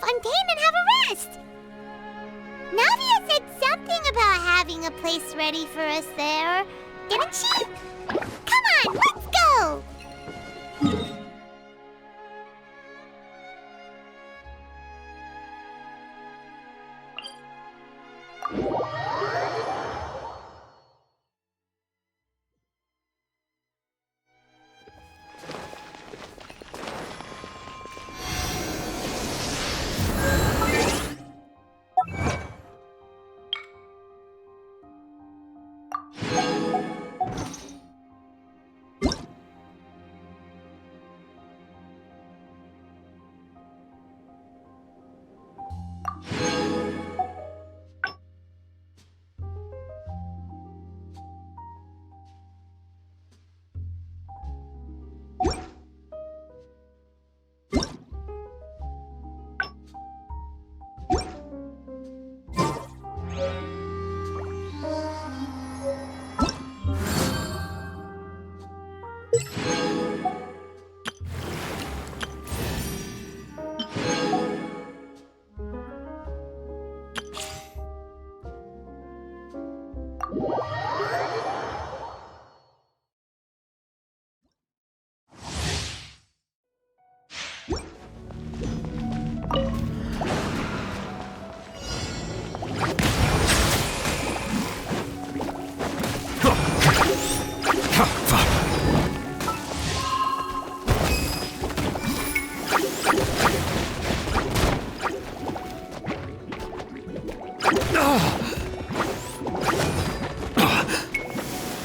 untamed and have a rest. Navia said something about having a place ready for us there, didn't she? Come on, let's go!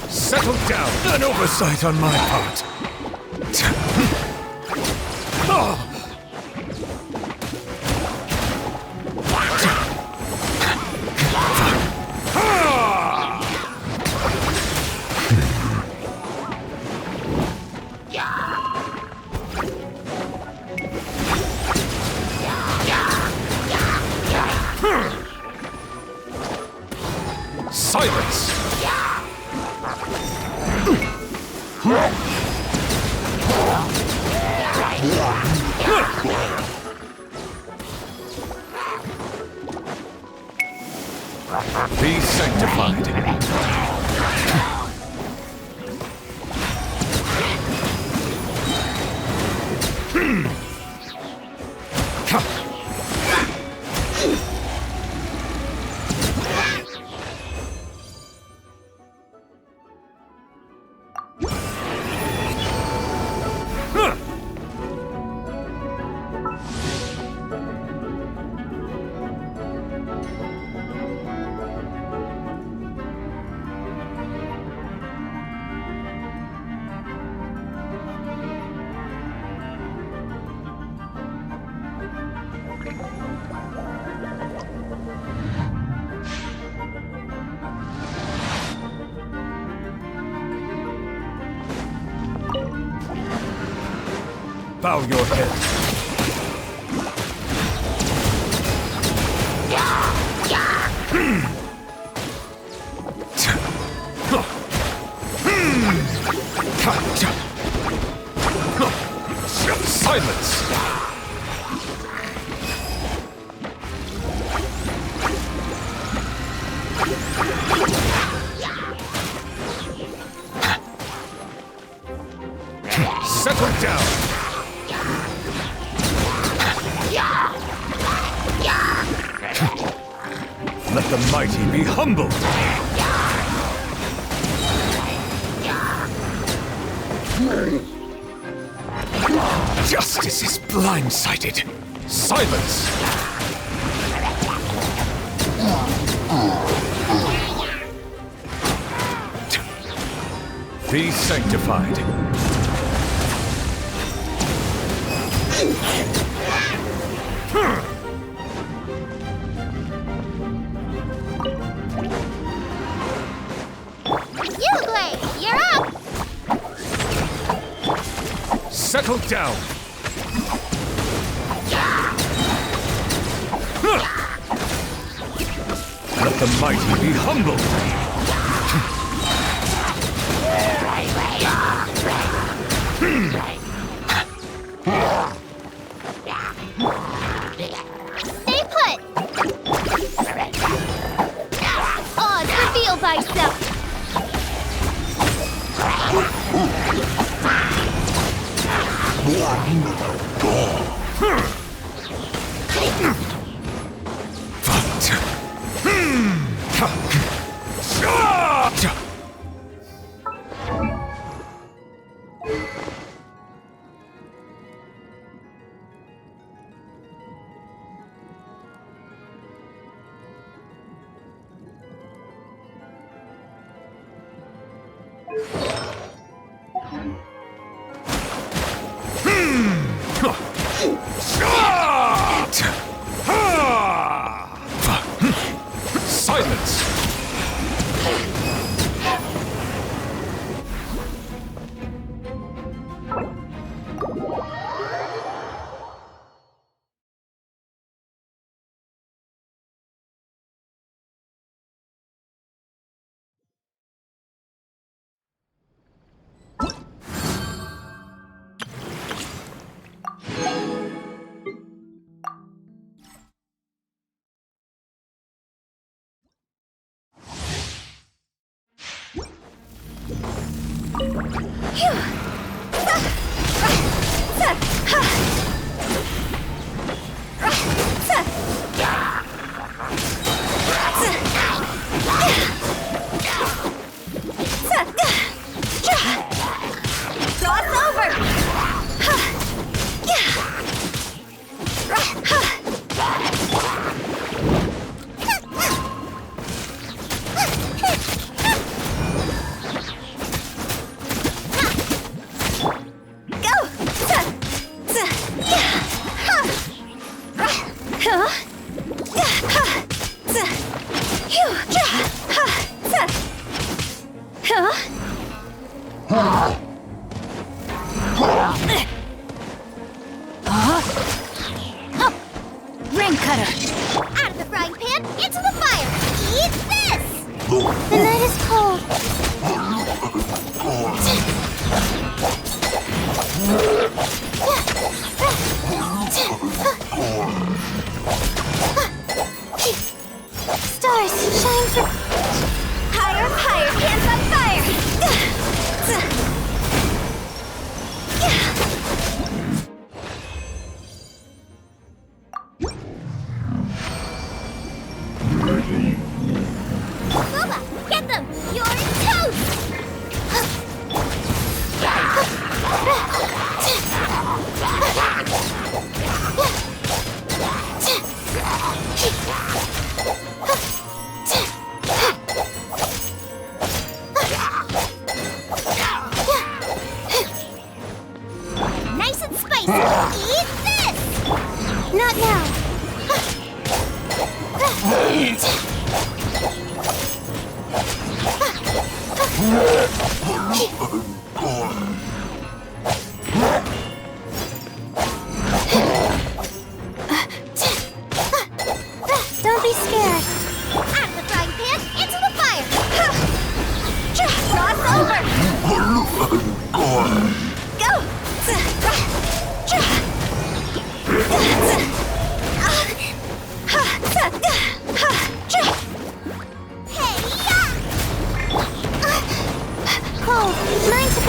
Settle down! An oversight on my part. Silence! Be sanctified. Bow your head. Silence! Settle down! Let the mighty be humbled! Justice is blindsided! Silence! Be sanctified. You're up! Settle down! Let the mighty be humbled! spice up. Silence! Ring cutter! Out of the frying pan, into the fire! Eat this! The night is cold. Stars shine for... Higher, higher, hands on fire! Booba, get them! You're toast! Nice and spicy! Eat this! Not now! Don't be scared. Out of the frying pan, into the fire. Cross over. Go. Cold. Mine took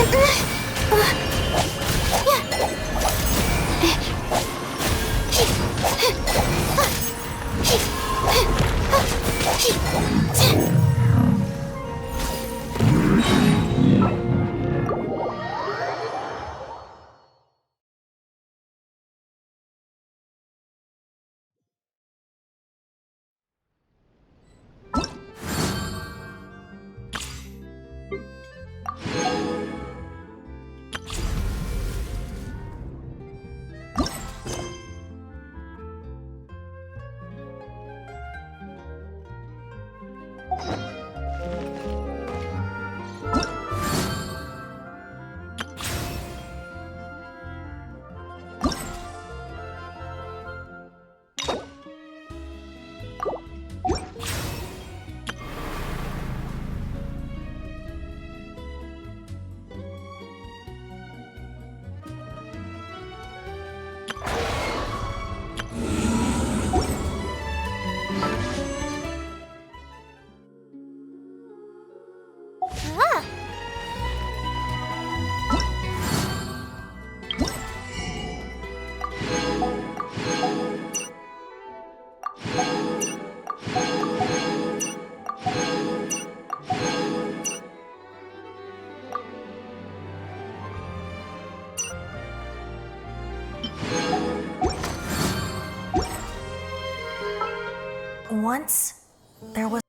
Once, there was...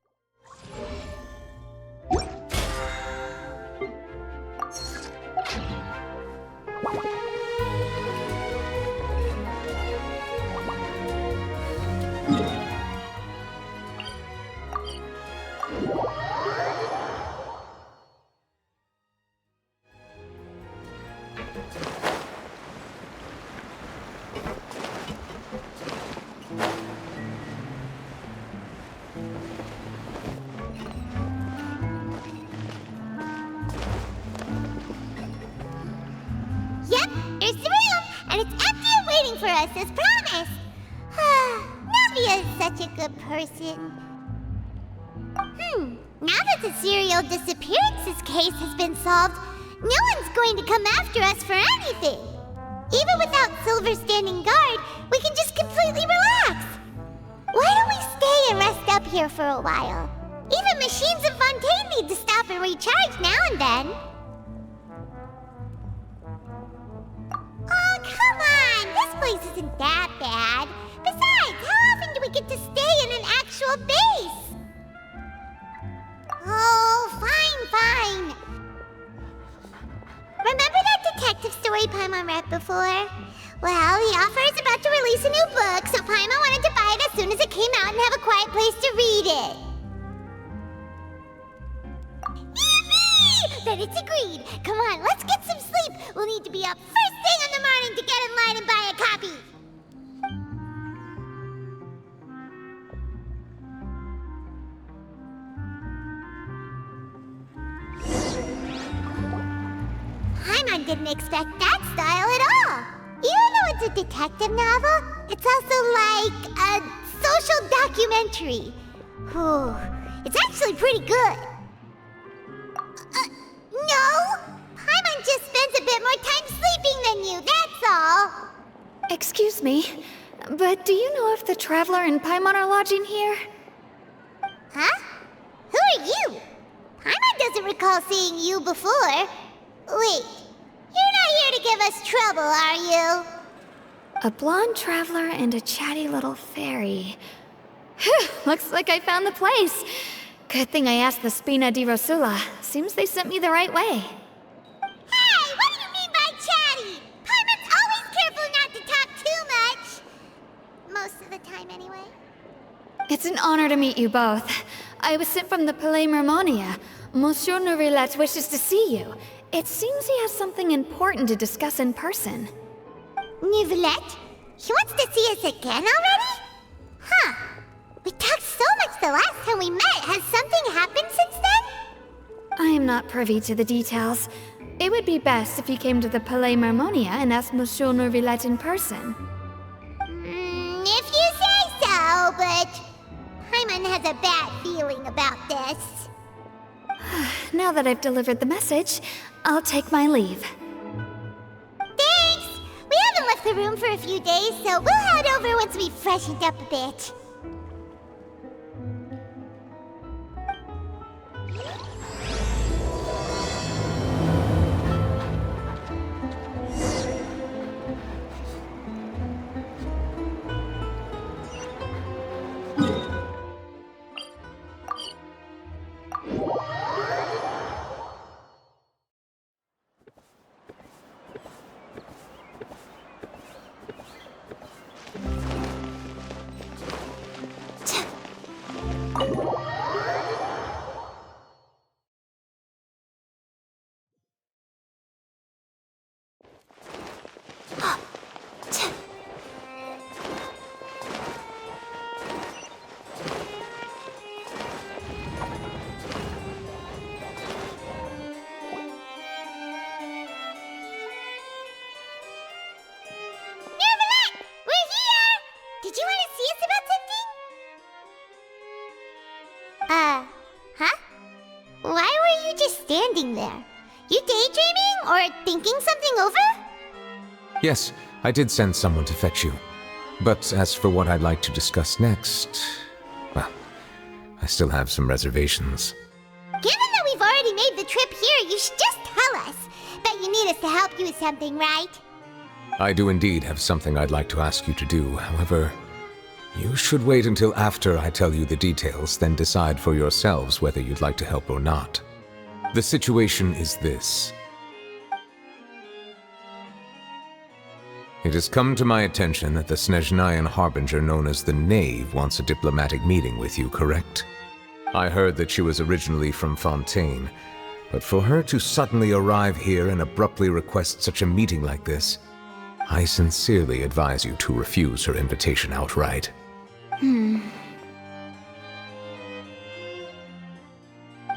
Yep, there's the room, and it's empty and waiting for us as promised. Navia is such a good person. Now that the serial disappearances case has been solved, no one's going to come after us for anything. Even without Silver standing guard, we can just completely relax. Why don't we stay and rest up here for a while? Even machines in Fontaine need to stop and recharge now and then. Oh, come on! This place isn't that bad. Besides, how often do we get to stay in an actual base? Oh, fine. Remember that detective story Paimon read before? Well, the author is about to release a new book, so Paimon wanted to buy it as soon as it came out and have a quiet place to read it. Yippee! Then it's agreed. Come on, let's get some sleep. We'll need to be up first thing in the morning to get in line and buy a copy. Paimon didn't expect that style at all. Even though it's a detective novel, it's also like a social documentary. Whew, it's actually pretty good. No! Paimon just spends a bit more time sleeping than you, that's all. Excuse me, but do you know if the Traveler and Paimon are lodging here? Huh? Who are you? Paimon doesn't recall seeing you before. Wait, you're not here to give us trouble, are you? A blonde traveler and a chatty little fairy. Whew, looks like I found the place. Good thing I asked the Spina di Rosula. Seems they sent me the right way. Hey, what do you mean by chatty? Paimon's always careful not to talk too much. Most of the time, anyway. It's an honor to meet you both. I was sent from the Palais Mermonia. Monsieur Neuvilette wishes to see you. It seems he has something important to discuss in person. Neuvilette? He wants to see us again already? Huh. We talked so much the last time we met. Has something happened since then? I am not privy to the details. It would be best if you came to the Palais Mermonia and asked Monsieur Neuvilette in person. If you say so, but Paimon has a bad feeling about this. Now that I've delivered the message, I'll take my leave. Thanks! We haven't left the room for a few days, so we'll head over once we've freshened up a bit. Huh? Why were you just standing there? You daydreaming or thinking something over? Yes, I did send someone to fetch you. But as for what I'd like to discuss next, well, I still have some reservations. Given that we've already made the trip here, you should just tell us. Bet you need us to help you with something, right? I do indeed have something I'd like to ask you to do. However, You should wait until after I tell you the details, then decide for yourselves whether you'd like to help or not. The situation is this. It has come to my attention that the Snezhnayan harbinger known as the Knave wants a diplomatic meeting with you, correct? I heard that she was originally from Fontaine, but for her to suddenly arrive here and abruptly request such a meeting like this, I sincerely advise you to refuse her invitation outright.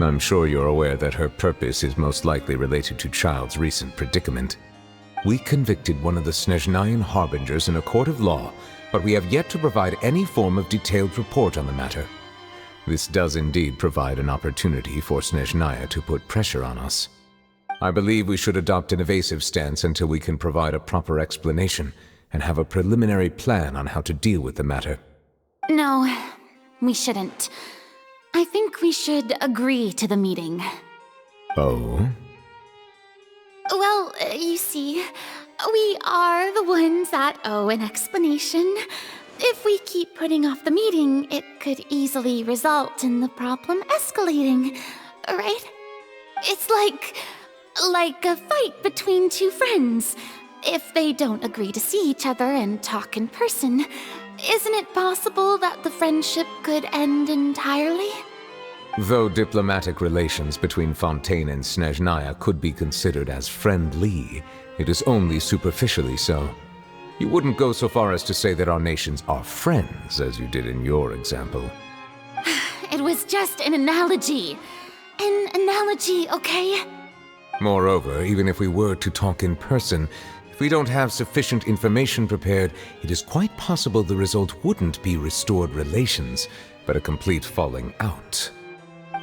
I'm sure you're aware that her purpose is most likely related to Child's recent predicament. We convicted one of the Snezhnayan harbingers in a court of law, but we have yet to provide any form of detailed report on the matter. This does indeed provide an opportunity for Snezhnaya to put pressure on us. I believe we should adopt an evasive stance until we can provide a proper explanation and have a preliminary plan on how to deal with the matter. No, we shouldn't. I think we should agree to the meeting. Oh? Well, you see, we are the ones that owe an explanation. If we keep putting off the meeting, it could easily result in the problem escalating, right? It's like a fight between two friends. If they don't agree to see each other and talk in person, isn't it possible that the friendship could end entirely? Though diplomatic relations between Fontaine and Snezhnaya could be considered as friendly, it is only superficially so. You wouldn't go so far as to say that our nations are friends, as you did in your example. It was just an analogy. An analogy, okay? Moreover, even if we were to talk in person, if we don't have sufficient information prepared, it is quite possible the result wouldn't be restored relations, but a complete falling out.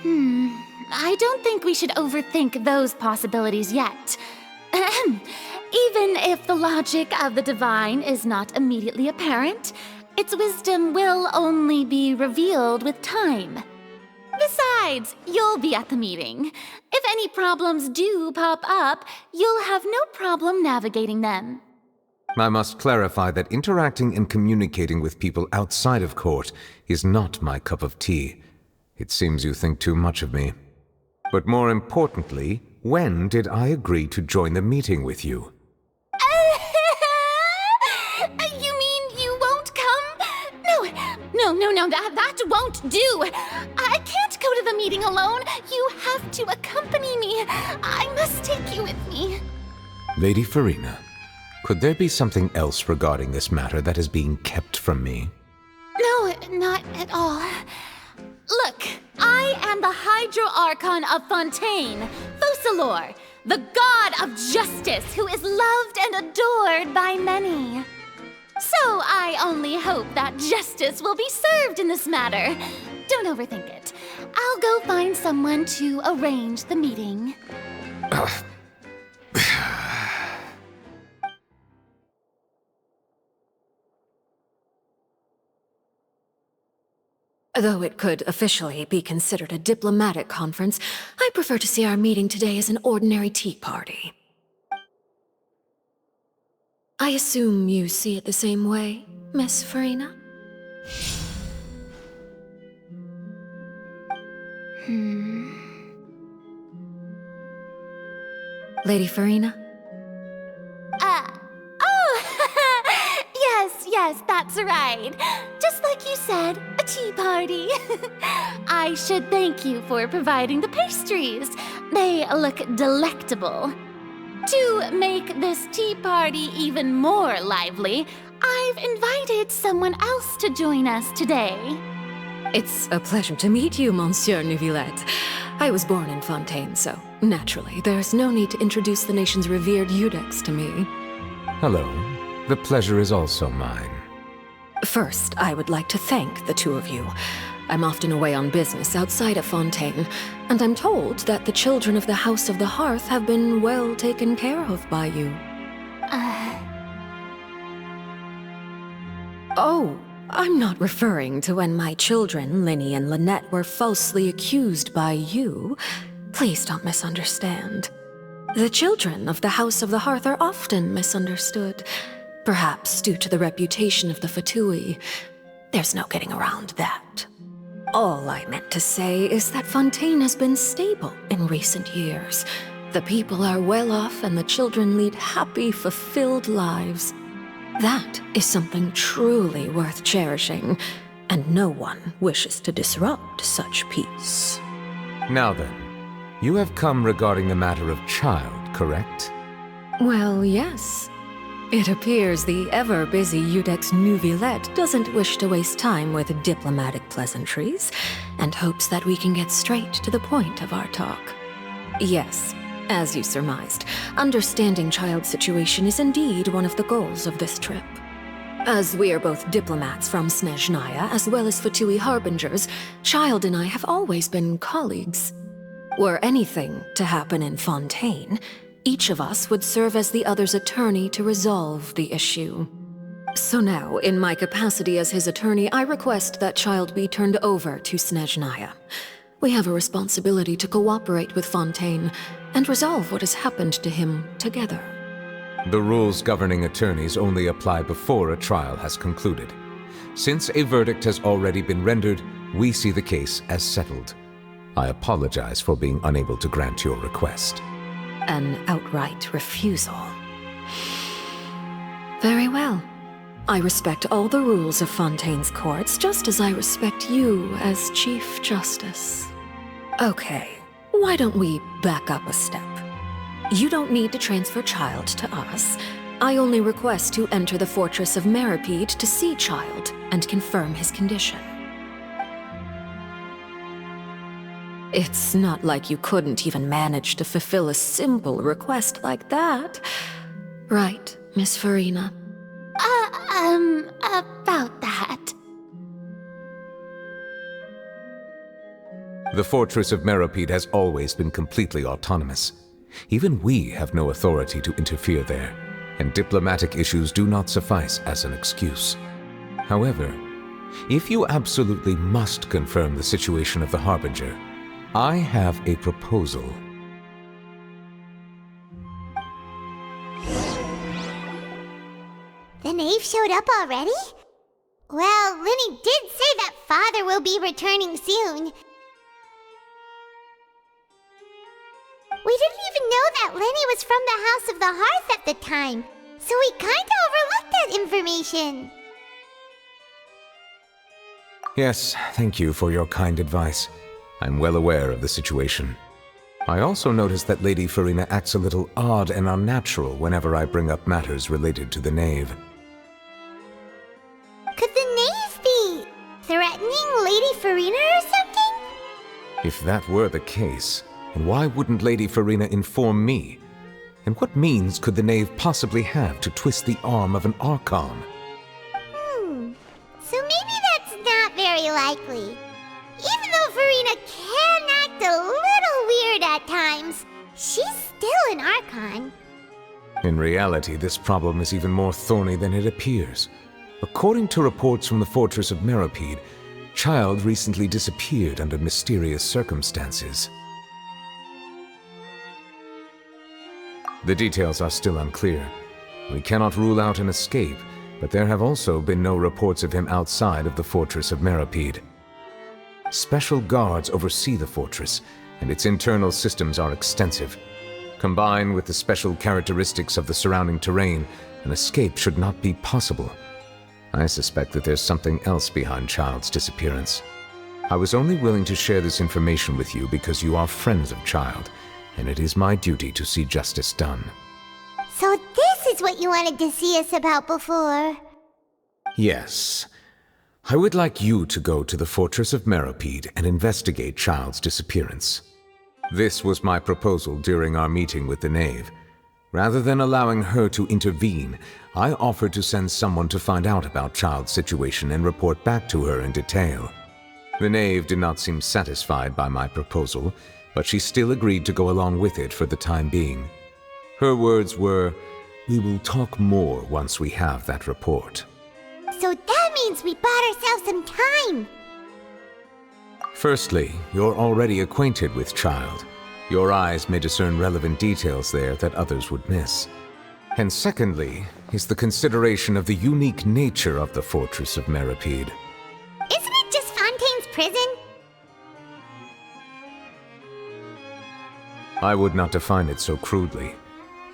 I don't think we should overthink those possibilities yet. Even if the logic of the divine is not immediately apparent, its wisdom will only be revealed with time. Besides, you'll be at the meeting. If any problems do pop up, you'll have no problem navigating them. I must clarify that interacting and communicating with people outside of court is not my cup of tea. It seems you think too much of me. But more importantly, when did I agree to join the meeting with you? You mean you won't come? No, that won't do. I can't go to the meeting alone. You have to accompany me. I must take you with me. Lady Farina, could there be something else regarding this matter that is being kept from me? No, not at all. Look, I am the Hydro-Archon of Fontaine, Focalor, the god of justice who is loved and adored by many. So I only hope that justice will be served in this matter. Don't overthink it. I'll go find someone to arrange the meeting. Though it could officially be considered a diplomatic conference, I prefer to see our meeting today as an ordinary tea party. I assume you see it the same way, Miss Farina? Lady Farina? Yes, that's right. Just like you said, a tea party. I should thank you for providing the pastries. They look delectable. To make this tea party even more lively, I've invited someone else to join us today. It's a pleasure to meet you, Monsieur Neuvilette. I was born in Fontaine, so naturally, there's no need to introduce the nation's revered Eudex to me. Hello. The pleasure is also mine. First, I would like to thank the two of you. I'm often away on business outside of Fontaine, and I'm told that the children of the House of the Hearth have been well taken care of by you. Oh, I'm not referring to when my children, Lyney and Lynette, were falsely accused by you. Please don't misunderstand. The children of the House of the Hearth are often misunderstood. Perhaps due to the reputation of the Fatui. There's no getting around that. All I meant to say is that Fontaine has been stable in recent years. The people are well off and the children lead happy, fulfilled lives. That is something truly worth cherishing, and no one wishes to disrupt such peace. Now then, you have come regarding the matter of child, correct? Well, yes. It appears the ever-busy Iudex Neuvilette doesn't wish to waste time with diplomatic pleasantries, and hopes that we can get straight to the point of our talk. Yes, as you surmised, understanding Child's situation is indeed one of the goals of this trip. As we are both diplomats from Snezhnaya as well as Fatui Harbingers, Child and I have always been colleagues. Were anything to happen in Fontaine, each of us would serve as the other's attorney to resolve the issue. So now, in my capacity as his attorney, I request that Child be turned over to Snezhnaya. We have a responsibility to cooperate with Fontaine and resolve what has happened to him together. The rules governing attorneys only apply before a trial has concluded. Since a verdict has already been rendered, we see the case as settled. I apologize for being unable to grant your request. An outright refusal. Very well. I respect all the rules of Fontaine's courts, just as I respect you as Chief Justice. Okay, why don't we back up a step? You don't need to transfer Child to us. I only request to enter the Fortress of Meripede to see Child and confirm his condition. It's not like you couldn't even manage to fulfill a simple request like that. Right, Miss Farina? About that. The Fortress of Meripede has always been completely autonomous. Even we have no authority to interfere there, and diplomatic issues do not suffice as an excuse. However, if you absolutely must confirm the situation of the Harbinger, I have a proposal. The knave showed up already? Well, Lyney did say that Father will be returning soon. We didn't even know that Lyney was from the House of the Hearth at the time, so we kinda overlooked that information. Yes, thank you for your kind advice. I'm well aware of the situation. I also noticed that Lady Farina acts a little odd and unnatural whenever I bring up matters related to the knave. Could the knave be threatening Lady Farina or something? If that were the case, then why wouldn't Lady Farina inform me? And what means could the knave possibly have to twist the arm of an Archon? So maybe that's not very likely. Even though Farina can act a little weird at times, she's still an Archon. In reality, this problem is even more thorny than it appears. According to reports from the Fortress of Meripede, Child recently disappeared under mysterious circumstances. The details are still unclear. We cannot rule out an escape, but there have also been no reports of him outside of the Fortress of Meripede. Special guards oversee the fortress, and its internal systems are extensive. Combined with the special characteristics of the surrounding terrain, an escape should not be possible. I suspect that there's something else behind Child's disappearance. I was only willing to share this information with you because you are friends of Child, and it is my duty to see justice done. So this is what you wanted to see us about before. Yes. I would like you to go to the Fortress of Meripede and investigate Child's disappearance. This was my proposal during our meeting with the knave. Rather than allowing her to intervene, I offered to send someone to find out about Child's situation and report back to her in detail. The knave did not seem satisfied by my proposal, but she still agreed to go along with it for the time being. Her words were, "We will talk more once we have that report." So that means we bought ourselves some time. Firstly, you're already acquainted with Child. Your eyes may discern relevant details there that others would miss. And secondly, is the consideration of the unique nature of the Fortress of Meripede. Fontaine's prison? I would not define it so crudely.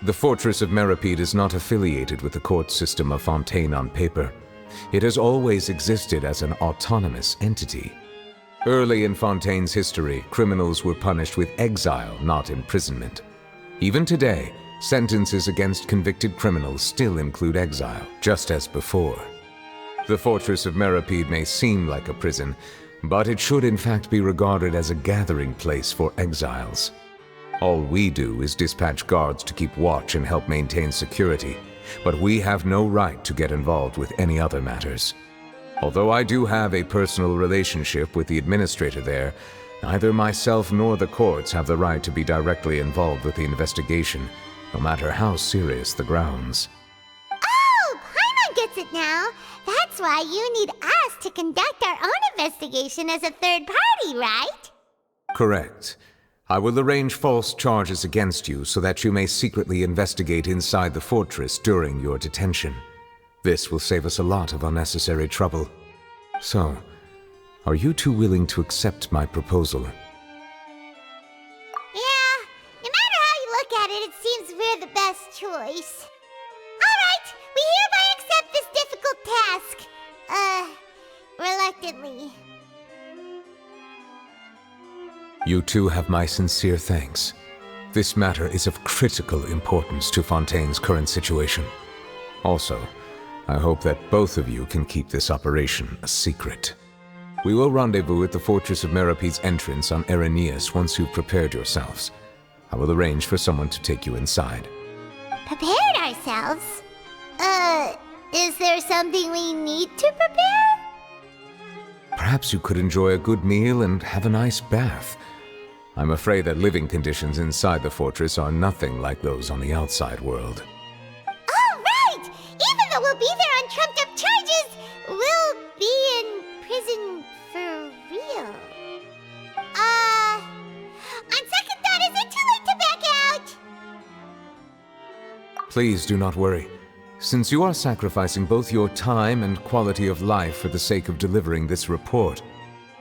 The Fortress of Meripede is not affiliated with the court system of Fontaine on paper. It has always existed as an autonomous entity. Early in Fontaine's history, criminals were punished with exile, not imprisonment. Even today, sentences against convicted criminals still include exile, just as before. The Fortress of Meripede may seem like a prison, but it should in fact be regarded as a gathering place for exiles. All we do is dispatch guards to keep watch and help maintain security, but we have no right to get involved with any other matters. Although I do have a personal relationship with the administrator there, neither myself nor the courts have the right to be directly involved with the investigation, no matter how serious the grounds. Oh, Paimon gets it now. That's why you need us to conduct our own investigation as a third party, right? Correct. I will arrange false charges against you so that you may secretly investigate inside the fortress during your detention. This will save us a lot of unnecessary trouble. So, are you two willing to accept my proposal? Yeah, no matter how you look at it, it seems we're the best choice. Alright, we hereby accept this difficult task. Reluctantly. You two have my sincere thanks. This matter is of critical importance to Fontaine's current situation. Also, I hope that both of you can keep this operation a secret. We will rendezvous at the Fortress of Meripede's entrance on Erinius once you've prepared yourselves. I will arrange for someone to take you inside. Prepared ourselves? Is there something we need to prepare? Perhaps you could enjoy a good meal and have a nice bath. I'm afraid that living conditions inside the fortress are nothing like those on the outside world. Oh, right! Even though we'll be there on trumped-up charges, we'll be in prison for real. On second thought, is it too late to back out? Please do not worry. Since you are sacrificing both your time and quality of life for the sake of delivering this report,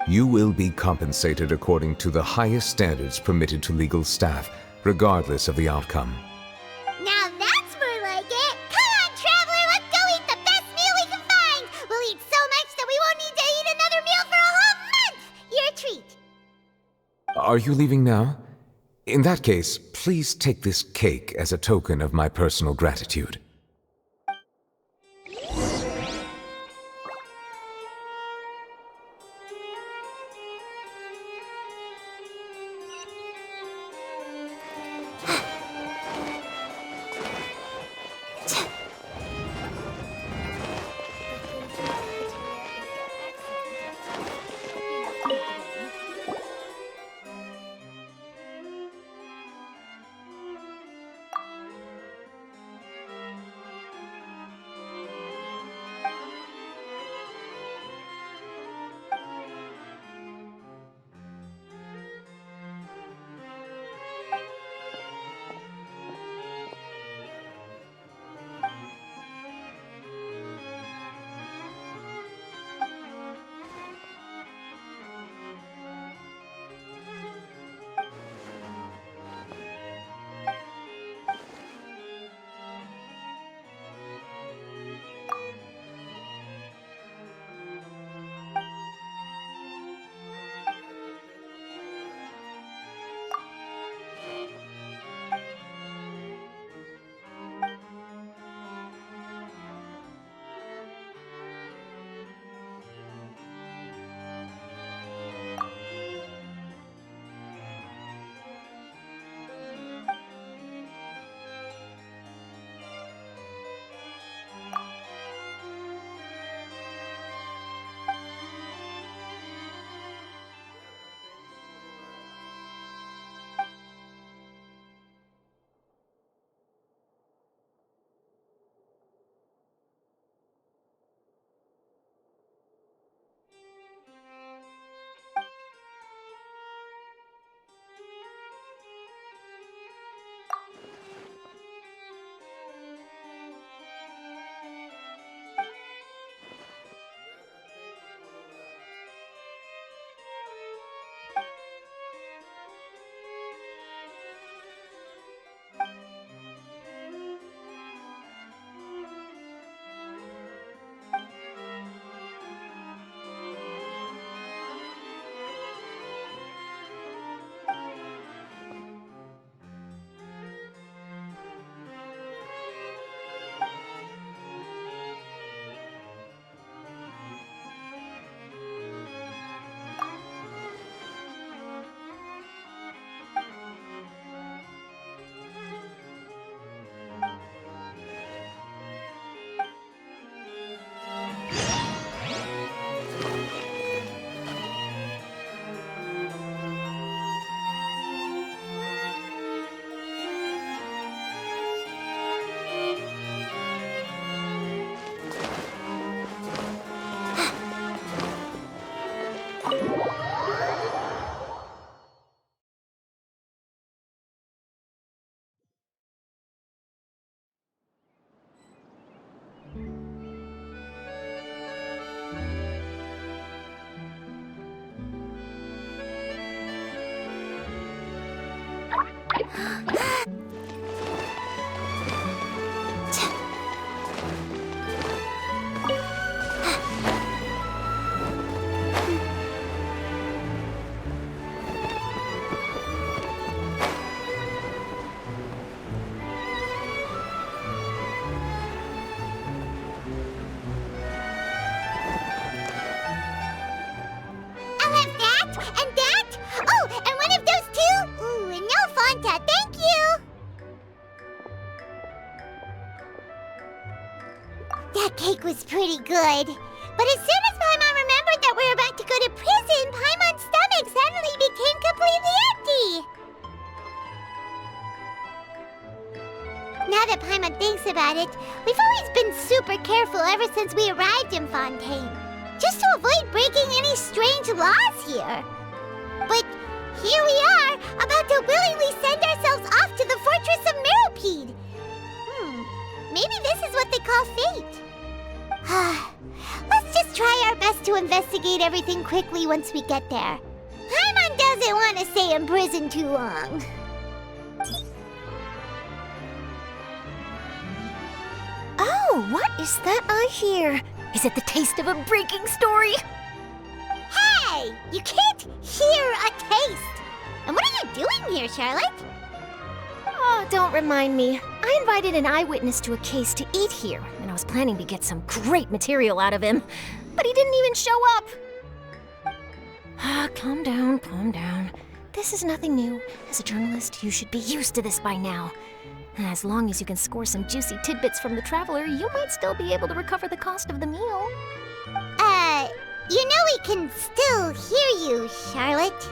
you will be compensated according to the highest standards permitted to legal staff, regardless of the outcome. Now that's more like it! Come on, traveler, let's go eat the best meal we can find! We'll eat so much that we won't need to eat another meal for a whole month! You're a treat! Are you leaving now? In that case, please take this cake as a token of my personal gratitude. I'll have that and that. Oh, and one of those two. Ooh, and no Fanta, thank you. That cake was pretty good. But as soon as Paimon remembered that we were about to go to prison, Paimon's stomach suddenly became completely empty. Now that Paimon thinks about it, we've always been super careful ever since we arrived in Fontaine, just to avoid breaking any strange laws here. But here we are, about to willingly send ourselves off to the Fortress of Meropide. Maybe this is what they call fate. Let's just try our best to investigate everything quickly once we get there. Paimon doesn't want to stay in prison too long. Oh, what is that I hear? Is it the taste of a breaking story? Hey! You can't hear a taste! And what are you doing here, Charlotte? Oh, don't remind me. I invited an eyewitness to a case to eat here, and I was planning to get some great material out of him. But he didn't even show up. Calm down, calm down. This is nothing new. As a journalist, you should be used to this by now. As long as you can score some juicy tidbits from the traveler, you might still be able to recover the cost of the meal. You know we can still hear you, Charlotte.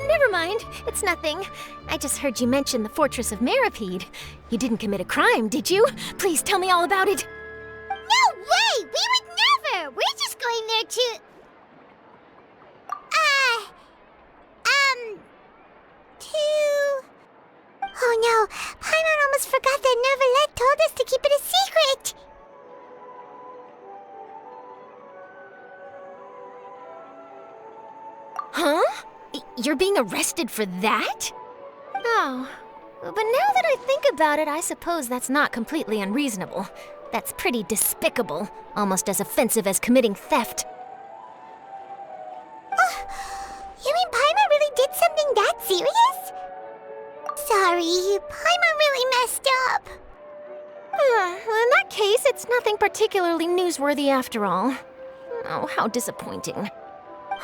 Never mind. It's nothing. I just heard you mention the Fortress of Meropide. You didn't commit a crime, did you? Please tell me all about it. No way! We would never! We're just going there to... Oh no, Paimon almost forgot that Neuvilette told us to keep it a secret! Huh? You're being arrested for that? Oh, but now that I think about it, I suppose that's not completely unreasonable. That's pretty despicable, almost as offensive as committing theft. You mean Paimon really did something that serious? Sorry, Paimon really messed up. In that case, it's nothing particularly newsworthy after all. Oh, how disappointing.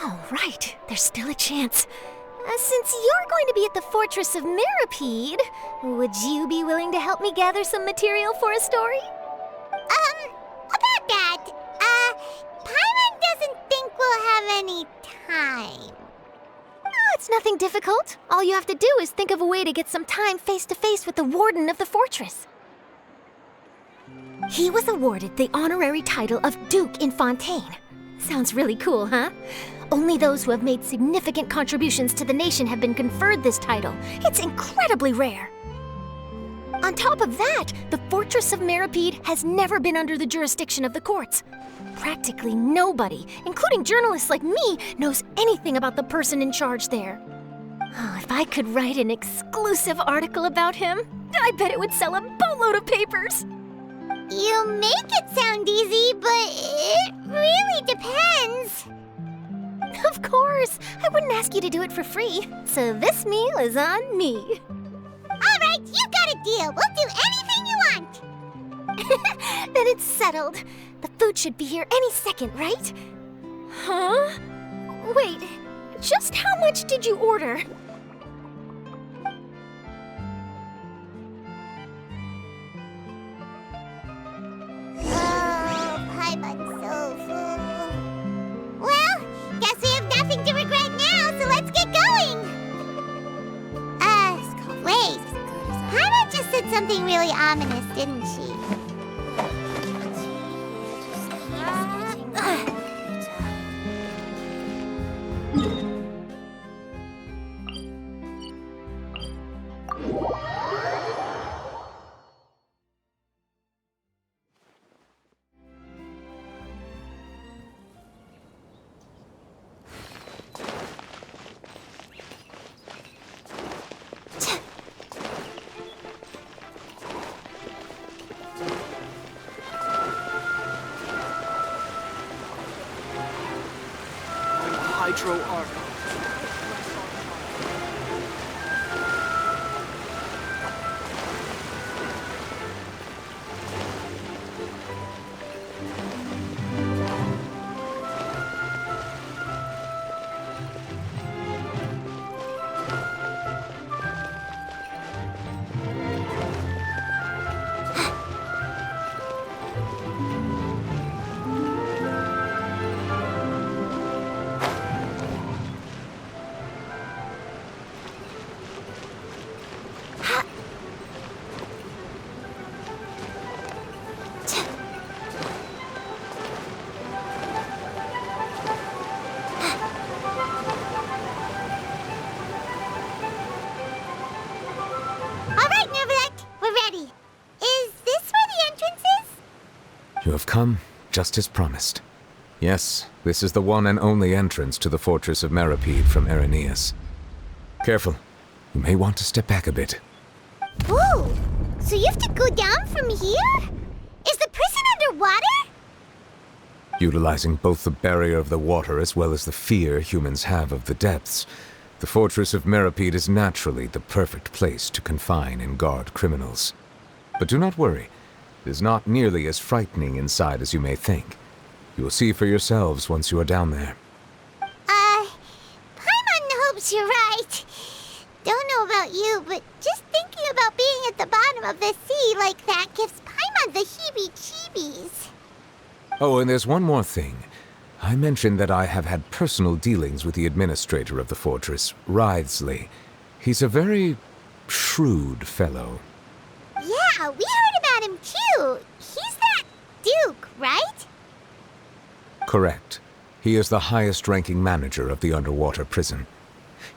All right, there's still a chance. Since you're going to be at the Fortress of Meropide, would you be willing to help me gather some material for a story? About that, Paimon doesn't think we'll have any time. Oh, it's nothing difficult. All you have to do is think of a way to get some time face-to-face with the warden of the fortress. He was awarded the honorary title of Duke in Fontaine. Sounds really cool, huh? Only those who have made significant contributions to the nation have been conferred this title. It's incredibly rare. On top of that, the Fortress of Meropide has never been under the jurisdiction of the courts. Practically nobody, including journalists like me, knows anything about the person in charge there. Oh, if I could write an exclusive article about him, I bet it would sell a boatload of papers. You make it sound easy, but it really depends. Of course, I wouldn't ask you to do it for free, so this meal is on me. All right, you got a deal. We'll do anything you want. Then it's settled. The food should be here any second, right? Huh? Wait, just how much did you order? Oh, Paimon's so full. Well, guess we have nothing to regret now, so let's get going. Wait. Paimon just said something really ominous, didn't she? hydro armor. All right, Neuvilette, we're ready. Is this where the entrance is? You have come, just as promised. Yes, this is the one and only entrance to the fortress of Meripede from Irenaeus. Careful. You may want to step back a bit. Whoa! So you have to go down from here? Is the prison underwater? Utilizing both the barrier of the water as well as the fear humans have of the depths, the fortress of Meripede is naturally the perfect place to confine and guard criminals. But do not worry. It is not nearly as frightening inside as you may think. You will see for yourselves once you are down there. Paimon hopes you're right. Don't know about you, but just thinking about being at the bottom of the sea like that gives Paimon the heebie-jeebies. Oh, and there's one more thing. I mentioned that I have had personal dealings with the administrator of the fortress, Writhsley. He's a very shrewd fellow. Yeah, we heard about him too. He's that Duke, right? Correct. He is the highest-ranking manager of the underwater prison.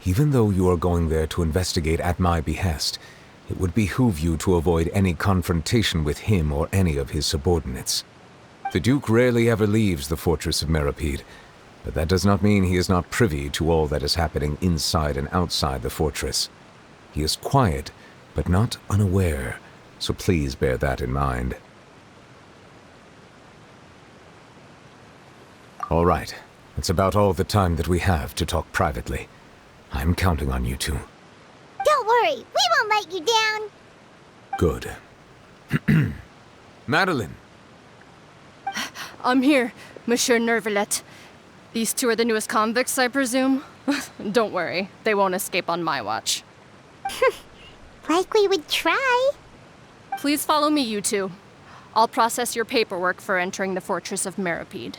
Even though you are going there to investigate at my behest, it would behoove you to avoid any confrontation with him or any of his subordinates. The Duke rarely ever leaves the fortress of Meripede, but that does not mean he is not privy to all that is happening inside and outside the fortress. He is quiet, but not unaware, so please bear that in mind. All right, that's about all the time that we have to talk privately. I'm counting on you two. Don't worry, we won't let you down. Good. Madeline! I'm here, Monsieur Neuvilette. These two are the newest convicts, I presume? Don't worry, they won't escape on my watch. Like we would try. Please follow me, you two. I'll process your paperwork for entering the Fortress of Meripede.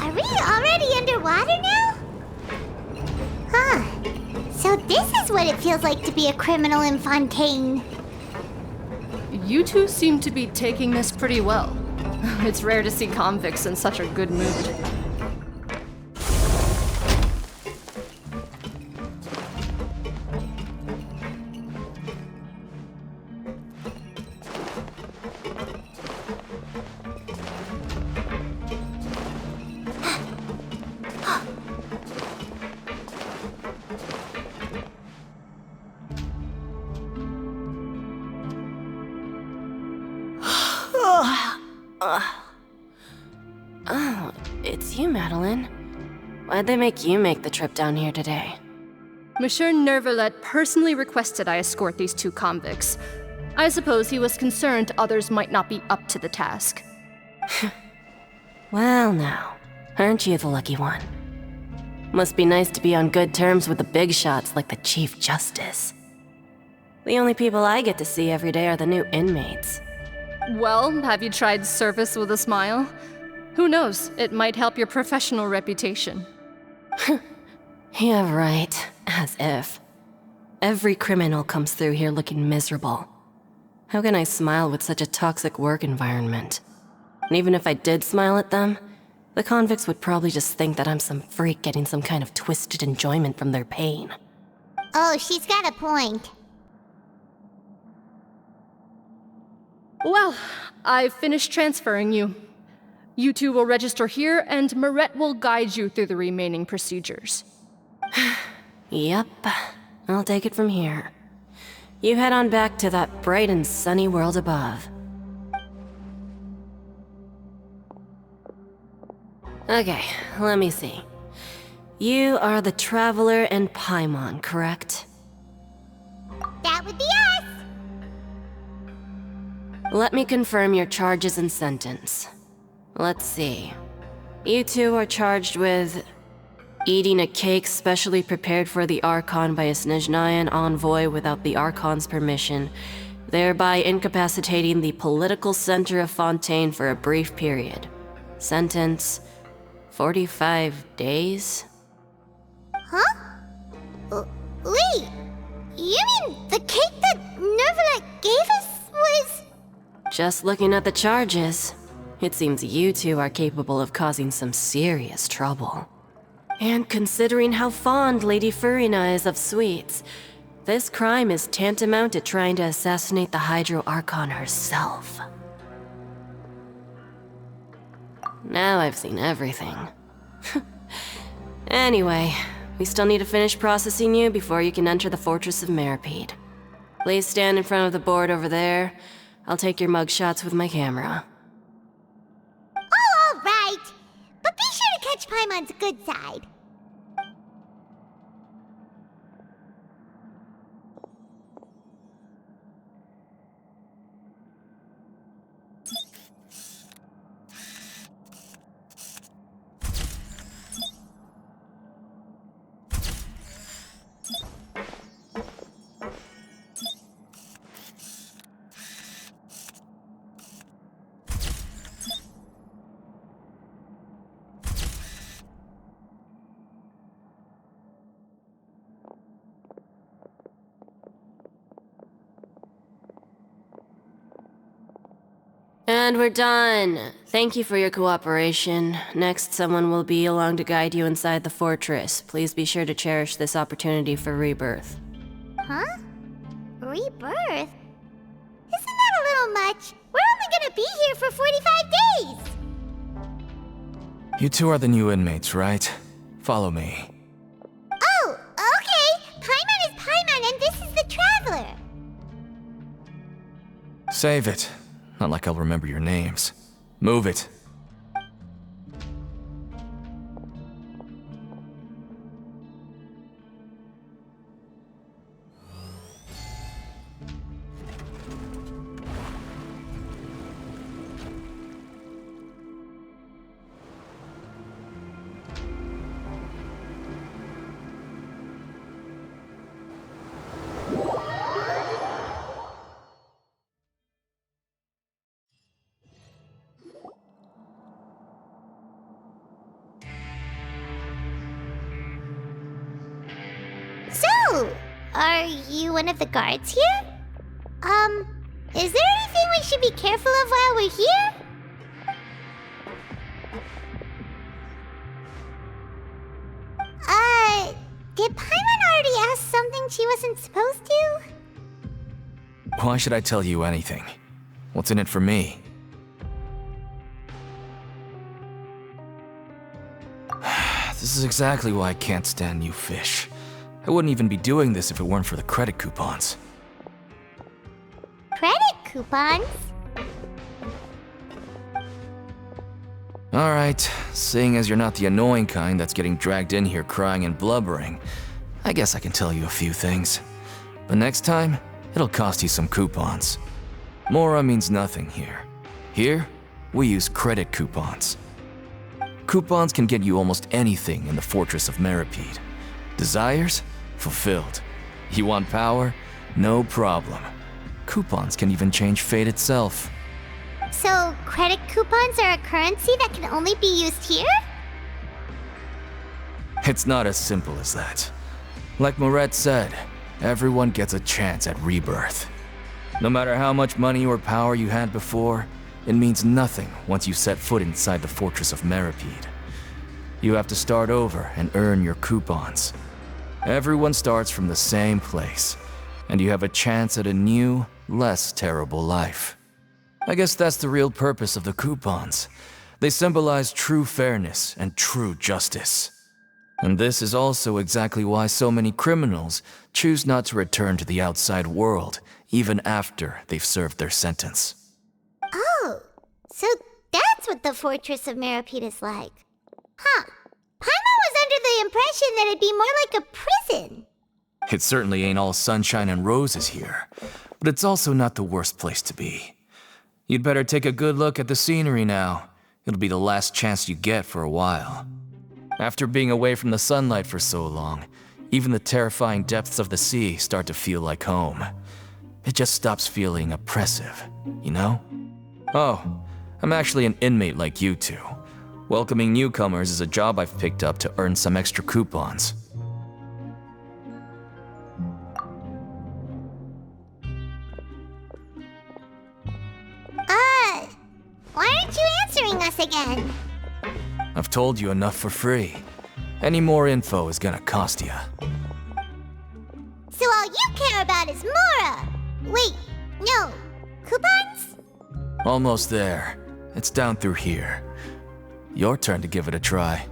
Are we already underwater now? Huh. So this is what it feels like to be a criminal in Fontaine. You two seem to be taking this pretty well. It's rare to see convicts in such a good mood. Oh, it's you, Madeline. Why'd they make you make the trip down here today? Monsieur Neuvilette personally requested I escort these 2 convicts. I suppose he was concerned others might not be up to the task. Well now, aren't you the lucky one? Must be nice to be on good terms with the big shots like the Chief Justice. The only people I get to see every day are the new inmates. Well, have you tried service with a smile? Who knows, it might help your professional reputation. Yeah, right. As if. Every criminal comes through here looking miserable. How can I smile with such a toxic work environment? And even if I did smile at them, the convicts would probably just think that I'm some freak getting some kind of twisted enjoyment from their pain. Oh, she's got a point. Well, I've finished transferring you. You 2 will register here, and Mirette will guide you through the remaining procedures. Yep, I'll take it from here. You head on back to that bright and sunny world above. Okay, let me see. You are the Traveler and Paimon, correct? That would be us! Let me confirm your charges and sentence. Let's see. You 2 are charged with eating a cake specially prepared for the Archon by a Snezhnayan envoy without the Archon's permission, thereby incapacitating the political center of Fontaine for a brief period. Sentence: 45 days? Huh? Wait, you mean the cake that Neuvilette gave us was... Just looking at the charges, it seems you 2 are capable of causing some serious trouble. And considering how fond Lady Furina is of sweets, this crime is tantamount to trying to assassinate the Hydro Archon herself. Now I've seen everything. Anyway, we still need to finish processing you before you can enter the Fortress of Meripede. Please stand in front of the board over there. I'll take your mugshots with my camera. Oh, all right. But be sure to catch Paimon's good side. And we're done. Thank you for your cooperation. Next, someone will be along to guide you inside the fortress. Please be sure to cherish this opportunity for rebirth. Huh? Rebirth? Isn't that a little much? We're only gonna be here for 45 days! You 2 are the new inmates, right? Follow me. Oh, okay! Paimon is Paimon and this is the Traveler! Save it. Not like I'll remember your names. Move it. So, are you one of the guards here? Is there anything we should be careful of while we're here? Did Paimon already ask something she wasn't supposed to? Why should I tell you anything? What's in it for me? This is exactly why I can't stand you fish. I wouldn't even be doing this if it weren't for the credit coupons. Credit coupons? Alright, seeing as you're not the annoying kind that's getting dragged in here crying and blubbering, I guess I can tell you a few things. But next time, it'll cost you some coupons. Mora means nothing here. Here, we use credit coupons. Coupons can get you almost anything in the Fortress of Meripede. Desires? Fulfilled. You want power? No problem. Coupons can even change fate itself. So, credit coupons are a currency that can only be used here? It's not as simple as that. Like Moret said, everyone gets a chance at rebirth. No matter how much money or power you had before, it means nothing once you set foot inside the Fortress of Meripede. You have to start over and earn your coupons. Everyone starts from the same place, and you have a chance at a new, less terrible life. I guess that's the real purpose of the coupons. They symbolize true fairness and true justice. And this is also exactly why so many criminals choose not to return to the outside world, even after they've served their sentence. Oh, so that's what the Fortress of Meripede is like. Huh. Paimon was under the impression that it'd be more like a prison. It certainly ain't all sunshine and roses here, but it's also not the worst place to be. You'd better take a good look at the scenery now. It'll be the last chance you get for a while. After being away from the sunlight for so long, even the terrifying depths of the sea start to feel like home. It just stops feeling oppressive, you know? Oh, I'm actually an inmate like you two. Welcoming newcomers is a job I've picked up to earn some extra coupons. Why aren't you answering us again? I've told you enough for free. Any more info is gonna cost you. So all you care about is Mora! Wait, no. Coupons? Almost there. It's down through here. Your turn to give it a try.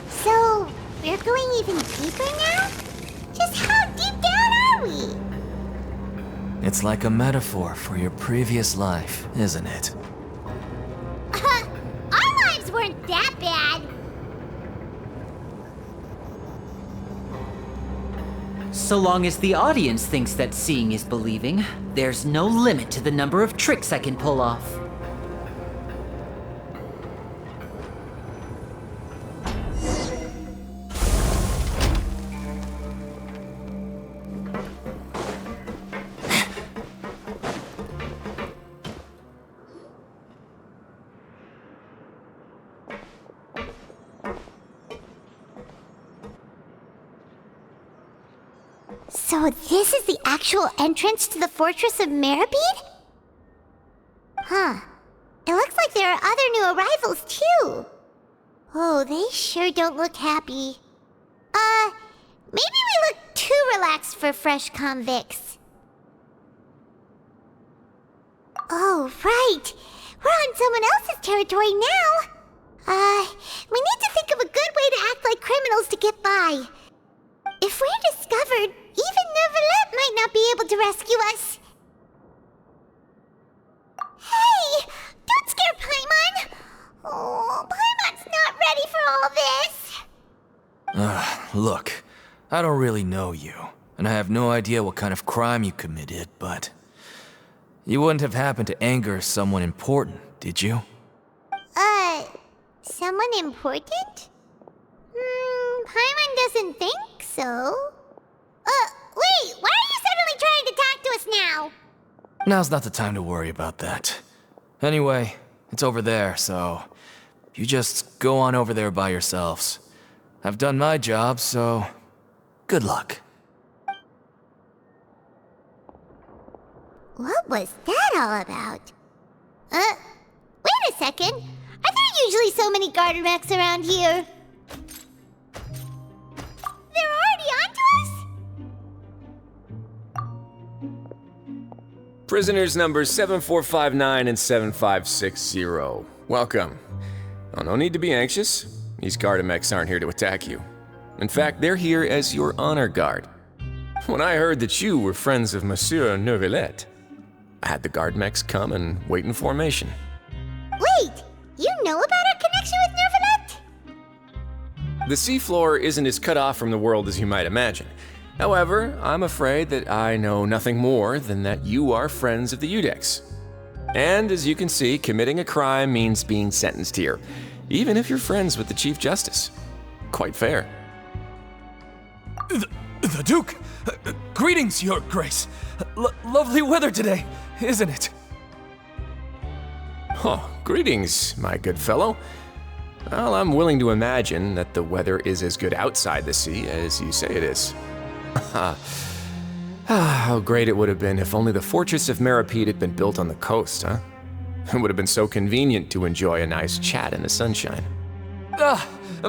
So, we're going even deeper now? Just how deep down are we? It's like a metaphor for your previous life, isn't it? Our lives weren't that bad. So long as the audience thinks that seeing is believing, there's no limit to the number of tricks I can pull off. So this is the actual entrance to the Fortress of Meripede? Huh. It looks like there are other new arrivals, too. Oh, they sure don't look happy. Maybe we look too relaxed for fresh convicts. Oh, right. We're on someone else's territory now. We need to think of a good way to act like criminals to get by. If we're discovered, even Neuvilette might not be able to rescue us. Hey! Don't scare Paimon! Oh, Paimon! Look, I don't really know you, and I have no idea what kind of crime you committed, but you wouldn't have happened to anger someone important, did you? Someone important? Paimon doesn't think so. Wait, why are you suddenly trying to talk to us now? Now's not the time to worry about that. Anyway, it's over there, so you just go on over there by yourselves. I've done my job, so good luck. What was that all about? Wait a second. Are there usually so many garter mechs around here? They're already onto us? Prisoners numbers 7459 and 7560. Welcome. Oh, no need to be anxious. These Gardamex aren't here to attack you. In fact, they're here as your honor guard. When I heard that you were friends of Monsieur Neuvilette, I had the Gardamex come and wait in formation. Wait, you know about our connection with Neuvilette? The seafloor isn't as cut off from the world as you might imagine. However, I'm afraid that I know nothing more than that you are friends of the Udex. And as you can see, committing a crime means being sentenced here, even if you're friends with the Chief Justice. Quite fair. The Duke! Greetings, Your Grace. Lovely weather today, isn't it? Oh, greetings, my good fellow. Well, I'm willing to imagine that the weather is as good outside the sea as you say it is. How great it would have been if only the Fortress of Meripede had been built on the coast, huh? It would have been so convenient to enjoy a nice chat in the sunshine.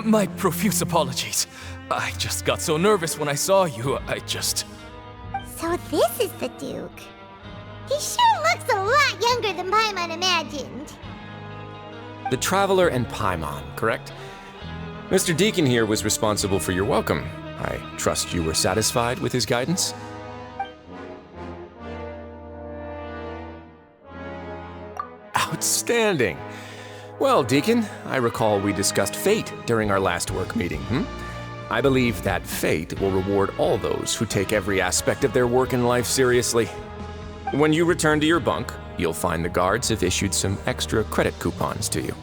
My profuse apologies. I just got so nervous when I saw you, So this is the Duke. He sure looks a lot younger than Paimon imagined. The Traveler and Paimon, correct? Mr. Deacon here was responsible for your welcome. I trust you were satisfied with his guidance? Outstanding. Well, Deacon, I recall we discussed fate during our last work meeting, I believe that fate will reward all those who take every aspect of their work in life seriously. When you return to your bunk, you'll find the guards have issued some extra credit coupons to you.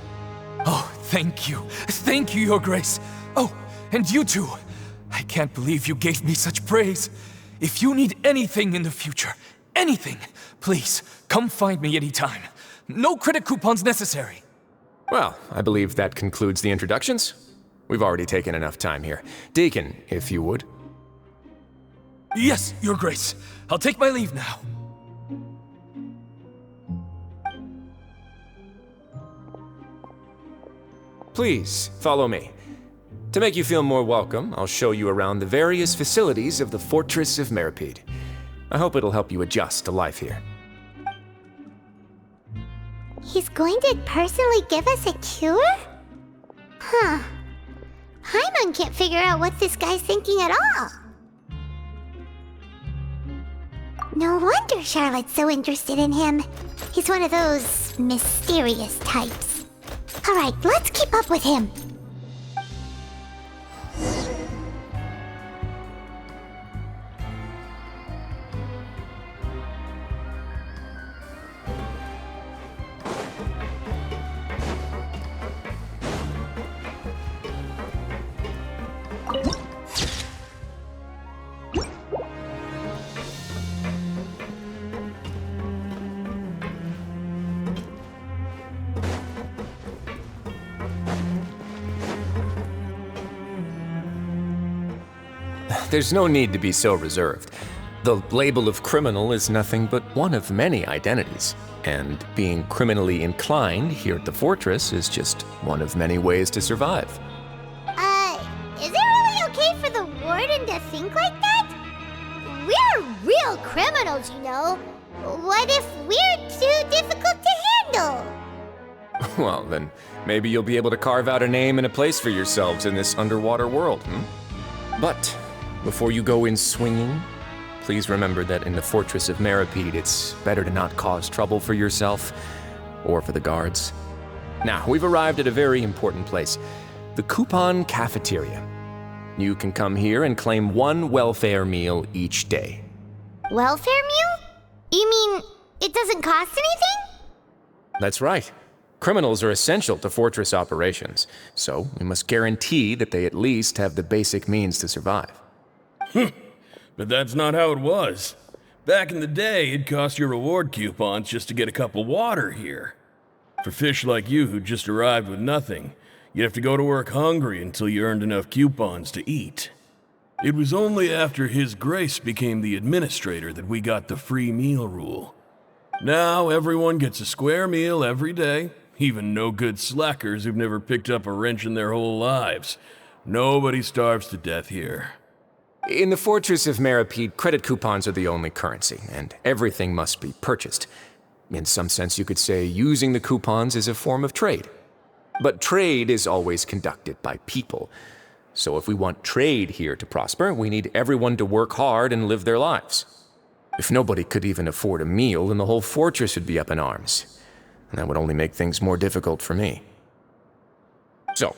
Oh, thank you. Thank you, Your Grace. Oh, and you too. I can't believe you gave me such praise. If you need anything in the future, anything, please, come find me anytime. No credit coupons necessary. Well, I believe that concludes the introductions. We've already taken enough time here. Deacon, if you would. Yes, Your Grace. I'll take my leave now. Please, follow me. To make you feel more welcome, I'll show you around the various facilities of the Fortress of Meripede. I hope it'll help you adjust to life here. He's going to personally give us a cure? Huh. Paimon can't figure out what this guy's thinking at all. No wonder Charlotte's so interested in him. He's one of those mysterious types. Alright, let's keep up with him. There's no need to be so reserved. The label of criminal is nothing but one of many identities, and being criminally inclined here at the Fortress is just one of many ways to survive. Is it really okay for the Warden to think like that? We're real criminals, you know. What if we're too difficult to handle? Well, then maybe you'll be able to carve out a name and a place for yourselves in this underwater world, But before you go in swinging, please remember that in the Fortress of Meripede, it's better to not cause trouble for yourself or for the guards. Now, we've arrived at a very important place, the Coupon Cafeteria. You can come here and claim one welfare meal each day. Welfare meal? You mean it doesn't cost anything? That's right. Criminals are essential to fortress operations, so we must guarantee that they at least have the basic means to survive. But that's not how it was. Back in the day, it cost your reward coupons just to get a cup of water here. For fish like you who just arrived with nothing, you'd have to go to work hungry until you earned enough coupons to eat. It was only after His Grace became the administrator that we got the free meal rule. Now everyone gets a square meal every day, even no-good slackers who've never picked up a wrench in their whole lives. Nobody starves to death here. In the Fortress of Meripede, credit coupons are the only currency, and everything must be purchased. In some sense, you could say using the coupons is a form of trade. But trade is always conducted by people. So if we want trade here to prosper, we need everyone to work hard and live their lives. If nobody could even afford a meal, then the whole fortress would be up in arms. And that would only make things more difficult for me. So,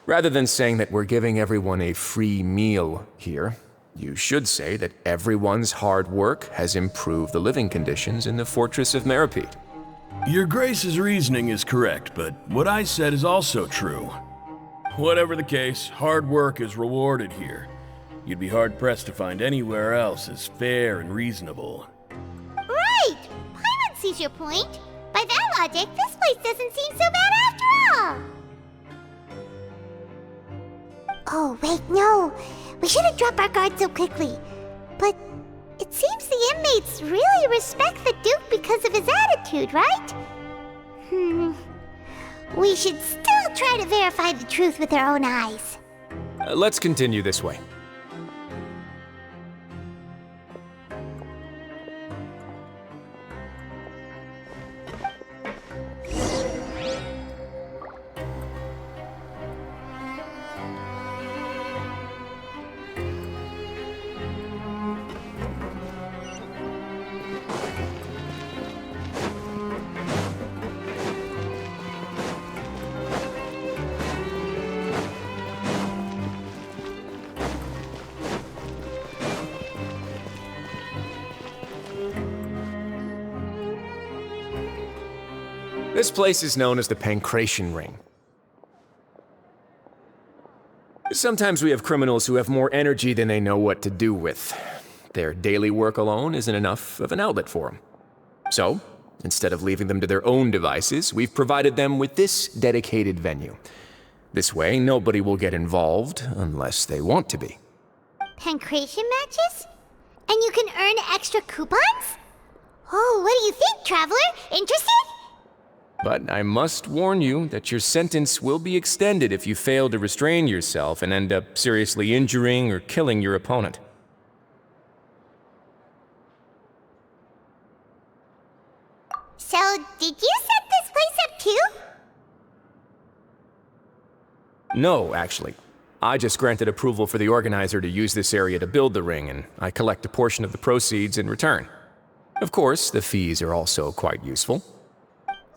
rather than saying that we're giving everyone a free meal here, you should say that everyone's hard work has improved the living conditions in the Fortress of Meripede. Your Grace's reasoning is correct, but what I said is also true. Whatever the case, hard work is rewarded here. You'd be hard-pressed to find anywhere else as fair and reasonable. Right! Paimon sees your point. By that logic, this place doesn't seem so bad after all. Oh, wait, no. We shouldn't drop our guard so quickly. But it seems the inmates really respect the Duke because of his attitude, right? We should still try to verify the truth with our own eyes. Let's continue this way. This place is known as the Pancration Ring. Sometimes we have criminals who have more energy than they know what to do with. Their daily work alone isn't enough of an outlet for them. So, instead of leaving them to their own devices, we've provided them with this dedicated venue. This way, nobody will get involved unless they want to be. Pancration matches? And you can earn extra coupons? Oh, what do you think, Traveler? Interested? But I must warn you that your sentence will be extended if you fail to restrain yourself and end up seriously injuring or killing your opponent. So, did you set this place up too? No, actually. I just granted approval for the organizer to use this area to build the ring, and I collect a portion of the proceeds in return. Of course, the fees are also quite useful.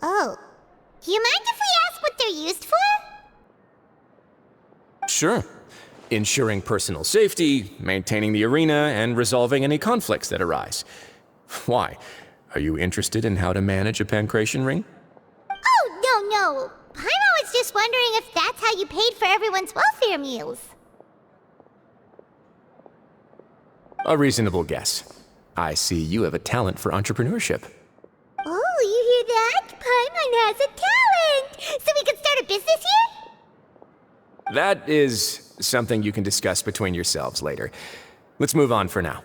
Oh. Do you mind if we ask what they're used for? Sure. Ensuring personal safety, maintaining the arena, and resolving any conflicts that arise. Why? Are you interested in how to manage a pancration ring? Oh, no. Paimon was just wondering if that's how you paid for everyone's welfare meals. A reasonable guess. I see you have a talent for entrepreneurship. Oh, you hear that? Paimon has a talent! So we can start a business here? That is something you can discuss between yourselves later. Let's move on for now.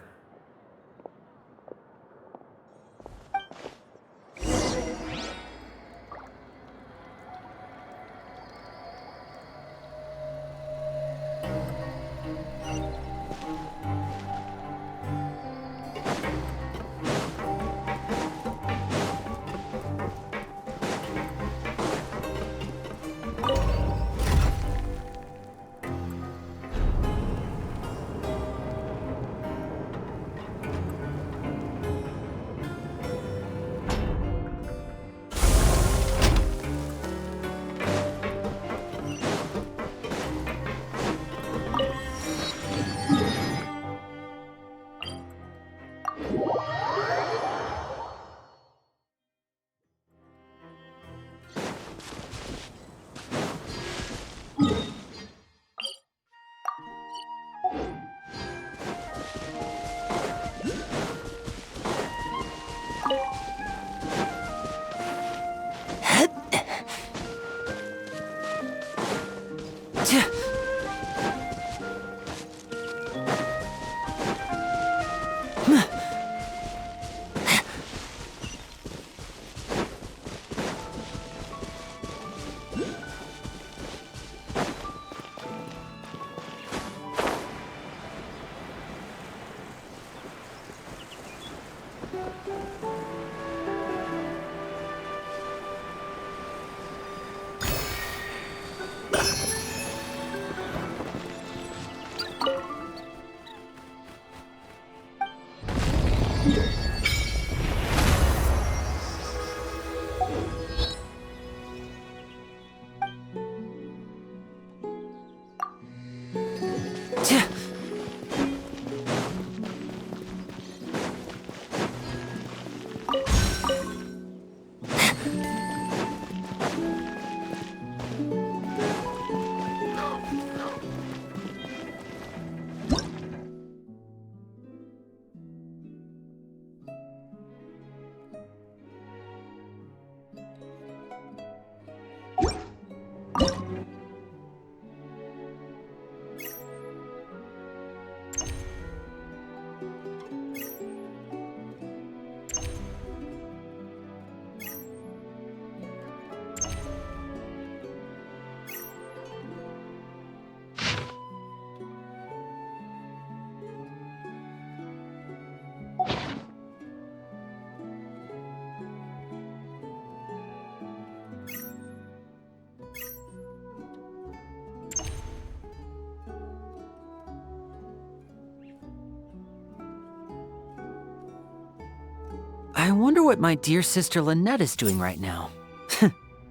I wonder what my dear sister Lynette is doing right now.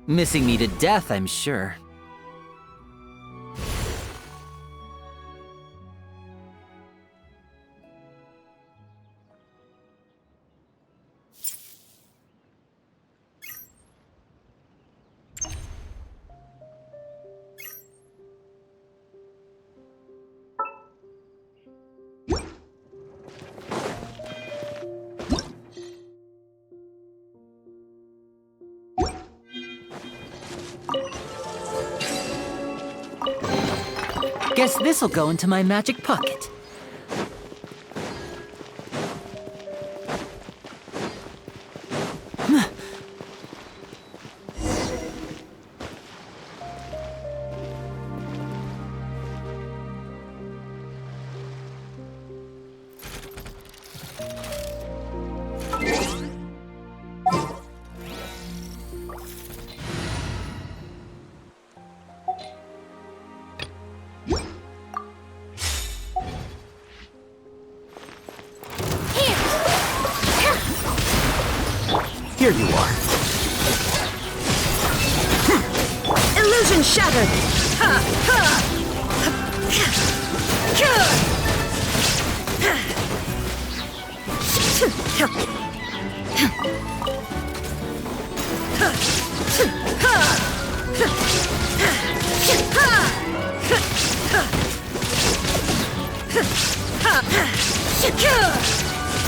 Missing me to death, I'm sure. Guess this'll go into my magic pocket. Here you are. Illusion shattered! Ha! Ha!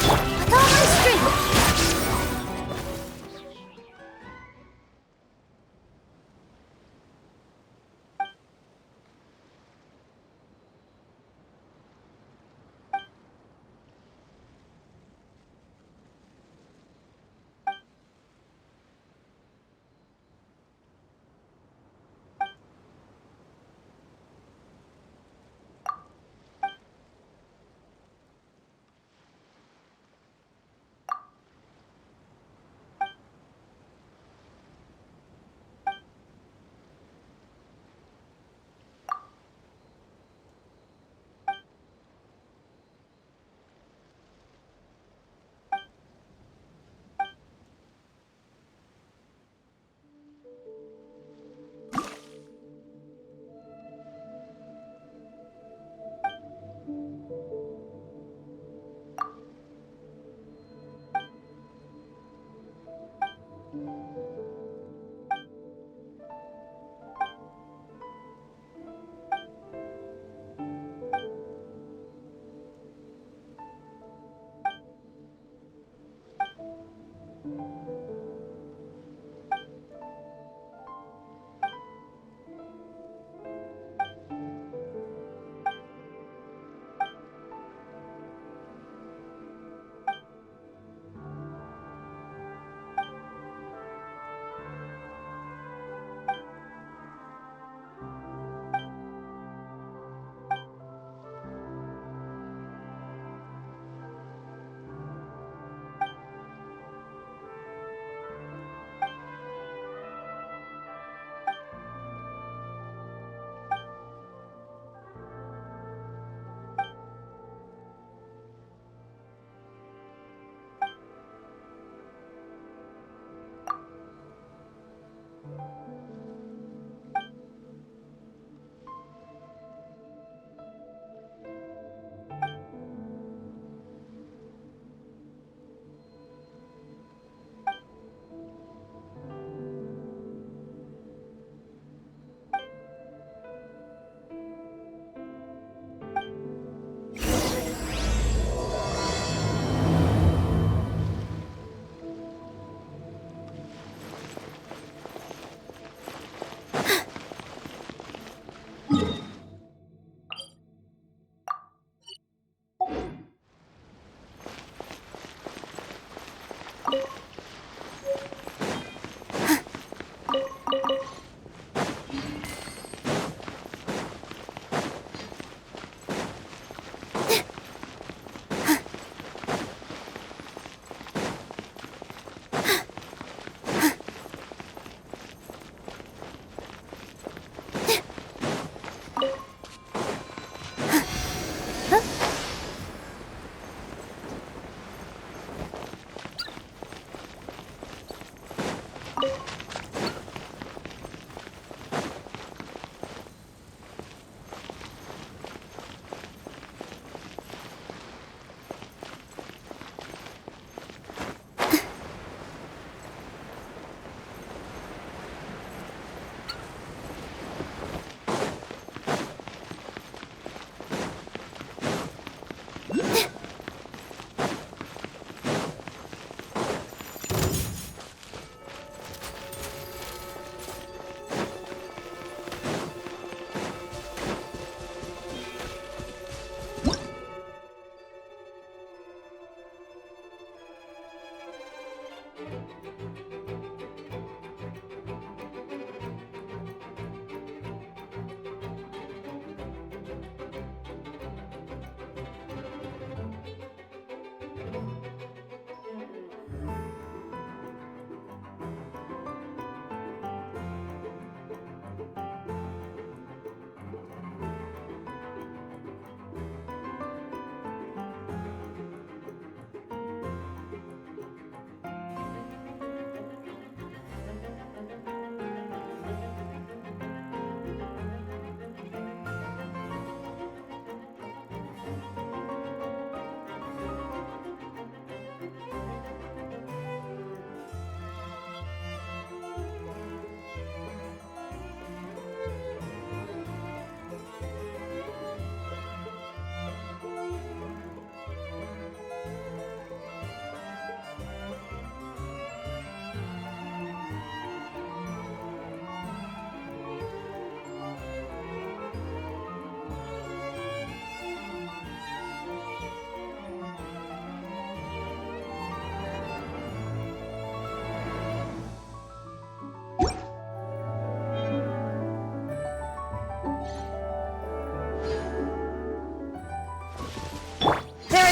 With all my strength!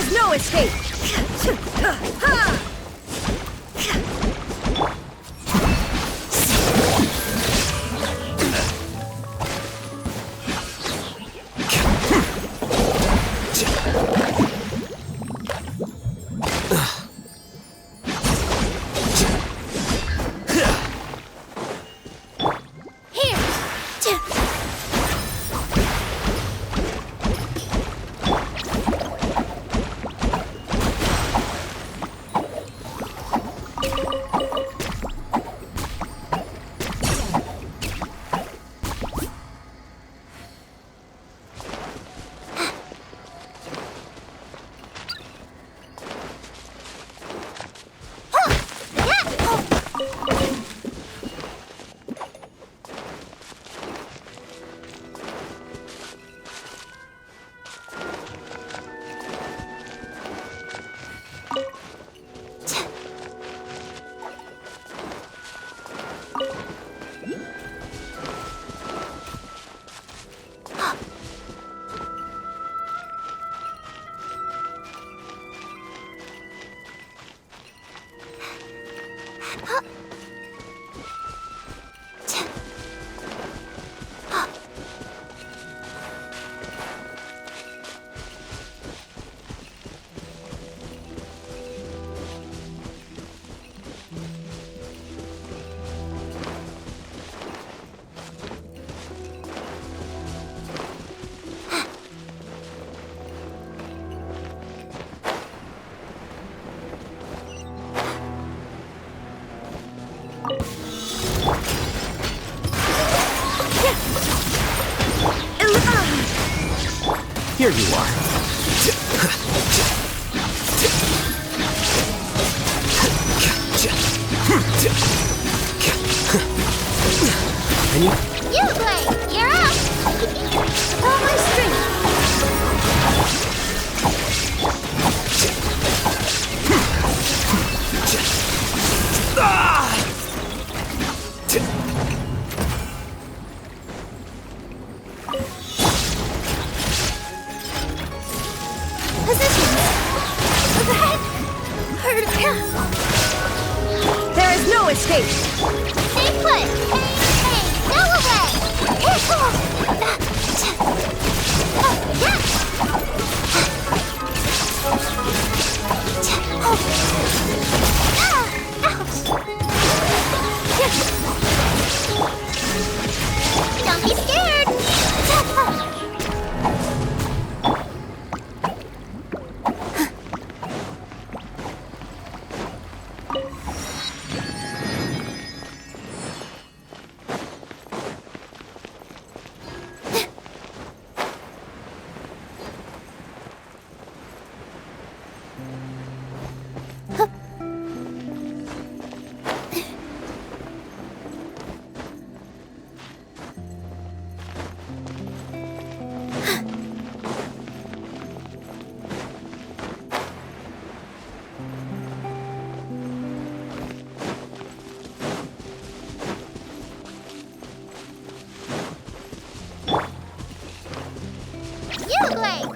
is no escape! Here you are. You play! You're up! All my strength! There is no escape! Stay put! Hey, go away! Don't be scared!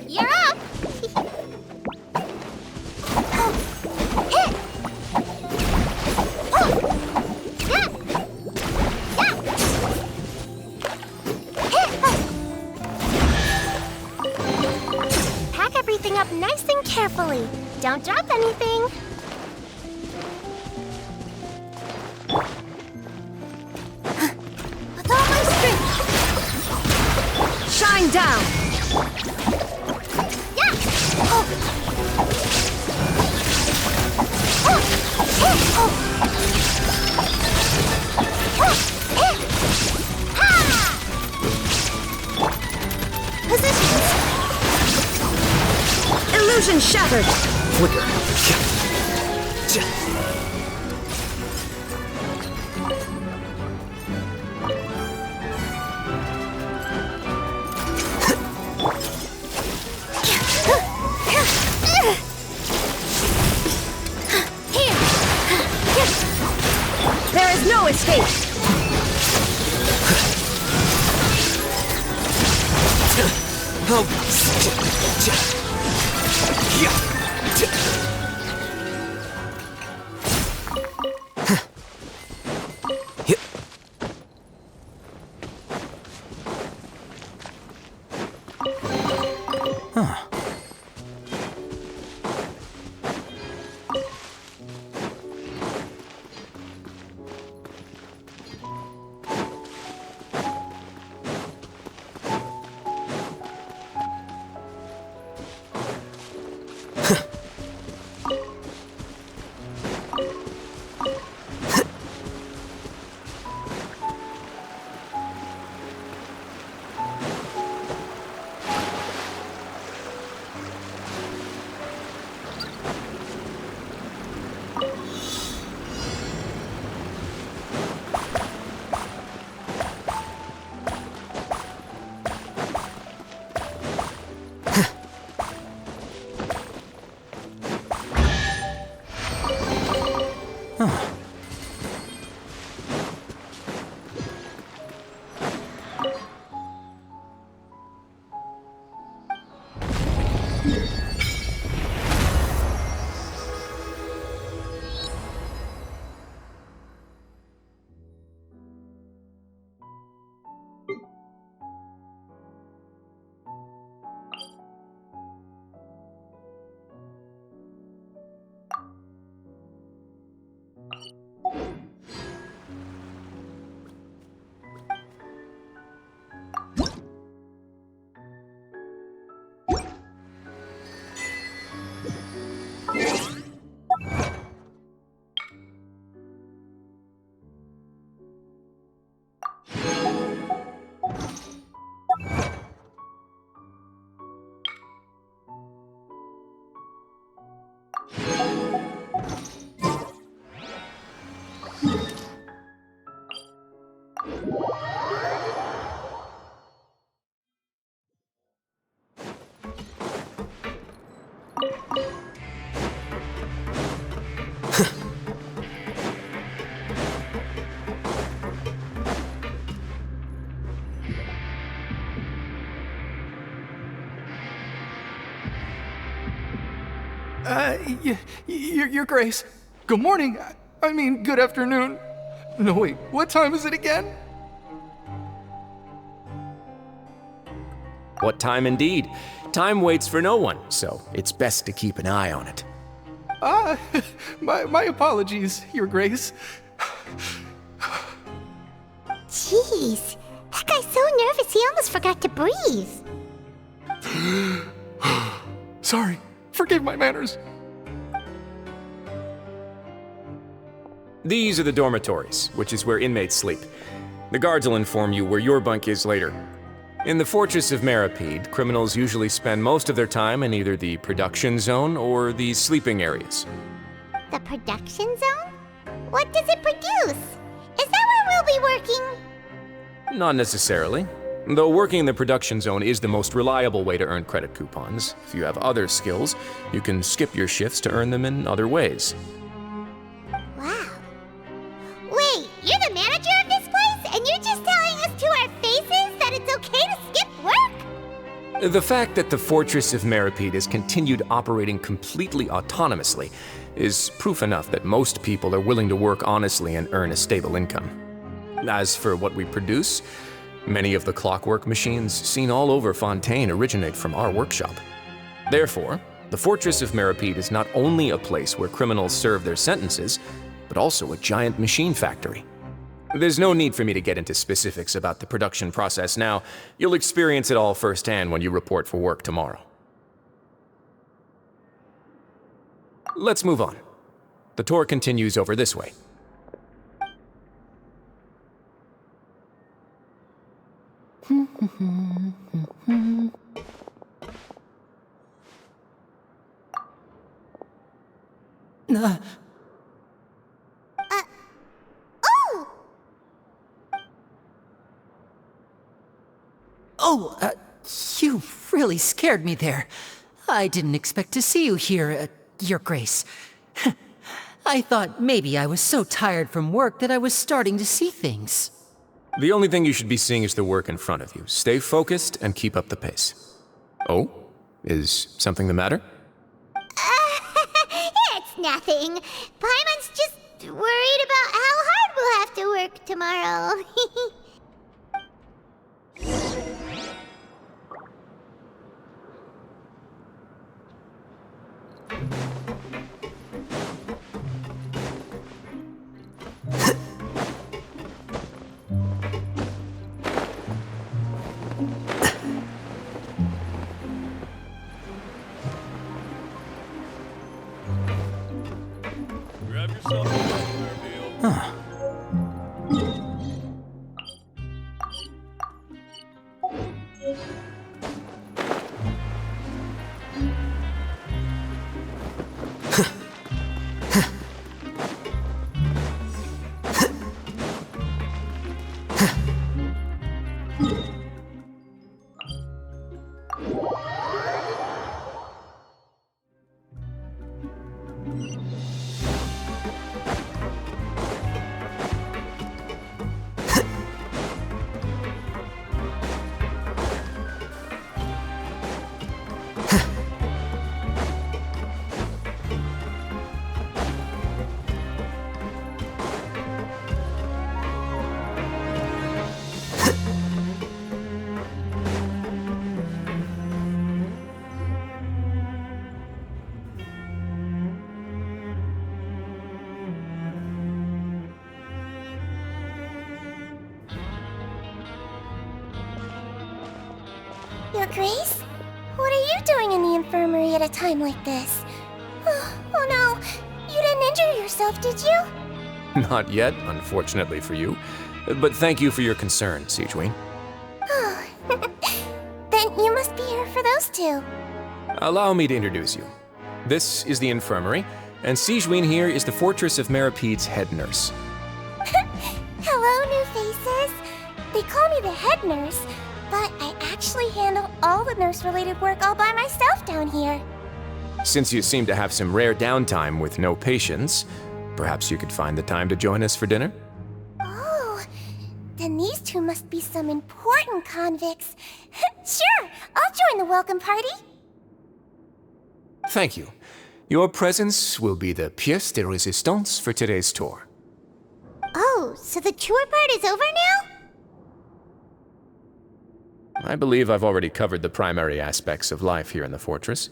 You're up! Pack everything up nice and carefully. Don't drop anything. With all my strength. Shine down. Positions. Illusion shattered. Flicker. There is no escape. Your Grace. Good morning. I mean, good afternoon. No, wait, what time is it again? What time indeed? Time waits for no one, so it's best to keep an eye on it. My apologies, Your Grace. Jeez, that guy's so nervous he almost forgot to breathe. Sorry, forgive my manners. These are the dormitories, which is where inmates sleep. The guards will inform you where your bunk is later. In the Fortress of Meripede, criminals usually spend most of their time in either the production zone or the sleeping areas. The production zone? What does it produce? Is that where we'll be working? Not necessarily. Though working in the production zone is the most reliable way to earn credit coupons. If you have other skills, you can skip your shifts to earn them in other ways. Wow. Wait, you're the manager of this place, and you're just telling us to our faces that it's okay to skip work? The fact that the Fortress of Meripede has continued operating completely autonomously is proof enough that most people are willing to work honestly and earn a stable income. As for what we produce, many of the clockwork machines seen all over Fontaine originate from our workshop. Therefore, the Fortress of Meripede is not only a place where criminals serve their sentences, but also a giant machine factory. There's no need for me to get into specifics about the production process now. You'll experience it all firsthand when you report for work tomorrow. Let's move on. The tour continues over this way. You really scared me there. I didn't expect to see you here, Your Grace. I thought maybe I was so tired from work that I was starting to see things. The only thing you should be seeing is the work in front of you. Stay focused and keep up the pace. Oh? Is something the matter? nothing. Paimon's just worried about how hard we'll have to work tomorrow. Grab yourself a meal. Huh. Your Grace? What are you doing in the infirmary at a time like this? Oh no, you didn't injure yourself, did you? Not yet, unfortunately for you. But thank you for your concern, Sigewinne. Oh, then you must be here for those two. Allow me to introduce you. This is the infirmary, and Sigewinne here is the Fortress of Meripede's head nurse. Hello, new faces. They call me the head nurse, but I actually handle all the nurse-related work all by myself down here. Since you seem to have some rare downtime with no patients, perhaps you could find the time to join us for dinner? Oh, then these two must be some important convicts. Sure, I'll join the welcome party. Thank you. Your presence will be the pièce de résistance for today's tour. Oh, so the tour part is over now? I believe I've already covered the primary aspects of life here in the fortress.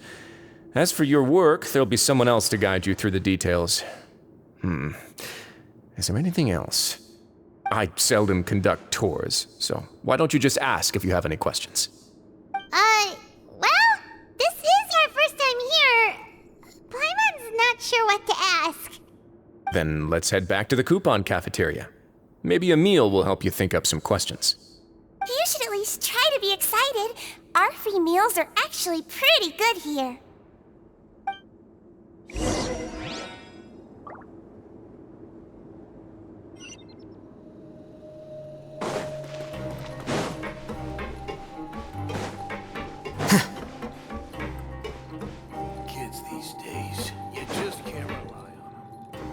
As for your work, there'll be someone else to guide you through the details. Is there anything else? I seldom conduct tours, so why don't you just ask if you have any questions? Well, this is our first time here. Paimon's not sure what to ask. Then let's head back to the coupon cafeteria. Maybe a meal will help you think up some questions. You should at least try to be excited. Our free meals are actually pretty good here. Kids these days, you just can't rely on them.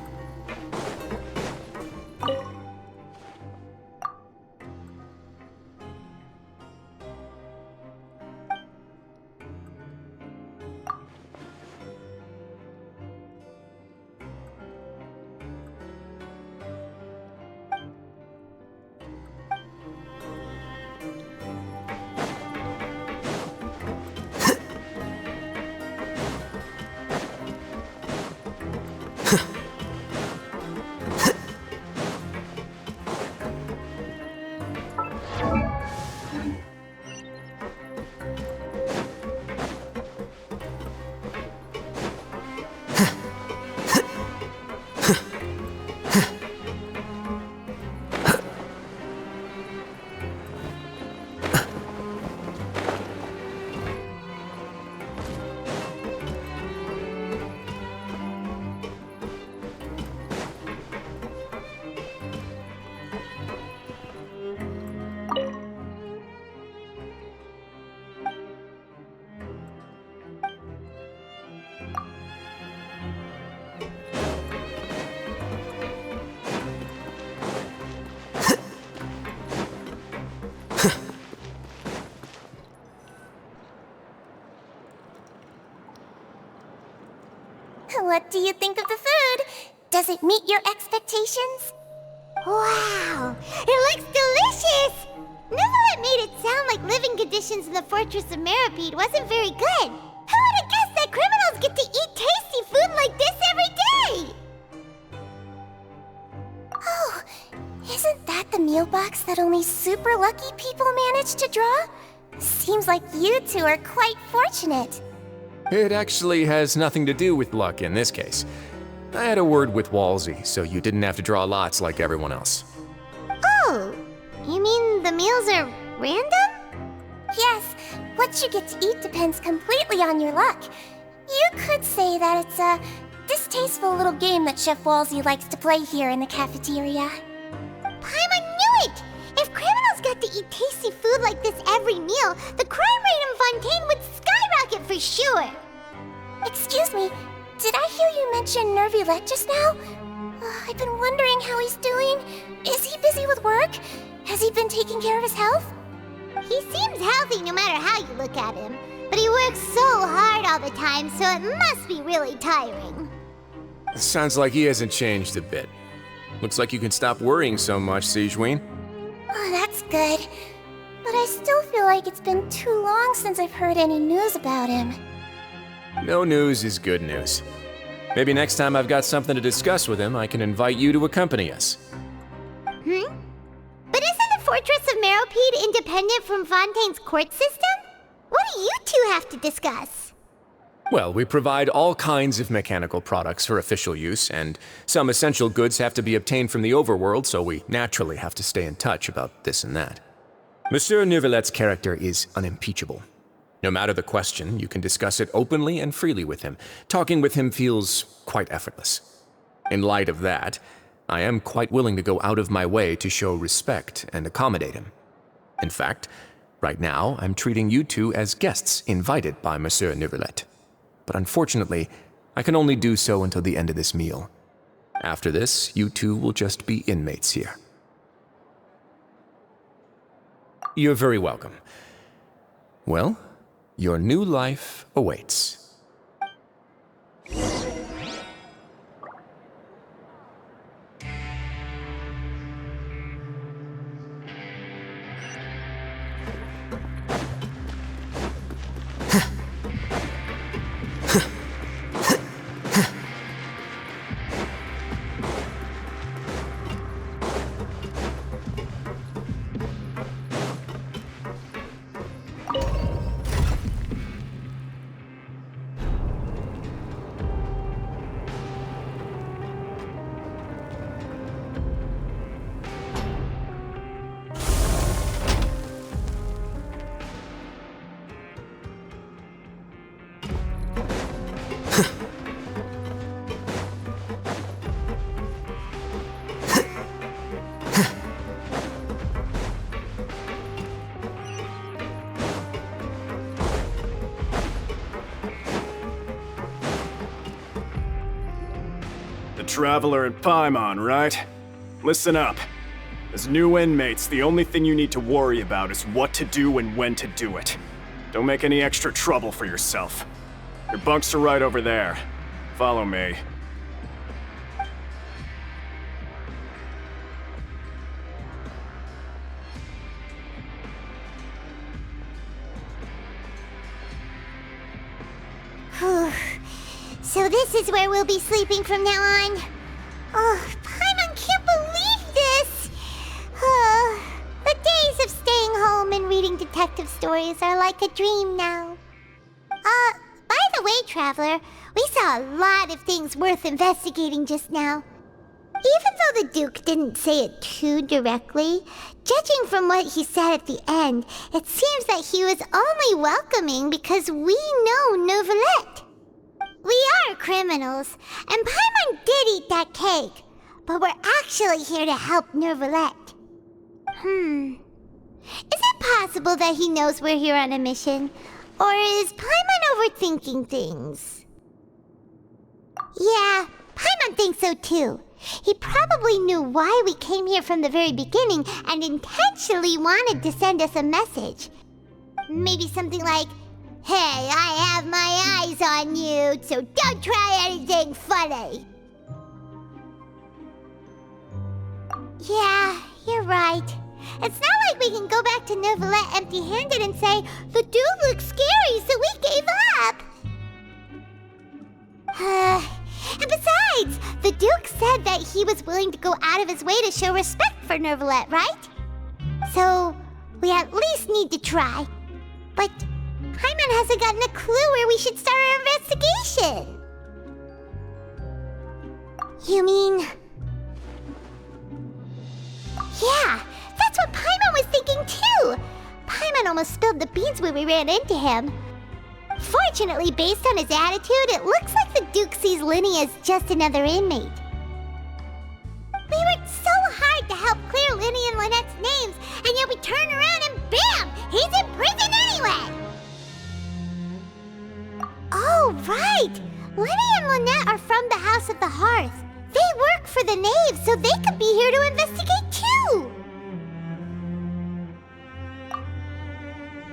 What do you think of the food? Does it meet your expectations? Wow, it looks delicious! Neuvilette made it sound like living conditions in the Fortress of Meropide wasn't very good. Who would have guessed that criminals get to eat tasty food like this every day? Oh, isn't that the meal box that only super lucky people manage to draw? Seems like you two are quite fortunate. It actually has nothing to do with luck in this case. I had a word with Walsey, so you didn't have to draw lots like everyone else. Oh, you mean the meals are random? Yes, what you get to eat depends completely on your luck. You could say that it's a distasteful little game that Chef Walsey likes to play here in the cafeteria. Paimon knew it! If criminals got to eat tasty food like this every meal, the crime rate in Fontaine would skyrocket for sure! Excuse me, did I hear you mention Neuvilette just now? I've been wondering how he's doing. Is he busy with work? Has he been taking care of his health? He seems healthy no matter how you look at him, but he works so hard all the time, so it must be really tiring. Sounds like he hasn't changed a bit. Looks like you can stop worrying so much, Sigewinne. Oh, that's good. But I still feel like it's been too long since I've heard any news about him. No news is good news. Maybe next time I've got something to discuss with him, I can invite you to accompany us. But isn't the Fortress of Meropide independent from Fontaine's court system? What do you two have to discuss? Well, we provide all kinds of mechanical products for official use, and some essential goods have to be obtained from the overworld, so we naturally have to stay in touch about this and that. Monsieur Neuvillette's character is unimpeachable. No matter the question, you can discuss it openly and freely with him. Talking with him feels quite effortless. In light of that, I am quite willing to go out of my way to show respect and accommodate him. In fact, right now, I'm treating you two as guests invited by Monsieur Neuvilette. But unfortunately, I can only do so until the end of this meal. After this, you two will just be inmates here. You're very welcome. Well, your new life awaits. Traveler and Paimon, right? Listen up. As new inmates, the only thing you need to worry about is what to do and when to do it. Don't make any extra trouble for yourself. Your bunks are right over there. Follow me. So this is where we'll be sleeping from now on. Oh, Paimon can't believe this! The days of staying home and reading detective stories are like a dream now. By the way, Traveler, we saw a lot of things worth investigating just now. Even though the Duke didn't say it too directly, judging from what he said at the end, it seems that he was only welcoming because we know Neuvilette. We are criminals, and Paimon did eat that cake, but we're actually here to help Neuvilette. Is it possible that he knows we're here on a mission? Or is Paimon overthinking things? Yeah, Paimon thinks so too. He probably knew why we came here from the very beginning and intentionally wanted to send us a message. Maybe something like, Hey, I have my eyes on you, so don't try anything funny. Yeah, you're right. It's not like we can go back to Neuvilette empty-handed and say, the dude looks scary, so we gave up. And besides, the Duke said that he was willing to go out of his way to show respect for Neuvilette, right? So, we at least need to try. But Paimon hasn't gotten a clue where we should start our investigation. You mean... Yeah, that's what Paimon was thinking too! Paimon almost spilled the beans when we ran into him. Fortunately, based on his attitude, it looks like the Duke sees Lyney as just another inmate. We worked so hard to help clear Lyney and Lynette's names, and yet we turn around and bam! He's in prison anyway! Oh, right! Lyney and Lynette are from the House of the Hearth. They work for the Knave, so they could be here to investigate too!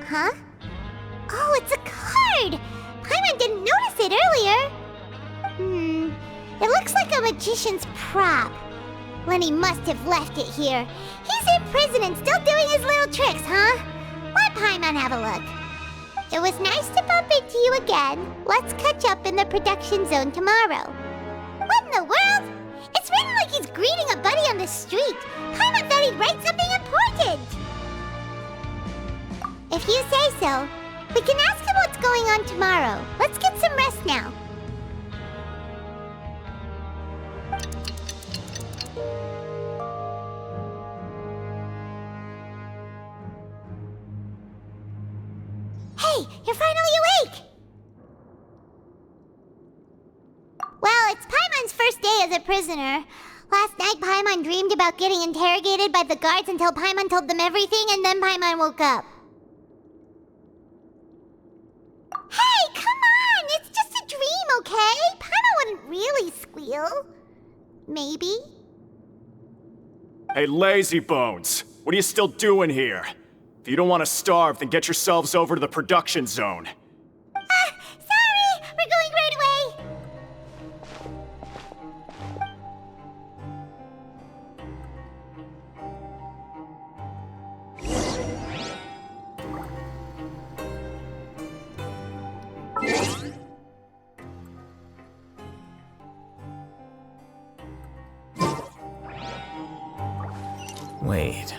Huh? Oh, it's a card! Paimon didn't notice it earlier. It looks like a magician's prop. Lyney must have left it here. He's in prison and still doing his little tricks, huh? Let Paimon have a look. It was nice to bump into you again. Let's catch up in the production zone tomorrow. What in the world? It's written like he's greeting a buddy on the street. Paimon thought he'd write something important. If you say so. We can ask him what's going on tomorrow. Let's get some rest now. Hey, you're finally awake! Well, it's Paimon's first day as a prisoner. Last night, Paimon dreamed about getting interrogated by the guards until Paimon told them everything, and then Paimon woke up. Hey, come on! It's just a dream, okay? Paimon wouldn't really squeal. Maybe? Hey, lazy bones! What are you still doing here? If you don't want to starve, then get yourselves over to the production zone. Sorry! We're going right away! Wait.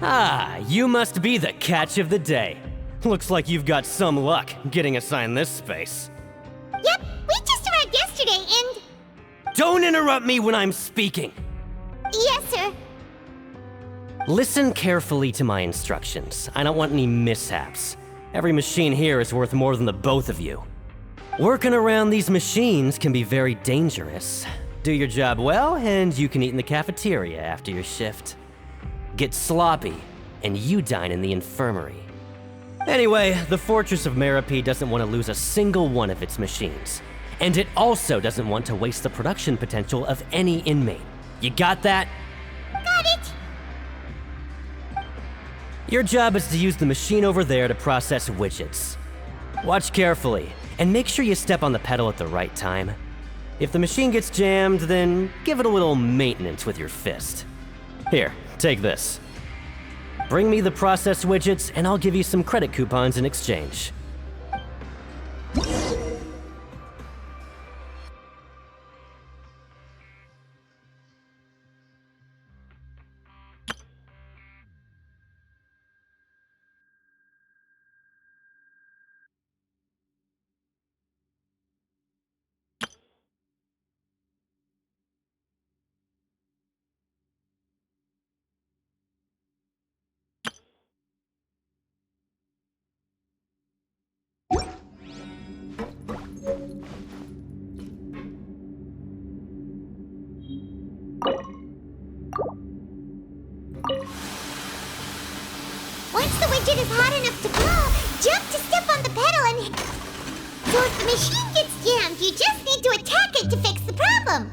Ah, you must be the catch of the day. Looks like you've got some luck getting assigned this space. Yep, we just arrived yesterday and... Don't interrupt me when I'm speaking! Yes, sir. Listen carefully to my instructions. I don't want any mishaps. Every machine here is worth more than the both of you. Working around these machines can be very dangerous. Do your job well, and you can eat in the cafeteria after your shift. Get sloppy, and you dine in the infirmary. Anyway, the Fortress of Meropide doesn't want to lose a single one of its machines. And it also doesn't want to waste the production potential of any inmate. You got that? Got it! Your job is to use the machine over there to process widgets. Watch carefully, and make sure you step on the pedal at the right time. If the machine gets jammed, then give it a little maintenance with your fist. Here, take this. Bring me the processed widgets, and I'll give you some credit coupons in exchange. Once the widget is hot enough to blow, jump to step on the pedal and... So if the machine gets jammed, you just need to attack it to fix the problem.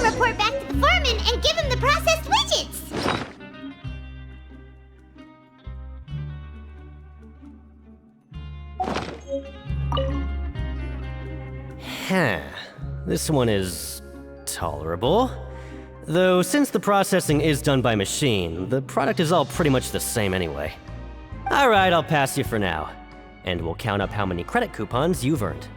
Report back to the foreman and give him the processed widgets! Huh. This one is... tolerable. Though, since the processing is done by machine, the product is all pretty much the same anyway. Alright, I'll pass you for now. And we'll count up how many credit coupons you've earned.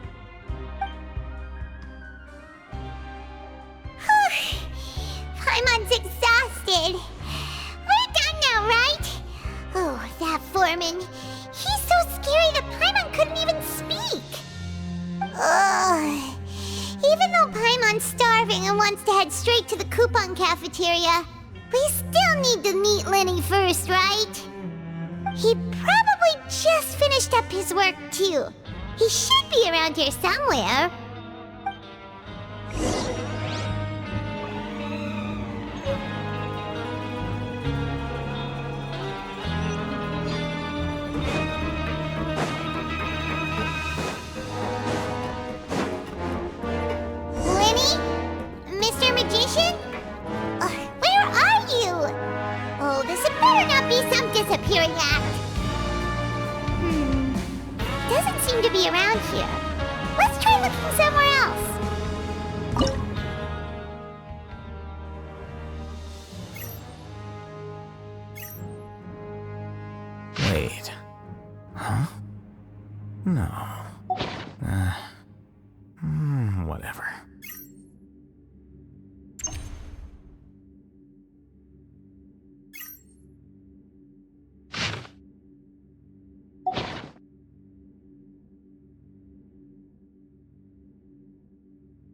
Paimon's exhausted. We're done now, right? Oh, that foreman. He's so scary that Paimon couldn't even speak. Ugh. Even though Paimon's starving and wants to head straight to the coupon cafeteria, we still need to meet Lyney first, right? He probably just finished up his work, too. He should be around here somewhere. Disappearing act. Doesn't seem to be around here. Let's try looking somewhere else. Wait. Huh? No. Whatever.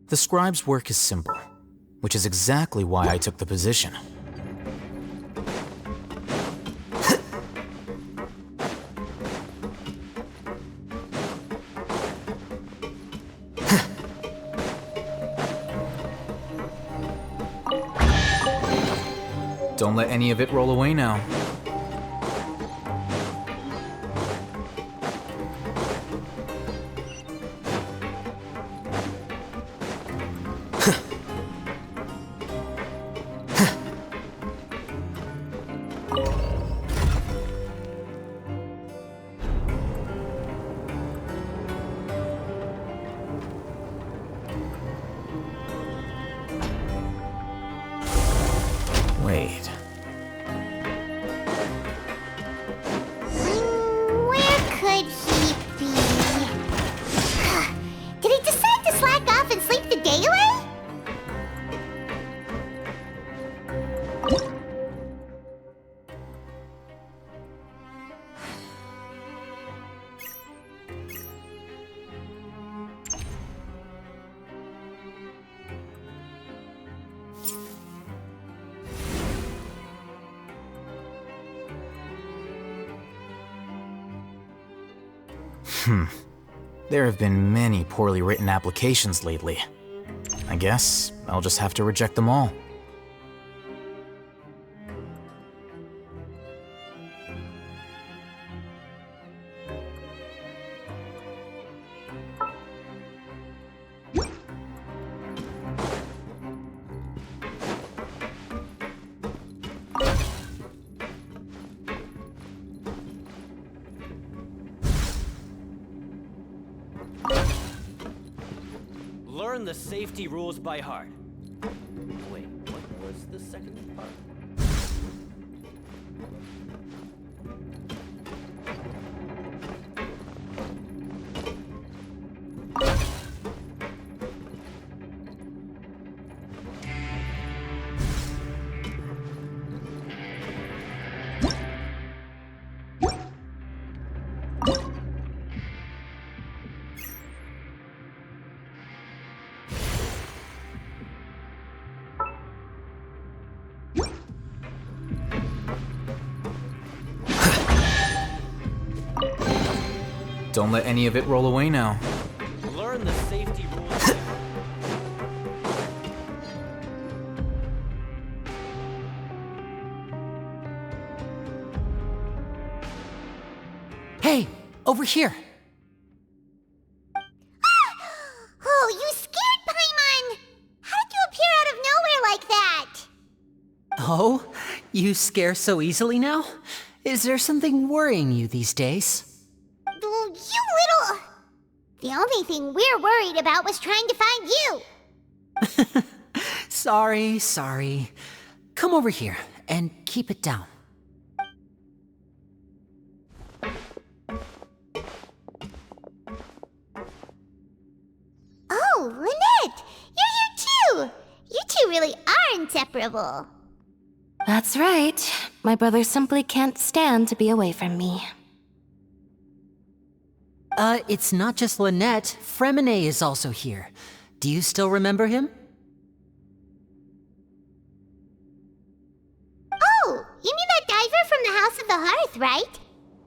The scribe's work is simple, which is exactly why I took the position. Don't let any of it roll away now. There have been many poorly written applications lately. I guess I'll just have to reject them all. Learn the safety rules by heart. Wait, what was the second part? Don't let any of it roll away now. Learn the safety rules. Hey, over here. Oh, you scared Paimon! How did you appear out of nowhere like that? Oh, you scare so easily now? Is there something worrying you these days? Oh, you little... The only thing we're worried about was trying to find you. Sorry. Come over here and keep it down. Oh, Lynette! You're here too! You two really are inseparable. That's right. My brother simply can't stand to be away from me. It's not just Lynette. Fremine is also here. Do you still remember him? Oh, you mean that diver from the House of the Hearth, right?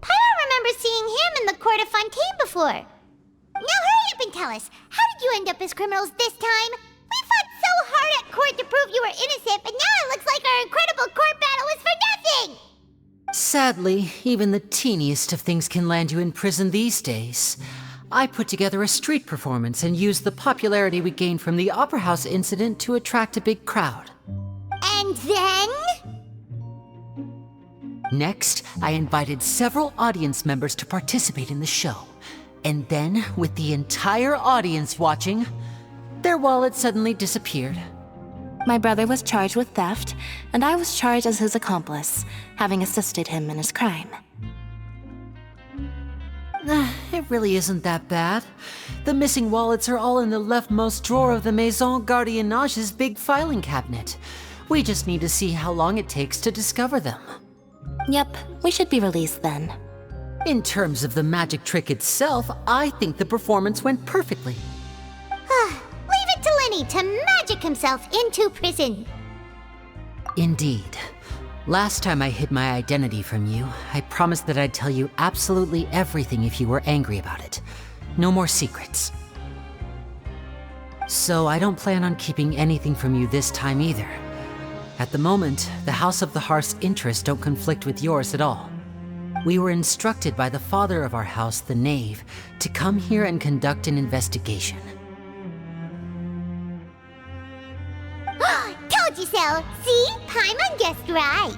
Pyro remembers seeing him in the court of Fontaine before. Now hurry up and tell us, how did you end up as criminals this time? We fought so hard at court to prove you were innocent, but now it looks like our incredible court battle was for nothing! Sadly, even the teeniest of things can land you in prison these days. I put together a street performance and used the popularity we gained from the Opera House incident to attract a big crowd. And then? Next, I invited several audience members to participate in the show. And then, with the entire audience watching, their wallet suddenly disappeared. My brother was charged with theft, and I was charged as his accomplice, having assisted him in his crime. It really isn't that bad. The missing wallets are all in the leftmost drawer of the Maison Gardiennage's big filing cabinet. We just need to see how long it takes to discover them. Yep, we should be released then. In terms of the magic trick itself, I think the performance went perfectly. Leave it to Lyney to magic himself into prison. Indeed. Last time I hid my identity from you, I promised that I'd tell you absolutely everything if you were angry about it. No more secrets. So I don't plan on keeping anything from you this time either. At the moment, the House of the Hearth's interests don't conflict with yours at all. We were instructed by the father of our house, the Knave, to come here and conduct an investigation. Told you so! See? Paimon guessed right.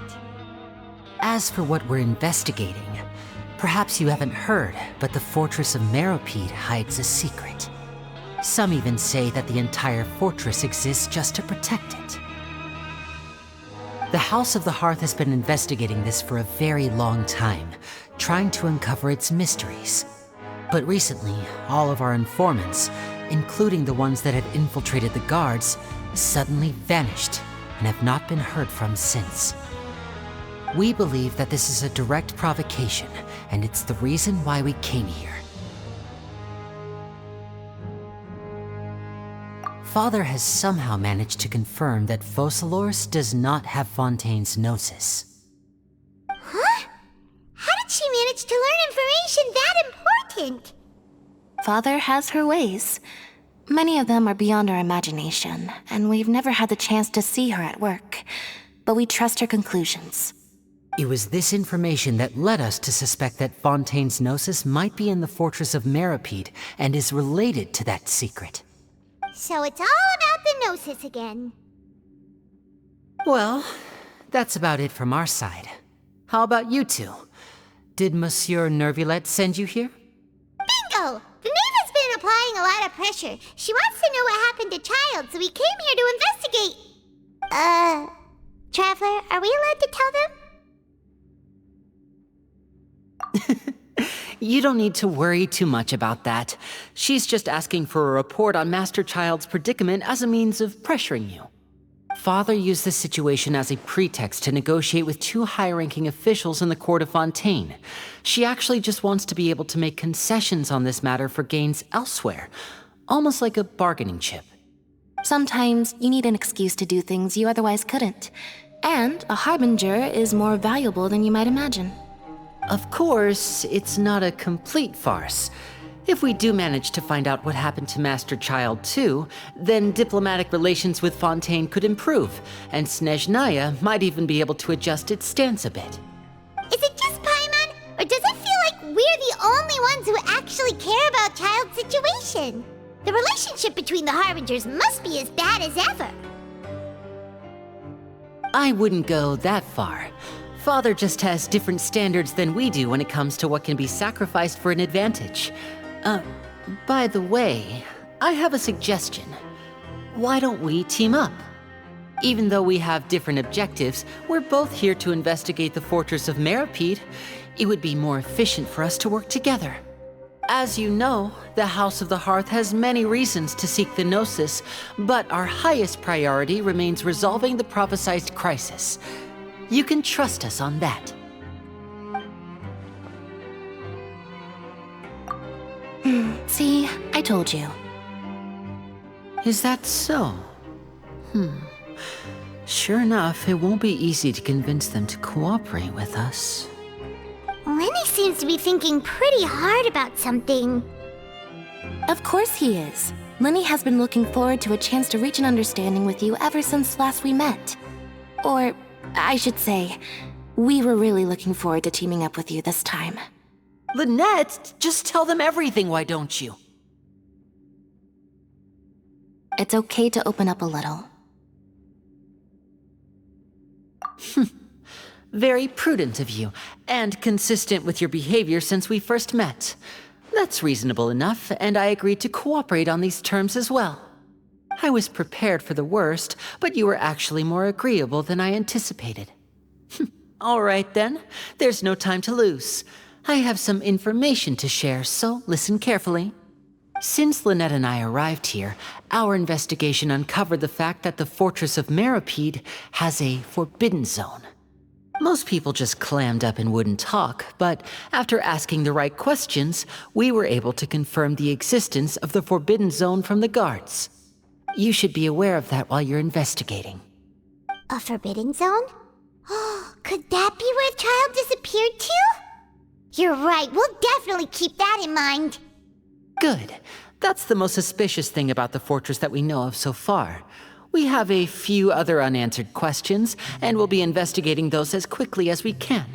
As for what we're investigating, perhaps you haven't heard, but the fortress of Meropide hides a secret. Some even say that the entire fortress exists just to protect it. The House of the Hearth has been investigating this for a very long time, trying to uncover its mysteries. But recently, all of our informants, including the ones that had infiltrated the guards, suddenly vanished and have not been heard from since. We believe that this is a direct provocation, and it's the reason why we came here. Father has somehow managed to confirm that Focalors does not have Fontaine's Gnosis. Huh? How did she manage to learn information that important? Father has her ways. Many of them are beyond our imagination, and we've never had the chance to see her at work. But we trust her conclusions. It was this information that led us to suspect that Fontaine's Gnosis might be in the fortress of Meropide and is related to that secret. So it's all about the Gnosis again. Well, that's about it from our side. How about you two? Did Monsieur Neuvilette send you here? Bingo! The Neva's been applying a lot of pressure. She wants to know what happened to Child, so we came here to investigate. Traveler, are we allowed to tell them? You don't need to worry too much about that. She's just asking for a report on Master Child's predicament as a means of pressuring you. Father used this situation as a pretext to negotiate with two high-ranking officials in the court of Fontaine. She actually just wants to be able to make concessions on this matter for gains elsewhere, almost like a bargaining chip. Sometimes you need an excuse to do things you otherwise couldn't. And a harbinger is more valuable than you might imagine. Of course, it's not a complete farce. If we do manage to find out what happened to Master Child too, then diplomatic relations with Fontaine could improve, and Snezhnaya might even be able to adjust its stance a bit. Is it just Paimon, or does it feel like we're the only ones who actually care about Child's situation? The relationship between the Harbingers must be as bad as ever. I wouldn't go that far. Father just has different standards than we do when it comes to what can be sacrificed for an advantage. By the way, I have a suggestion. Why don't we team up? Even though we have different objectives, we're both here to investigate the fortress of Meropide. It would be more efficient for us to work together. As you know, the House of the Hearth has many reasons to seek the Gnosis, but our highest priority remains resolving the prophesized crisis. You can trust us on that. See, I told you. Is that so? Sure enough, it won't be easy to convince them to cooperate with us. Lyney seems to be thinking pretty hard about something. Of course he is. Lyney has been looking forward to a chance to reach an understanding with you ever since last we met. Or, I should say, we were really looking forward to teaming up with you this time. Lynette, just tell them everything, why don't you? It's okay to open up a little. Very prudent of you, and consistent with your behavior since we first met. That's reasonable enough, and I agreed to cooperate on these terms as well. I was prepared for the worst, but you were actually more agreeable than I anticipated. All right then, there's no time to lose. I have some information to share, so listen carefully. Since Lynette and I arrived here, our investigation uncovered the fact that the fortress of Meropide has a forbidden zone. Most people just clammed up and wouldn't talk, but after asking the right questions, we were able to confirm the existence of the forbidden zone from the guards. You should be aware of that while you're investigating. A forbidden zone? Oh, could that be where Child disappeared to? You're right, we'll definitely keep that in mind. Good. That's the most suspicious thing about the fortress that we know of so far. We have a few other unanswered questions, and we'll be investigating those as quickly as we can.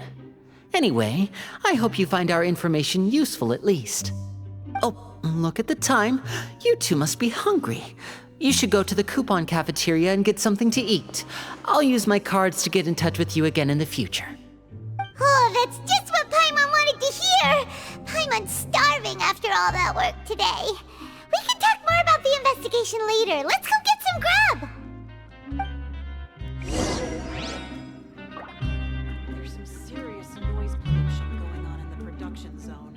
Anyway, I hope you find our information useful at least. Oh, look at the time. You two must be hungry. You should go to the coupon cafeteria and get something to eat. I'll use my cards to get in touch with you again in the future. Oh, that's just what Paimon wanted to hear! Paimon's starving after all that work today. We can talk more about the investigation later. Let's go get some grub! There's some serious noise pollution going on in the production zone.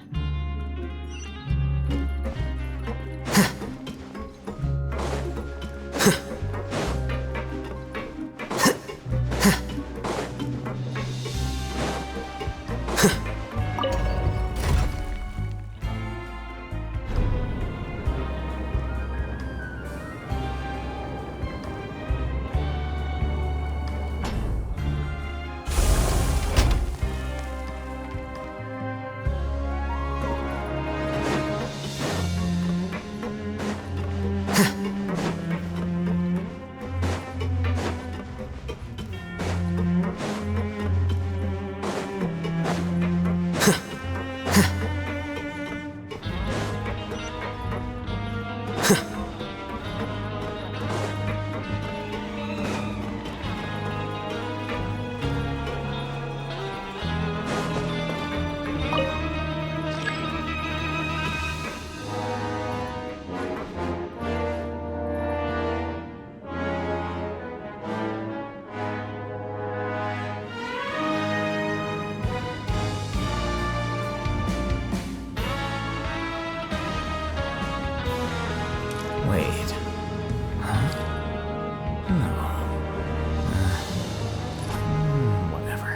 Wait. Huh? No. Whatever.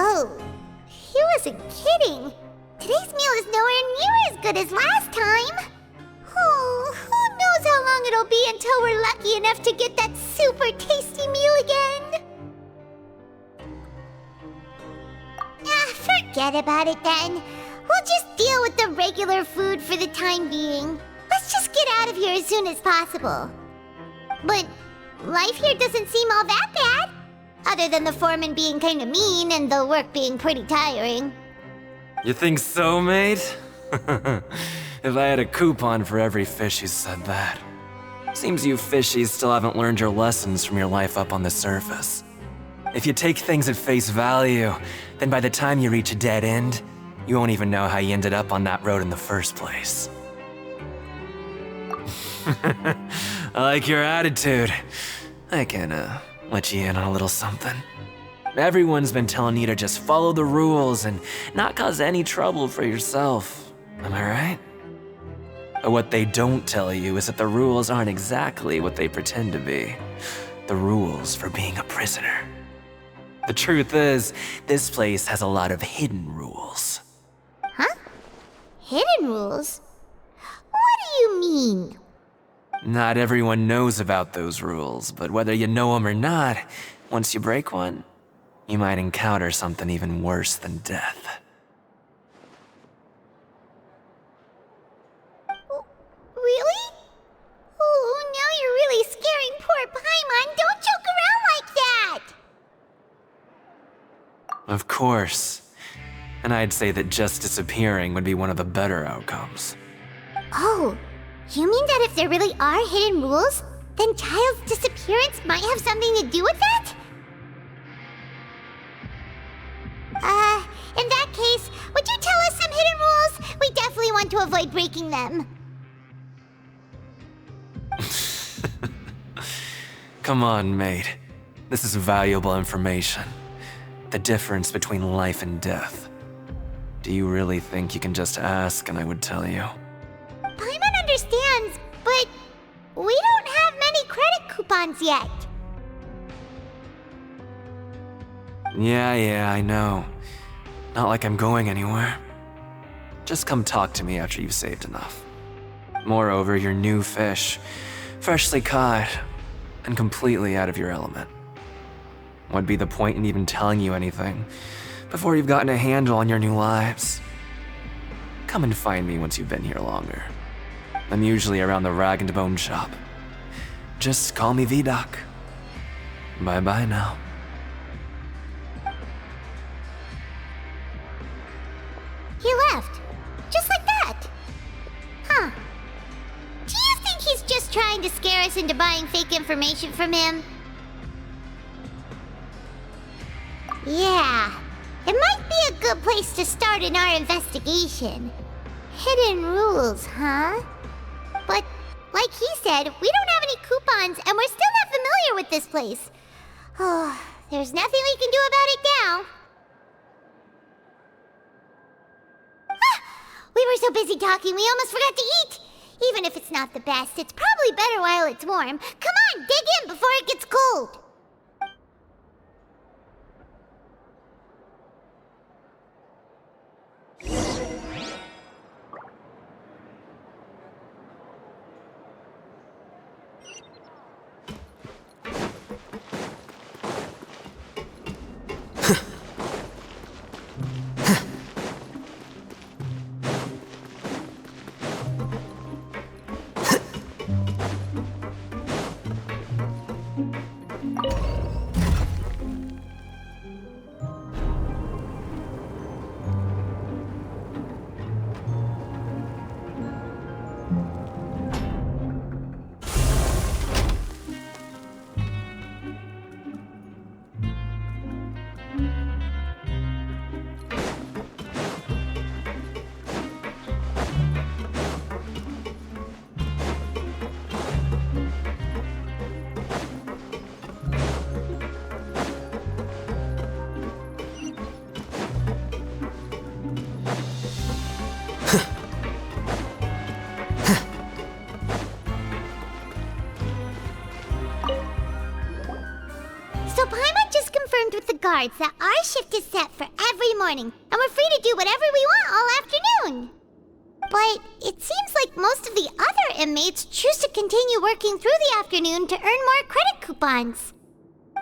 Oh, he wasn't kidding. Today's meal is nowhere near as good as last time. Oh, who knows how long it'll be until we're lucky enough to get that super tasty meal again. Forget about it then. We'll just deal with the regular food for the time being. Let's just get out of here as soon as possible. But life here doesn't seem all that bad. Other than the foreman being kinda mean and the work being pretty tiring. You think so, mate? If I had a coupon for every fish who said that. Seems you fishies still haven't learned your lessons from your life up on the surface. If you take things at face value, then by the time you reach a dead end, you won't even know how you ended up on that road in the first place. I like your attitude. I can, let you in on a little something. Everyone's been telling you to just follow the rules and not cause any trouble for yourself. Am I right? But what they don't tell you is that the rules aren't exactly what they pretend to be. The rules for being a prisoner. The truth is, this place has a lot of hidden rules. Huh? Hidden rules? What do you mean? Not everyone knows about those rules, but whether you know them or not, once you break one, you might encounter something even worse than death. Really? Oh, now you're really scaring poor Paimon. Don't joke around like that! Of course. And I'd say that just disappearing would be one of the better outcomes. Oh, you mean that if there really are hidden rules, then Child's disappearance might have something to do with that? In that case, would you tell us some hidden rules? We definitely want to avoid breaking them. Come on, mate. This is valuable information. The difference between life and death. Do you really think you can just ask and I would tell you? Paimon understands, but we don't have many credit coupons yet. Yeah, I know. Not like I'm going anywhere. Just come talk to me after you've saved enough. Moreover, you're new fish, freshly caught, and completely out of your element. What'd be the point in even telling you anything before you've gotten a handle on your new lives? Come and find me once you've been here longer. I'm usually around the rag and bone shop. Just call me V-Doc. Bye-bye now. He left. Just like that. Huh. Do you think he's just trying to scare us into buying fake information from him? Yeah. It might be a good place to start in our investigation. Hidden rules, huh? But, like he said, we don't have any coupons and we're still not familiar with this place. Oh, there's nothing we can do about it now. We were so busy talking, we almost forgot to eat. Even if it's not the best, it's probably better while it's warm. Come on, dig in before it gets cold. guards that our shift is set for every morning, and we're free to do whatever we want all afternoon. But it seems like most of the other inmates choose to continue working through the afternoon to earn more credit coupons.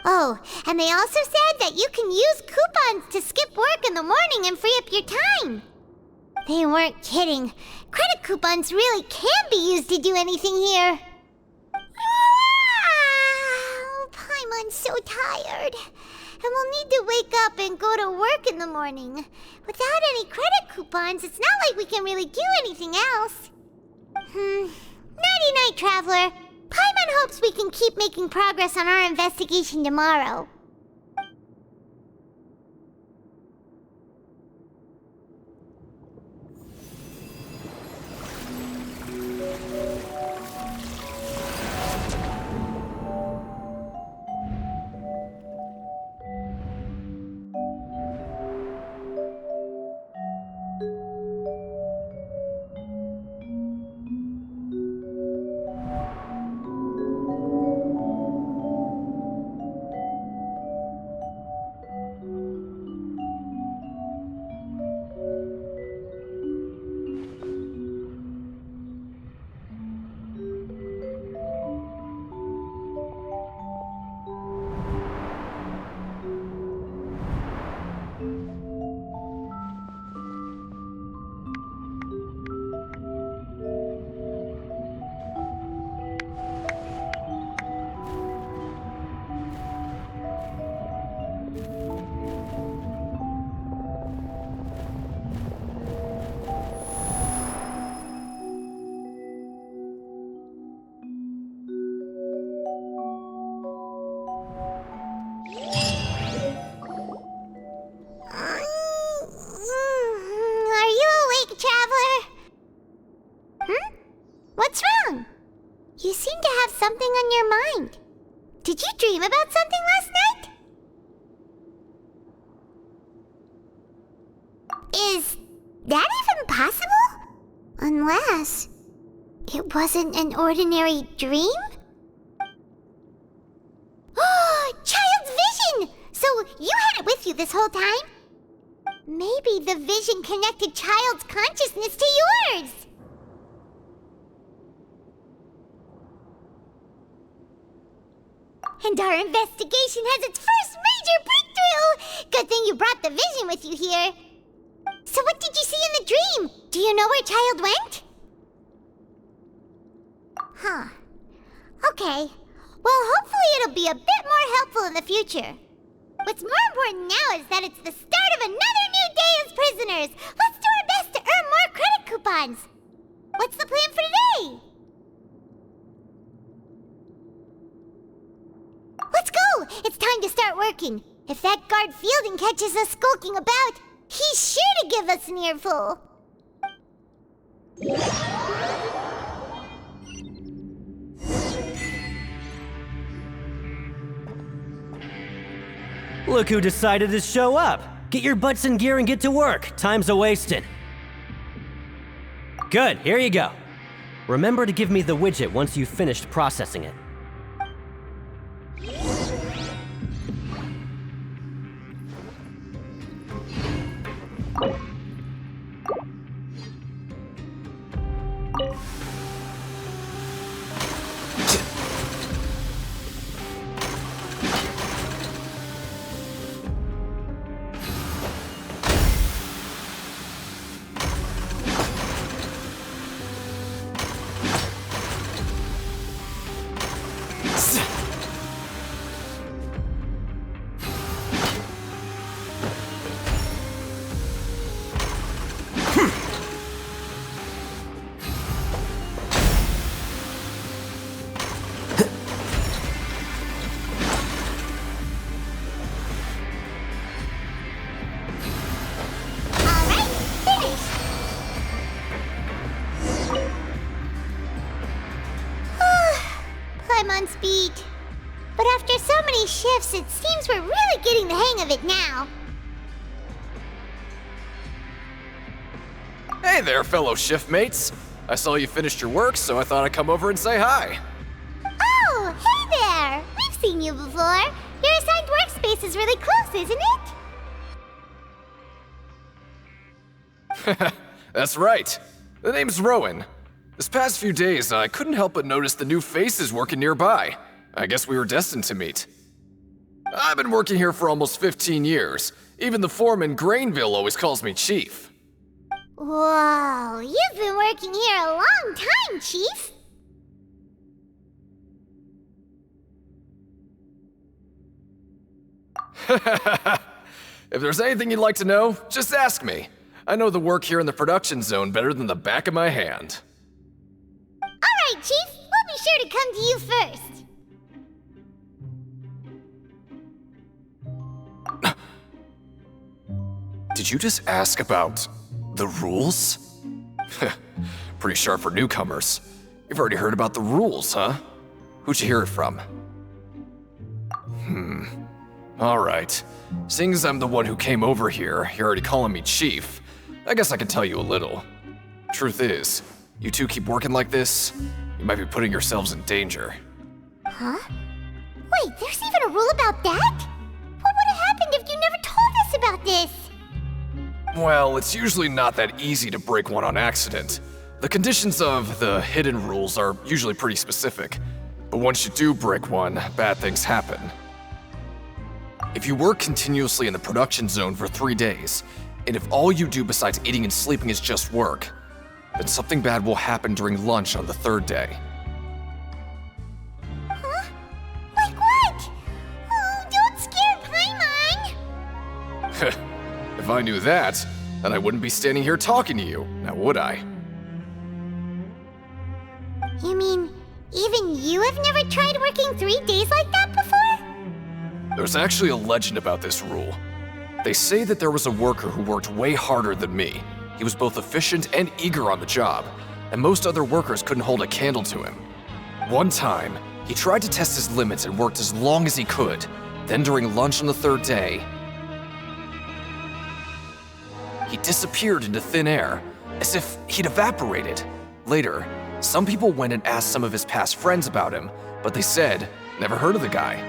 Oh, and they also said that you can use coupons to skip work in the morning and free up your time. They weren't kidding. Credit coupons really can be used to do anything here. Paimon's so tired. And we'll need to wake up and go to work in the morning. Without any credit coupons, it's not like we can really do anything else. Nighty-night, Traveler. Paimon hopes we can keep making progress on our investigation tomorrow. What's wrong? You seem to have something on your mind. Did you dream about something last night? Is that even possible? Unless it wasn't an ordinary dream? Oh, Child's vision! So you had it with you this whole time? Maybe the vision connected Child's consciousness to yours. And our investigation has its first major breakthrough! Good thing you brought the vision with you here. So what did you see in the dream? Do you know where Child went? Huh. Okay. Well, hopefully it'll be a bit more helpful in the future. What's more important now is that it's the start of another new day as prisoners. Let's do our best to earn more credit coupons. What's the plan for today? Let's go! It's time to start working. If that guard Fielding catches us skulking about, he's sure to give us an earful. Look who decided to show up! Get your butts in gear and get to work. Time's a-wasting. Good, here you go. Remember to give me the widget once you've finished processing it. On speed. But after so many shifts, it seems we're really getting the hang of it now. Hey there, fellow shift mates. I saw you finished your work, so I thought I'd come over and say hi. Oh, hey there! We've seen you before. Your assigned base is really close, isn't it? That's right. The name's Rowan. This past few days, I couldn't help but notice the new faces working nearby. I guess we were destined to meet. I've been working here for almost 15 years. Even the foreman, Grainville, always calls me Chief. Whoa, you've been working here a long time, Chief. If there's anything you'd like to know, just ask me. I know the work here in the production zone better than the back of my hand. Alright, Chief, we'll be sure to come to you first. Did you just ask about the rules? Pretty sharp for newcomers. You've already heard about the rules, huh? Who'd you hear it from? Alright. Seeing as I'm the one who came over here, you're already calling me Chief. I guess I can tell you a little. Truth is, you two keep working like this, you might be putting yourselves in danger. Huh? Wait, there's even a rule about that? What would have happened if you never told us about this? Well, it's usually not that easy to break one on accident. The conditions of the hidden rules are usually pretty specific. But once you do break one, bad things happen. If you work continuously in the production zone for 3 days, and if all you do besides eating and sleeping is just work, then something bad will happen during lunch on the 3rd day. Huh? Like what? Oh, don't scare Paimon! If I knew that, then I wouldn't be standing here talking to you, now would I? You mean, even you have never tried working 3 days like that before? There's actually a legend about this rule. They say that there was a worker who worked way harder than me. He was both efficient and eager on the job, and most other workers couldn't hold a candle to him. One time, he tried to test his limits and worked as long as he could. Then during lunch on the 3rd day, he disappeared into thin air, as if he'd evaporated. Later, some people went and asked some of his past friends about him, but they said, never heard of the guy.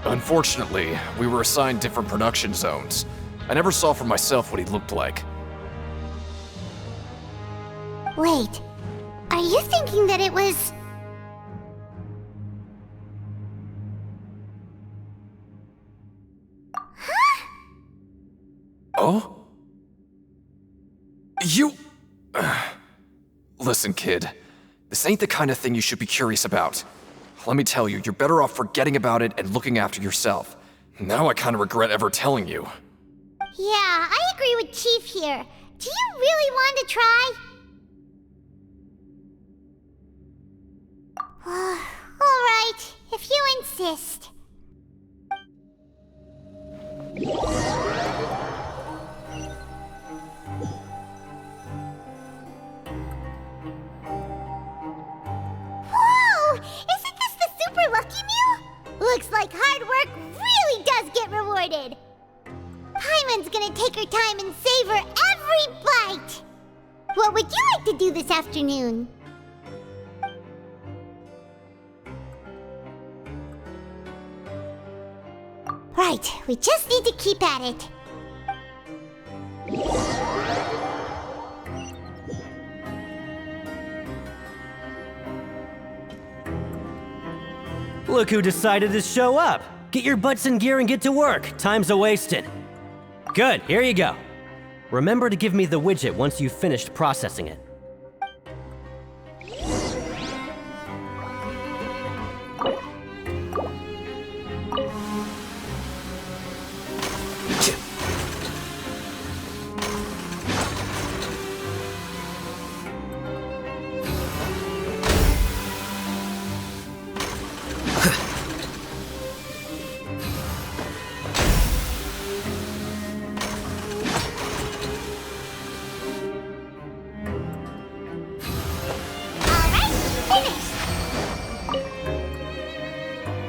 Unfortunately, we were assigned different production zones. I never saw for myself what he looked like. Wait, are you thinking that it was... Huh? Oh? You... Listen, kid. This ain't the kind of thing you should be curious about. Let me tell you, you're better off forgetting about it and looking after yourself. Now I kinda regret ever telling you. Yeah, I agree with Chief here. Do you really want to try? Alright, if you insist. Whoa! Isn't this the super lucky meal? Looks like hard work really does get rewarded. Paimon's gonna take her time and savor every bite. What would you like to do this afternoon? Right, we just need to keep at it. Look who decided to show up! Get your butts in gear and get to work. Time's a-wasted. Good, here you go. Remember to give me the widget once you've finished processing it.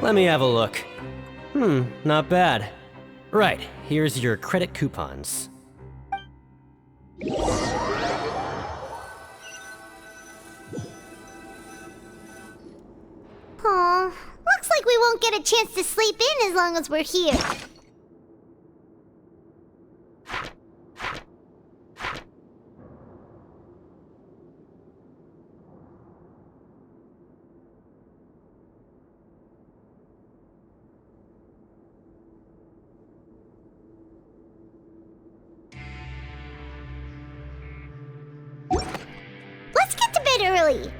Let me have a look. Not bad. Right, here's your credit coupons. Aw, looks like we won't get a chance to sleep in as long as we're here. Let's get to bed early.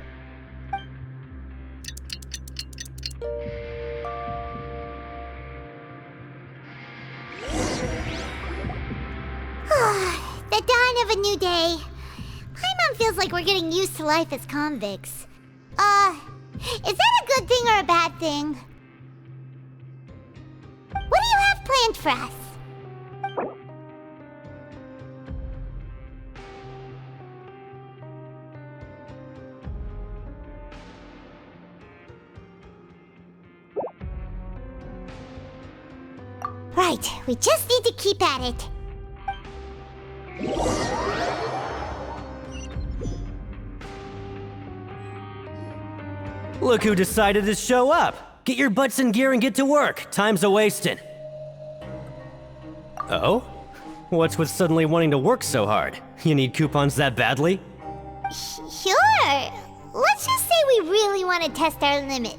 The dawn of a new day. Paimon feels like we're getting used to life as convicts. Is that a good thing or a bad thing? What do you have planned for us? Right, we just need to keep at it. Look who decided to show up! Get your butts in gear and get to work. Time's a-wasting. Oh? What's with suddenly wanting to work so hard? You need coupons that badly? Sure. Let's just say we really want to test our limits.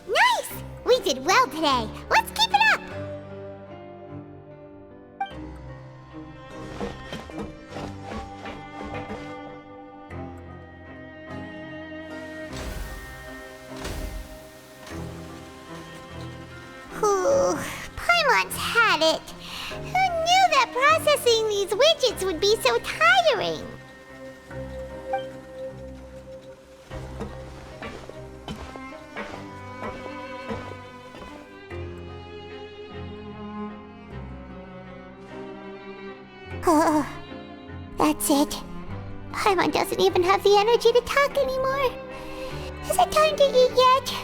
Nice! We did well today. Let's keep it up! Ooh, Paimon's had it. Who knew that processing these widgets would be so tiring? That's it. Paimon doesn't even have the energy to talk anymore. Is it time to eat yet?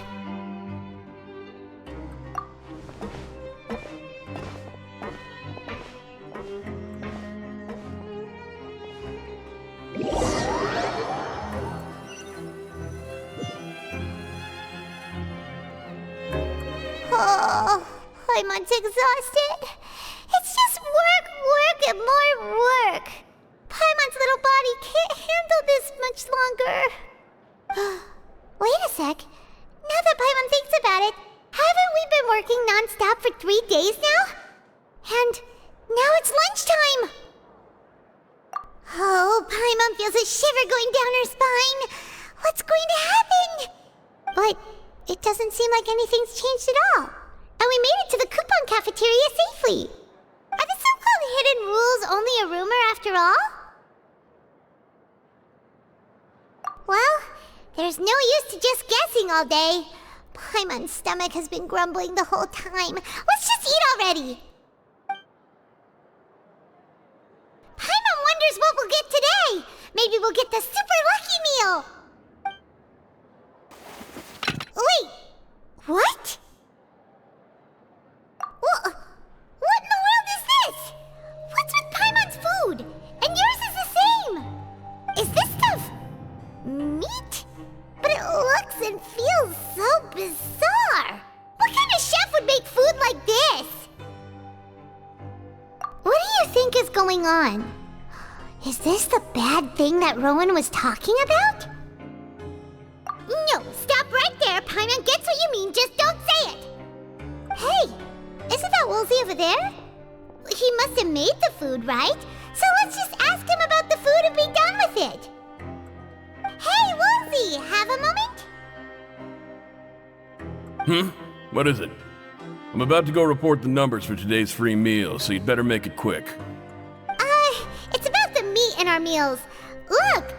Oh, Paimon's exhausted. It's just work, work, and more work. Paimon's little body can't handle this much longer. Wait a sec. Now that Paimon thinks about it, haven't we been working non-stop for 3 days now? And now it's lunchtime. Oh, Paimon feels a shiver going down her spine. What's going to happen? But it doesn't seem like anything's changed at all. And we made it to the coupon cafeteria safely. Are the so-called hidden rules only a rumor after all? Well, there's no use to just guessing all day. Paimon's stomach has been grumbling the whole time. Let's just eat already. Paimon wonders what we'll get today. Maybe we'll get the super lucky meal. Wait, what? What in the world is this? What's with Paimon's food? And yours is the same. Is this stuff meat? But it looks and feels so bizarre. What kind of chef would make food like this? What do you think is going on? Is this the bad thing that Rowan was talking about? No, stop right there. Paimon gets what you mean, just don't say it. Hey, isn't that Woolsey over there? He must have made the food, right? So let's just ask him about the food and be done with it. Hey, Woolsey, have a moment? What is it? I'm about to go report the numbers for today's free meal, so you'd better make it quick. It's about the meat in our meals. Look,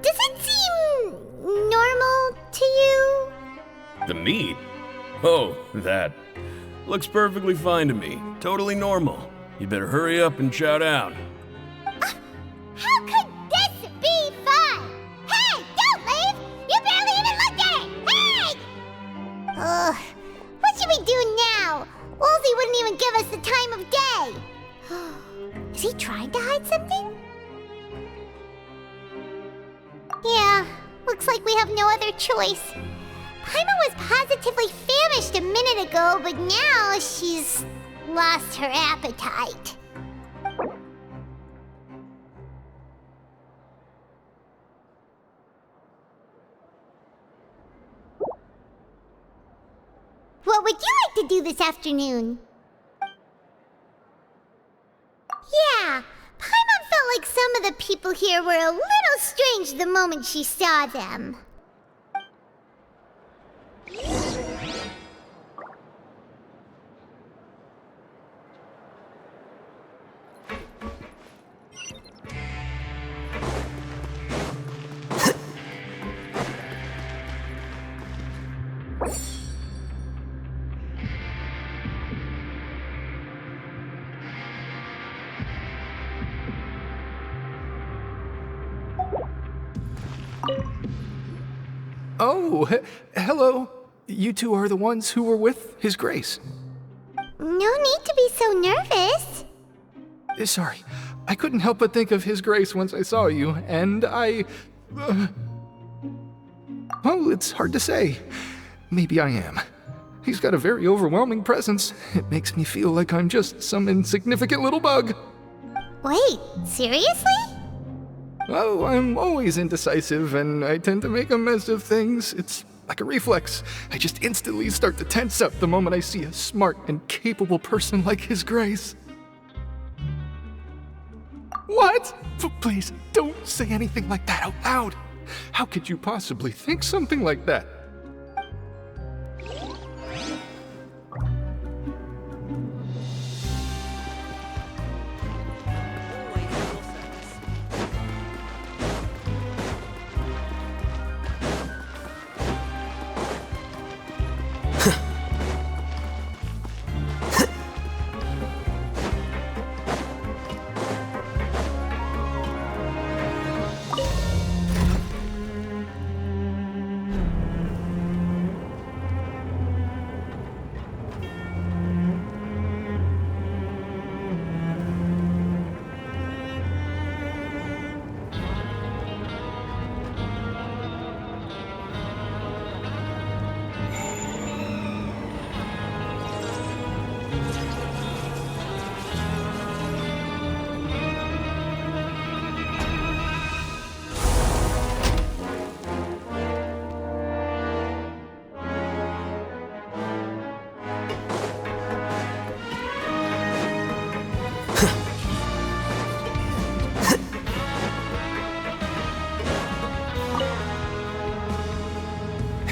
does it seem normal to you? The meat? Oh, that. Looks perfectly fine to me. Totally normal. You better hurry up and chow down. How could this be fun? Hey, don't leave! You barely even looked at it! Hey! What should we do now? give us the time of day. Is he trying to hide something? Yeah, looks like we have no other choice. Paimon was positively famished a minute ago, but now she's lost her appetite. What would you like to do this afternoon? Yeah, Paimon felt like some of the people here were a little strange the moment she saw them. Oh, hello. You two are the ones who were with His Grace. No need to be so nervous. Sorry, I couldn't help but think of His Grace once I saw you, and I... well, it's hard to say. Maybe I am. He's got a very overwhelming presence. It makes me feel like I'm just some insignificant little bug. Wait, seriously? Oh, I'm always indecisive, and I tend to make a mess of things. It's like a reflex. I just instantly start to tense up the moment I see a smart and capable person like His Grace. What? Please, don't say anything like that out loud. How could you possibly think something like that?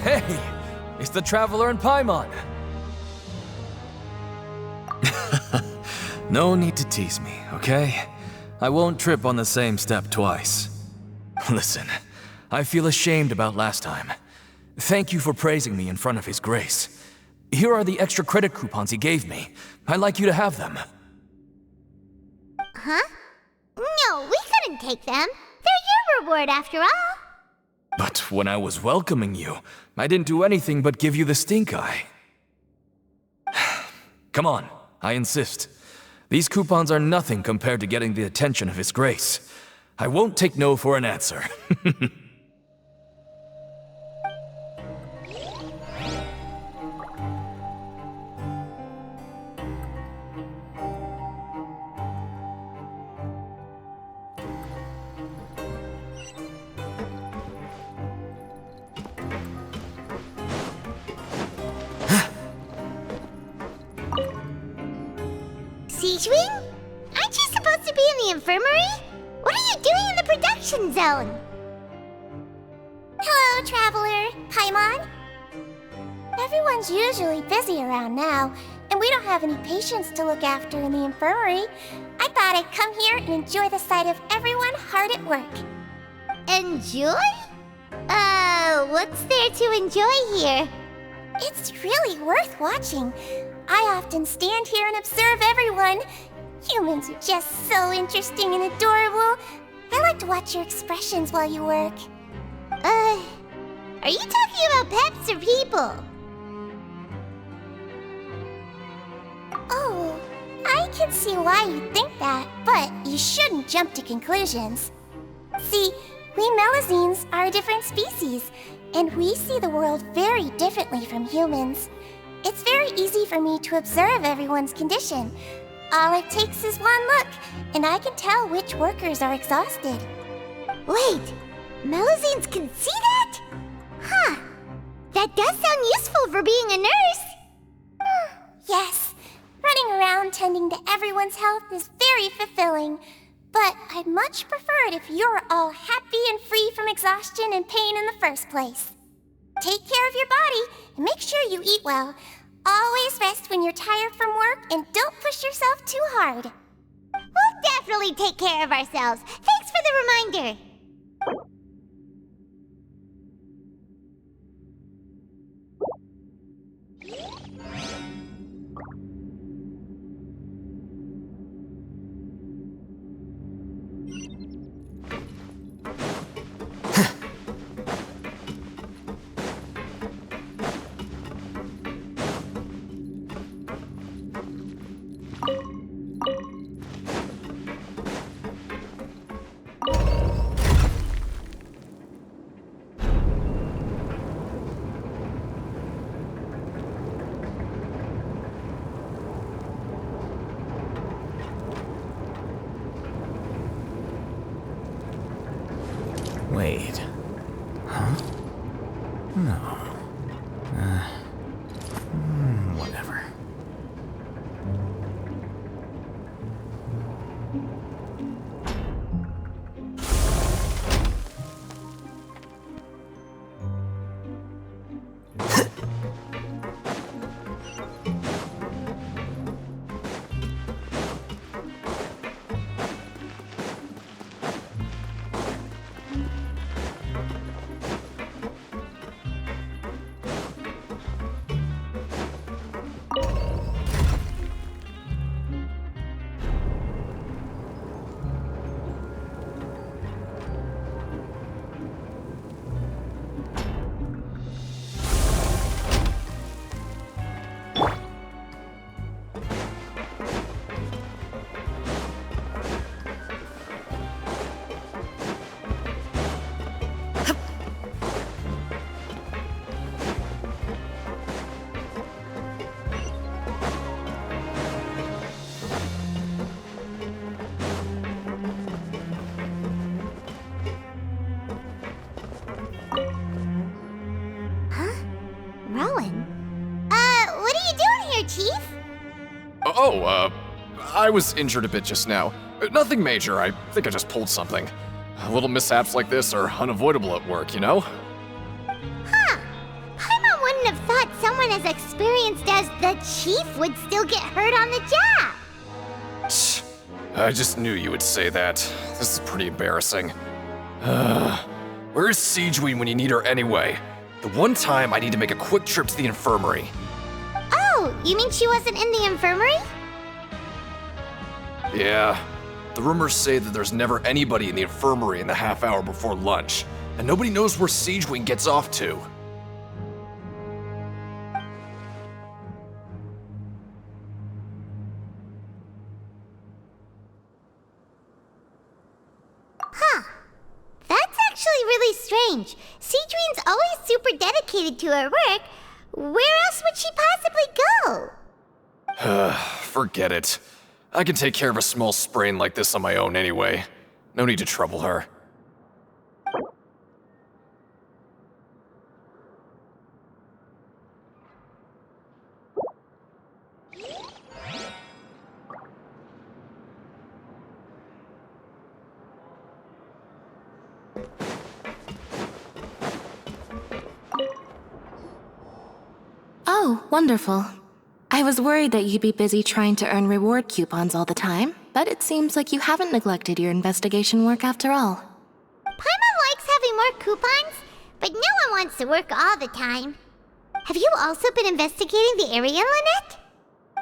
Hey, it's the Traveler and Paimon. No need to tease me, okay? I won't trip on the same step twice. Listen, I feel ashamed about last time. Thank you for praising me in front of His Grace. Here are the extra credit coupons he gave me. I'd like you to have them. Huh? No, we couldn't take them. They're your reward after all. But when I was welcoming you, I didn't do anything but give you the stink eye. Come on, I insist. These coupons are nothing compared to getting the attention of His Grace. I won't take no for an answer. Siegewing? Aren't you supposed to be in the infirmary? What are you doing in the production zone? Hello, Traveler. Paimon? Everyone's usually busy around now, and we don't have any patients to look after in the infirmary. I thought I'd come here and enjoy the sight of everyone hard at work. Enjoy? What's there to enjoy here? It's really worth watching. I often stand here and observe everyone. Humans are just so interesting and adorable. I like to watch your expressions while you work. Are you talking about pets or people? Oh, can see why you think that, but you shouldn't jump to conclusions. See, we Melazines are a different species, and we see the world very differently from humans. It's very easy for me to observe everyone's condition. All it takes is one look, and I can tell which workers are exhausted. Wait, Melazines can see that? Huh. That does sound useful for being a nurse. Yes, running around tending to everyone's health is very fulfilling. But I'd much prefer it if you're all happy and free from exhaustion and pain in the first place. Take care of your body and make sure you eat well. Always rest when you're tired from work and don't push yourself too hard. We'll definitely take care of ourselves. Thanks for the reminder. Wait. Huh? No. Whatever. I was injured a bit just now. Nothing major, I think I just pulled something. Little mishaps like this are unavoidable at work, you know? Huh. Paimon wouldn't have thought someone as experienced as the Chief would still get hurt on the job. I just knew you would say that. This is pretty embarrassing. Where's Siegeween when you need her anyway? The one time I need to make a quick trip to the infirmary. Oh, you mean she wasn't in the infirmary? Yeah. The rumors say that there's never anybody in the infirmary in the half hour before lunch, and nobody knows where Siegeween gets off to. Huh. That's actually really strange. Siegeween's always super dedicated to her work. Where else would she possibly go? Forget it. I can take care of a small sprain like this on my own anyway. No need to trouble her. Oh, wonderful. I was worried that you'd be busy trying to earn reward coupons all the time, but it seems like you haven't neglected your investigation work after all. Paimon likes having more coupons, but no one wants to work all the time. Have you also been investigating the area, Lynette?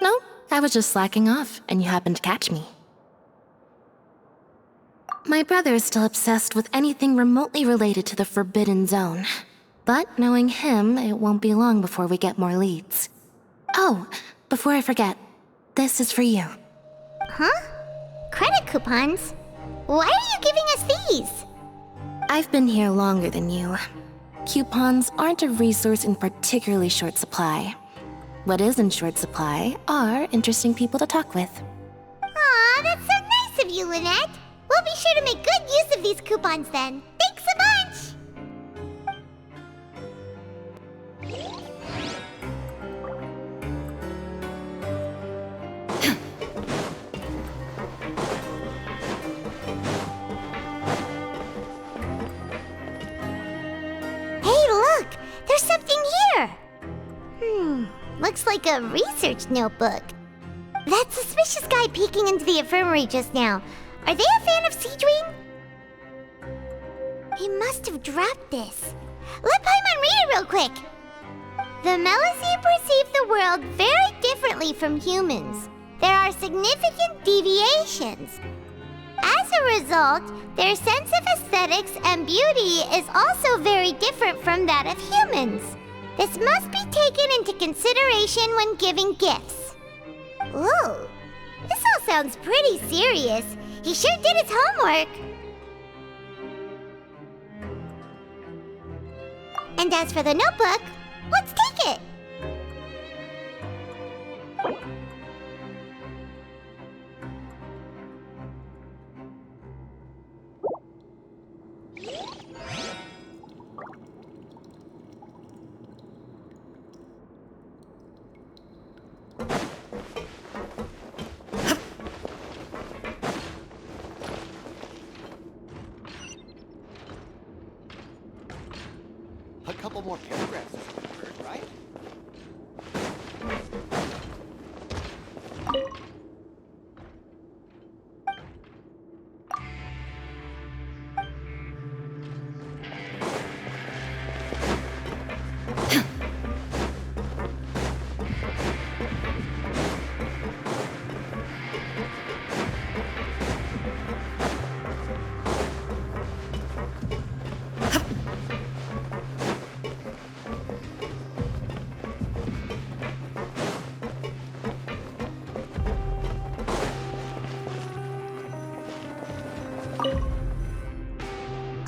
No, I was just slacking off, and you happened to catch me. My brother is still obsessed with anything remotely related to the Forbidden Zone. But knowing him, it won't be long before we get more leads. Oh, before I forget, this is for you. Huh? Credit coupons? Why are you giving us these? I've been here longer than you. Coupons aren't a resource in particularly short supply. What is in short supply are interesting people to talk with. Aw, that's so nice of you, Lynette. We'll be sure to make good use of these coupons then. Thanks a bunch! Hey, look! There's something here! Looks like a research notebook. That suspicious guy peeking into the infirmary just now. Are they a fan of Seedring? He must have dropped this. Let Paimon read it real quick. The Melusine perceive the world very differently from humans. There are significant deviations. As a result, their sense of aesthetics and beauty is also very different from that of humans. This must be taken into consideration when giving gifts. Ooh, this all sounds pretty serious. He sure did his homework. And as for the notebook, let's take it. A couple more paragraphs is what I heard, right?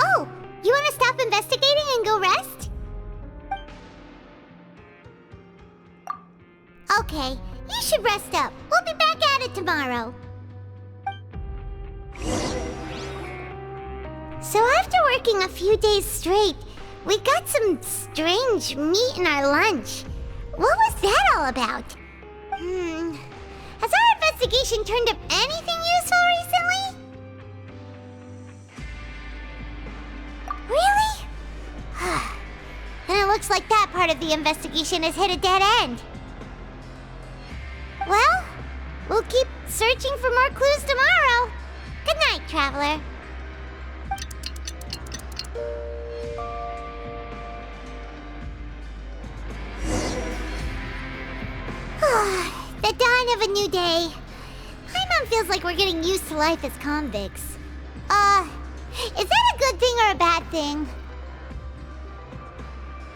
Oh, you want to stop investigating and go rest? Okay, you should rest up. We'll be back at it tomorrow. So after working a few days straight, we got some strange meat in our lunch. What was that all about? Has our investigation turned up anything useful recently? Really? Then it looks like that part of the investigation has hit a dead end. Well, we'll keep searching for more clues tomorrow. Good night, Traveler. The dawn of a new day. Paimon feels like we're getting used to life as convicts. Is that a good thing or a bad thing?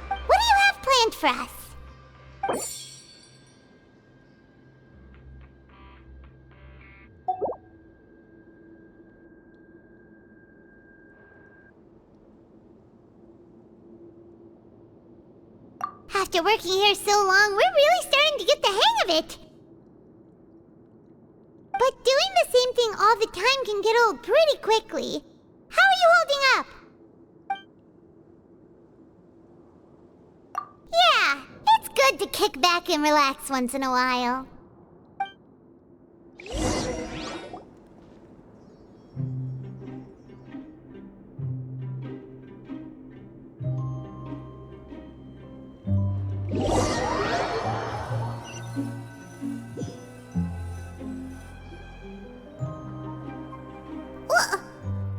What do you have planned for us? After working here so long, we're really starting to get the hang of it. But doing the same thing all the time can get old pretty quickly. How are you holding up? Yeah, it's good to kick back and relax once in a while.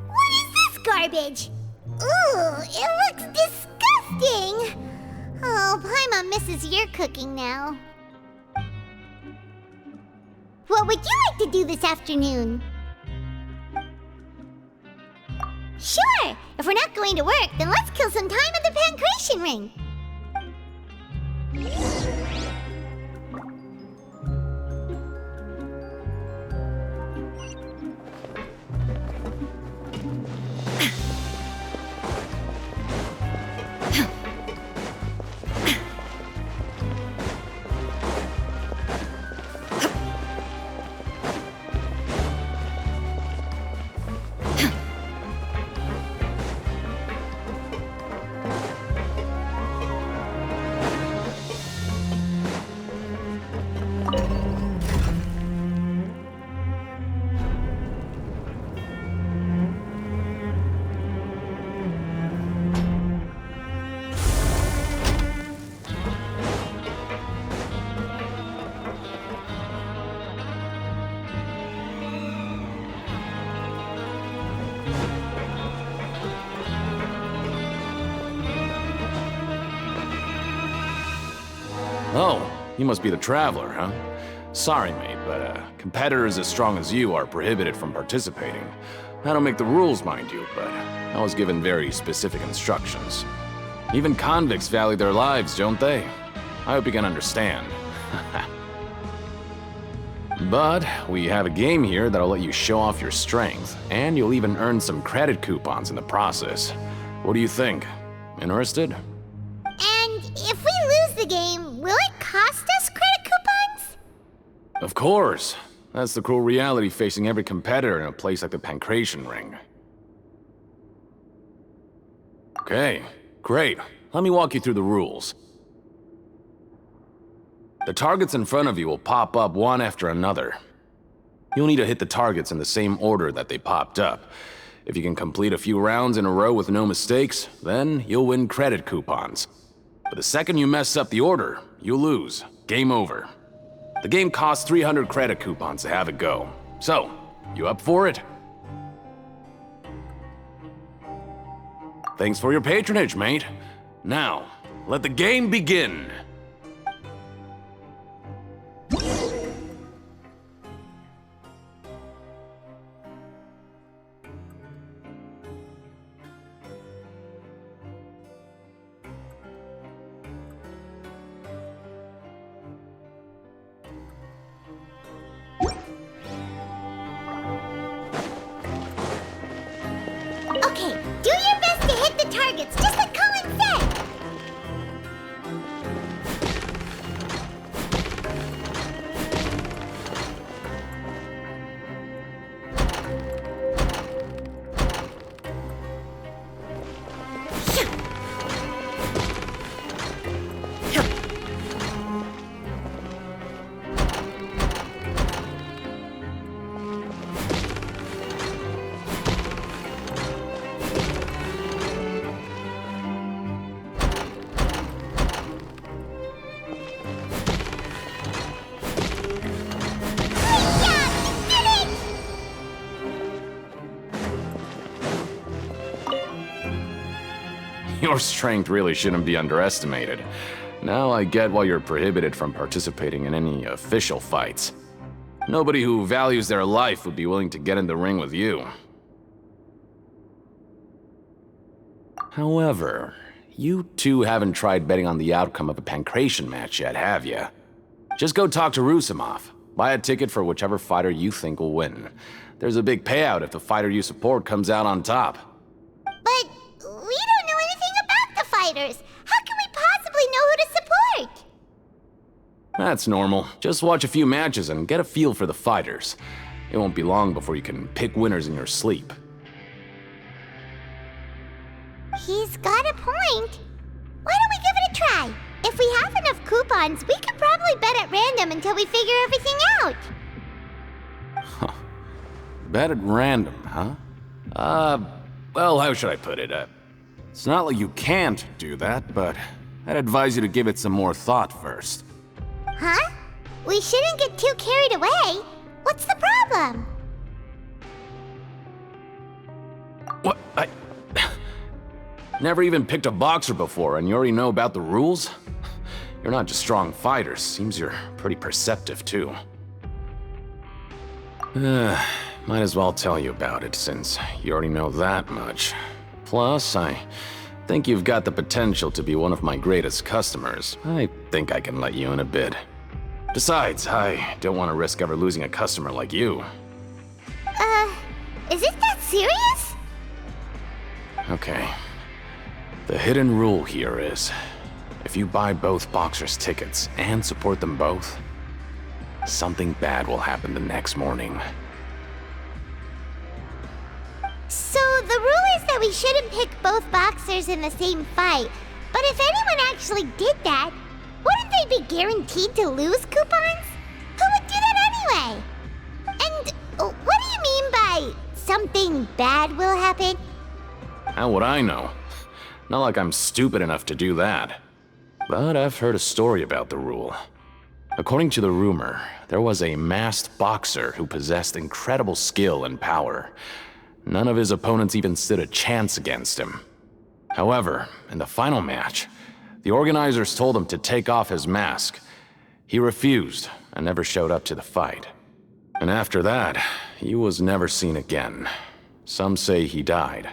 What is this garbage? Ooh, it looks disgusting! Oh, Paimon misses your cooking now. What would you like to do this afternoon? Sure! If we're not going to work, then let's kill some time at the Pancration Ring. Oh, you must be the Traveler, huh? Sorry, mate, but competitors as strong as you are prohibited from participating. I don't make the rules, mind you, but I was given very specific instructions. Even convicts value their lives, don't they? I hope you can understand. But we have a game here that'll let you show off your strength, and you'll even earn some credit coupons in the process. What do you think? Interested? And if we lose the game, will it cost us credit coupons? Of course. That's the cruel reality facing every competitor in a place like the Pancration Ring. Okay, great. Let me walk you through the rules. The targets in front of you will pop up one after another. You'll need to hit the targets in the same order that they popped up. If you can complete a few rounds in a row with no mistakes, then you'll win credit coupons. But the second you mess up the order, you'll lose. Game over. The game costs 300 credit coupons to have it go. So, you up for it? Thanks for your patronage, mate. Now, let the game begin. Okay, do your best to hit the targets, just like Colin said! Your strength really shouldn't be underestimated. Now I get why you're prohibited from participating in any official fights. Nobody who values their life would be willing to get in the ring with you. However, you two haven't tried betting on the outcome of a Pancration match yet, have you? Just go talk to Rusimov. Buy a ticket for whichever fighter you think will win. There's a big payout if the fighter you support comes out on top. But we don't know anything about the fighters. How can we possibly know who to support? That's normal. Just watch a few matches and get a feel for the fighters. It won't be long before you can pick winners in your sleep. He's got a point. Why don't we give it a try? If we have enough coupons, we could probably bet at random until we figure everything out. Bet at random, huh? Well, how should I put it? It's not like you can't do that, but I'd advise you to give it some more thought first. Huh? We shouldn't get too carried away. What's the problem? What? I never even picked a boxer before, and you already know about the rules? You're not just strong fighters. Seems you're pretty perceptive, too. Might as well tell you about it, since you already know that much. Plus, I think you've got the potential to be one of my greatest customers. I think I can let you in a bit. Besides, I don't want to risk ever losing a customer like you. Is it that serious? Okay. The hidden rule here is, if you buy both boxers' tickets and support them both, something bad will happen the next morning. So the rule is that we shouldn't pick both boxers in the same fight. But if anyone actually did that, wouldn't they be guaranteed to lose coupons? Who would do that anyway? And what do you mean by something bad will happen? How would I know? Not like I'm stupid enough to do that. But I've heard a story about the rule. According to the rumor, there was a masked boxer who possessed incredible skill and power. None of his opponents even stood a chance against him. However, in the final match, The organizers told him to take off his mask. He refused and never showed up to the fight. And after that, he was never seen again. Some say he died,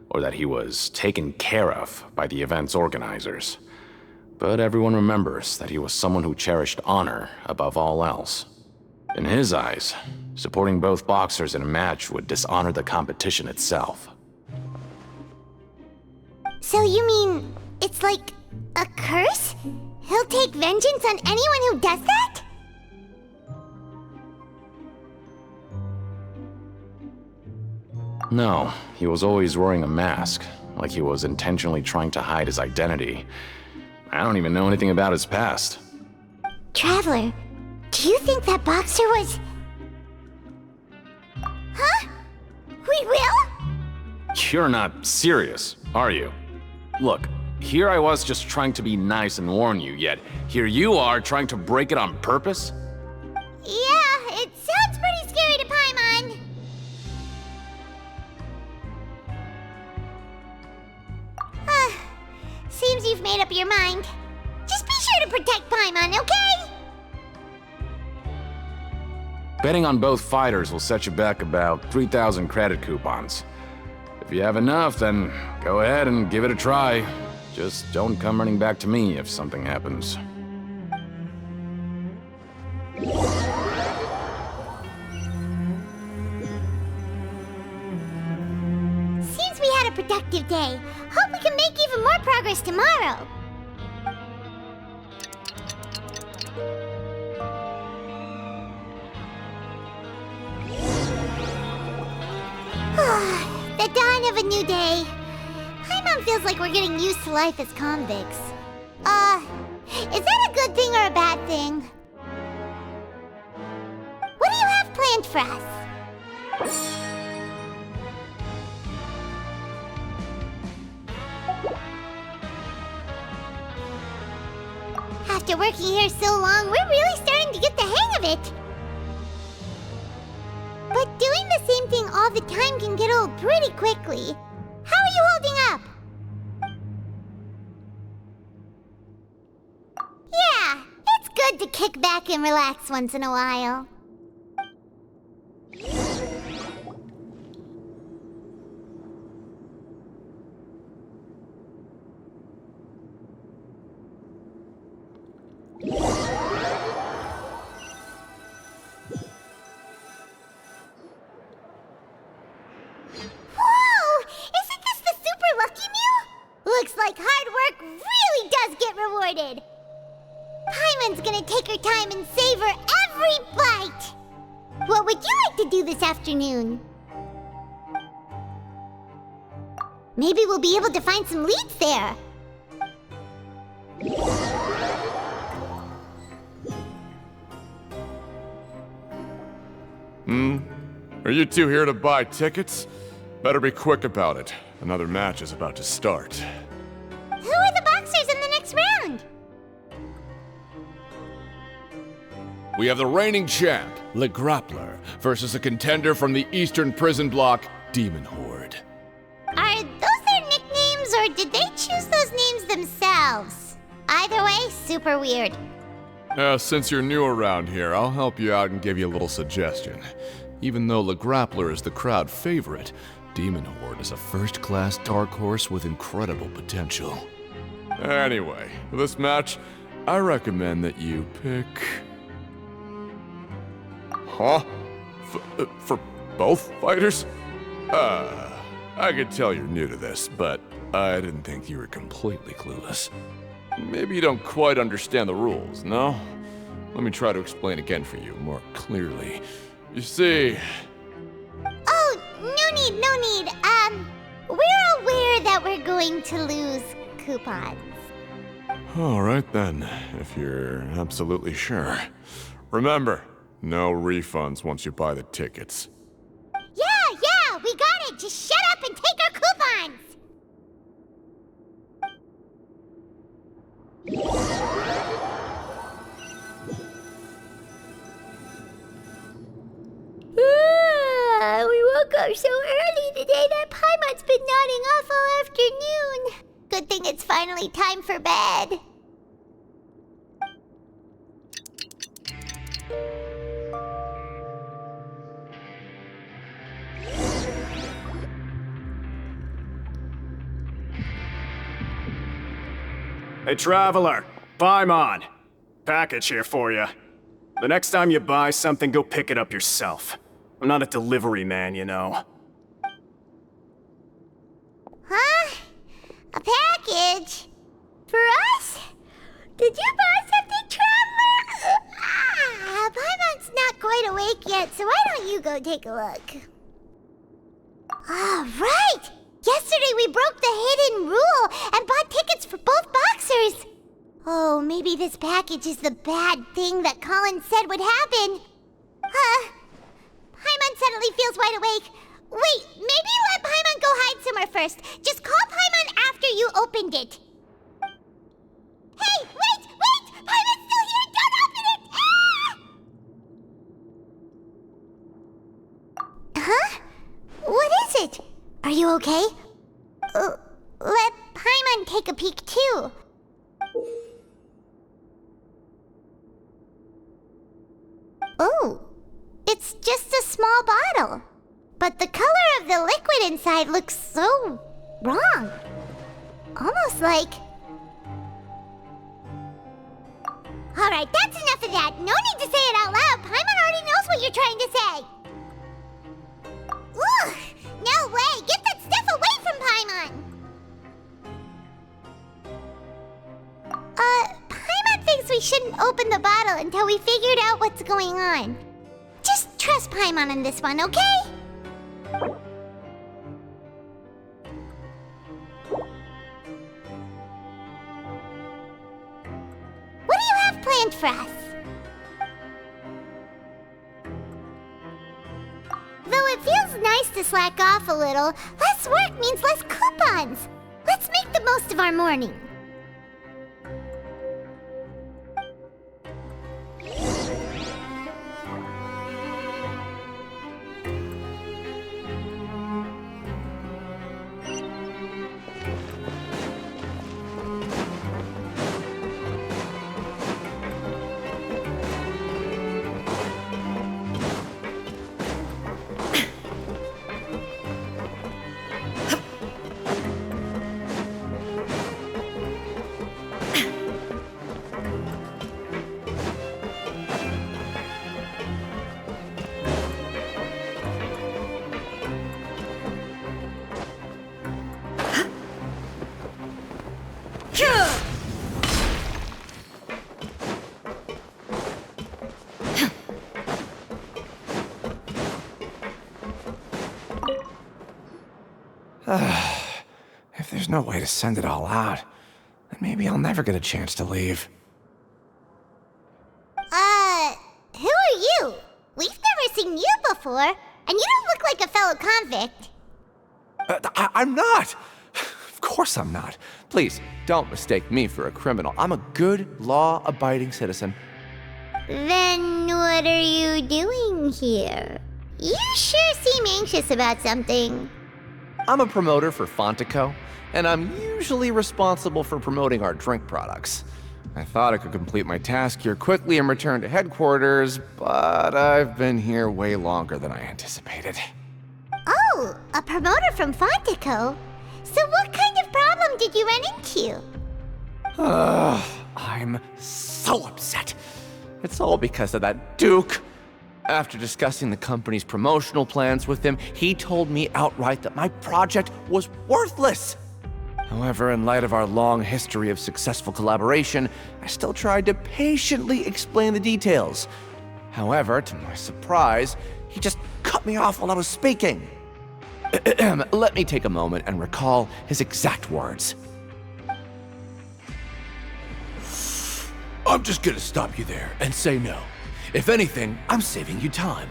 or that he was taken care of by the event's organizers. But everyone remembers that he was someone who cherished honor above all else. In his eyes, supporting both boxers in a match would dishonor the competition itself. So you mean it's like a curse? He'll take vengeance on anyone who does that? No, he was always wearing a mask, like he was intentionally trying to hide his identity. I don't even know anything about his past. Traveler, do you think that boxer was... Huh? We will? You're not serious, are you? Look, here I was just trying to be nice and warn you, yet here you are trying to break it on purpose? Yeah, it sounds pretty scary to Paimon. Seems you've made up your mind. Just be sure to protect Paimon, okay? Betting on both fighters will set you back about 3,000 credit coupons. If you have enough, then go ahead and give it a try. Just don't come running back to me if something happens. Seems we had a productive day. Hope we can make even more progress tomorrow. The dawn of a new day. Paimon feels like we're getting used to life as convicts. Is that a good thing or a bad thing? What do you have planned for us? After working here so long, we're really starting to get the hang of it. But doing the same thing all the time can get old pretty quickly. How are you holding up? Yeah, it's good to kick back and relax once in a while. Looks like hard work really does get rewarded. Paimon's gonna take her time and savor every bite. What would you like to do this afternoon? Maybe we'll be able to find some leads there. Are you two here to buy tickets? Better be quick about it. Another match is about to start. Who are the boxers in the next round? We have the reigning champ, Le Grappler, versus a contender from the Eastern Prison Block, Demon Horde. Are those their nicknames, or did they choose those names themselves? Either way, super weird. Since you're new around here, I'll help you out and give you a little suggestion. Even though Le Grappler is the crowd favorite, Demon Horde is a first-class dark horse with incredible potential. Anyway, for this match, I recommend that you pick... Huh? For both fighters? I could tell you're new to this, but I didn't think you were completely clueless. Maybe you don't quite understand the rules, no? Let me try to explain again for you more clearly. You see... Oh, no need. We're aware that we're going to lose coupons. Alright then, if you're absolutely sure. Remember, no refunds once you buy the tickets. Yeah, we got it! Just shut up and take our coupons! We woke up so early today that Paimon's been nodding off all afternoon. Good thing it's finally time for bed. Hey, Traveler, Paimon. Package here for you. The next time you buy something, go pick it up yourself. I'm not a delivery man, you know. Huh? A package? For us? Did you buy something, Traveler? Paimon's not quite awake yet, so why don't you go take a look? Right! Yesterday we broke the hidden rule and bought tickets for both boxers. Oh, maybe this package is the bad thing that Colin said would happen. Paimon suddenly feels wide awake. Wait, maybe let Paimon go hide somewhere first. Just call Paimon after you opened it. Hey, wait! Paimon's still here! Don't open it! Ah! Huh? What is it? Are you okay? Let Paimon take a peek too. Oh, it's just a small bottle. But the color of the liquid inside looks so wrong. Almost like... Alright, that's enough of that. No need to say it out loud. Paimon already knows what you're trying to say. Ugh! No way! Get that stuff away from Paimon! Paimon thinks we shouldn't open the bottle until we figured out what's going on. Just trust Paimon on this one, okay? What do you have planned for us? Though it feels nice to slack off a little, less work means less coupons. Let's make the most of our morning. If there's no way to send it all out, then maybe I'll never get a chance to leave. Who are you? We've never seen you before, and you don't look like a fellow convict. I'm not! Of course I'm not. Please, don't mistake me for a criminal. I'm a good, law-abiding citizen. Then what are you doing here? You sure seem anxious about something. I'm a promoter for Fontico, and I'm usually responsible for promoting our drink products. I thought I could complete my task here quickly and return to headquarters, but I've been here way longer than I anticipated. Oh, a promoter from Fontico? So what kind of problem did you run into? I'm so upset. It's all because of that Duke. After discussing the company's promotional plans with him, he told me outright that my project was worthless. However, in light of our long history of successful collaboration, I still tried to patiently explain the details. However, to my surprise, he just cut me off while I was speaking. Let me take a moment and recall his exact words. I'm just gonna stop you there and say no. If anything, I'm saving you time.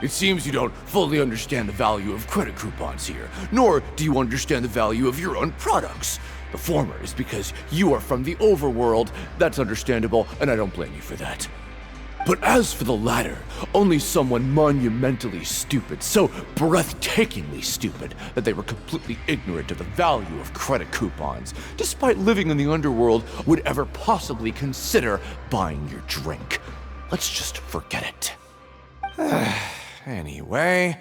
It seems you don't fully understand the value of credit coupons here, nor do you understand the value of your own products. The former is because you are from the overworld. That's understandable, and I don't blame you for that. But as for the latter, only someone monumentally stupid, so breathtakingly stupid that they were completely ignorant of the value of credit coupons, despite living in the underworld, would ever possibly consider buying your drink. Let's just forget it. Anyway,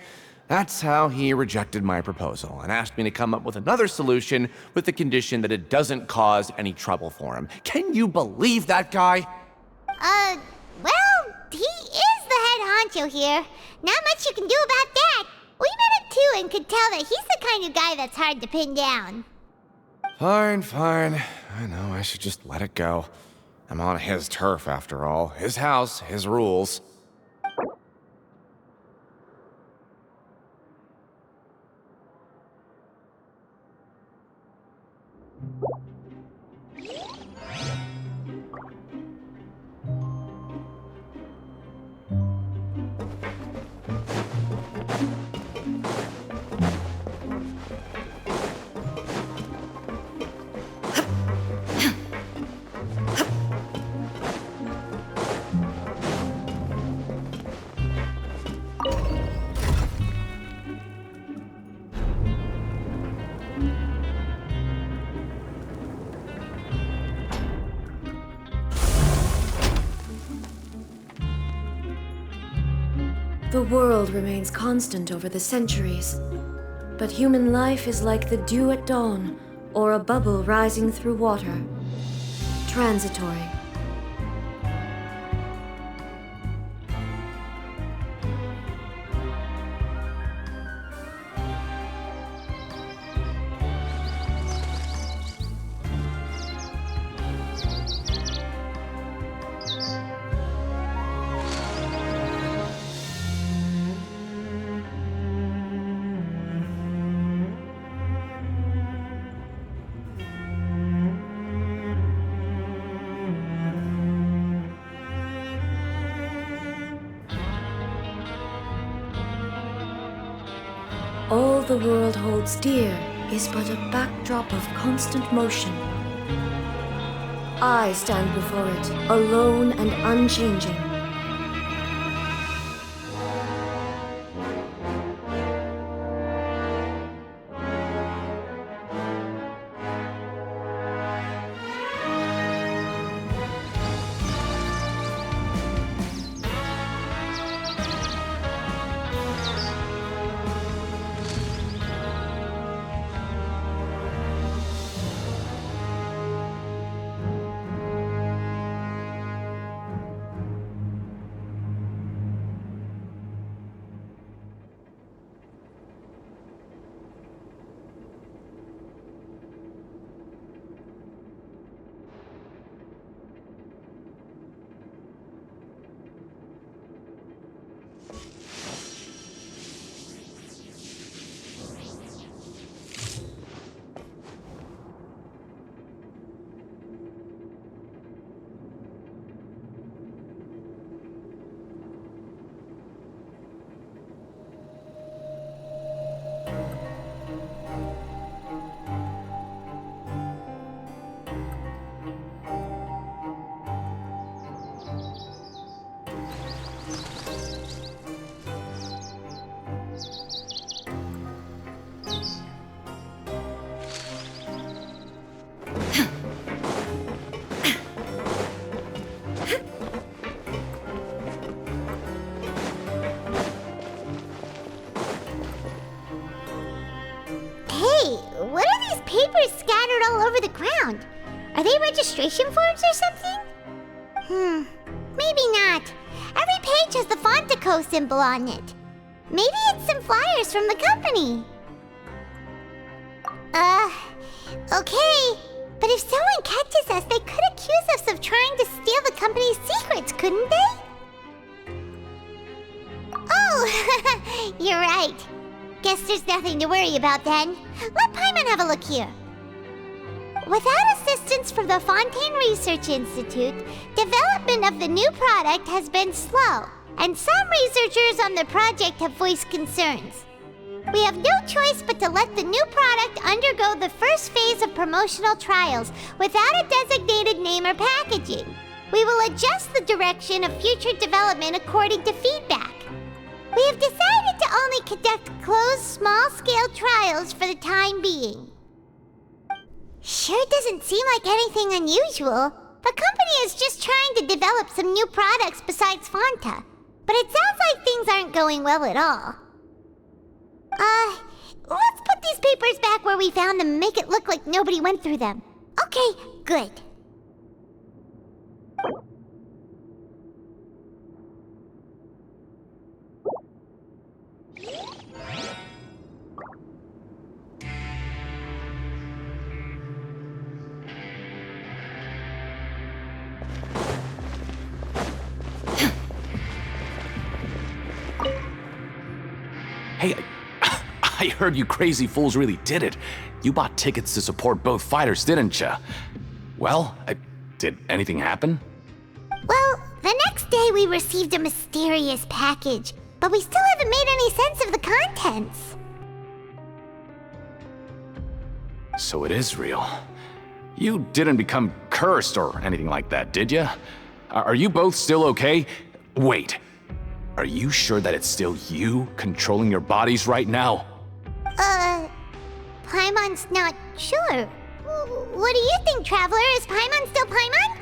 that's how he rejected my proposal and asked me to come up with another solution with the condition that it doesn't cause any trouble for him. Can you believe that guy? Well, he is the head honcho here. Not much you can do about that. We met him too and could tell that he's the kind of guy that's hard to pin down. Fine. I know I should just let it go. I'm on his turf after all. His house, his rules. The world remains constant over the centuries, but human life is like the dew at dawn, or a bubble rising through water. Transitory. All the world holds dear is but a backdrop of constant motion. I stand before it, alone and unchanging. What are these papers scattered all over the ground? Are they registration forms or something? Maybe not. Every page has the Fontico symbol on it. Maybe it's some flyers from the company. Okay. But if someone catches us, they could accuse us of trying to steal the company's secrets, couldn't they? Oh, you're right. Guess there's nothing to worry about then. Let Paimon have a look here. Without assistance from the Fontaine Research Institute, development of the new product has been slow, and some researchers on the project have voiced concerns. We have no choice but to let the new product undergo the first phase of promotional trials without a designated name or packaging. We will adjust the direction of future development according to feedback. We have decided to only conduct closed, small-scale trials for the time being. Sure doesn't seem like anything unusual. The company is just trying to develop some new products besides Fanta. But it sounds like things aren't going well at all. Let's put these papers back where we found them and make it look like nobody went through them. Okay, good. Hey, I heard you crazy fools really did it. You bought tickets to support both fighters, didn't ya? Well, did anything happen? Well, the next day we received a mysterious package, but we still haven't made any sense of the contents. So it is real. You didn't become cursed or anything like that, did ya? Are you both still okay? Wait, are you sure that it's still you controlling your bodies right now? Paimon's not sure. What do you think, Traveler? Is Paimon still Paimon?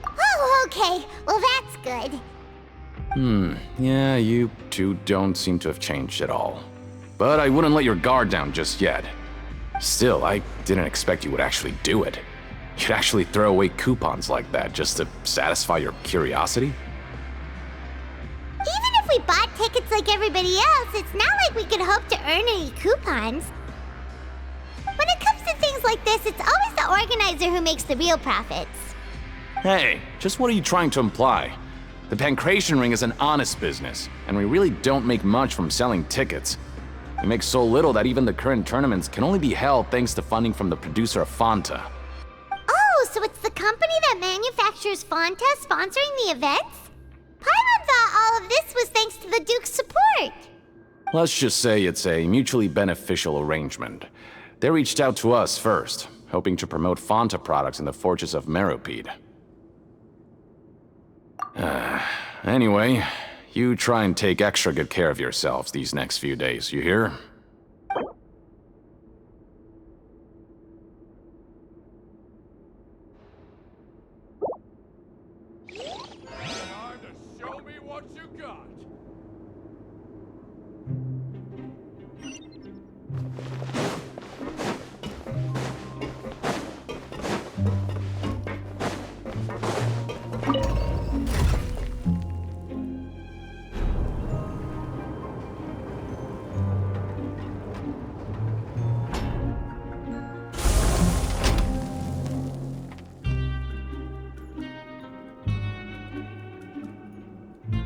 Oh, okay. Well, that's good. Yeah, you two don't seem to have changed at all. But I wouldn't let your guard down just yet. Still, I didn't expect you would actually do it. You'd actually throw away coupons like that just to satisfy your curiosity? Even if we bought tickets like everybody else, it's not like we could hope to earn any coupons. When it comes to things like this, it's always the organizer who makes the real profits. Hey, just what are you trying to imply? The Pancration Ring is an honest business, and we really don't make much from selling tickets. We make so little that even the current tournaments can only be held thanks to funding from the producer of Fanta. Oh, so it's the company that manufactures Fanta sponsoring the events? Paimon thought all of this was thanks to the Duke's support. Let's just say it's a mutually beneficial arrangement. They reached out to us first, hoping to promote Fanta products in the Fortress of Meropide. Anyway, you try and take extra good care of yourselves these next few days, you hear? Time to show me what you got.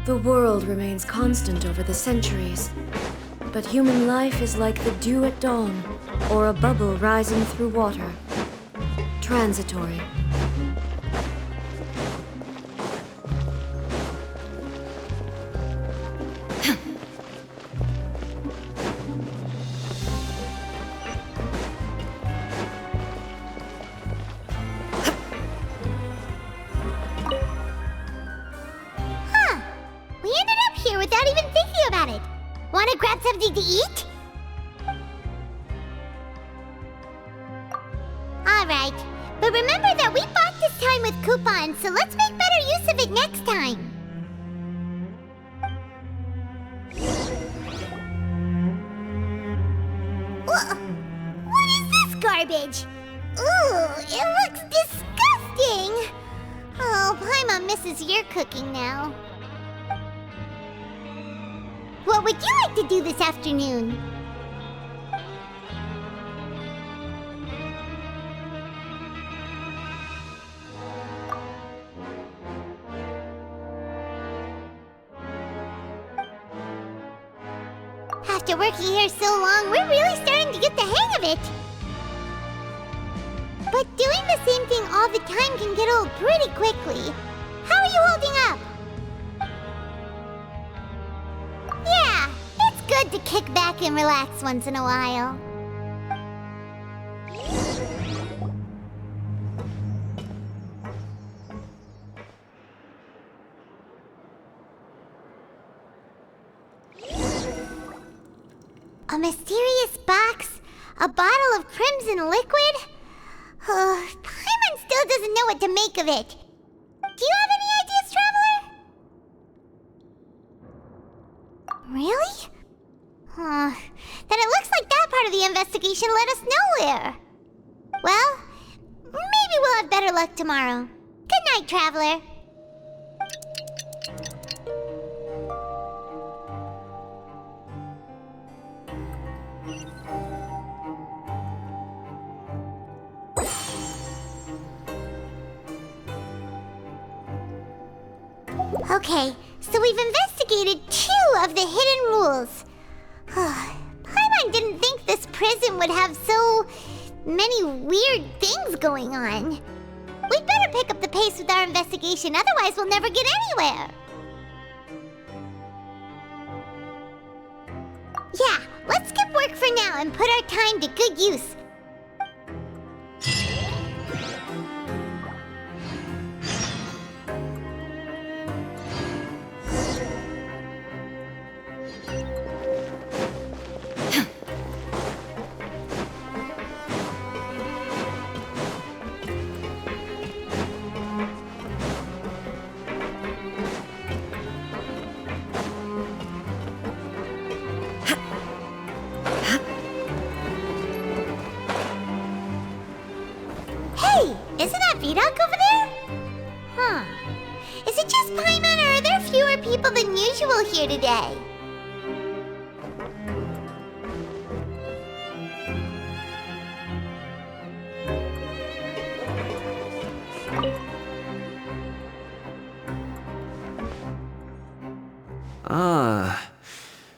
The world remains constant over the centuries, but human life is like the dew at dawn, or a bubble rising through water. Transitory. We ended up here without even thinking about it. Wanna grab something to eat? Alright, but remember that we bought this time with coupons, so let's make better use of it next time. What is this garbage? Ooh, it looks disgusting! Oh, Paimon misses your cooking now. What would you like to do this afternoon? After working here so long, we're really starting to get the hang of it. But doing the same thing all the time can get old pretty quickly. How are you holding up? Yeah, it's good to kick back and relax once in a while. A mysterious box? A bottle of crimson liquid? Paimon still doesn't know what to make of it. Do you have any ideas, Traveler? Really? Then it looks like that part of the investigation led us nowhere. Well, maybe we'll have better luck tomorrow. Good night, Traveler. Okay, so we've investigated 2 of the hidden rules. Paimon didn't think this prison would have so many weird things going on. We'd better pick up the pace with our investigation, otherwise we'll never get anywhere. Yeah, let's skip work for now and put our time to good use. Isn't that Vidok over there? Huh. Is it just Paimon, or are there fewer people than usual here today?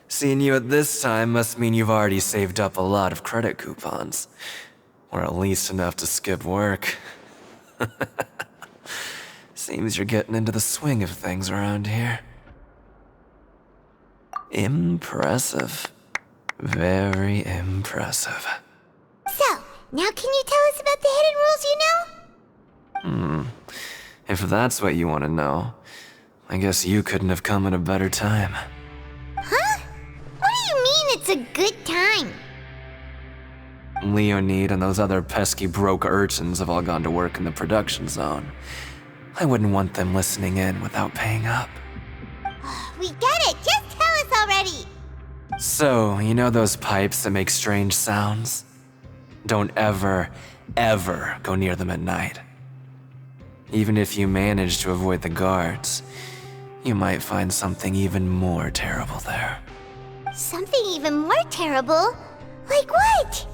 Seeing you at this time must mean you've already saved up a lot of credit coupons. Or at least enough to skip work. Seems you're getting into the swing of things around here. Impressive. Very impressive. So, now can you tell us about the hidden rules you know? If that's what you want to know, I guess you couldn't have come at a better time. Huh? What do you mean it's a good time? Leonid and those other pesky broke urchins have all gone to work in the production zone. I wouldn't want them listening in without paying up. We get it! Just tell us already! So, you know those pipes that make strange sounds? Don't ever, ever go near them at night. Even if you manage to avoid the guards, you might find something even more terrible there. Something even more terrible? Like what?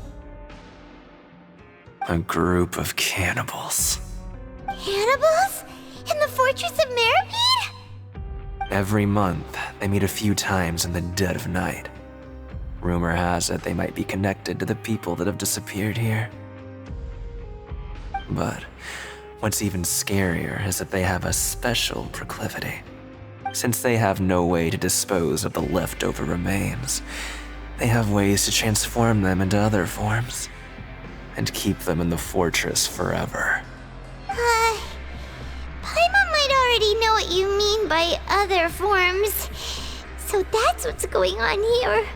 A group of cannibals. Cannibals? In the Fortress of Meropide? Every month, they meet a few times in the dead of night. Rumor has it they might be connected to the people that have disappeared here. But what's even scarier is that they have a special proclivity. Since they have no way to dispose of the leftover remains, they have ways to transform them into other forms and keep them in the fortress forever. Paimon might already know what you mean by other forms. So that's what's going on here.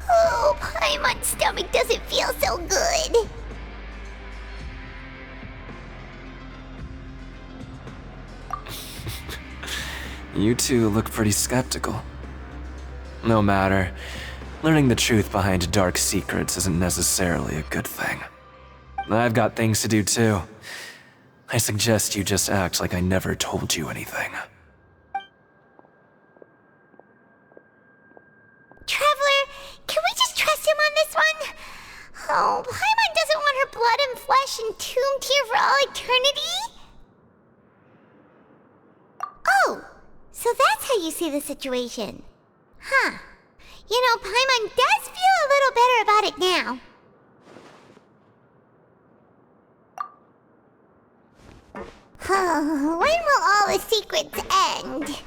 Oh, Paimon's stomach doesn't feel so good. You two look pretty skeptical. No matter, learning the truth behind dark secrets isn't necessarily a good thing. I've got things to do too. I suggest you just act like I never told you anything. Traveler, can we just trust him on this one? Oh, Paimon doesn't want her blood and flesh entombed here for all eternity? Oh, so that's how you see the situation. Huh. You know, Paimon does feel a little better about it now. When will all the secrets end?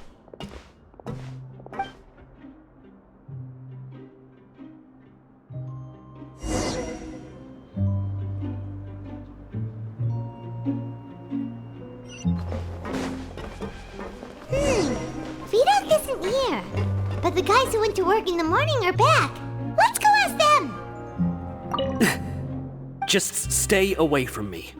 Vidok isn't here. But the guys who went to work in the morning are back. Let's go Just stay away from me.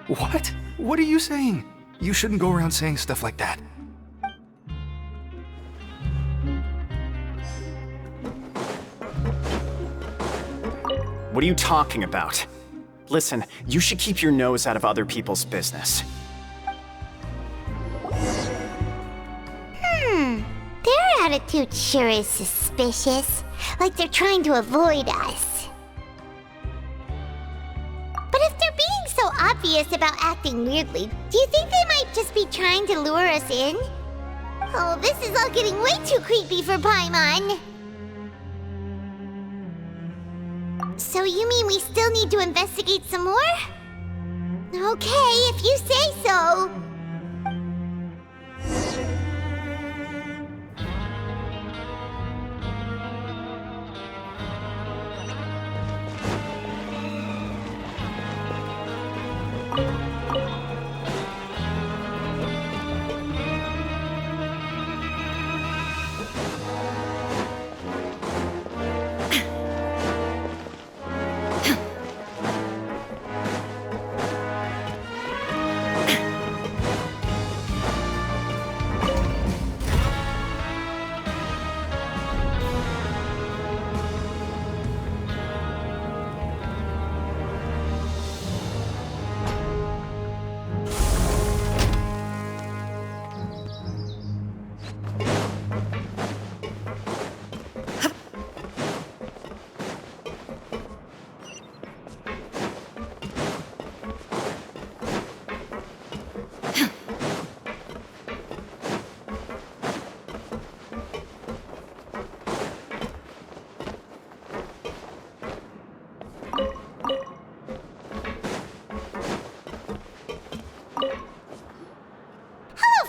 What? What are you saying? You shouldn't go around saying stuff like that. What are you talking about? Listen, you should keep your nose out of other people's business. Their attitude sure is suspicious. Like they're trying to avoid us. But if they're being so obvious about acting weirdly, do you think they might just be trying to lure us in? Oh, this is all getting way too creepy for Paimon. So you mean we still need to investigate some more? Okay, if you say so.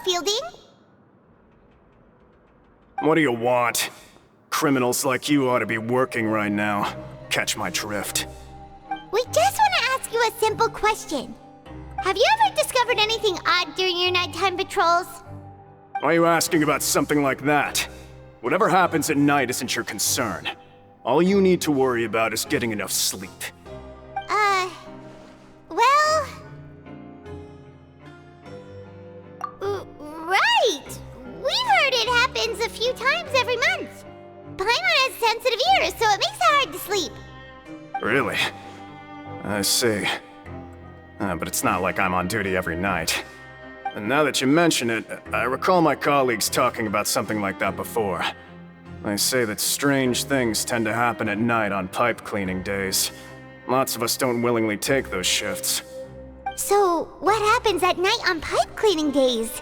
Fielding? What do you want? Criminals like you ought to be working right now. Catch my drift. We just want to ask you a simple question. Have you ever discovered anything odd during your nighttime patrols? Why are you asking about something like that? Whatever happens at night isn't your concern. All you need to worry about is getting enough sleep. Well... Right! We've heard it happens a few times every month. Paimon has sensitive ears, so it makes it hard to sleep. Really? I see. But it's not like I'm on duty every night. And now that you mention it, I recall my colleagues talking about something like that before. They say that strange things tend to happen at night on pipe cleaning days. Lots of us don't willingly take those shifts. So, what happens at night on pipe cleaning days?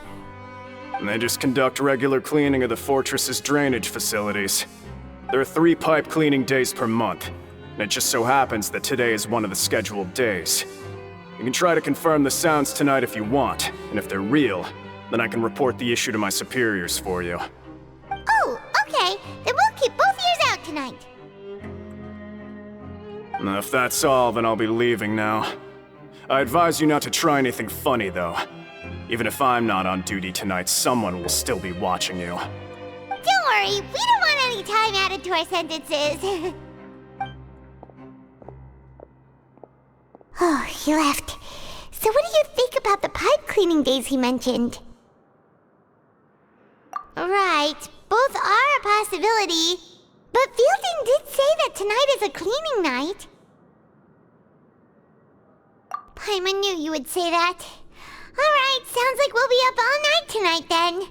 And they just conduct regular cleaning of the fortress's drainage facilities. There are 3 pipe cleaning days per month, and it just so happens that today is one of the scheduled days. You can try to confirm the sounds tonight if you want, and if they're real, then I can report the issue to my superiors for you. Oh, okay. Then we'll keep both ears out tonight. And if that's all, then I'll be leaving now. I advise you not to try anything funny, though. Even if I'm not on duty tonight, someone will still be watching you. Don't worry, we don't want any time added to our sentences. Oh, he left. So what do you think about the pipe cleaning days he mentioned? Right, both are a possibility. But Fielding did say that tonight is a cleaning night. Paimon knew you would say that. Alright, sounds like we'll be up all night tonight then.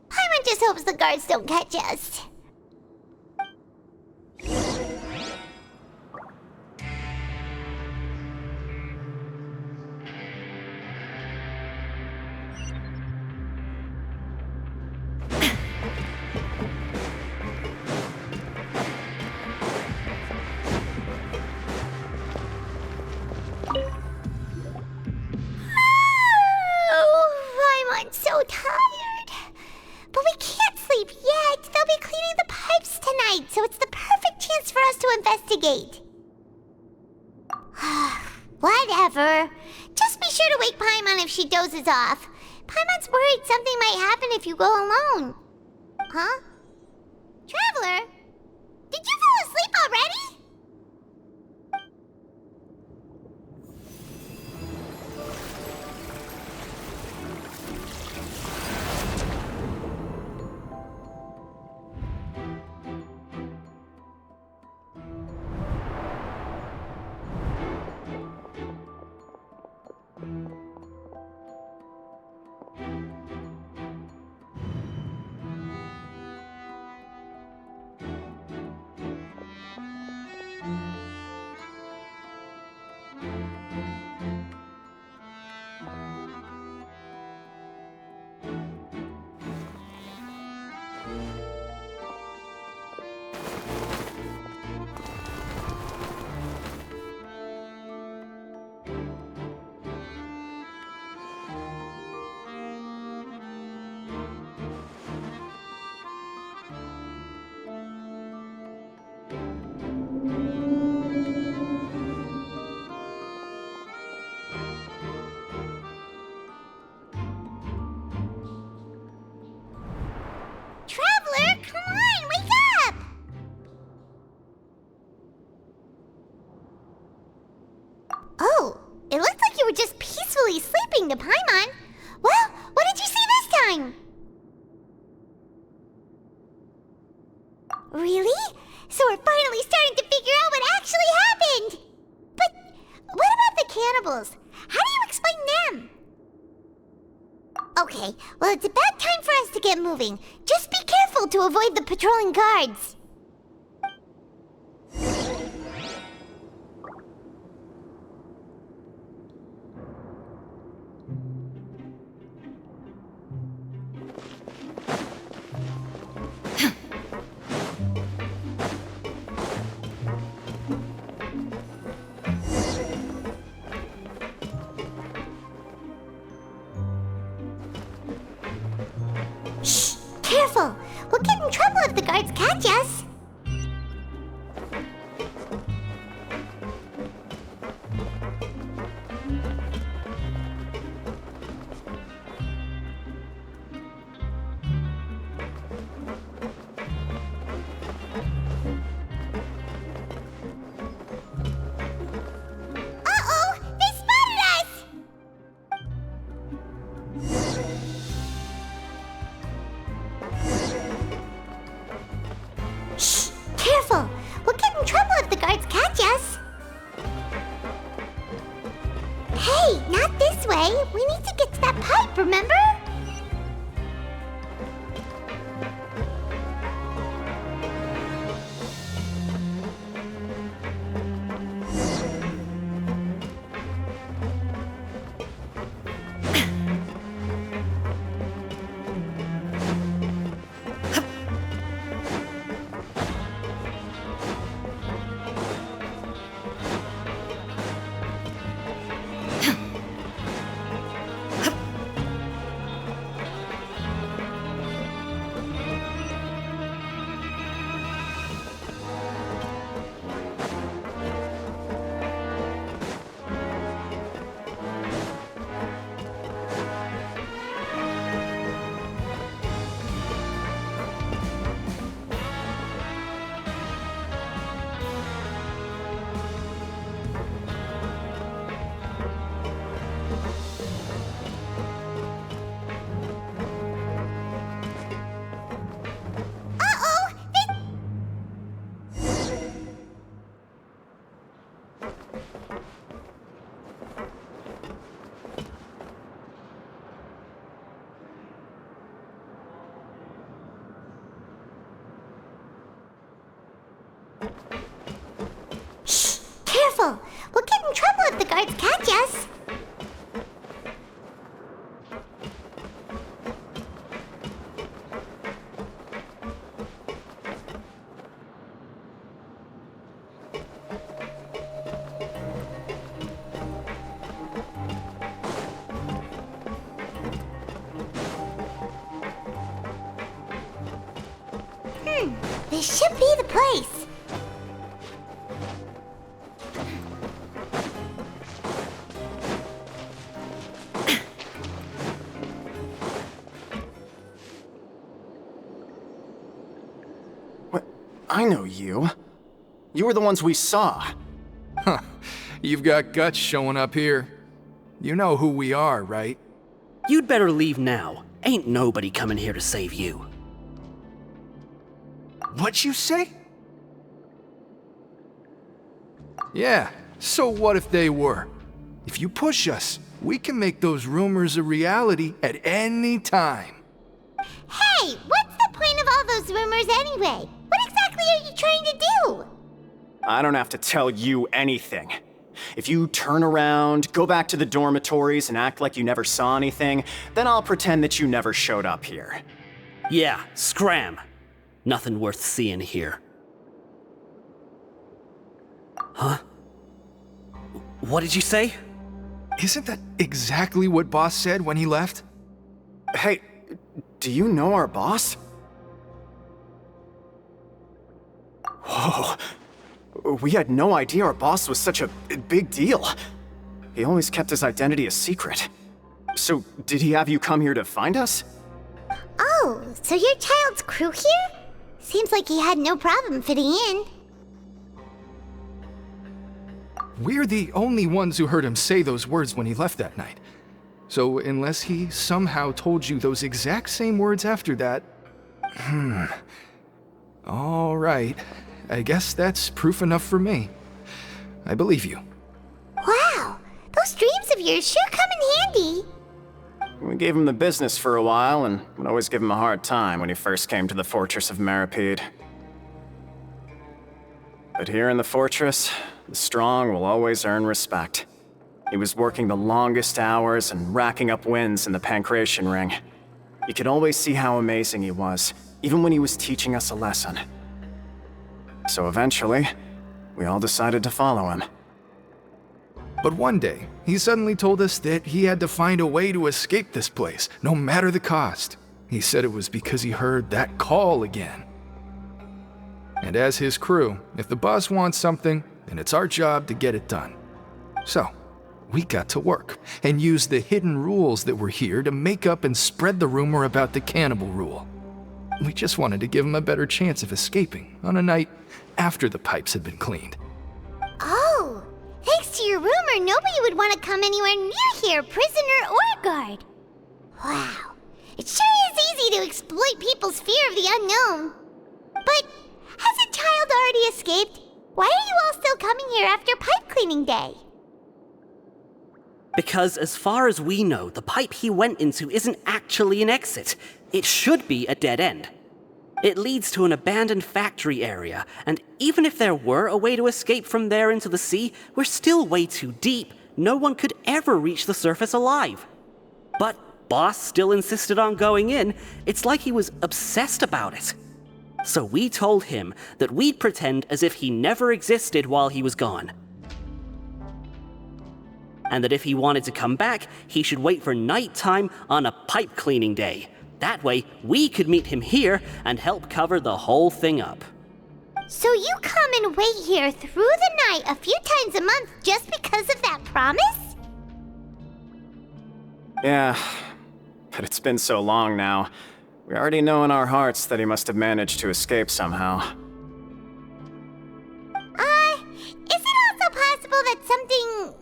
Paimon just hopes the guards don't catch us. I'm so tired. But we can't sleep yet. They'll be cleaning the pipes tonight, so it's the perfect chance for us to investigate. Whatever. Just be sure to wake Paimon if she dozes off. Paimon's worried something might happen if you go alone. Huh? Traveler? Did you fall asleep already? Traveler, come on, wake up! Oh, it looks like you were just peacefully sleeping to Paimon. Well, what did you see this time? Really? So we're finally starting to figure out what actually happened! But what about the cannibals? How do you explain them? Okay, well, it's about time for us to get moving. Just be careful to avoid the patrolling guards. Careful! We'll get in trouble if the guards catch us! Uh-oh! They spotted us! Shh! Careful! We'll get in trouble if the guards catch us! Hey, not this way! We need to get to that pipe, remember? Shh! Careful! We'll get in trouble if the guards catch us! This should be the place. I know you. You were the ones we saw. Huh. You've got guts showing up here. You know who we are, right? You'd better leave now. Ain't nobody coming here to save you. What'd you say? Yeah, so what if they were? If you push us, we can make those rumors a reality at any time. Hey, what's the point of all those rumors anyway? What exactly are you trying to do? I don't have to tell you anything. If you turn around, go back to the dormitories, and act like you never saw anything, then I'll pretend that you never showed up here. Yeah, scram. Nothing worth seeing here. Huh? What did you say? Isn't that exactly what Boss said when he left? Hey, do you know our boss? Whoa. We had no idea our boss was such a big deal. He always kept his identity a secret. So, did he have you come here to find us? Oh, so your child's crew here? Seems like he had no problem fitting in. We're the only ones who heard him say those words when he left that night. So unless he somehow told you those exact same words after that... All right. I guess that's proof enough for me. I believe you. Wow, those dreams of yours sure come in handy. We gave him the business for a while and would always give him a hard time when he first came to the Fortress of Meripede. But here in the fortress, the strong will always earn respect. He was working the longest hours and racking up wins in the Pancration Ring. You could always see how amazing he was, even when he was teaching us a lesson. So eventually, we all decided to follow him. But one day, he suddenly told us that he had to find a way to escape this place, no matter the cost. He said it was because he heard that call again. And as his crew, if the boss wants something, then it's our job to get it done. So, we got to work, and used the hidden rules that were here to make up and spread the rumor about the cannibal rule. We just wanted to give him a better chance of escaping on a night after the pipes had been cleaned. Oh, thanks to your rumor, nobody would want to come anywhere near here, prisoner or guard. Wow, it sure is easy to exploit people's fear of the unknown. But hasn't Child already escaped? Why are you all still coming here after pipe cleaning day? Because as far as we know, the pipe he went into isn't actually an exit. It should be a dead end. It leads to an abandoned factory area, and even if there were a way to escape from there into the sea, we're still way too deep. No one could ever reach the surface alive. But Boss still insisted on going in. It's like he was obsessed about it. So we told him that we'd pretend as if he never existed while he was gone. And that if he wanted to come back, he should wait for nighttime on a pipe cleaning day. That way, we could meet him here and help cover the whole thing up. So you come and wait here through the night a few times a month just because of that promise? Yeah, but it's been so long now. We already know in our hearts that he must have managed to escape somehow. Is it also possible that something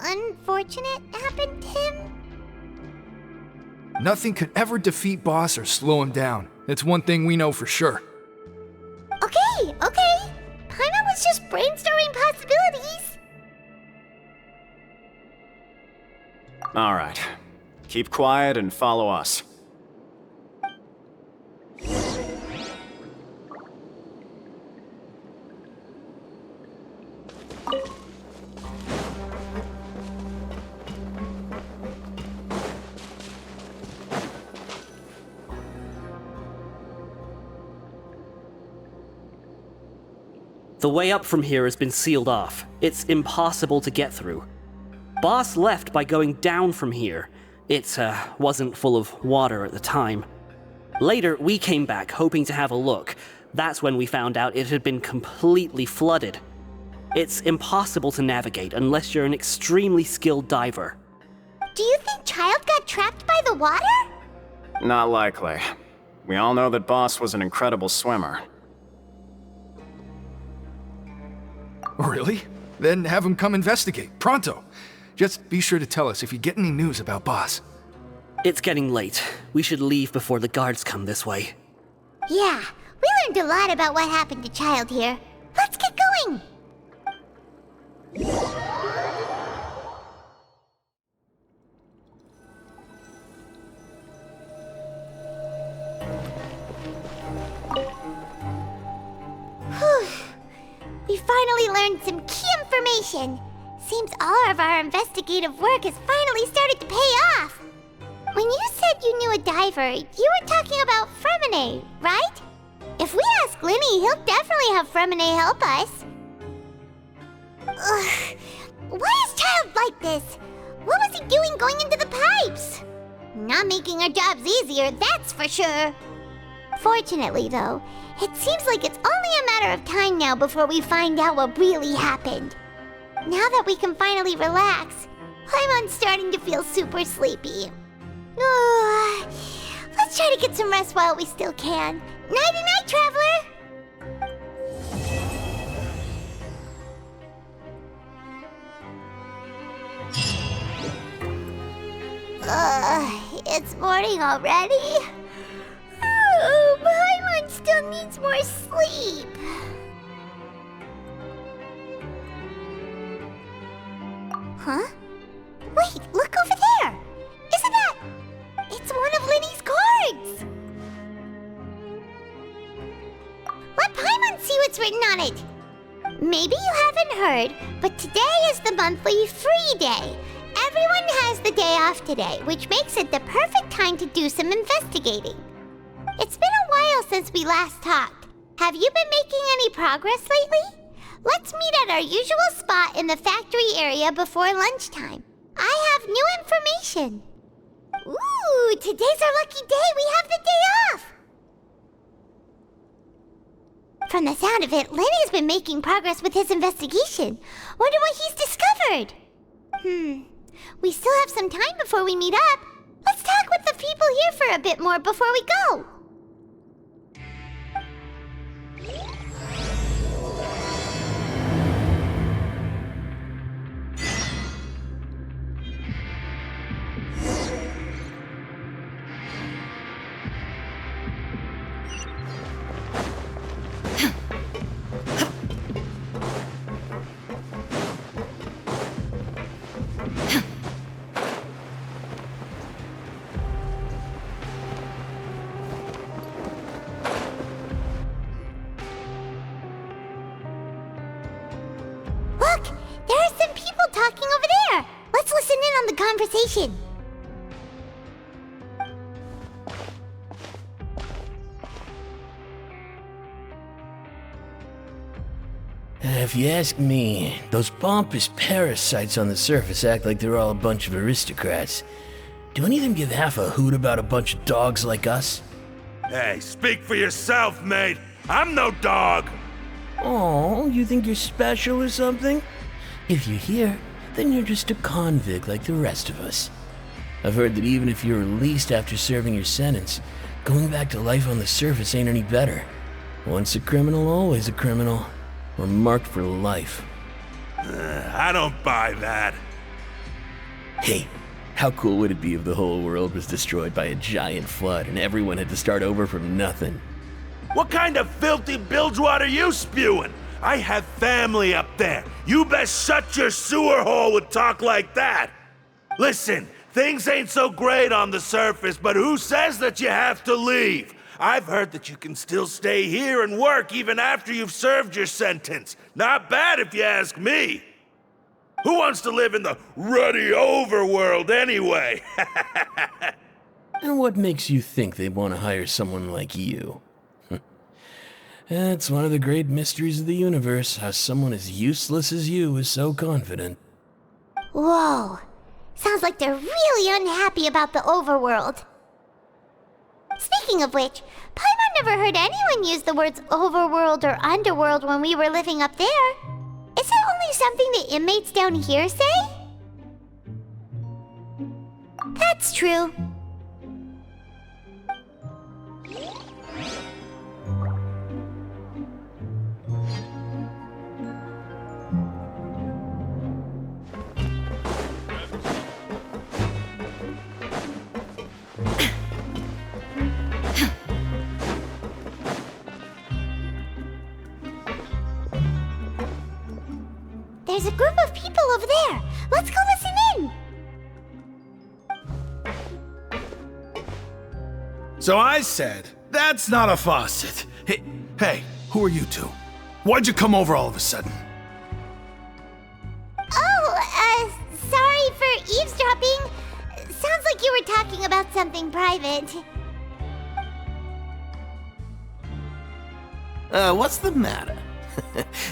unfortunate happened to him? Nothing could ever defeat Boss or slow him down. It's one thing we know for sure. Okay. Paimon was just brainstorming possibilities. All right. Keep quiet and follow us. The way up from here has been sealed off. It's impossible to get through. Boss left by going down from here. It wasn't full of water at the time. Later, we came back hoping to have a look. That's when we found out it had been completely flooded. It's impossible to navigate unless you're an extremely skilled diver. Do you think Child got trapped by the water? Not likely. We all know that Boss was an incredible swimmer. Really? Then have him come investigate, pronto. Just be sure to tell us if you get any news about Boss. It's getting late. We should leave before the guards come this way. Yeah, we learned a lot about what happened to Child here. Let's get going! Whew. We finally learned some key information. Seems all of our investigative work has finally started to pay off. When you said you knew a diver, you were talking about Fremine, right? If we ask Lyney, he'll definitely have Fremine help us. Ugh. Why is Child like this? What was he doing going into the pipes? Not making our jobs easier, that's for sure. Fortunately, though, it seems like it's only a matter of time now before we find out what really happened. Now that we can finally relax, I'm starting to feel super sleepy. Let's try to get some rest while we still can. Nighty-night, traveler! It's morning already? Paimon still needs more sleep. Huh? Wait, look over there! Isn't that... It's one of Lyney's cards! Let Paimon see what's written on it! Maybe you haven't heard, but today is the monthly free day. Everyone has the day off today, which makes it the perfect time to do some investigating. It's been a while since we last talked. Have you been making any progress lately? Let's meet at our usual spot in the factory area before lunchtime. I have new information. Ooh, today's our lucky day. We have the day off. From the sound of it, Lyney's been making progress with his investigation. Wonder what he's discovered. We still have some time before we meet up. Let's talk with the people here for a bit more before we go. Look, there are some people talking over there. Let's listen in on the conversation. If you ask me, those pompous parasites on the surface act like they're all a bunch of aristocrats. Do any of them give half a hoot about a bunch of dogs like us? Hey, speak for yourself, mate. I'm no dog. Oh, you think you're special or something? If you're here, then you're just a convict like the rest of us. I've heard that even if you're released after serving your sentence, going back to life on the surface ain't any better. Once a criminal, always a criminal. We're marked for life. I don't buy that. Hey, how cool would it be if the whole world was destroyed by a giant flood and everyone had to start over from nothing? What kind of filthy bilge water you spewing? I have family up there. You best shut your sewer hole with talk like that. Listen, things ain't so great on the surface, but who says that you have to leave? I've heard that you can still stay here and work even after you've served your sentence. Not bad if you ask me. Who wants to live in the ruddy overworld anyway? And what makes you think they want to hire someone like you? It's one of the great mysteries of the universe, how someone as useless as you is so confident. Whoa. Sounds like they're really unhappy about the overworld. Speaking of which, Paimon never heard anyone use the words overworld or underworld when we were living up there. Is it only something the inmates down here say? That's true. there's a group of people over there. Let's go listen in. So I said, that's not a faucet. Hey, who are you two? Why'd you come over all of a sudden? Oh, sorry for eavesdropping. Sounds like you were talking about something private. What's the matter?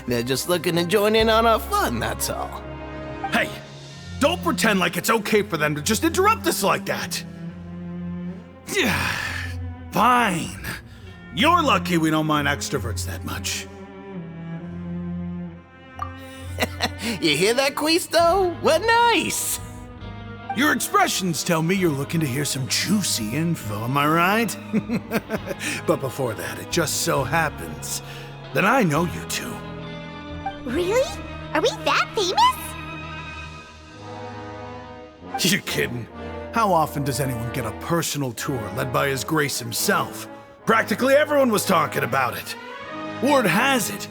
They're just looking to join in on our fun, that's all. Hey, don't pretend like it's okay for them to just interrupt us like that. Yeah, fine. You're lucky we don't mind extroverts that much. You hear that, Quisto? What nice! Your expressions tell me you're looking to hear some juicy info, am I right? But before that, it just so happens that I know you two. Really? Are we that famous? You're kidding. How often does anyone get a personal tour led by His Grace himself? Practically everyone was talking about it. Word has it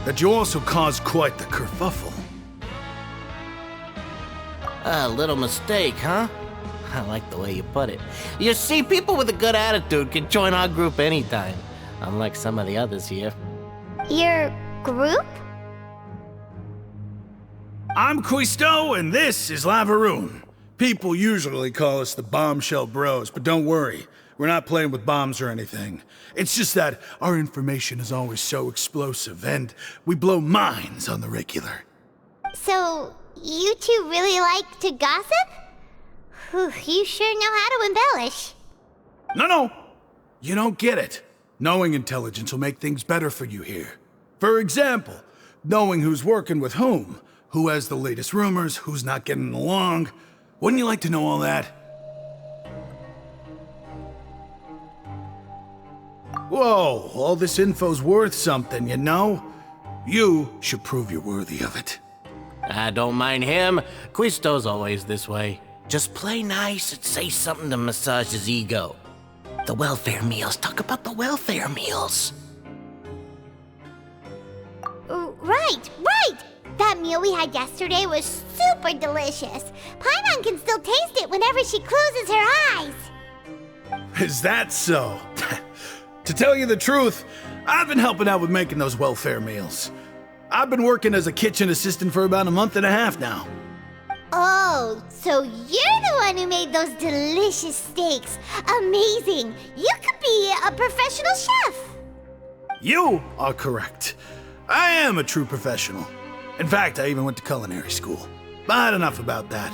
that you also caused quite the kerfuffle. A little mistake, huh? I like the way you put it. You see, people with a good attitude can join our group anytime, unlike some of the others here. Your group? I'm Quisto, and this is Lavaroon. People usually call us the Bombshell Bros, but don't worry. We're not playing with bombs or anything. It's just that our information is always so explosive, and we blow minds on the regular. So, you two really like to gossip? Whew, you sure know how to embellish. No. You don't get it. Knowing intelligence will make things better for you here. For example, knowing who's working with whom, who has the latest rumors, who's not getting along. Wouldn't you like to know all that? Whoa, all this info's worth something, you know? You should prove you're worthy of it. I don't mind him. Quisto's always this way. Just play nice and say something to massage his ego. The welfare meals. Talk about the welfare meals. Right. That meal we had yesterday was super delicious. Paimon can still taste it whenever she closes her eyes. Is that so? To tell you the truth, I've been helping out with making those welfare meals. I've been working as a kitchen assistant for about a month and a half now. Oh, so you're the one who made those delicious steaks. Amazing. You could be a professional chef. You are correct. I am a true professional. In fact, I even went to culinary school. But enough about that.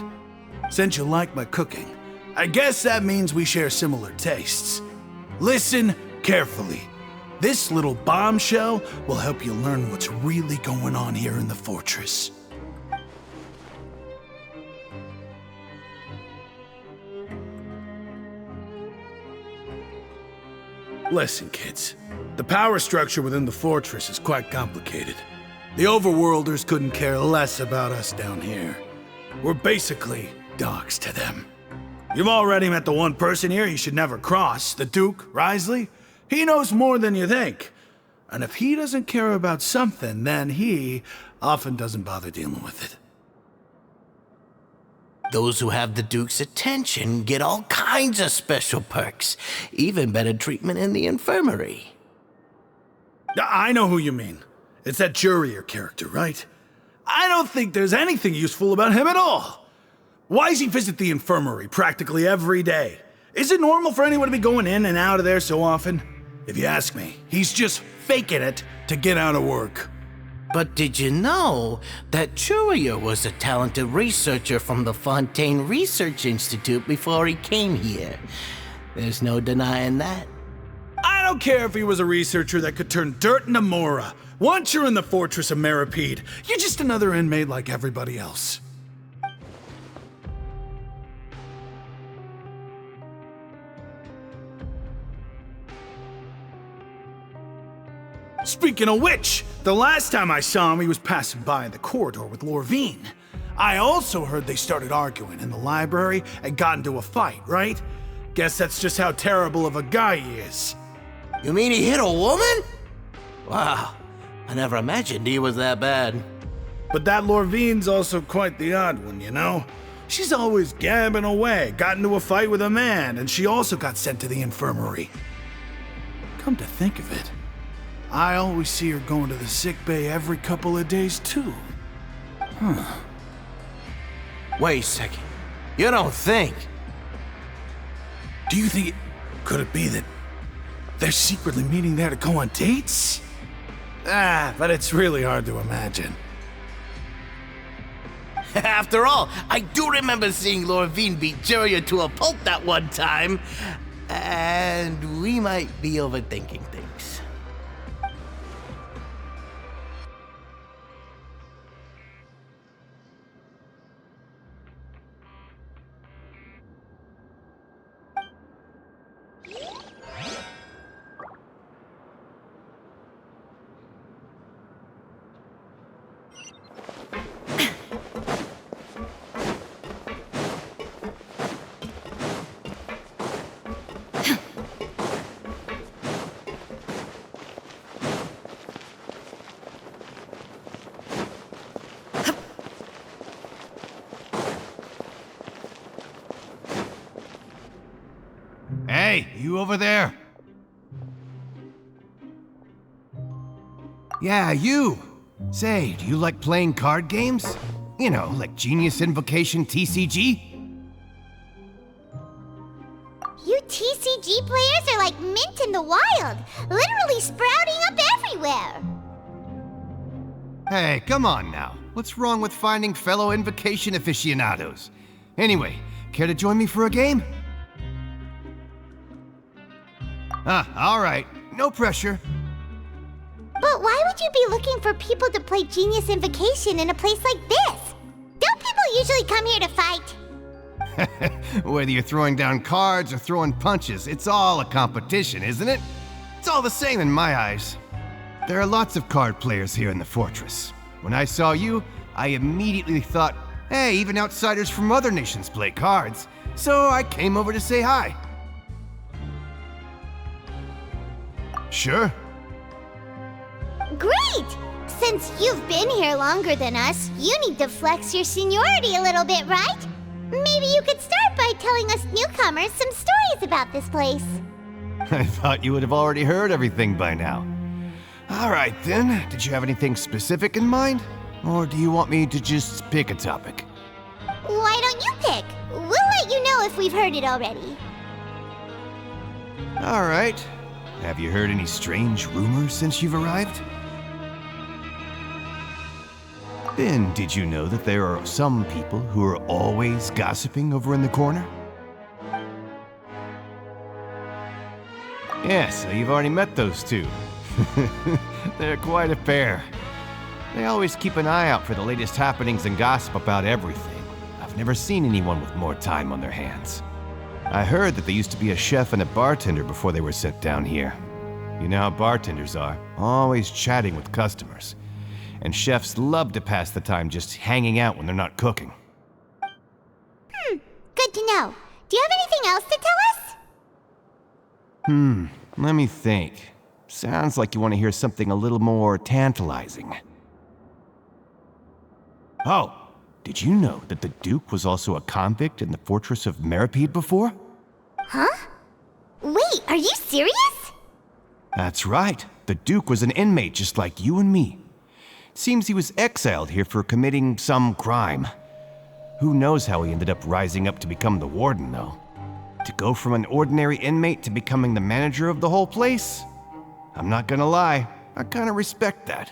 Since you like my cooking, I guess that means we share similar tastes. Listen carefully. This little bombshell will help you learn what's really going on here in the fortress. Listen, kids. The power structure within the fortress is quite complicated. The overworlders couldn't care less about us down here. We're basically dogs to them. You've already met the one person here you should never cross, the Duke, Risley. He knows more than you think. And if he doesn't care about something, then he often doesn't bother dealing with it. Those who have the Duke's attention get all kinds of special perks, even better treatment in the infirmary. I know who you mean. It's that Jurier character, right? I don't think there's anything useful about him at all. Why does he visit the infirmary practically every day? Is it normal for anyone to be going in and out of there so often? If you ask me, he's just faking it to get out of work. But did you know that Jurier was a talented researcher from the Fontaine Research Institute before he came here? There's no denying that. I don't care if he was a researcher that could turn dirt into Mora. Once you're in the fortress of Meripede, you're just another inmate like everybody else. Speaking of which, the last time I saw him, he was passing by in the corridor with Lorvine. I also heard they started arguing in the library and got into a fight, right? Guess that's just how terrible of a guy he is. You mean he hit a woman? Wow, I never imagined he was that bad. But that Lorvine's also quite the odd one, you know? She's always gabbing away, got into a fight with a man, and she also got sent to the infirmary. Come to think of it, I always see her going to the sick bay every couple of days, too. Huh. Wait a second. You don't think? Do you think could it be that they're secretly meeting there to go on dates? But it's really hard to imagine. After all, I do remember seeing Lorvine beat Jiraiya to a pulp that one time. And we might be overthinking things. Hey, you over there? Yeah, you! Say, do you like playing card games? You know, like Genius Invocation TCG? You TCG players are like mint in the wild, literally sprouting up everywhere. Hey, come on now. What's wrong with finding fellow Invocation aficionados? Anyway, care to join me for a game? Alright. No pressure. But why would you be looking for people to play Genius Invocation in a place like this? Don't people usually come here to fight? Whether you're throwing down cards or throwing punches, it's all a competition, isn't it? It's all the same in my eyes. There are lots of card players here in the fortress. When I saw you, I immediately thought, hey, even outsiders from other nations play cards. So I came over to say hi. Sure. Great! Since you've been here longer than us, you need to flex your seniority a little bit, right? Maybe you could start by telling us newcomers some stories about this place. I thought you would have already heard everything by now. All right then, did you have anything specific in mind? Or do you want me to just pick a topic? Why don't you pick? We'll let you know if we've heard it already. All right. Have you heard any strange rumors since you've arrived? Then, did you know that there are some people who are always gossiping over in the corner? Yeah, so you've already met those two. They're quite a pair. They always keep an eye out for the latest happenings and gossip about everything. I've never seen anyone with more time on their hands. I heard that they used to be a chef and a bartender before they were sent down here. You know how bartenders are, always chatting with customers. And chefs love to pass the time just hanging out when they're not cooking. Good to know. Do you have anything else to tell us? Let me think. Sounds like you want to hear something a little more tantalizing. Oh, did you know that the Duke was also a convict in the fortress of Meripede before? Huh? Wait, are you serious? That's right. The Duke was an inmate just like you and me. Seems he was exiled here for committing some crime. Who knows how he ended up rising up to become the warden, though. To go from an ordinary inmate to becoming the manager of the whole place? I'm not gonna lie, I kinda respect that.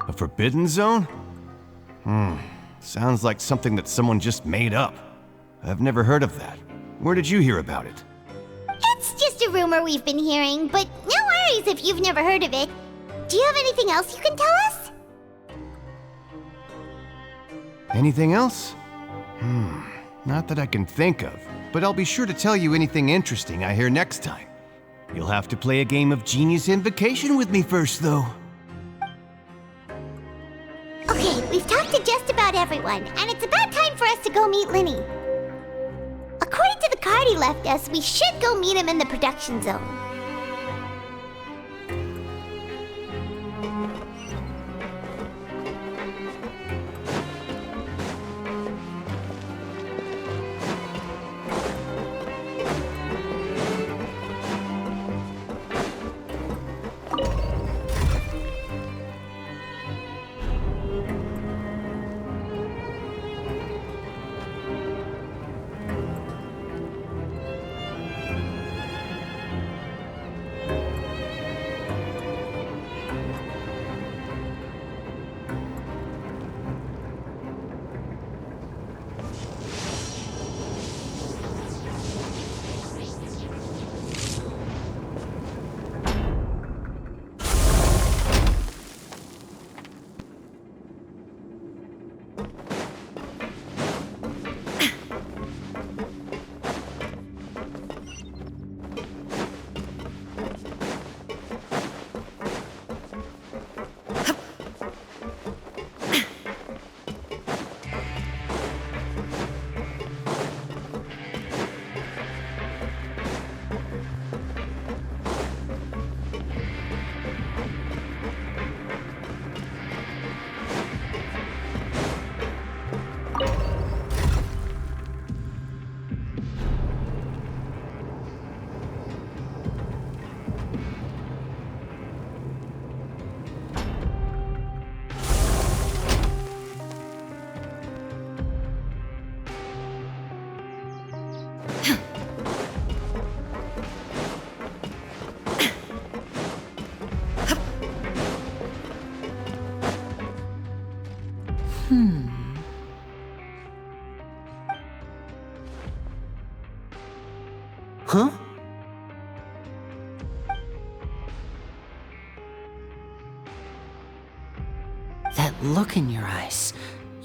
A forbidden zone? Sounds like something that someone just made up. I've never heard of that. Where did you hear about it? It's just a rumor we've been hearing, but no worries if you've never heard of it. Do you have anything else you can tell us? Anything else? Not that I can think of, but I'll be sure to tell you anything interesting I hear next time. You'll have to play a game of Genius Invocation with me first, though. Okay, we've talked to just about everyone, and it's about time for us to go meet Lyney. According to the card he left us, we should go meet him in the production zone.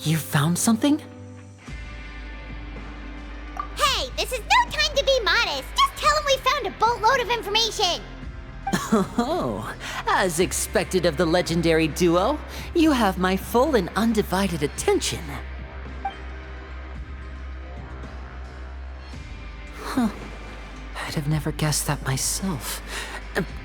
You found something? Hey, this is no time to be modest. Just tell him we found a boatload of information. Oh, as expected of the legendary duo, you have my full and undivided attention. Huh. I'd have never guessed that myself.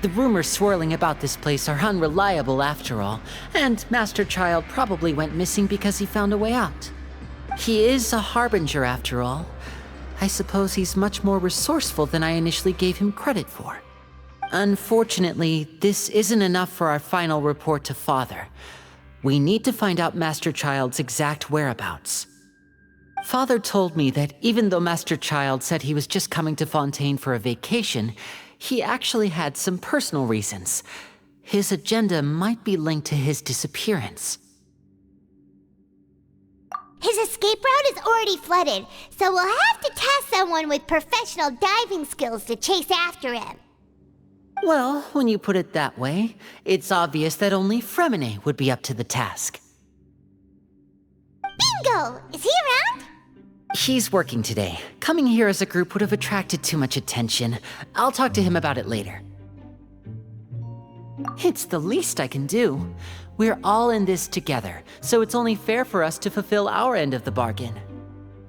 The rumors swirling about this place are unreliable after all, and Master Child probably went missing because he found a way out. He is a harbinger after all. I suppose he's much more resourceful than I initially gave him credit for. Unfortunately, this isn't enough for our final report to Father. We need to find out Master Child's exact whereabouts. Father told me that even though Master Child said he was just coming to Fontaine for a vacation, he actually had some personal reasons. His agenda might be linked to his disappearance. His escape route is already flooded, so we'll have to task someone with professional diving skills to chase after him. Well, when you put it that way, it's obvious that only Fremine would be up to the task. Bingo! Is he around? He's working today. Coming here as a group would have attracted too much attention. I'll talk to him about it later. It's the least I can do. We're all in this together, so it's only fair for us to fulfill our end of the bargain.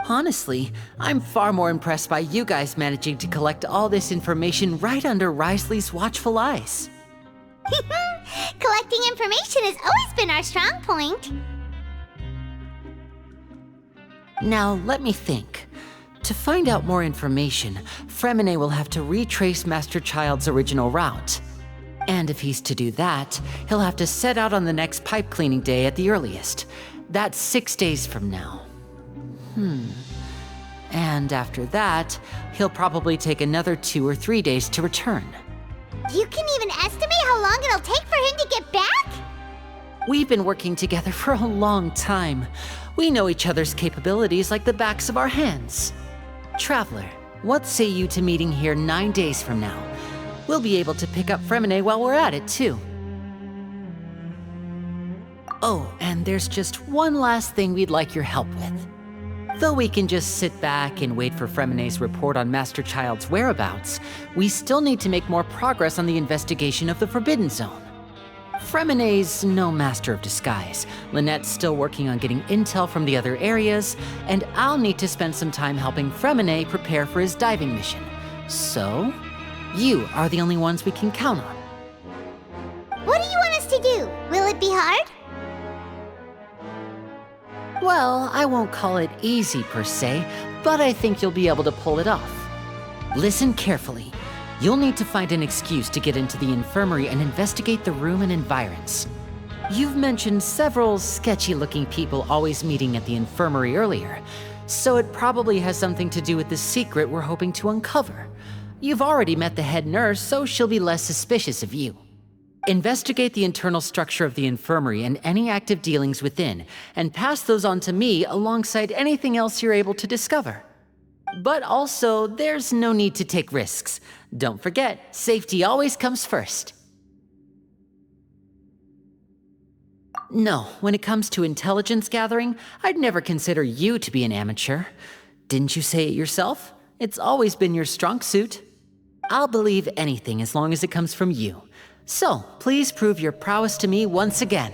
Honestly, I'm far more impressed by you guys managing to collect all this information right under Risley's watchful eyes. Collecting information has always been our strong point. Now, let me think. To find out more information, Fremine will have to retrace Master Child's original route. And if he's to do that, he'll have to set out on the next pipe cleaning day at the earliest. That's 6 days from now. And after that, he'll probably take another 2 or 3 days to return. You can even estimate how long it'll take for him to get back? We've been working together for a long time. We know each other's capabilities like the backs of our hands. Traveler, what say you to meeting here 9 days from now? We'll be able to pick up Fremine while we're at it, too. Oh, and there's just one last thing we'd like your help with. Though we can just sit back and wait for Fremine's report on Master Child's whereabouts, we still need to make more progress on the investigation of the Forbidden Zone. Fremine's no master of disguise, Lynette's still working on getting intel from the other areas, and I'll need to spend some time helping Fremine prepare for his diving mission. So, you are the only ones we can count on. What do you want us to do? Will it be hard? Well, I won't call it easy per se, but I think you'll be able to pull it off. Listen carefully. You'll need to find an excuse to get into the infirmary and investigate the room and environs. You've mentioned several sketchy-looking people always meeting at the infirmary earlier, so it probably has something to do with the secret we're hoping to uncover. You've already met the head nurse, so she'll be less suspicious of you. Investigate the internal structure of the infirmary and any active dealings within, and pass those on to me alongside anything else you're able to discover. But also, there's no need to take risks. Don't forget, safety always comes first. No, when it comes to intelligence gathering, I'd never consider you to be an amateur. Didn't you say it yourself? It's always been your strong suit. I'll believe anything as long as it comes from you. So, please prove your prowess to me once again.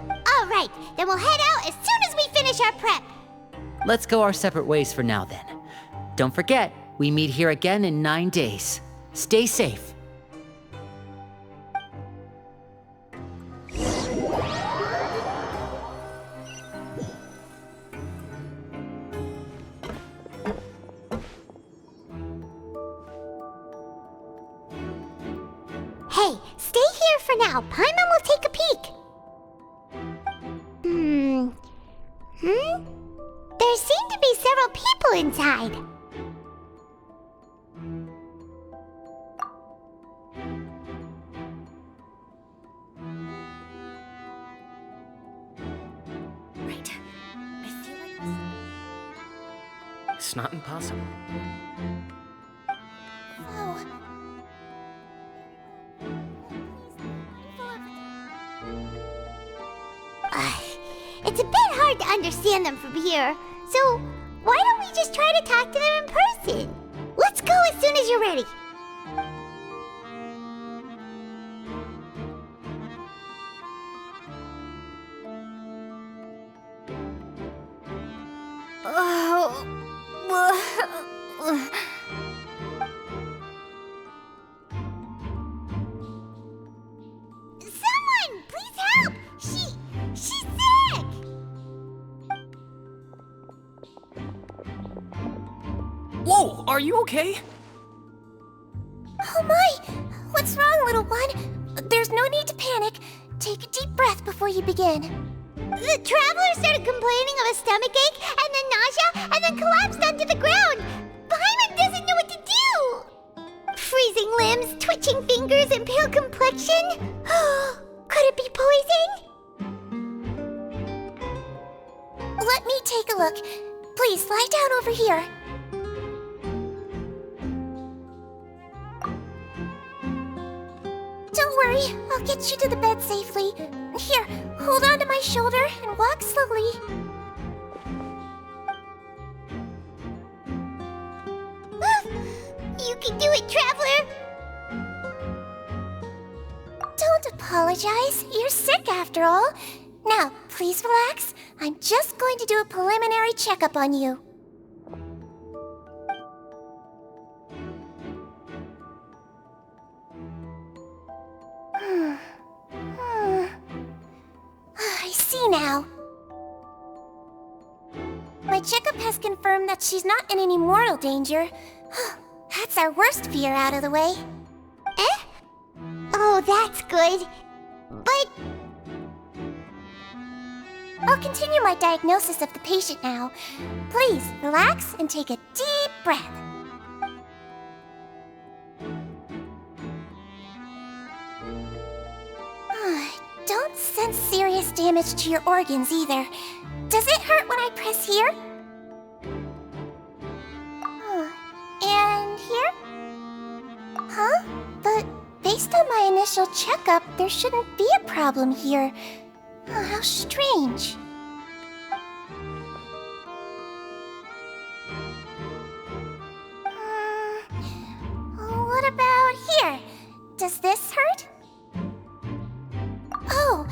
All right, then we'll head out as soon as we finish our prep. Let's go our separate ways for now then. Don't forget, we meet here again in 9 days. Stay safe. Hey, stay here for now. Paimon will take a peek. There seem to be several people inside. Right. I feel like it's not impossible. Oh. It's a bit hard hard to understand them from here. So, why don't we just try to talk to them in person? Let's go as soon as you're ready. Someone, please help! She's sick! Whoa, are you okay? Oh my! What's wrong, little one? There's no need to panic. Take a deep breath before you begin. The traveler started complaining of a stomachache, and then nausea, and then collapsed onto the ground. Paimon doesn't know what to do! Freezing limbs, twitching fingers, and pale complexion? Could it be poison? Let me take a look. Please, lie down over here. Don't worry, I'll get you to the bed safely. Here, hold on to my shoulder and walk slowly. You can do it, traveler! Don't apologize. You're sick after all. Now, please relax. I'm just going to do a preliminary checkup on you. I see now. My checkup has confirmed that she's not in any mortal danger. That's our worst fear out of the way. Eh? Oh, that's good. But... I'll continue my diagnosis of the patient now. Please, relax and take a deep breath. Don't sense serious damage to your organs either. Does it hurt when I press here? And here? Huh? But based on my initial checkup, there shouldn't be a problem here. How strange. What about here? Does this hurt? Oh,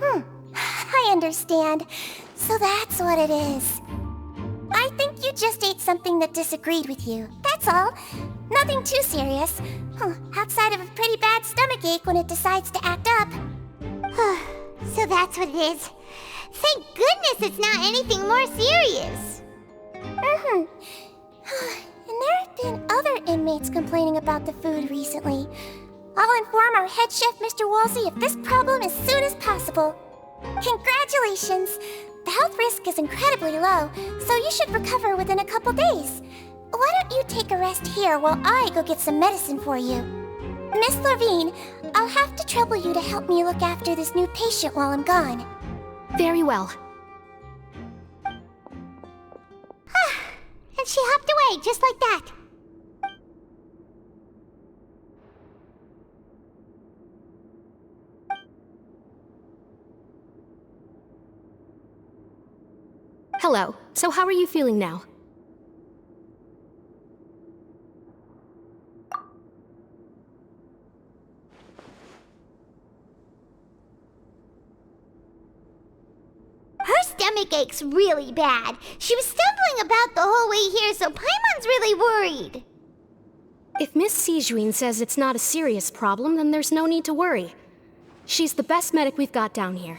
I understand. So that's what it is. I think you just ate something that disagreed with you. That's all. Nothing too serious. Outside of a pretty bad stomachache when it decides to act up. So that's what it is. Thank goodness it's not anything more serious. And there have been other inmates complaining about the food recently. I'll inform our head chef, Mr. Wolsey, of this problem as soon as possible. Congratulations! The health risk is incredibly low, so you should recover within a couple days. Why don't you take a rest here while I go get some medicine for you? Miss Lorvine, I'll have to trouble you to help me look after this new patient while I'm gone. Very well. And she hopped away just like that. Hello. So how are you feeling now? Her stomach ache's really bad. She was stumbling about the whole way here, so Paimon's really worried. If Miss Sijuin says it's not a serious problem, then there's no need to worry. She's the best medic we've got down here.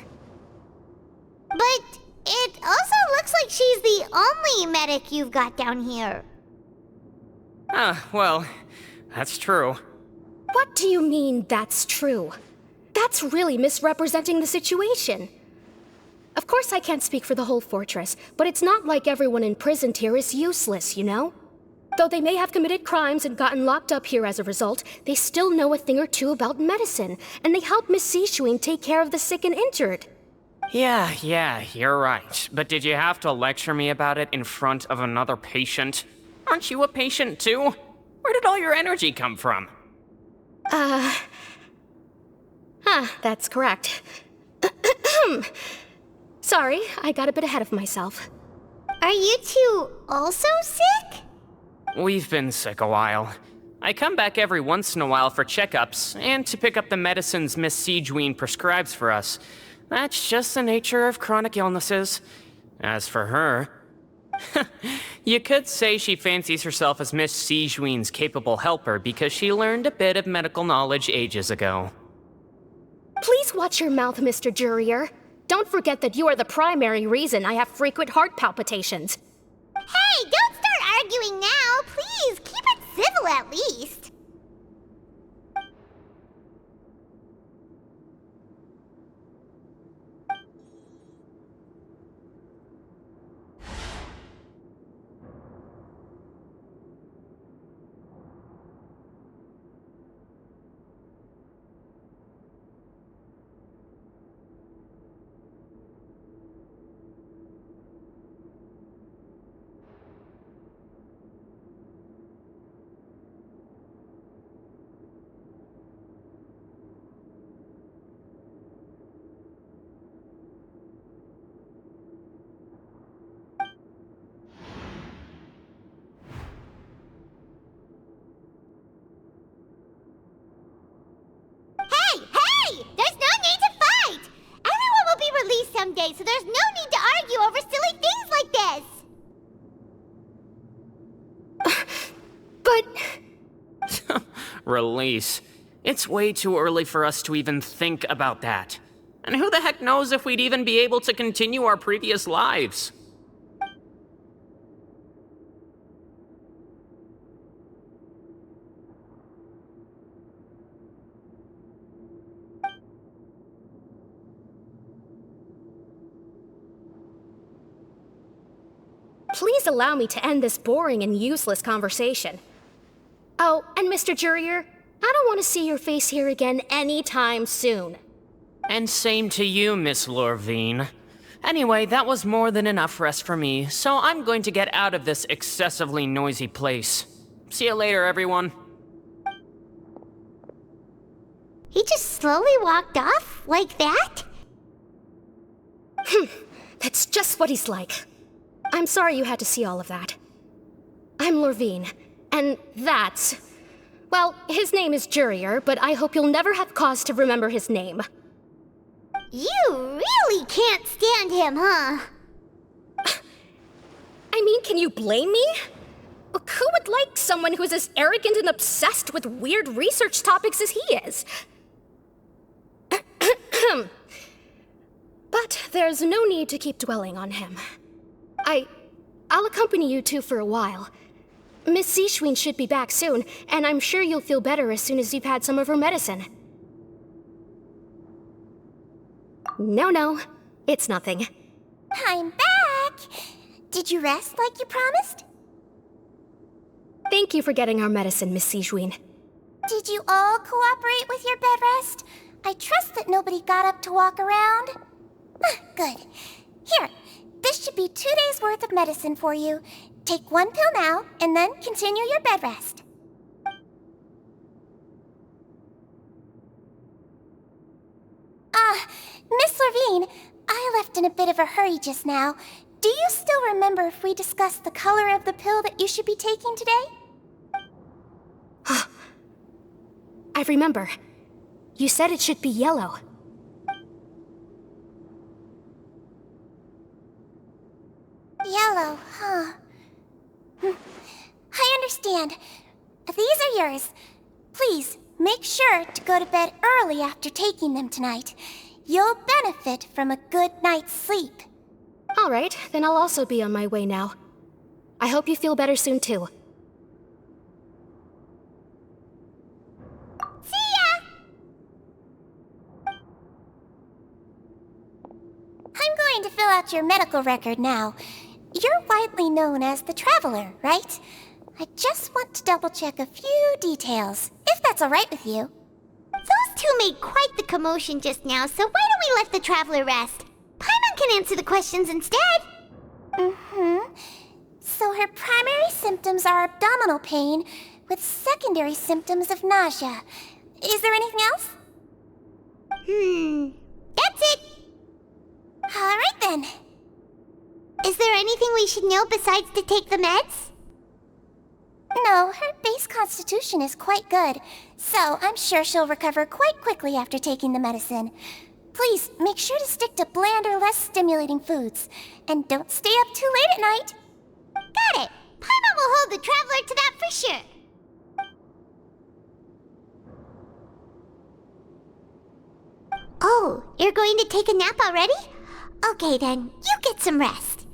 But it also looks like she's the only medic you've got down here. Well, that's true. What do you mean, that's true? That's really misrepresenting the situation. Of course I can't speak for the whole fortress, but it's not like everyone imprisoned here is useless, you know? Though they may have committed crimes and gotten locked up here as a result, they still know a thing or two about medicine, and they help Miss Sijuin take care of the sick and injured. Yeah, you're right. But did you have to lecture me about it in front of another patient? Aren't you a patient too? Where did all your energy come from? That's correct. Sorry, I got a bit ahead of myself. Are you two also sick? We've been sick a while. I come back every once in a while for checkups, and to pick up the medicines Miss Siegewien prescribes for us. That's just the nature of chronic illnesses. As for her... you could say she fancies herself as Miss Siegewien's capable helper because she learned a bit of medical knowledge ages ago. Please watch your mouth, Mr. Jurier. Don't forget that you are the primary reason I have frequent heart palpitations. Hey, don't start arguing now! Please, keep it civil at least! Someday, so there's no need to argue over silly things like this! But... Release. It's way too early for us to even think about that. And who the heck knows if we'd even be able to continue our previous lives? Please allow me to end this boring and useless conversation. Oh, and Mr. Jurier, I don't want to see your face here again anytime soon. And same to you, Miss Lorvine. Anyway, that was more than enough rest for me, so I'm going to get out of this excessively noisy place. See you later, everyone. He just slowly walked off like that? That's just what he's like. I'm sorry you had to see all of that. I'm Lorvine, and that's... Well, his name is Jurier, but I hope you'll never have cause to remember his name. You really can't stand him, huh? I mean, can you blame me? Who would like someone who's as arrogant and obsessed with weird research topics as he is? But there's no need to keep dwelling on him. I'll accompany you two for a while. Miss Siegewien should be back soon, and I'm sure you'll feel better as soon as you've had some of her medicine. No, it's nothing. I'm back! Did you rest like you promised? Thank you for getting our medicine, Miss Siegewien. Did you all cooperate with your bed rest? I trust that nobody got up to walk around. Good. Here, this should be 2 days' worth of medicine for you. Take 1 pill now, and then continue your bed rest. Miss Lorvine, I left in a bit of a hurry just now. Do you still remember if we discussed the color of the pill that you should be taking today? I remember. You said it should be yellow. Yellow, huh? I understand. These are yours. Please, make sure to go to bed early after taking them tonight. You'll benefit from a good night's sleep. All right, then I'll also be on my way now. I hope you feel better soon, too. See ya! I'm going to fill out your medical record now. You're widely known as the Traveler, right? I just want to double-check a few details, if that's all right with you. Those two made quite the commotion just now, so why don't we let the Traveler rest? Paimon can answer the questions instead. So her primary symptoms are abdominal pain, with secondary symptoms of nausea. Is there anything else? That's it. All right then. Is there anything we should know besides to take the meds? No, her base constitution is quite good, so I'm sure she'll recover quite quickly after taking the medicine. Please, make sure to stick to bland or less stimulating foods, and don't stay up too late at night. Got it! Paimon will hold the Traveler to that for sure. Oh, you're going to take a nap already? Okay then, you get some rest.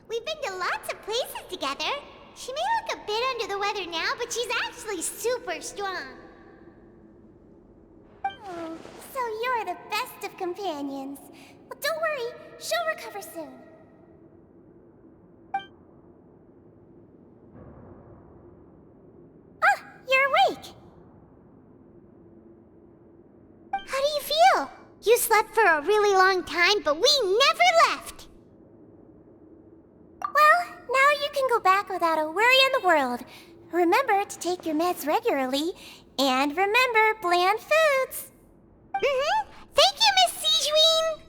We've been to lots of places together. She may look a bit under the weather now, but she's actually super strong. Oh, so you're the best of companions. Well, don't worry, she'll recover soon. Ah, you're awake. How do you feel? You slept for a really long time, but we never left. Well, now you can go back without a worry in the world. Remember to take your meds regularly, and remember bland foods. Thank you, Miss Sijuin!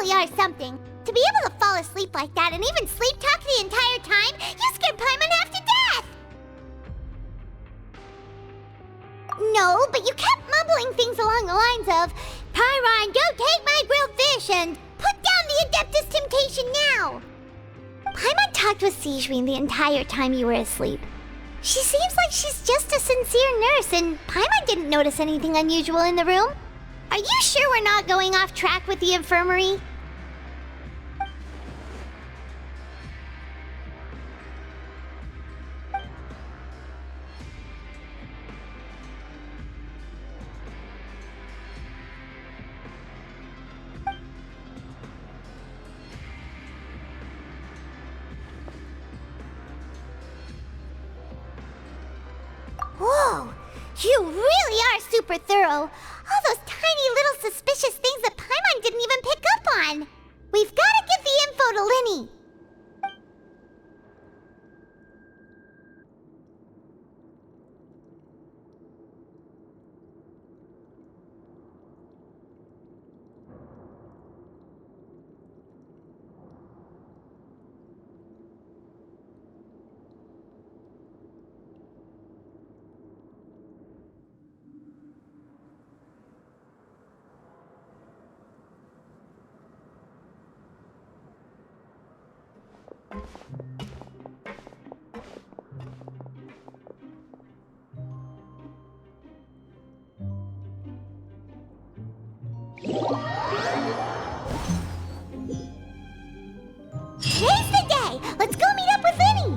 Are something. To be able to fall asleep like that and even sleep talk the entire time, you scared Paimon half to death! No, but you kept mumbling things along the lines of, Pyron, don't take my grilled fish, and put down the Adeptus Temptation now! Paimon talked with Sijuin the entire time you were asleep. She seems like she's just a sincere nurse, and Paimon didn't notice anything unusual in the room. Are you sure we're not going off track with the infirmary? Whoa! You really are super thorough! All those tiny little suspicious things that Paimon didn't even pick up on! We've gotta give the info to Lyney! Today's the day! Let's go meet up with Lyney!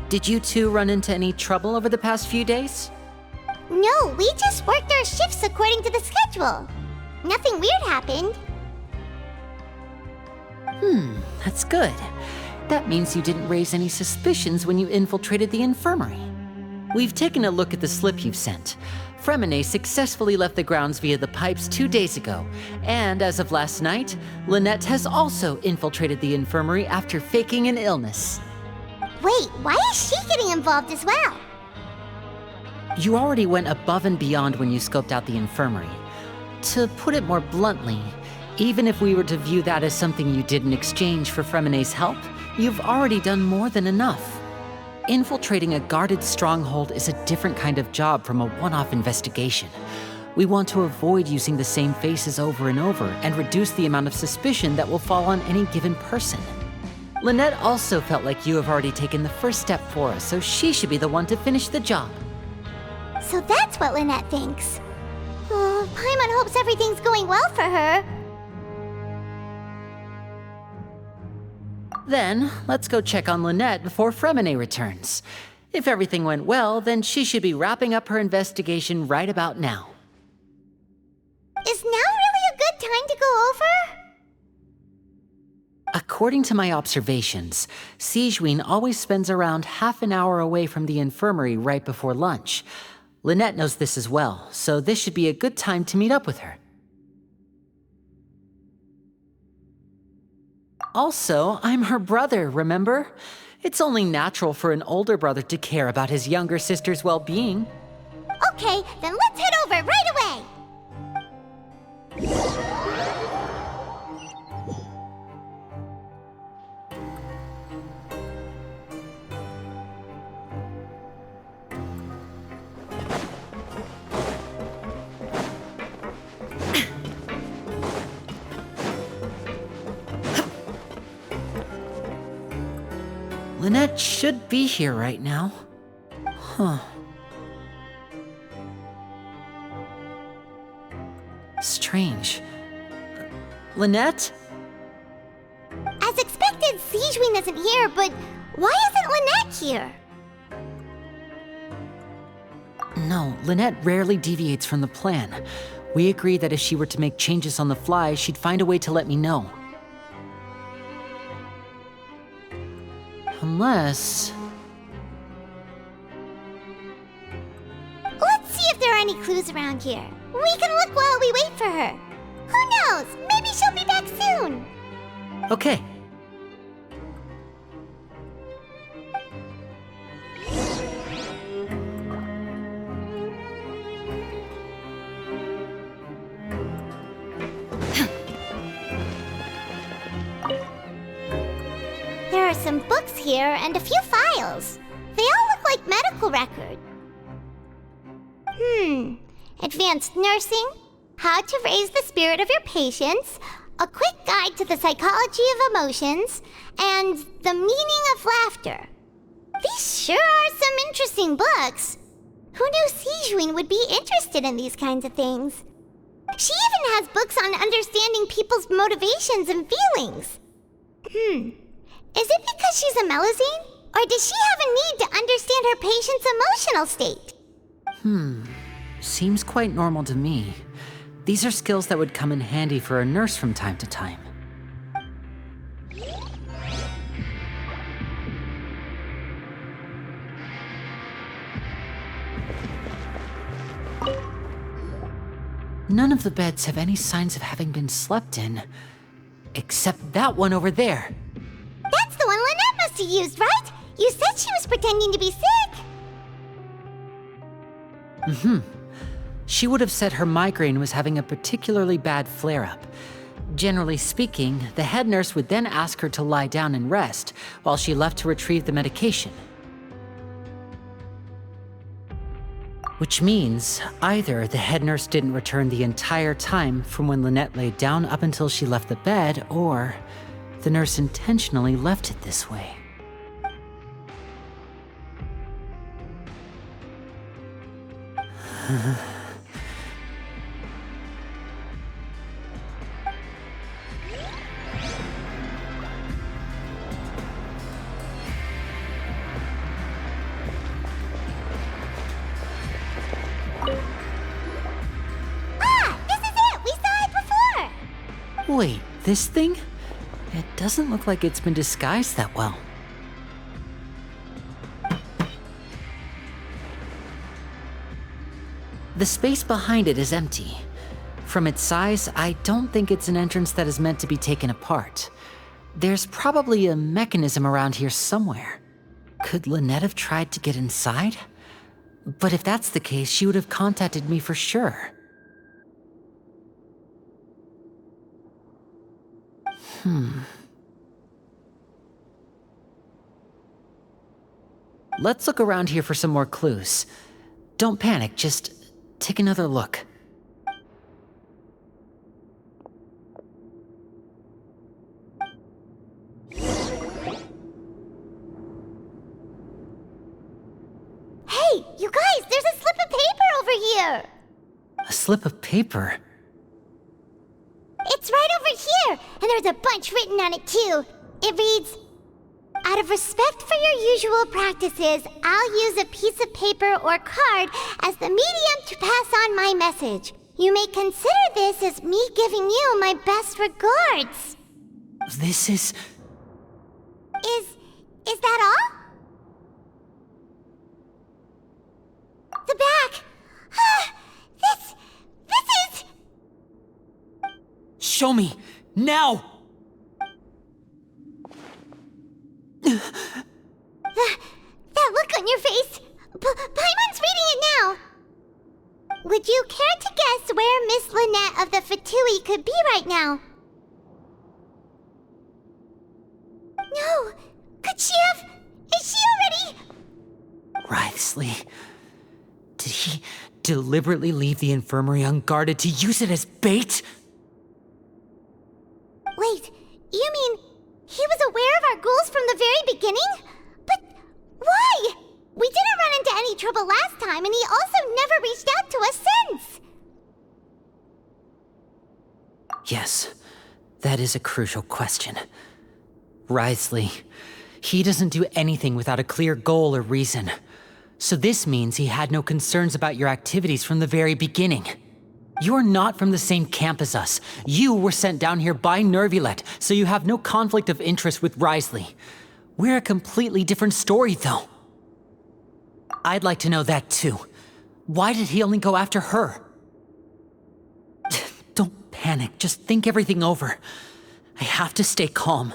Did you two run into any trouble over the past few days? No, we just worked our shifts according to the schedule. Nothing weird happened. That's good. That means you didn't raise any suspicions when you infiltrated the infirmary. We've taken a look at the slip you've sent. Fremine successfully left the grounds via the pipes 2 days ago, and as of last night, Lynette has also infiltrated the infirmary after faking an illness. Wait, why is she getting involved as well? You already went above and beyond when you scoped out the infirmary. To put it more bluntly, even if we were to view that as something you did in exchange for Fremine's help, you've already done more than enough. Infiltrating a guarded stronghold is a different kind of job from a one-off investigation. We want to avoid using the same faces over and over and reduce the amount of suspicion that will fall on any given person. Lynette also felt like you have already taken the first step for us, so she should be the one to finish the job. So that's what Lynette thinks. Oh, Paimon hopes everything's going well for her. Then, let's go check on Lynette before Fremine returns. If everything went well, then she should be wrapping up her investigation right about now. Is now really a good time to go over? According to my observations, Sigewinne always spends around half an hour away from the infirmary right before lunch. Lynette knows this as well, so this should be a good time to meet up with her. Also, I'm her brother, remember? It's only natural for an older brother to care about his younger sister's well-being. Okay, then let's head over right away! Lynette should be here right now. Huh. Strange. Lynette? As expected, Sigewinne isn't here, but why isn't Lynette here? No, Lynette rarely deviates from the plan. We agreed that if she were to make changes on the fly, she'd find a way to let me know. Unless... Let's see if there are any clues around here. We can look while we wait for her. Who knows? Maybe she'll be back soon. Okay. There are some books here and a few files. They all look like medical records. Advanced nursing, how to raise the spirit of your patients, a quick guide to the psychology of emotions, and the meaning of laughter. These sure are some interesting books. Who knew Sigewinne would be interested in these kinds of things? She even has books on understanding people's motivations and feelings. Is it because she's a Melusine? Or does she have a need to understand her patient's emotional state? Seems quite normal to me. These are skills that would come in handy for a nurse from time to time. None of the beds have any signs of having been slept in. Except that one over there. That's the one Lynette must have used, right? You said she was pretending to be sick. She would have said her migraine was having a particularly bad flare-up. Generally speaking, the head nurse would then ask her to lie down and rest, while she left to retrieve the medication. Which means, either the head nurse didn't return the entire time from when Lynette laid down up until she left the bed, or the nurse intentionally left it this way. Wait, this thing? It doesn't look like it's been disguised that well. The space behind it is empty. From its size, I don't think it's an entrance that is meant to be taken apart. There's probably a mechanism around here somewhere. Could Lynette have tried to get inside? But if that's the case, she would have contacted me for sure. Let's look around here for some more clues. Don't panic, just take another look. Hey, you guys, there's a slip of paper over here! A slip of paper? It's right over here, and there's a bunch written on it too. It reads, "Out of respect for your usual practices, I'll use a piece of paper or card as the medium to pass on my message. You may consider this as me giving you my best regards." This is... Is that all? The back. This is... Show me! Now! That look on your face. Paimon's reading it now. Would you care to guess where Miss Lynette of the Fatui could be right now? No. Could she have... Is she already... Writhsley. Did he deliberately leave the infirmary unguarded to use it as bait? Wait, you mean he was aware of our goals from the very beginning? But why? We didn't run into any trouble last time, and he also never reached out to us since. Yes, that is a crucial question. Writhsley, he doesn't do anything without a clear goal or reason. So this means he had no concerns about your activities from the very beginning. You're not from the same camp as us. You were sent down here by Neuvilette, so you have no conflict of interest with Writhsley. We're a completely different story, though. I'd like to know that, too. Why did he only go after her? Don't panic, just think everything over. I have to stay calm.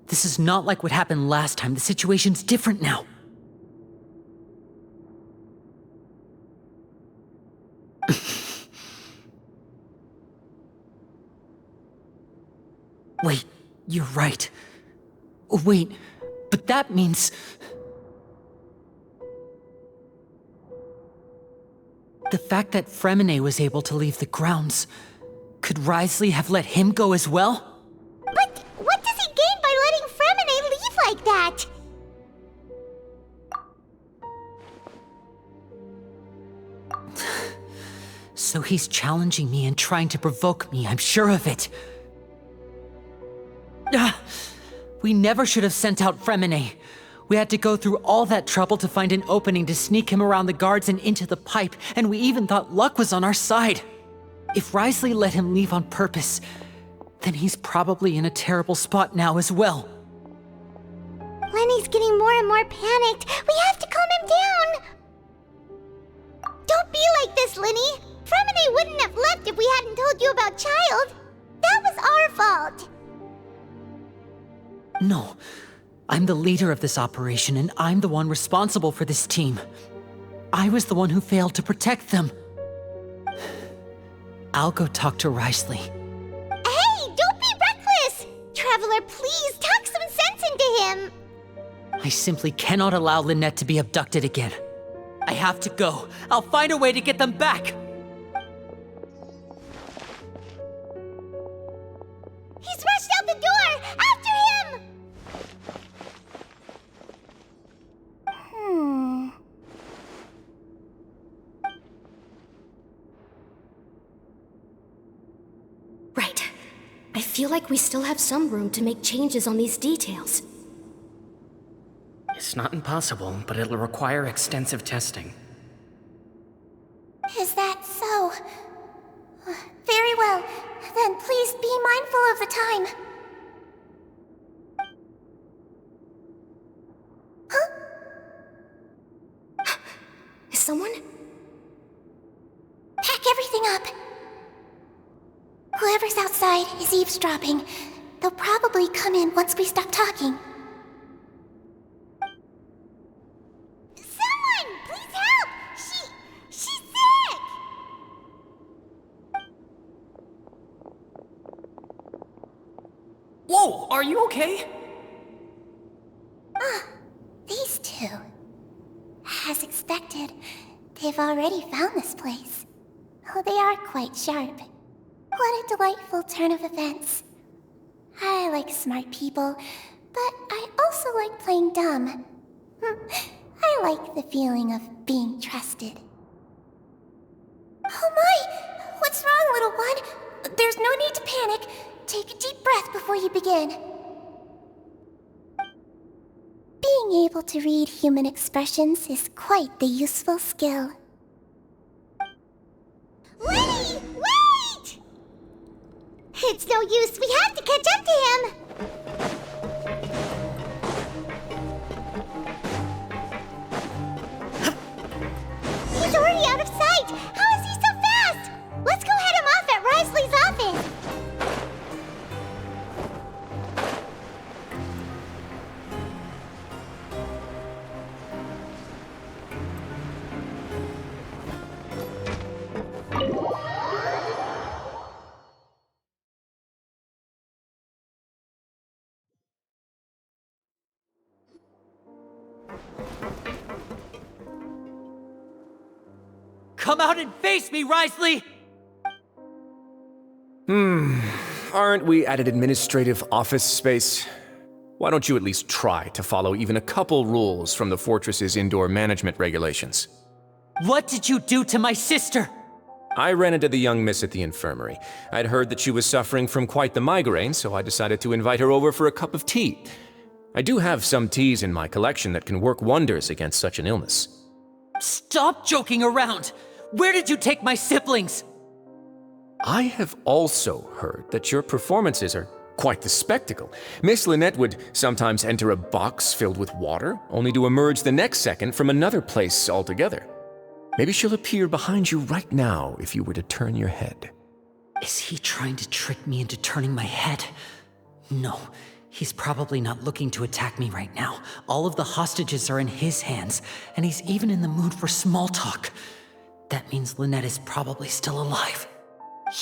This is not like what happened last time. The situation's different now. Wait, you're right. Wait, but that means... The fact that Fremine was able to leave the grounds, could Writhsley have let him go as well? But what does he gain by letting Fremine leave like that? So he's challenging me and trying to provoke me, I'm sure of it. We never should have sent out Fremine. We had to go through all that trouble to find an opening to sneak him around the guards and into the pipe, and we even thought luck was on our side. If Writhsley let him leave on purpose, then he's probably in a terrible spot now as well. Lenny's getting more and more panicked. We have to calm him down. Don't be like this, Lyney. Fremine wouldn't have left if we hadn't told you about Child. That was our fault. No, I'm the leader of this operation, and I'm the one responsible for this team. I was the one who failed to protect them. I'll go talk to Writhsley. Hey, don't be reckless! Traveler, please talk some sense into him. I simply cannot allow Lynette to be abducted again. I have to go. I'll find a way to get them back. He's rushed out the door! After him! Right. I feel like we still have some room to make changes on these details. It's not impossible, but it'll require extensive testing. Is that so? Very well. Then please be mindful of the time. Huh? Is someone? up. Whoever's outside is eavesdropping. They'll probably come in once we stop talking. Someone! Please help! She's sick! Whoa, are you okay? These two. As expected, they've already found this place. Oh, they are quite sharp. What a delightful turn of events. I like smart people, but I also like playing dumb. I like the feeling of being trusted. Oh my! What's wrong, little one? There's no need to panic. Take a deep breath before you begin. Being able to read human expressions is quite the useful skill. Lyney, wait! It's no use. We have to catch up to him. He's already out of sight. How is he so fast? Let's go head him off at Risley's office. Come out and face me, Risley! Aren't we at an administrative office space? Why don't you at least try to follow even a couple rules from the fortress's indoor management regulations? What did you do to my sister? I ran into the young miss at the infirmary. I'd heard that she was suffering from quite the migraine, so I decided to invite her over for a cup of tea. I do have some teas in my collection that can work wonders against such an illness. Stop joking around! Where did you take my siblings? I have also heard that your performances are quite the spectacle. Miss Lynette would sometimes enter a box filled with water, only to emerge the next second from another place altogether. Maybe she'll appear behind you right now if you were to turn your head. Is he trying to trick me into turning my head? No, he's probably not looking to attack me right now. All of the hostages are in his hands, and he's even in the mood for small talk. That means Lynette is probably still alive.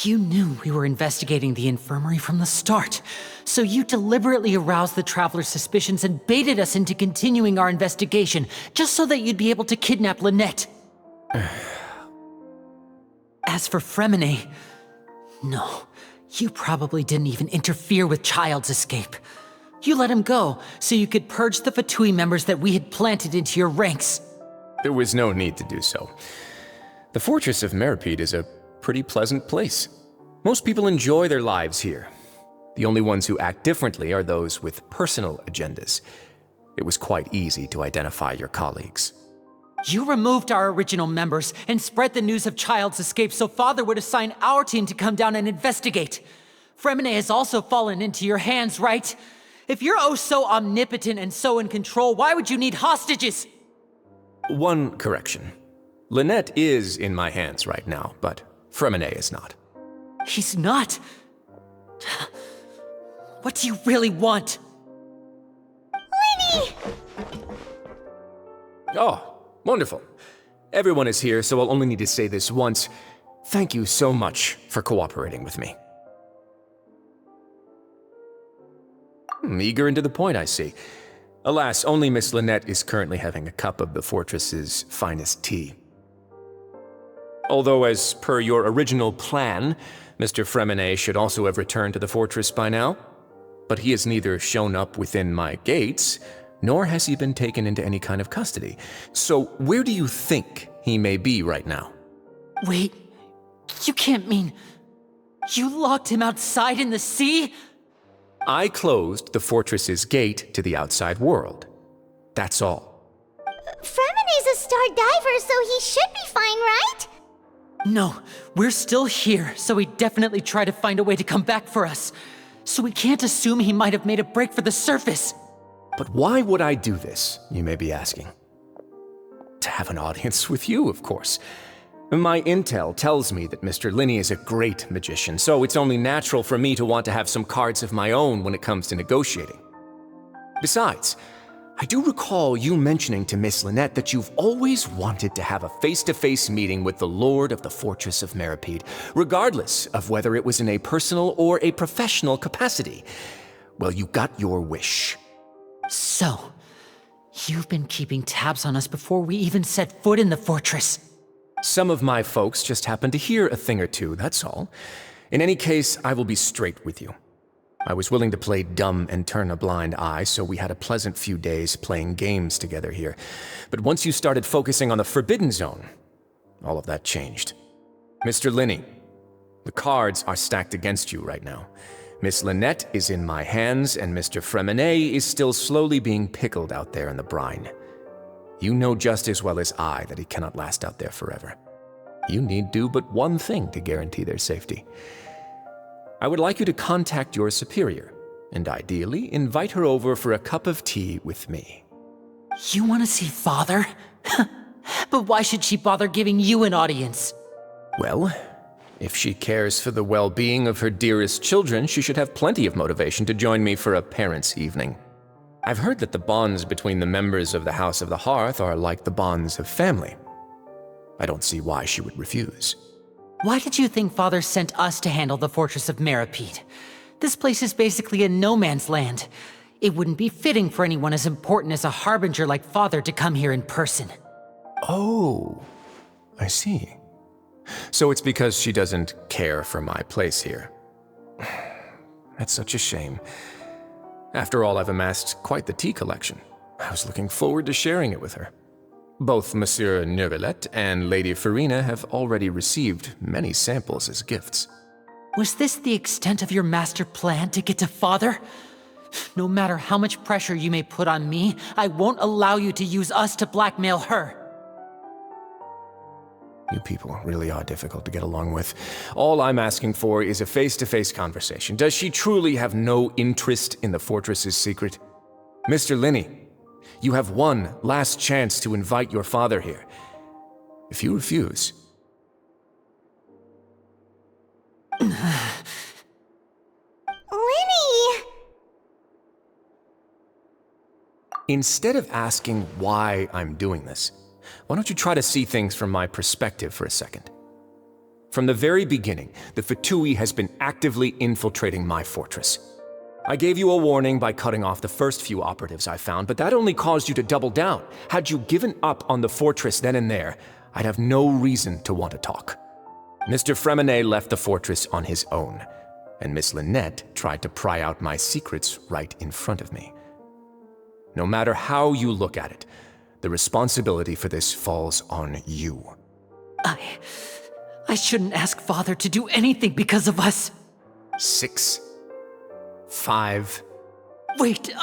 You knew we were investigating the infirmary from the start, so you deliberately aroused the traveler's suspicions and baited us into continuing our investigation, just so that you'd be able to kidnap Lynette. As for Fremine, no, you probably didn't even interfere with Child's escape. You let him go so you could purge the Fatui members that we had planted into your ranks. There was no need to do so. The Fortress of Meripede is a pretty pleasant place. Most people enjoy their lives here. The only ones who act differently are those with personal agendas. It was quite easy to identify your colleagues. You removed our original members and spread the news of Child's escape so Father would assign our team to come down and investigate. Fremine has also fallen into your hands, right? If you're oh so omnipotent and so in control, why would you need hostages? One correction. Lynette is in my hands right now, but Fremine is not. He's not? What do you really want? Lyney! Oh, wonderful. Everyone is here, so I'll only need to say this once. Thank you so much for cooperating with me. Eager and to the point, I see. Alas, only Miss Lynette is currently having a cup of the fortress's finest tea. Although, as per your original plan, Mr. Fremine should also have returned to the fortress by now. But he has neither shown up within my gates, nor has he been taken into any kind of custody. So where do you think he may be right now? Wait, you can't mean... you locked him outside in the sea? I closed the fortress's gate to the outside world. That's all. Fremine's a star diver, so he should be fine, right? No, we're still here, so he definitely tried to find a way to come back for us. So we can't assume he might have made a break for the surface. But why would I do this, you may be asking? To have an audience with you, of course. My intel tells me that Mr. Lyney is a great magician, so it's only natural for me to want to have some cards of my own when it comes to negotiating. Besides, I do recall you mentioning to Miss Lynette that you've always wanted to have a face-to-face meeting with the Lord of the Fortress of Meripede, regardless of whether it was in a personal or a professional capacity. Well, you got your wish. So, you've been keeping tabs on us before we even set foot in the fortress. Some of my folks just happened to hear a thing or two, that's all. In any case, I will be straight with you. I was willing to play dumb and turn a blind eye, so we had a pleasant few days playing games together here. But once you started focusing on the Forbidden Zone, all of that changed. Mr. Lyney, the cards are stacked against you right now. Miss Lynette is in my hands, and Mr. Fremenet is still slowly being pickled out there in the brine. You know just as well as I that he cannot last out there forever. You need do but one thing to guarantee their safety. I would like you to contact your superior, and ideally invite her over for a cup of tea with me. You want to see Father? But why should she bother giving you an audience? Well, if she cares for the well-being of her dearest children, she should have plenty of motivation to join me for a parents' evening. I've heard that the bonds between the members of the House of the Hearth are like the bonds of family. I don't see why she would refuse. Why did you think Father sent us to handle the Fortress of Meripede? This place is basically a no-man's land. It wouldn't be fitting for anyone as important as a harbinger like Father to come here in person. Oh, I see. So it's because she doesn't care for my place here. That's such a shame. After all, I've amassed quite the tea collection. I was looking forward to sharing it with her. Both Monsieur Neuvilette and Lady Farina have already received many samples as gifts. Was this the extent of your master plan to get to Father? No matter how much pressure you may put on me, I won't allow you to use us to blackmail her. You people really are difficult to get along with. All I'm asking for is a face-to-face conversation. Does she truly have no interest in the fortress's secret? Mr. Lyney, you have one last chance to invite your father here. If you refuse... Lyney! Instead of asking why I'm doing this, why don't you try to see things from my perspective for a second? From the very beginning, the Fatui has been actively infiltrating my fortress. I gave you a warning by cutting off the first few operatives I found, but that only caused you to double down. Had you given up on the fortress then and there, I'd have no reason to want to talk. Mr. Fremenet left the fortress on his own, and Miss Lynette tried to pry out my secrets right in front of me. No matter how you look at it, the responsibility for this falls on you. I shouldn't ask Father to do anything because of us. 6, 5... Wait,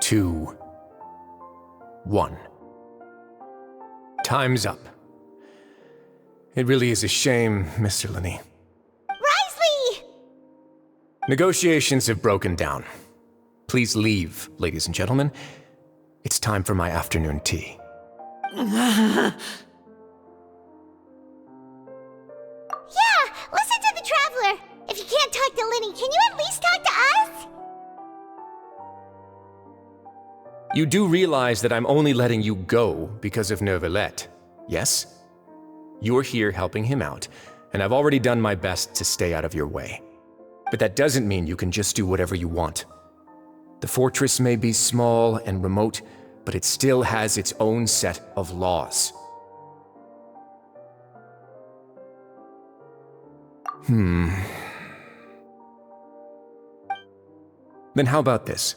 2, 1. Time's up. It really is a shame, Mr. Lyney. Risley! Negotiations have broken down. Please leave, ladies and gentlemen. It's time for my afternoon tea. Yeah, listen to the Traveler! If you can't talk to Lyney, can you at least talk to us? You do realize that I'm only letting you go because of Neuvilette, yes? You're here helping him out, and I've already done my best to stay out of your way. But that doesn't mean you can just do whatever you want. The fortress may be small and remote, but it still has its own set of laws. Then how about this?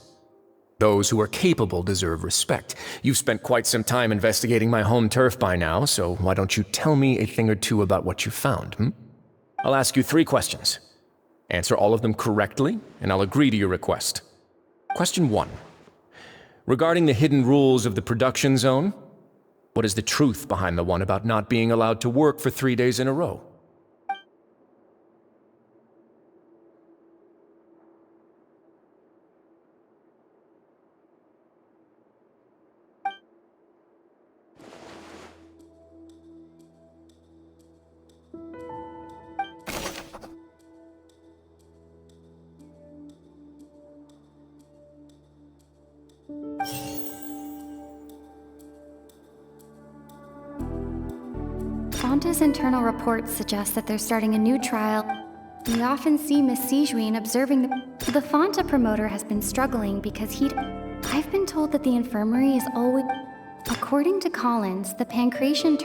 Those who are capable deserve respect. You've spent quite some time investigating my home turf by now, so why don't you tell me a thing or two about what you found, I'll ask you 3 questions. Answer all of them correctly, and I'll agree to your request. Question 1. Regarding the hidden rules of the production zone, what is the truth behind the one about not being allowed to work for 3 days in a row? Fonta's internal reports suggest that they're starting a new trial. We often see Miss Sijuin observing the Fonta promoter has been struggling because I've been told that the infirmary is always... According to Collins, the Pancratian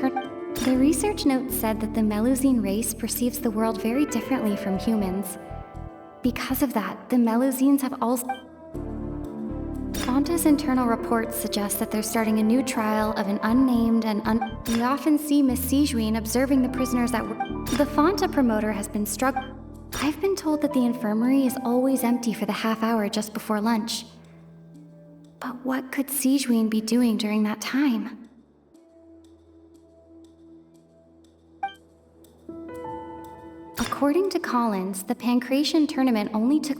The research note said that the Melusine race perceives the world very differently from humans. Because of that, the Melusines have also... Fonta's internal reports suggest that they're starting a new trial of an unnamed and We often see Miss Sijuin observing the prisoners that The Fonta promoter has been I've been told that the infirmary is always empty for the half hour just before lunch. But what could Sijuin be doing during that time? According to Collins, the Pancratian tournament only took...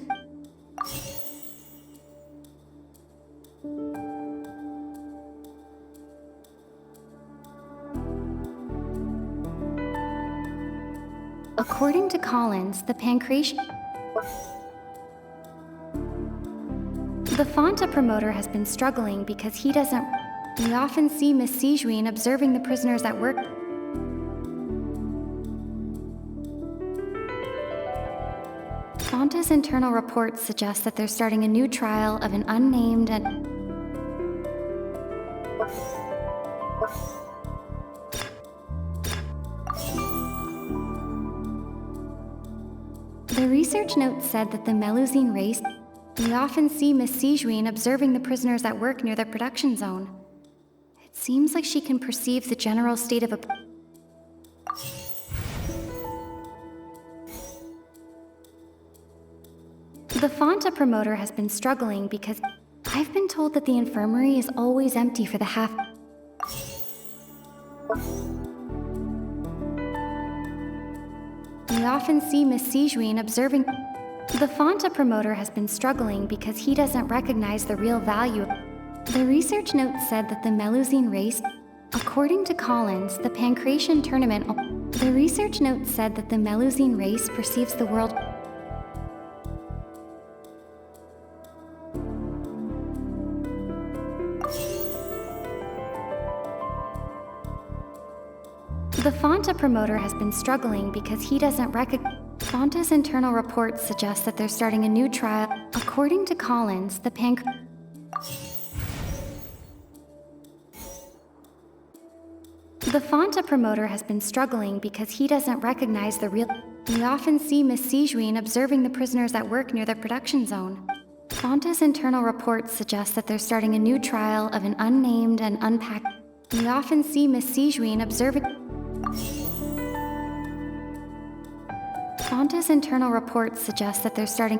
According to Collins, the Pancratian... The Fonta promoter has been struggling because he doesn't... We often see Miss Sijuin observing the prisoners at work. Fonta's internal reports suggest that they're starting a new trial of an unnamed and... The research note said that the Melusine race... We often see Miss Sijuin observing the prisoners at work near the production zone. It seems like she can perceive the general state of a... The Fonta promoter has been struggling because... I've been told that the infirmary is always empty for the half... We often see Miss Sijuin observing... The Fonta promoter has been struggling because he doesn't recognize the real value. The research note said that the Melusine race... According to Collins, the Pancratian tournament... The research note said that the Melusine race perceives the world... The Fonta promoter has been struggling because he doesn't recognize... Fonta's internal reports suggest that they're starting a new trial. According to Collins, the The Fonta promoter has been struggling because he doesn't recognize the real... We often see Miss Sijuin observing the prisoners at work near the production zone. Fonta's internal reports suggest that they're starting a new trial of an unnamed and unpacked... We often see Miss Sijuin observing... Fonta's internal reports suggest that they're starting...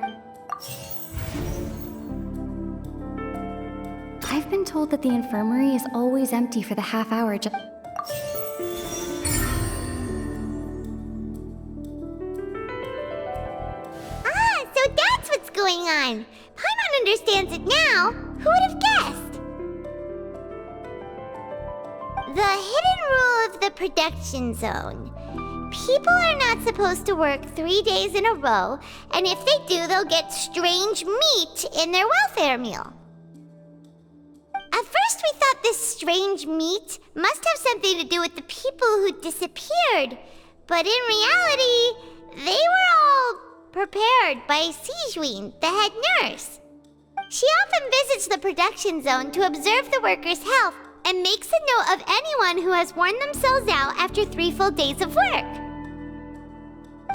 I've been told that the infirmary is always empty for the half hour so that's what's going on! Paimon understands it now! Who would have guessed? The hidden rule of the production zone. People are not supposed to work 3 days in a row, and if they do, they'll get strange meat in their welfare meal. At first we thought this strange meat must have something to do with the people who disappeared, but in reality, they were all prepared by Sijuin, the head nurse. She often visits the production zone to observe the workers' health and makes a note of anyone who has worn themselves out after 3 full days of work.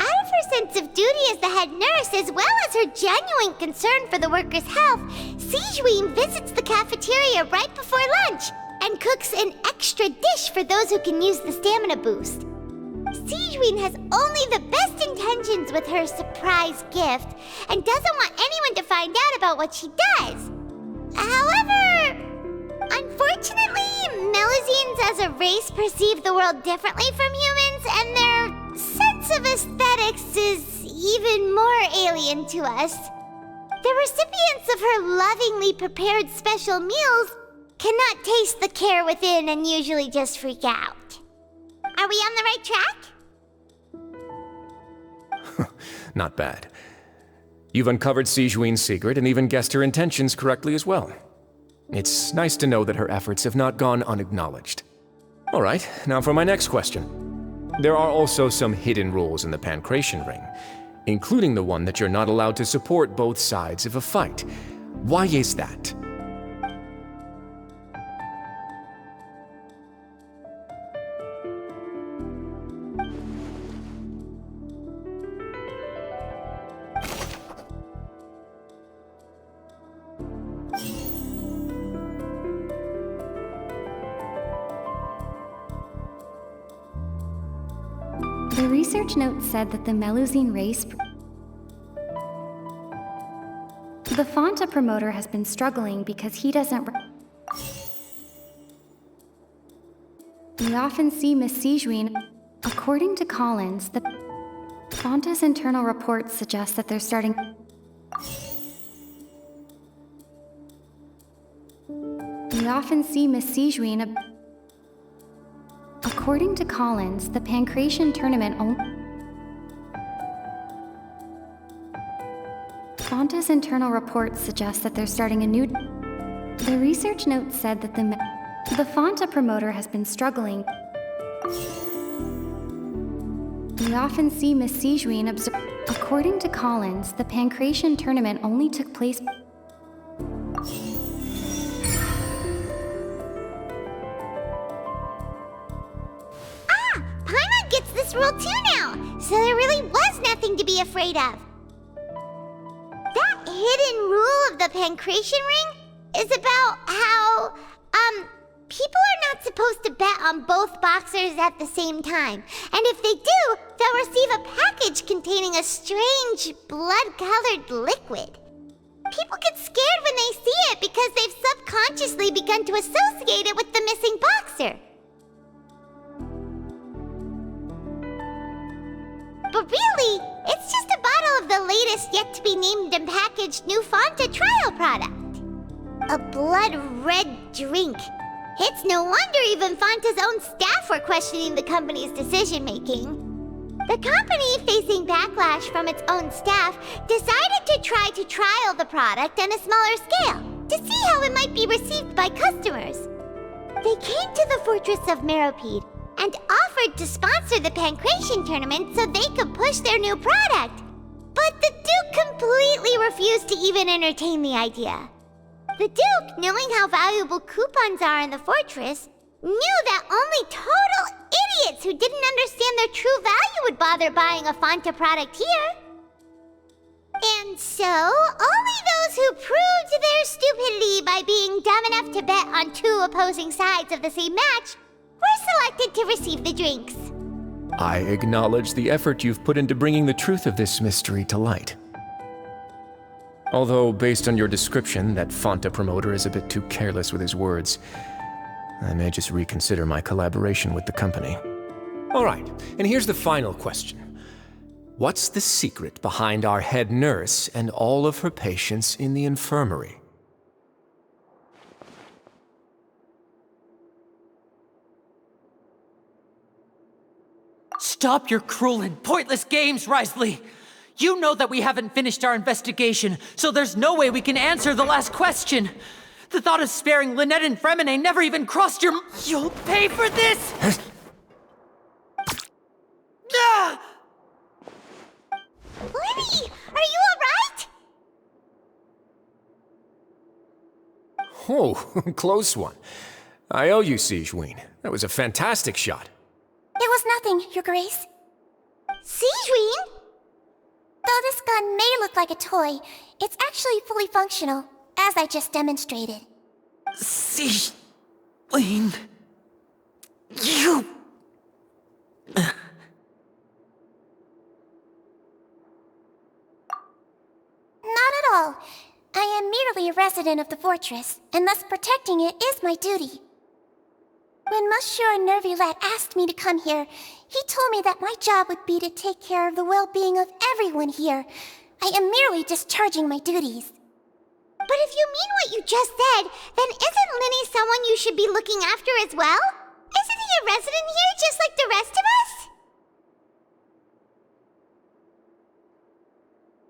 Out of her sense of duty as the head nurse, as well as her genuine concern for the workers' health, Sijuin visits the cafeteria right before lunch and cooks an extra dish for those who can use the stamina boost. Sijuin has only the best intentions with her surprise gift and doesn't want anyone to find out about what she does. However, unfortunately, Melusines as a race perceive the world differently from humans, and their sense of aesthetics is even more alien to us. The recipients of her lovingly prepared special meals cannot taste the care within and usually just freak out. Are we on the right track? Not bad. You've uncovered Sijuin's secret and even guessed her intentions correctly as well. It's nice to know that her efforts have not gone unacknowledged. All right, now for my next question. There are also some hidden rules in the Pancration Ring, including the one that you're not allowed to support both sides of a fight. Why is that? The research note said that the Melusine race... The Fonta promoter has been struggling because he doesn't... We often see Miss Sijuin. According to Collins, the Fonta's internal reports suggest that they're starting... We often see Miss Sijuin... According to Collins, the Pancration tournament Fonta's internal reports suggest that they're starting a new... The research note said that the Fonta promoter has been struggling. We often see Miss Sijuin According to Collins, the Pancration tournament only took place... Paimon gets this rule too now, so there really was nothing to be afraid of. That hidden rule of the Pancration Ring is about how, people are not supposed to bet on both boxers at the same time. And if they do, they'll receive a package containing a strange, blood-colored liquid. People get scared when they see it because they've subconsciously begun to associate it with the missing boxer. But really, it's just a bottle of the latest yet-to-be-named and packaged new Fonta trial product. A blood-red drink. It's no wonder even Fonta's own staff were questioning the company's decision-making. The company, facing backlash from its own staff, decided to try to trial the product on a smaller scale, to see how it might be received by customers. They came to the fortress of Meropide and offered to sponsor the Pancration tournament so they could push their new product. But the Duke completely refused to even entertain the idea. The Duke, knowing how valuable coupons are in the fortress, knew that only total idiots who didn't understand their true value would bother buying a Fonta product here. And so, only those who proved their stupidity by being dumb enough to bet on two opposing sides of the same match were selected to receive the drinks. I acknowledge the effort you've put into bringing the truth of this mystery to light. Although, based on your description, that Fonta promoter is a bit too careless with his words, I may just reconsider my collaboration with the company. All right, and here's the final question. What's the secret behind our head nurse and all of her patients in the infirmary? Stop your cruel and pointless games, Risley! You know that we haven't finished our investigation, so there's no way we can answer the last question. The thought of sparing Lynette and Fremine never even crossed your... You'll pay for this! Ah! Lyney, are you alright? Oh, close one. I owe you, Sijuin. That was a fantastic shot. It was nothing, Your Grace. Sijuin? Though this gun may look like a toy, it's actually fully functional, as I just demonstrated. Sijuin... You... Not at all. I am merely a resident of the fortress, and thus protecting it is my duty. When Monsieur Neuvilette asked me to come here, he told me that my job would be to take care of the well-being of everyone here. I am merely discharging my duties. But if you mean what you just said, then isn't Lyney someone you should be looking after as well? Isn't he a resident here just like the rest of us?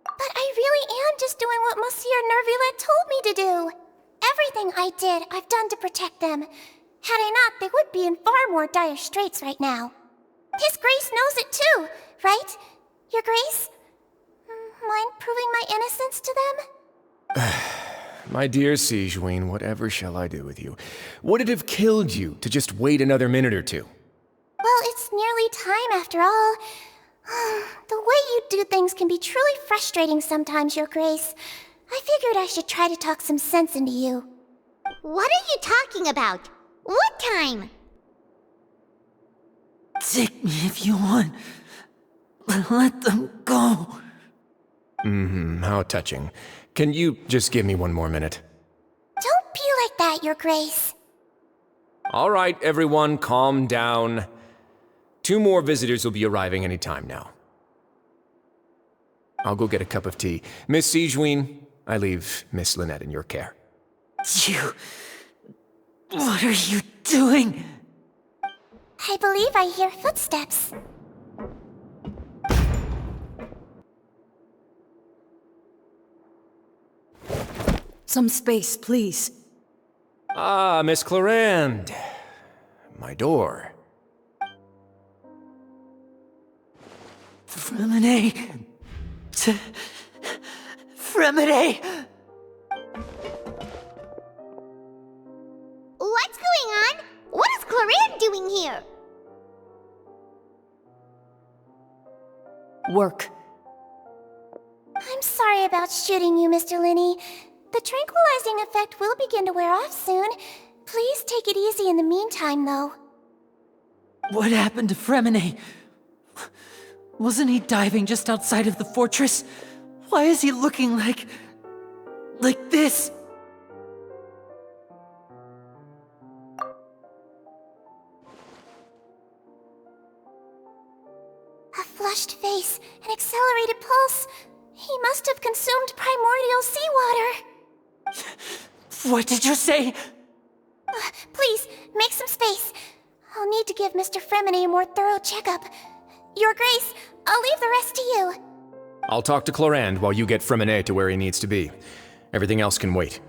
But I really am just doing what Monsieur Neuvilette told me to do. Everything I did, I've done to protect them. Had I not, they would be in far more dire straits right now. His Grace knows it too, right? Your Grace? Mind proving my innocence to them? My dear Sigewinne, whatever shall I do with you? Would it have killed you to just wait another minute or two? Well, it's nearly time after all. The way you do things can be truly frustrating sometimes, Your Grace. I figured I should try to talk some sense into you. What are you talking about? What time? Take me if you want. Let them go. How touching. Can you just give me one more minute? Don't be like that, Your Grace. All right, everyone, calm down. 2 more visitors will be arriving any time now. I'll go get a cup of tea. Miss Sigewinne, I leave Miss Lynette in your care. You... What are you doing? I believe I hear footsteps. Some space, please. Ah, Miss Clarande. My door. Fremine... Fremine... What's going on? What is Clarande doing here? Work. I'm sorry about shooting you, Mr. Lyney. The tranquilizing effect will begin to wear off soon. Please take it easy in the meantime, though. What happened to Fremine? Wasn't he diving just outside of the fortress? Why is he looking like this? A flushed face, an accelerated pulse. He must have consumed primordial seawater. What did you say? Please, make some space. I'll need to give Mr. Fremine a more thorough checkup. Your Grace, I'll leave the rest to you. I'll talk to Clarande while you get Fremine to where he needs to be. Everything else can wait.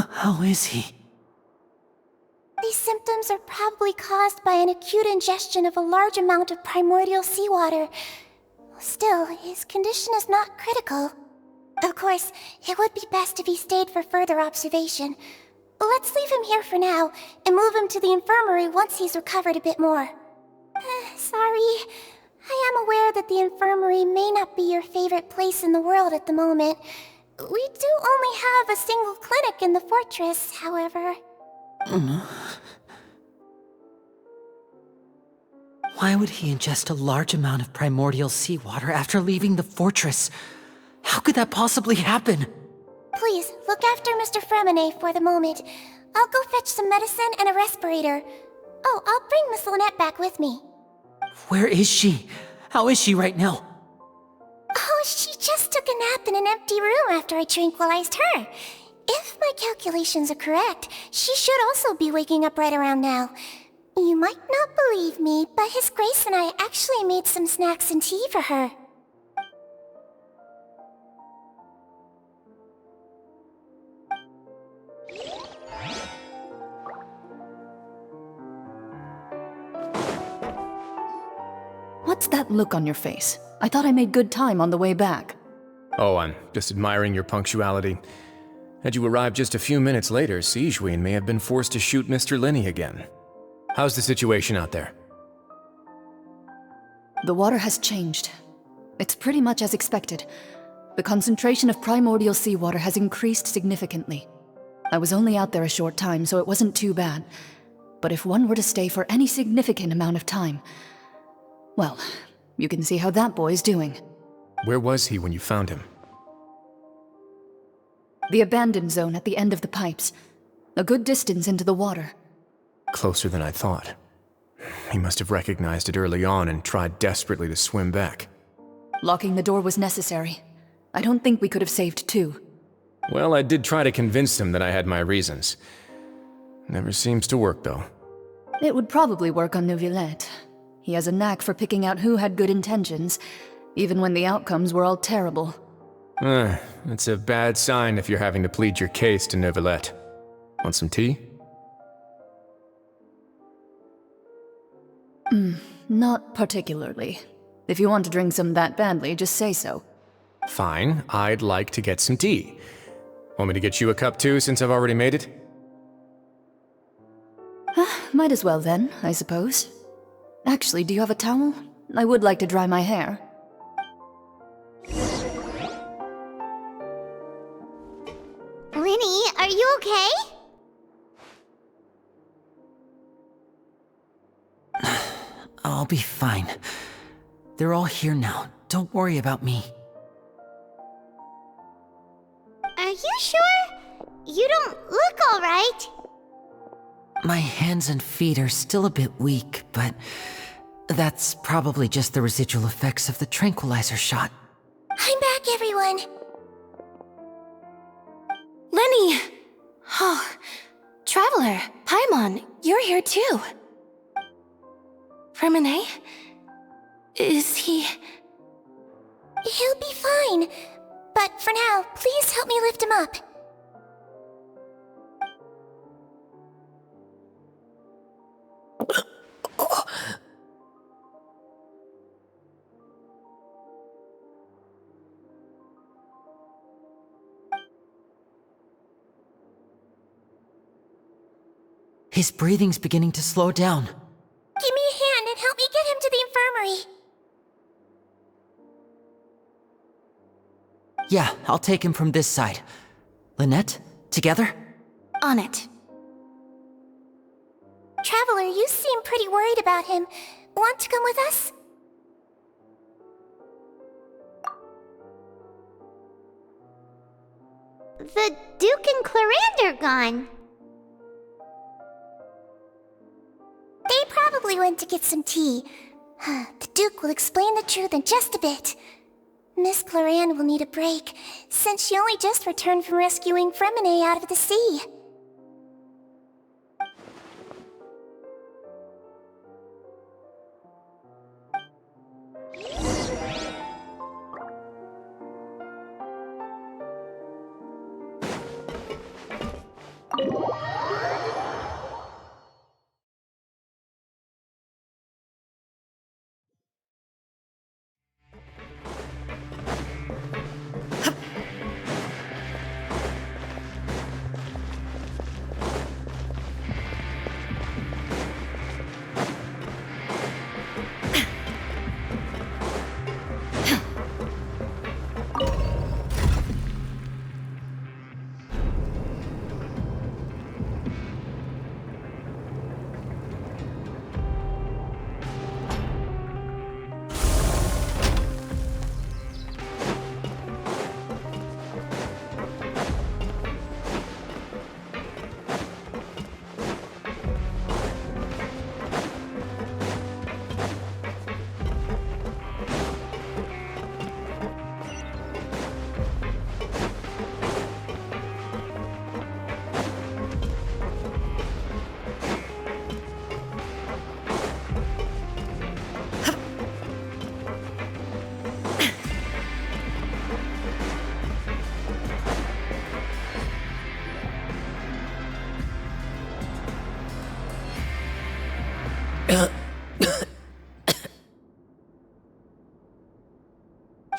How is he? These symptoms are probably caused by an acute ingestion of a large amount of primordial seawater. Still, his condition is not critical. Of course, it would be best if he stayed for further observation. Let's leave him here for now, and move him to the infirmary once he's recovered a bit more. Sorry. I am aware that the infirmary may not be your favorite place in the world at the moment. We do only have a single clinic in the fortress, however. Why would he ingest a large amount of primordial seawater after leaving the fortress? How could that possibly happen? Please, look after Mr. Fremine for the moment. I'll go fetch some medicine and a respirator. Oh, I'll bring Miss Lynette back with me. Where is she? How is she right now? Oh, she just took a nap in an empty room after I tranquilized her. If my calculations are correct, she should also be waking up right around now. You might not believe me, but His Grace and I actually made some snacks and tea for her. What's that look on your face? I thought I made good time on the way back. Oh, I'm just admiring your punctuality. Had you arrived just a few minutes later, Sigewinne may have been forced to shoot Mr. Lyney again. How's the situation out there? The water has changed. It's pretty much as expected. The concentration of primordial seawater has increased significantly. I was only out there a short time, so it wasn't too bad. But if one were to stay for any significant amount of time... well, you can see how that boy's doing. Where was he when you found him? The abandoned zone at the end of the pipes. A good distance into the water. Closer than I thought. He must have recognized it early on and tried desperately to swim back. Locking the door was necessary. I don't think we could have saved two. Well, I did try to convince him that I had my reasons. Never seems to work, though. It would probably work on Neuvilette. He has a knack for picking out who had good intentions, even when the outcomes were all terrible. It's a bad sign if you're having to plead your case to Neuvilette. Want some tea? Not particularly. If you want to drink some that badly, just say so. Fine, I'd like to get some tea. Want me to get you a cup too, since I've already made it? Might as well then, I suppose. Actually, do you have a towel? I would like to dry my hair. Lyney, are you okay? I'll be fine. They're all here now. Don't worry about me. Are you sure? You don't look alright. My hands and feet are still a bit weak, but that's probably just the residual effects of the tranquilizer shot. I'm back, everyone. Lyney! Oh, Traveler, Paimon, you're here too. Freminet? Is he... He'll be fine. But for now, please help me lift him up. His breathing's beginning to slow down. Give me a hand and help me get him to the infirmary. Yeah, I'll take him from this side. Lynette, together? On it. Traveler, you seem pretty worried about him. Want to come with us? The Duke and Clarande are gone. They probably went to get some tea. The Duke will explain the truth in just a bit. Miss Clarande will need a break, since she only just returned from rescuing Freminet out of the sea.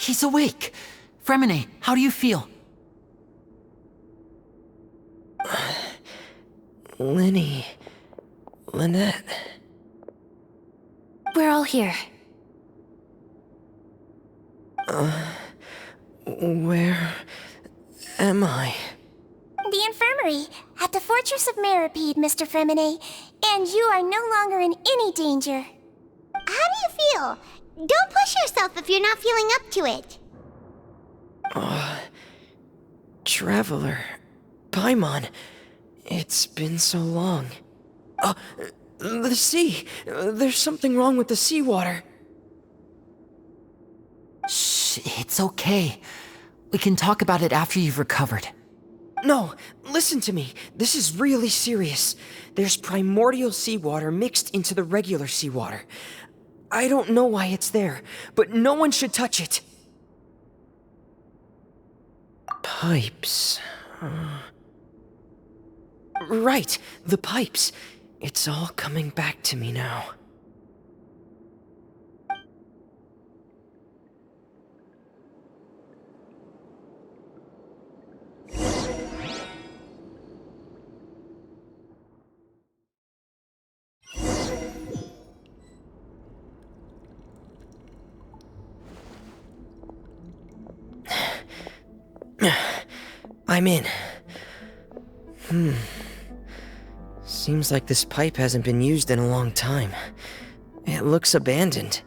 He's awake! Freminet, how do you feel? Lyney... Lynette... We're all here. Where... am I? The infirmary, at the Fortress of Meripede, Mr. Freminet, and you are no longer in any danger. How do you feel? Don't push yourself if you're not feeling up to it. Traveler. Paimon. It's been so long. The sea. There's something wrong with the seawater. Shh, it's okay. We can talk about it after you've recovered. No, listen to me. This is really serious. There's primordial seawater mixed into the regular seawater. I don't know why it's there, but no one should touch it. Pipes. Right, the pipes. It's all coming back to me now. I'm in. Seems like this pipe hasn't been used in a long time. It looks abandoned.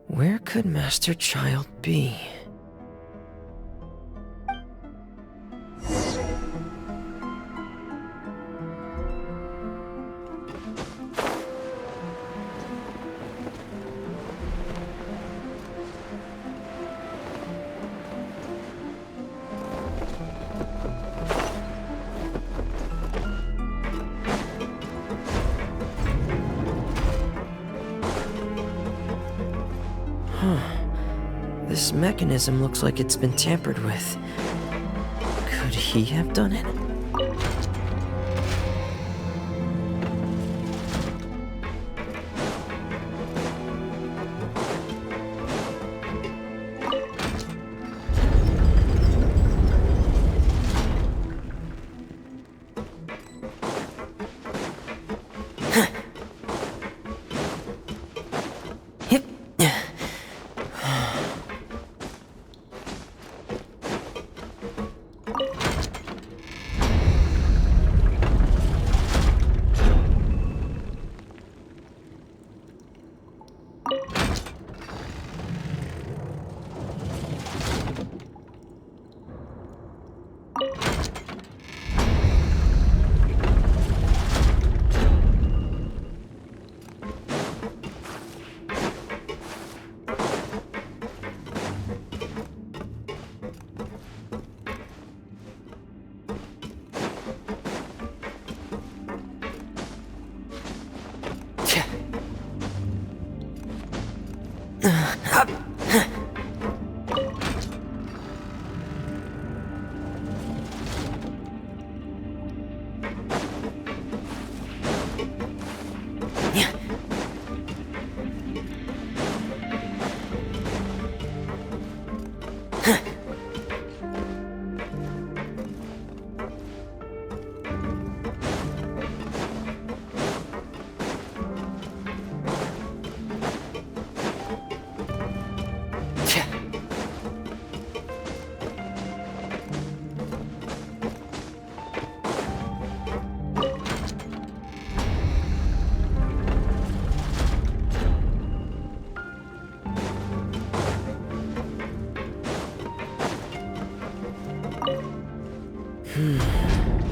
Where could Master Child be? This mechanism looks like it's been tampered with. Could he have done it?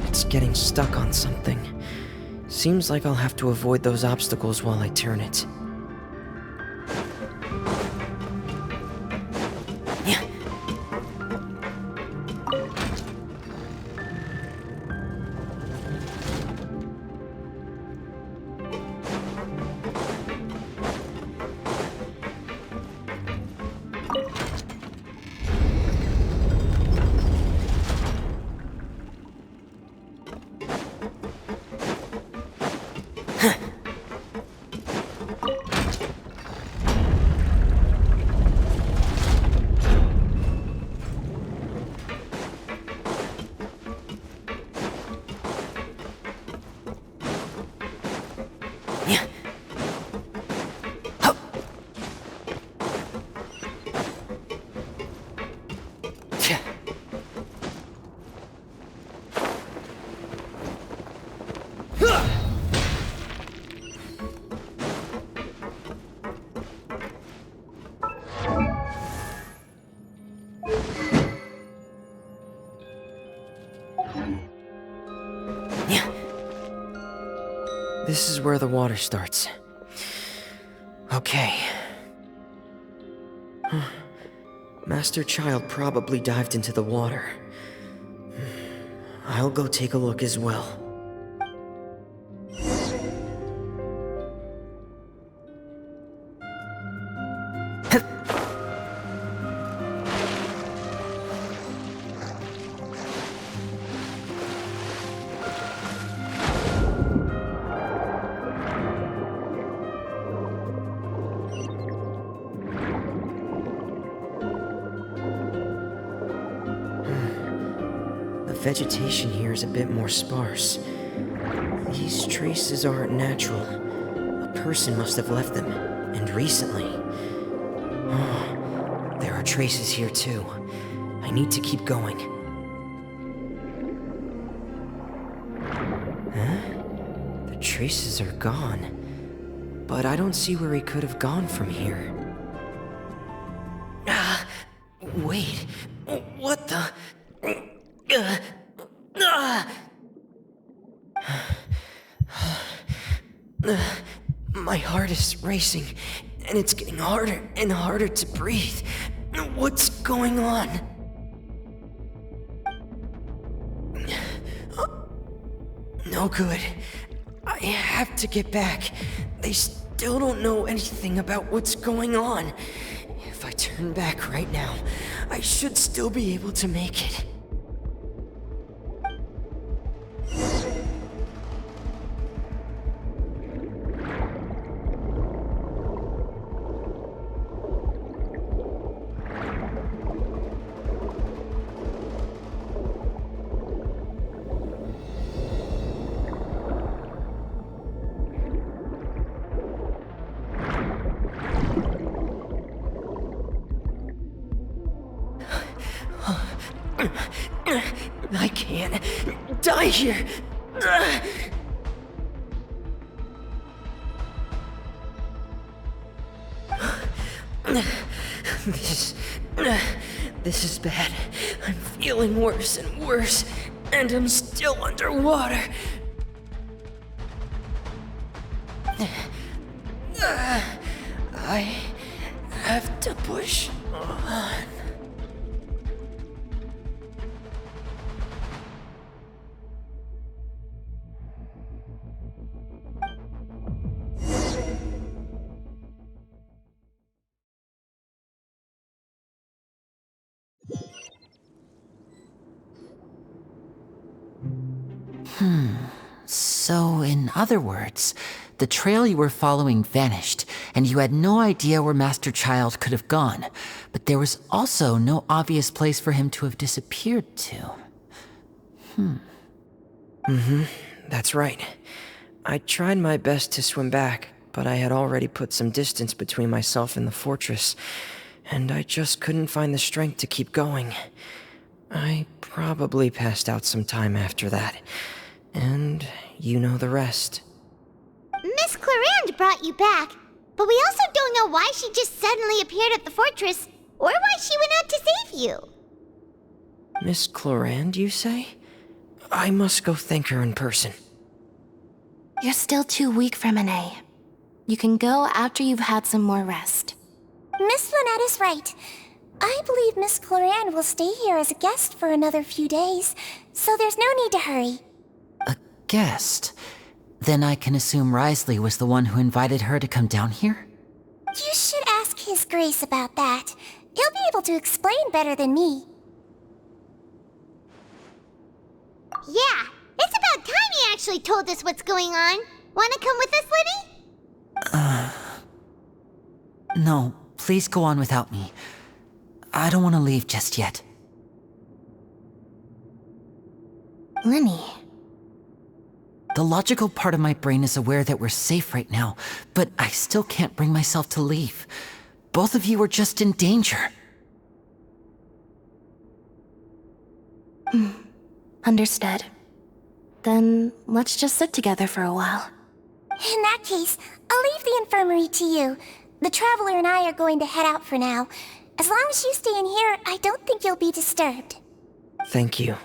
It's getting stuck on something. Seems like I'll have to avoid those obstacles while I turn it. This is where the water starts. Okay. Master Child probably dived into the water. I'll go take a look as well. The vegetation here is a bit more sparse. These traces aren't natural. A person must have left them, and recently. Oh, there are traces here too. I need to keep going. Huh? The traces are gone. But I don't see where he could have gone from here. Wait. What the? My heart is racing, and it's getting harder and harder to breathe. What's going on? No good. I have to get back. They still don't know anything about what's going on. If I turn back right now, I should still be able to make it. I can't die here. This is bad. I'm feeling worse and worse, and I'm still underwater. I have to push on. So, in other words, the trail you were following vanished, and you had no idea where Master Child could have gone, but there was also no obvious place for him to have disappeared to. That's right. I tried my best to swim back, but I had already put some distance between myself and the fortress, and I just couldn't find the strength to keep going. I probably passed out some time after that. And you know the rest. Miss Clarande brought you back, but we also don't know why she just suddenly appeared at the fortress, or why she went out to save you. Miss Clarande, you say? I must go thank her in person. You're still too weak, Freminet. You can go after you've had some more rest. Miss Lynette is right. I believe Miss Clarande will stay here as a guest for another few days, so there's no need to hurry. Guest? Then I can assume Wriothesley was the one who invited her to come down here? You should ask His Grace about that. He'll be able to explain better than me. Yeah, it's about time he actually told us what's going on. Wanna come with us, Lyney? No, please go on without me. I don't want to leave just yet. Lyney. The logical part of my brain is aware that we're safe right now, but I still can't bring myself to leave. Both of you are just in danger. Understood. Then let's just sit together for a while. In that case, I'll leave the infirmary to you. The Traveler and I are going to head out for now. As long as you stay in here, I don't think you'll be disturbed. Thank you.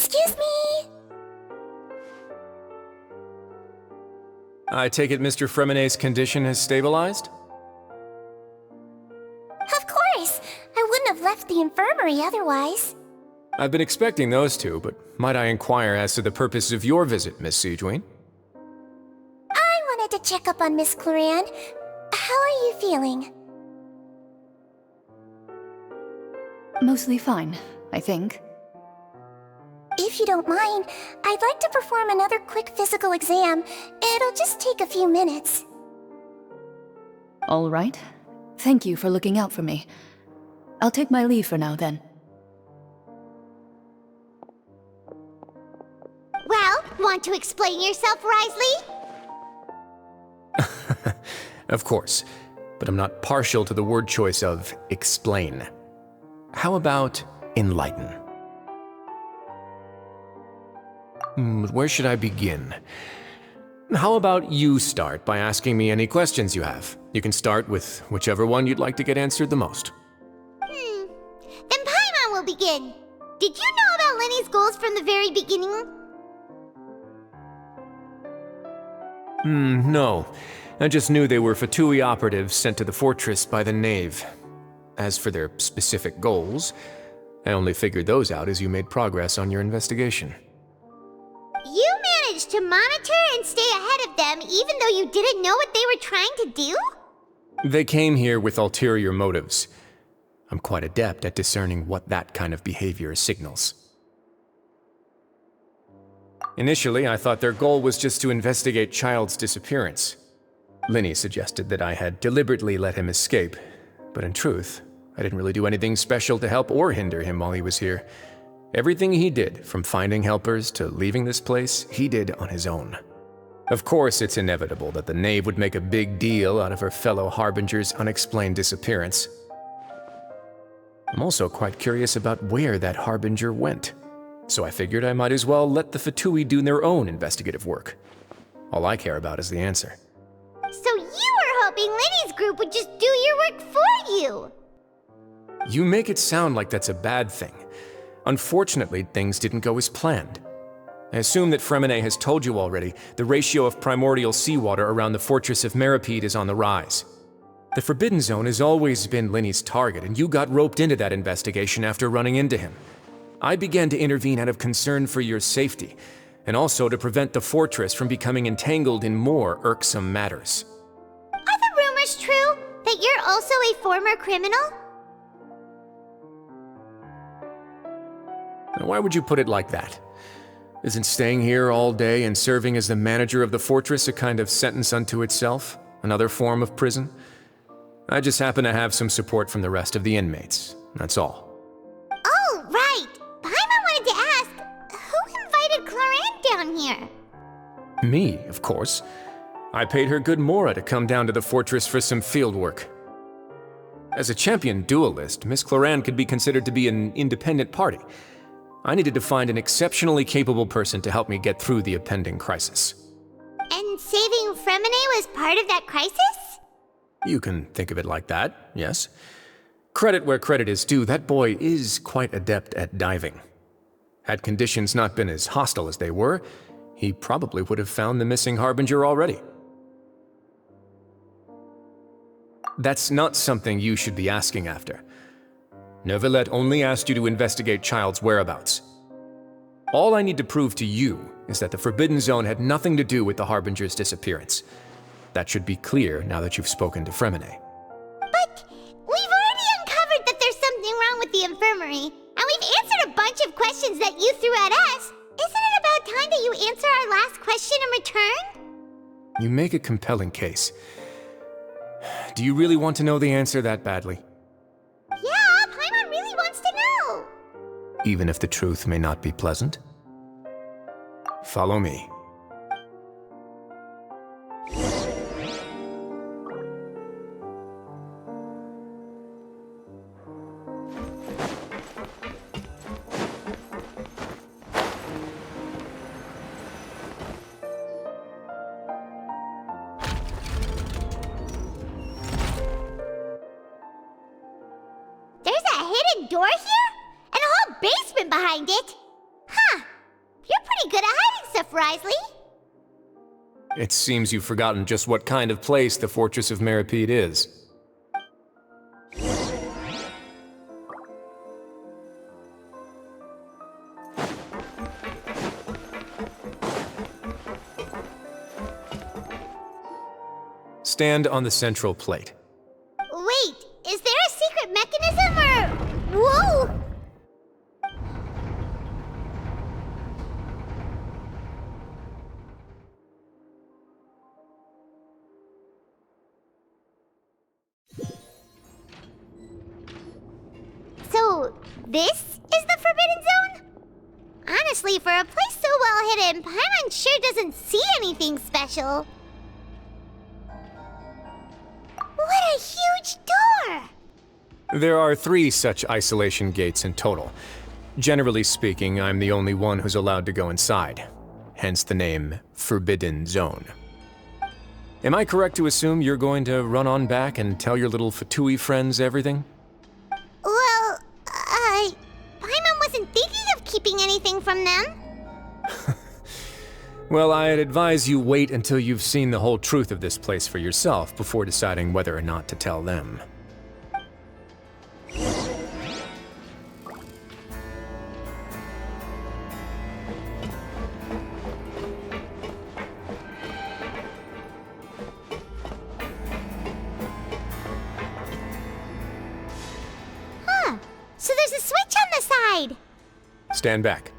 Excuse me? I take it Mr. Fremenay's condition has stabilized? Of course. I wouldn't have left the infirmary otherwise. I've been expecting those two, but might I inquire as to the purpose of your visit, Miss Siegewien? I wanted to check up on Miss Cloran. How are you feeling? Mostly fine, I think. If you don't mind, I'd like to perform another quick physical exam. It'll just take a few minutes. All right. Thank you for looking out for me. I'll take my leave for now, then. Well, want to explain yourself, Risley? Of course, but I'm not partial to the word choice of explain. How about enlighten? Where should I begin? How about you start by asking me any questions you have? You can start with whichever one you'd like to get answered the most. Then Paimon will begin. Did you know about Lyney's goals from the very beginning? No. I just knew they were Fatui operatives sent to the fortress by the Knave. As for their specific goals, I only figured those out as you made progress on your investigation. You managed to monitor and stay ahead of them even though you didn't know what they were trying to do? They came here with ulterior motives. I'm quite adept at discerning what that kind of behavior signals. Initially, I thought their goal was just to investigate Child's disappearance. Lyney suggested that I had deliberately let him escape, but in truth, I didn't really do anything special to help or hinder him while he was here. Everything he did, from finding helpers to leaving this place, he did on his own. Of course, it's inevitable that the Knave would make a big deal out of her fellow Harbinger's unexplained disappearance. I'm also quite curious about where that Harbinger went, so I figured I might as well let the Fatui do their own investigative work. All I care about is the answer. So you were hoping Lyney's group would just do your work for you! You make it sound like that's a bad thing. Unfortunately, things didn't go as planned. I assume that Fremenay has told you already, the ratio of primordial seawater around the fortress of Meripede is on the rise. The Forbidden Zone has always been Lyney's target, and you got roped into that investigation after running into him. I began to intervene out of concern for your safety, and also to prevent the fortress from becoming entangled in more irksome matters. Are the rumors true that you're also a former criminal? Now, why would you put it like that? Isn't staying here all day and serving as the manager of the fortress a kind of sentence unto itself? Another form of prison? I just happen to have some support from the rest of the inmates, that's all. Oh, right! Paimon wanted to ask, who invited Cloran down here? Me, of course. I paid her good mora to come down to the fortress for some field work. As a champion duelist, Miss Cloran could be considered to be an independent party. I needed to find an exceptionally capable person to help me get through the impending crisis. And saving Fremenay was part of that crisis? You can think of it like that, yes. Credit where credit is due, that boy is quite adept at diving. Had conditions not been as hostile as they were, he probably would have found the missing Harbinger already. That's not something you should be asking after. Neuvilette only asked you to investigate Child's whereabouts. All I need to prove to you is that the Forbidden Zone had nothing to do with the Harbinger's disappearance. That should be clear now that you've spoken to Fremenay. But we've already uncovered that there's something wrong with the infirmary, and we've answered a bunch of questions that you threw at us. Isn't it about time that you answer our last question in return? You make a compelling case. Do you really want to know the answer that badly? Yeah, Paimon really wants to know! Even if the truth may not be pleasant? Follow me. There's a hidden door here? And a whole basement behind it? Huh, stuff, Risley. It seems you've forgotten just what kind of place the Fortress of Meripede is. Stand on the central plate. Wait, is there a secret mechanism or... Whoa! So, this is the Forbidden Zone? Honestly, for a place so well hidden, Paimon sure doesn't see anything special. What a huge door! There are 3 such isolation gates in total. Generally speaking, I'm the only one who's allowed to go inside. Hence the name Forbidden Zone. Am I correct to assume you're going to run on back and tell your little Fatui friends everything? Well, Paimon wasn't thinking of keeping anything from them. Well, I'd advise you wait until you've seen the whole truth of this place for yourself before deciding whether or not to tell them. Huh, so there's a switch on the side. Stand back.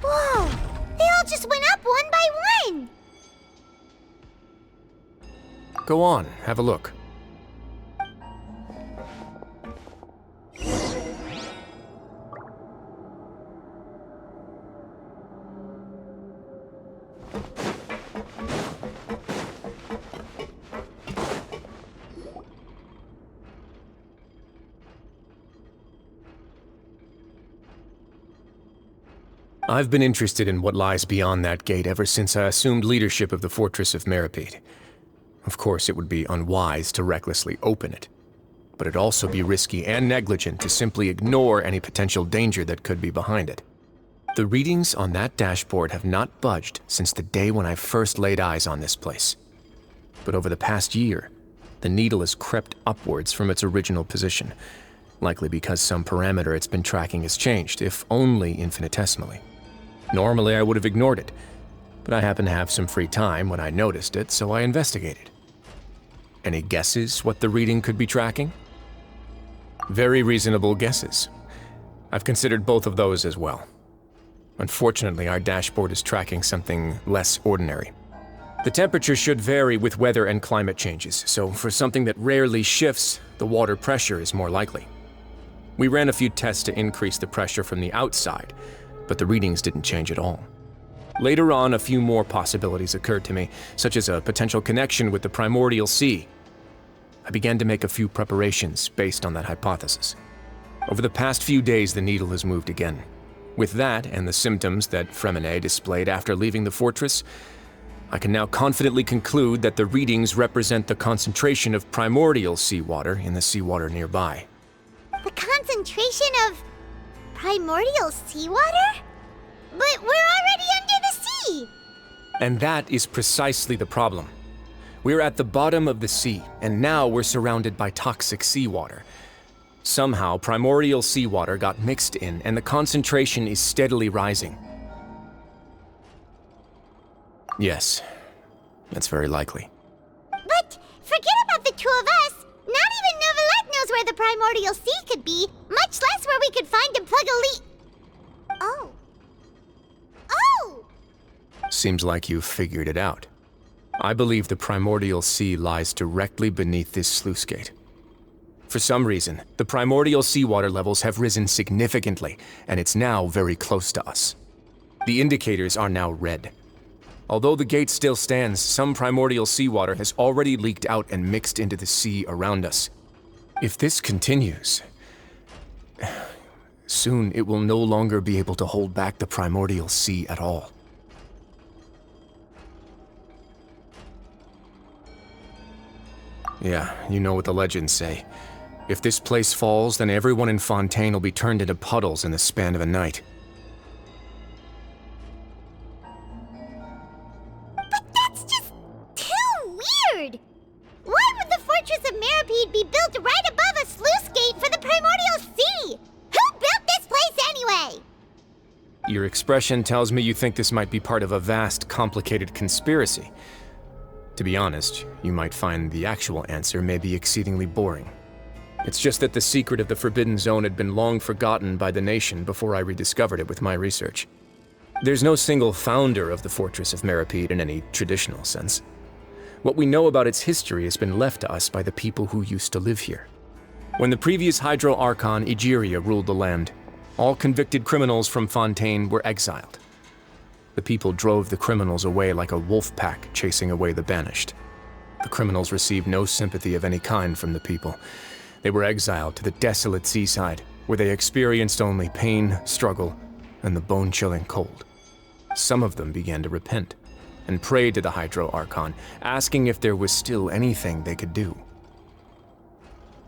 Whoa, they all just went up one by one. Go on, have a look. I've been interested in what lies beyond that gate ever since I assumed leadership of the Fortress of Meripede. Of course, it would be unwise to recklessly open it, but it'd also be risky and negligent to simply ignore any potential danger that could be behind it. The readings on that dashboard have not budged since the day when I first laid eyes on this place. But over the past year, the needle has crept upwards from its original position, likely because some parameter it's been tracking has changed, if only infinitesimally. Normally, I would have ignored it, but I happened to have some free time when I noticed it, so I investigated. Any guesses what the reading could be tracking? Very reasonable guesses. I've considered both of those as well. Unfortunately, our dashboard is tracking something less ordinary. The temperature should vary with weather and climate changes, so for something that rarely shifts, the water pressure is more likely. We ran a few tests to increase the pressure from the outside, but the readings didn't change at all. Later on, a few more possibilities occurred to me, such as a potential connection with the primordial sea. I began to make a few preparations based on that hypothesis. Over the past few days, the needle has moved again. With that, and the symptoms that Freminet displayed after leaving the fortress, I can now confidently conclude that the readings represent the concentration of primordial seawater in the seawater nearby. The concentration of primordial seawater? But we're already under the sea! And that is precisely the problem. We're at the bottom of the sea, and now we're surrounded by toxic seawater. Somehow, primordial seawater got mixed in, and the concentration is steadily rising. Yes, that's very likely. But forget about the two of us! Not even Neuvilette knows where the primordial sea could be, much less where we could find and plug a leak. Oh. Oh! Seems like you've figured it out. I believe the primordial sea lies directly beneath this sluice gate. For some reason, the primordial seawater levels have risen significantly, and it's now very close to us. The indicators are now red. Although the gate still stands, some primordial seawater has already leaked out and mixed into the sea around us. If this continues, soon it will no longer be able to hold back the primordial sea at all. Yeah, you know what the legends say. If this place falls, then everyone in Fontaine will be turned into puddles in the span of a night. But that's just too weird! Why would the Fortress of Meripede be built right above a sluice gate for the Primordial Sea? Who built this place anyway? Your expression tells me you think this might be part of a vast, complicated conspiracy. To be honest, you might find the actual answer may be exceedingly boring. It's just that the secret of the Forbidden Zone had been long forgotten by the nation before I rediscovered it with my research. There's no single founder of the Fortress of Meripede in any traditional sense. What we know about its history has been left to us by the people who used to live here. When the previous Hydro Archon Egeria ruled the land, all convicted criminals from Fontaine were exiled. The people drove the criminals away like a wolf pack chasing away the banished. The criminals received no sympathy of any kind from the people. They were exiled to the desolate seaside, where they experienced only pain, struggle, and the bone-chilling cold. Some of them began to repent, and prayed to the Hydro Archon, asking if there was still anything they could do.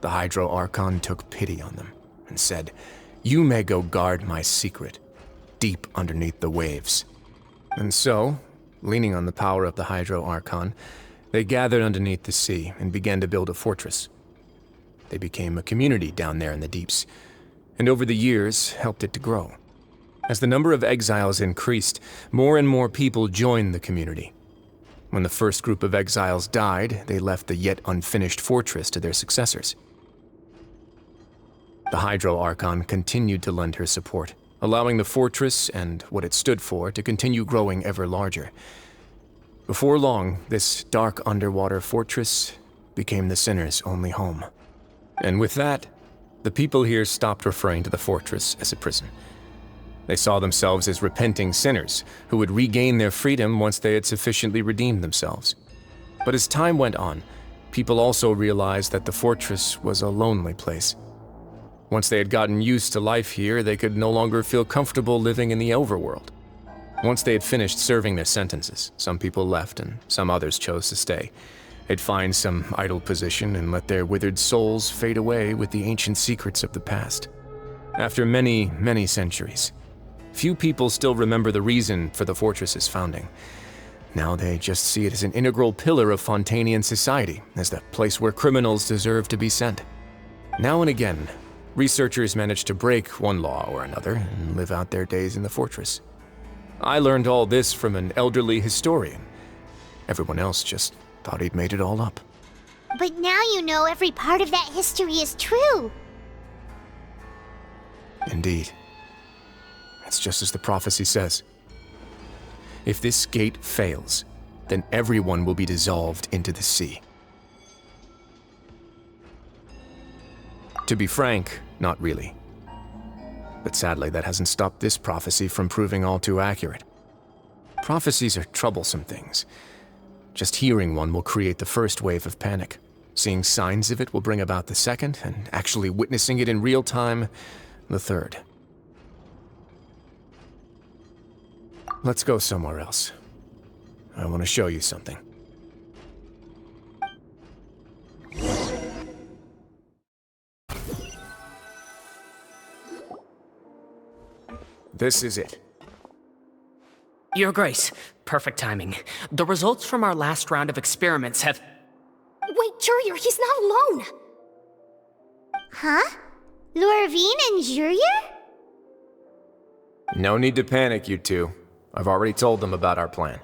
The Hydro Archon took pity on them, and said, "You may go guard my secret, deep underneath the waves." And so, leaning on the power of the Hydro Archon, they gathered underneath the sea and began to build a fortress. They became a community down there in the deeps, and over the years helped it to grow. As the number of exiles increased, more and more people joined the community. When the first group of exiles died, they left the yet unfinished fortress to their successors. The Hydro Archon continued to lend her support, allowing the fortress and what it stood for to continue growing ever larger. Before long, this dark underwater fortress became the sinner's only home. And with that, the people here stopped referring to the fortress as a prison. They saw themselves as repenting sinners who would regain their freedom once they had sufficiently redeemed themselves. But as time went on, people also realized that the fortress was a lonely place. Once they had gotten used to life here, they could no longer feel comfortable living in the overworld. Once they had finished serving their sentences, some people left and some others chose to stay. They'd find some idle position and let their withered souls fade away with the ancient secrets of the past. After many, many centuries, few people still remember the reason for the fortress's founding. Now they just see it as an integral pillar of Fontainian society, as the place where criminals deserve to be sent. Now and again, researchers manage to break one law or another and live out their days in the fortress. I learned all this from an elderly historian. Everyone else just thought he'd made it all up. But now you know every part of that history is true. Indeed. It's just as the prophecy says. If this gate fails, then everyone will be dissolved into the sea. To be frank, not really. But sadly, that hasn't stopped this prophecy from proving all too accurate. Prophecies are troublesome things. Just hearing one will create the first wave of panic. Seeing signs of it will bring about the second, and actually witnessing it in real time, the third. Let's go somewhere else. I want to show you something. This is it. Your Grace, perfect timing. The results from our last round of experiments have... Wait, Jurier, he's not alone! Huh? Lorvine and Jurier? No need to panic, you two. I've already told them about our plan.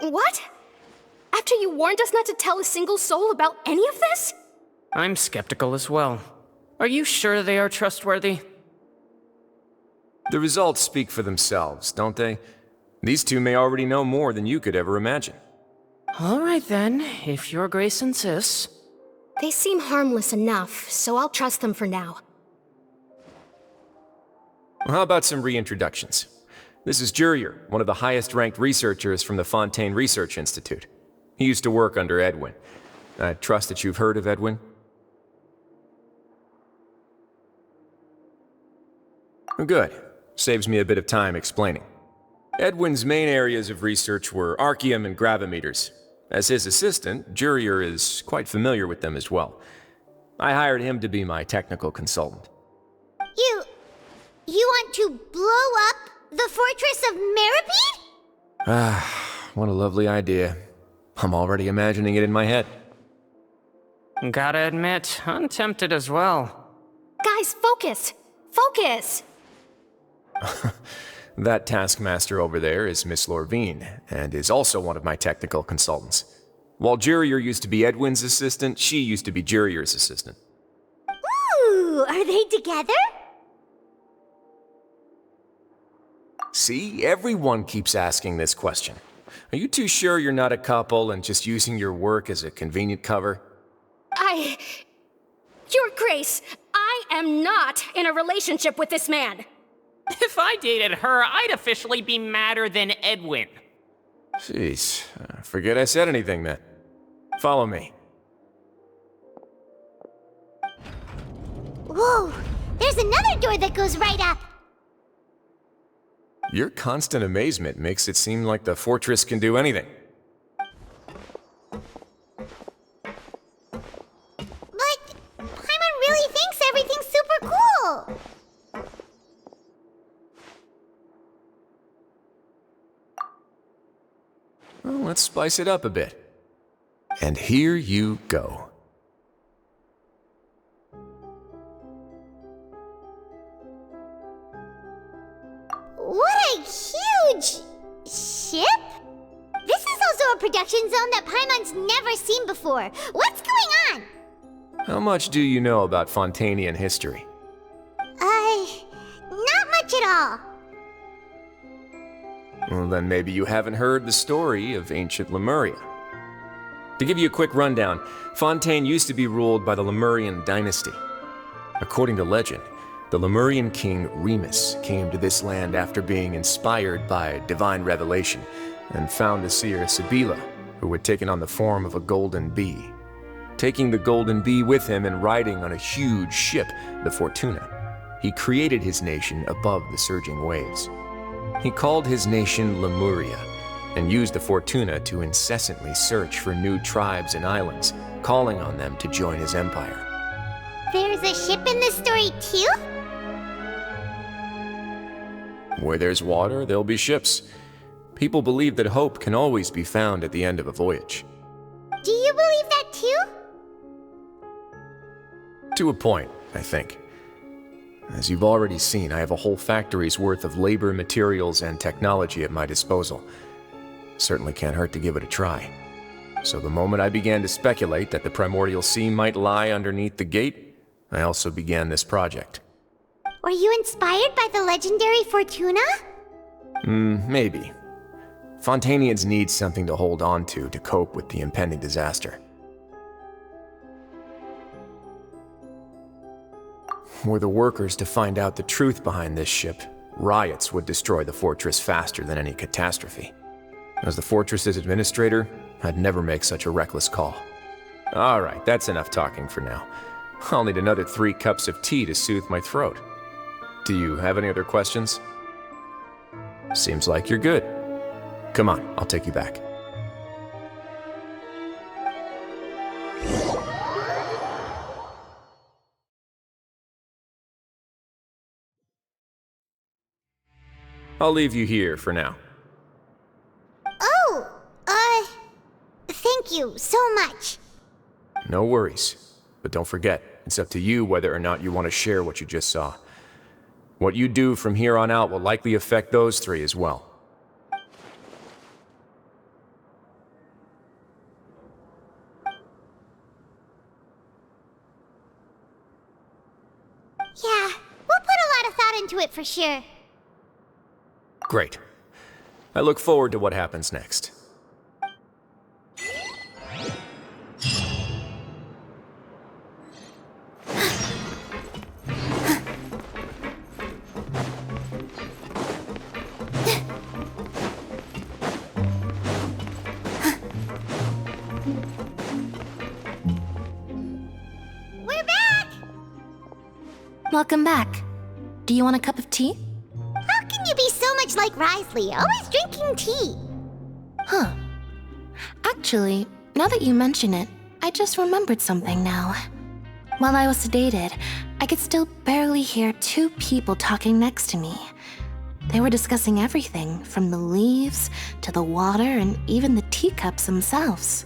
What? After you warned us not to tell a single soul about any of this? I'm skeptical as well. Are you sure they are trustworthy? The results speak for themselves, don't they? These two may already know more than you could ever imagine. All right then, if Your Grace insists. They seem harmless enough, so I'll trust them for now. How about some reintroductions? This is Jurier, one of the highest-ranked researchers from the Fontaine Research Institute. He used to work under Edwin. I trust that you've heard of Edwin? Good. Saves me a bit of time explaining. Edwin's main areas of research were archaeum and gravimeters. As his assistant, Jurier is quite familiar with them as well. I hired him to be my technical consultant. You want to blow up the fortress of Meripede? Ah, what a lovely idea. I'm already imagining it in my head. Gotta admit, I'm tempted as well. Guys, focus! Focus! That taskmaster over there is Miss Lorvine, and is also one of my technical consultants. While Jurier used to be Edwin's assistant, she used to be Jurier's assistant. Ooh, are they together? See, everyone keeps asking this question. Are you too sure you're not a couple and just using your work as a convenient cover? Your Grace, I am not in a relationship with this man. If I dated her, I'd officially be madder than Edwin. Jeez, forget I said anything then. Follow me. Whoa, there's another door that goes right up. Your constant amazement makes it seem like the fortress can do anything. But Paimon really thinks everything's super cool. Well, let's spice it up a bit. And here you go. What a huge ship! This is also a production zone that Paimon's never seen before. What's going on? How much do you know about Fontanian history? Not much at all. Well, then maybe you haven't heard the story of ancient Lemuria. To give you a quick rundown, Fontaine used to be ruled by the Lemurian dynasty. According to legend, the Lemurian king Remus came to this land after being inspired by divine revelation and found the seer Sibila, who had taken on the form of a golden bee. Taking the golden bee with him and riding on a huge ship, the Fortuna, he created his nation above the surging waves. He called his nation Lemuria and used the Fortuna to incessantly search for new tribes and islands, calling on them to join his empire. There's a ship in this story too? Where there's water, there'll be ships. People believe that hope can always be found at the end of a voyage. Do you believe that too? To a point, I think. As you've already seen, I have a whole factory's worth of labor, materials, and technology at my disposal. Certainly can't hurt to give it a try. So the moment I began to speculate that the primordial sea might lie underneath the gate, I also began this project. Were you inspired by the legendary Fortuna? Maybe. Fontanians need something to hold on to cope with the impending disaster. Were the workers to find out the truth behind this ship, riots would destroy the fortress faster than any catastrophe. As the fortress's administrator, I'd never make such a reckless call. Alright, that's enough talking for now. I'll need another 3 cups of tea to soothe my throat. Do you have any other questions? Seems like you're good. Come on, I'll take you back. I'll leave you here for now. Oh, thank you so much. No worries. But don't forget, it's up to you whether or not you want to share what you just saw. What you do from here on out will likely affect those 3 as well. Yeah, we'll put a lot of thought into it for sure. Great. I look forward to what happens next. We're back! Welcome back. Do you want a cup of tea? How can you be so much like Risley, always drinking tea? Huh. Actually, now that you mention it, I just remembered something now. While I was sedated, I could still barely hear two people talking next to me. They were discussing everything, from the leaves to the water and even the teacups themselves.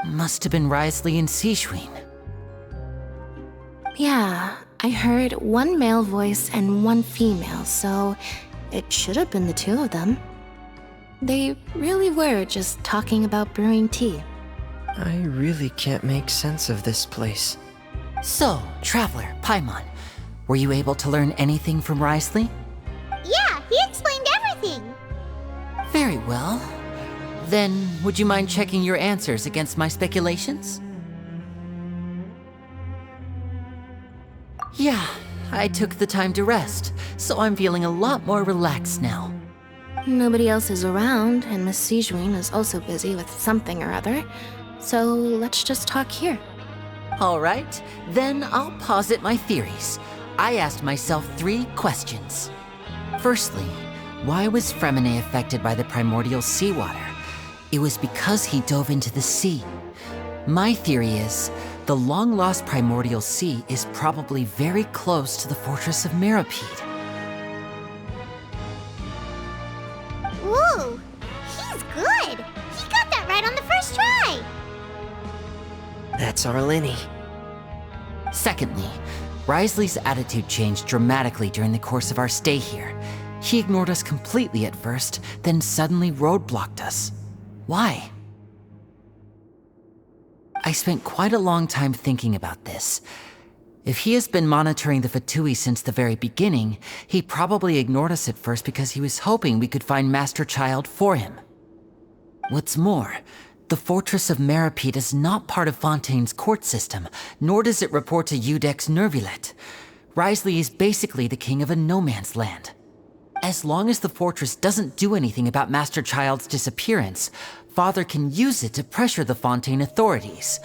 Must have been Wriothesley and Sejuin. Yeah, I heard one male voice and one female, so it should have been the two of them. They really were just talking about brewing tea. I really can't make sense of this place. So, Traveler, Paimon, were you able to learn anything from Wriothesley? Yeah, he explained everything. Very well. Then, would you mind checking your answers against my speculations? Yeah, I took the time to rest, so I'm feeling a lot more relaxed now. Nobody else is around, and Miss Sejuin is also busy with something or other, so let's just talk here. Alright, then I'll posit my theories. I asked myself 3 questions. Firstly, why was Fremine affected by the primordial seawater? It was because he dove into the sea. My theory is, the long-lost primordial sea is probably very close to the fortress of Mirapede. Whoa, he's good. He got that right on the first try. That's our Lyney. Secondly, Wriothesley's attitude changed dramatically during the course of our stay here. He ignored us completely at first, then suddenly roadblocked us. Why? I spent quite a long time thinking about this. If he has been monitoring the Fatui since the very beginning, he probably ignored us at first because he was hoping we could find Master Child for him. What's more, the Fortress of Mirapede is not part of Fontaine's court system, nor does it report to Iudex Neuvilette. Wriothesley is basically the king of a no-man's land. As long as the fortress doesn't do anything about Master Child's disappearance, Father can use it to pressure the Fontaine authorities.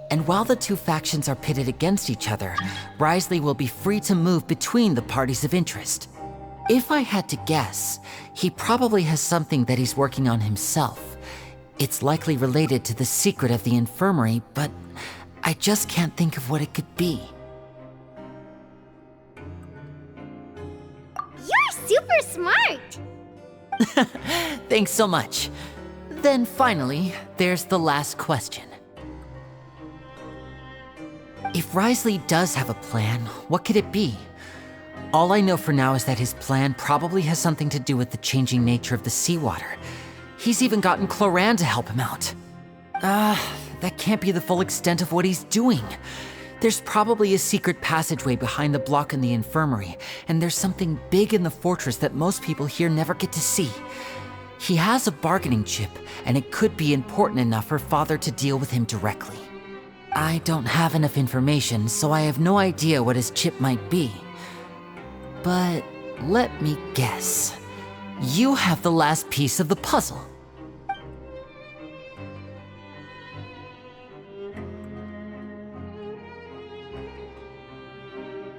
And while the two factions are pitted against each other, Wriothesley will be free to move between the parties of interest. If I had to guess, he probably has something that he's working on himself. It's likely related to the secret of the infirmary, but I just can't think of what it could be. You're super smart. Thanks so much. Then finally, there's the last question. If Wriothesley does have a plan, what could it be? All I know for now is that his plan probably has something to do with the changing nature of the seawater. He's even gotten Cloran to help him out. That can't be the full extent of what he's doing. There's probably a secret passageway behind the block in the infirmary, and there's something big in the fortress that most people here never get to see. He has a bargaining chip, and it could be important enough for Father to deal with him directly. I don't have enough information, so I have no idea what his chip might be. But let me guess. You have the last piece of the puzzle.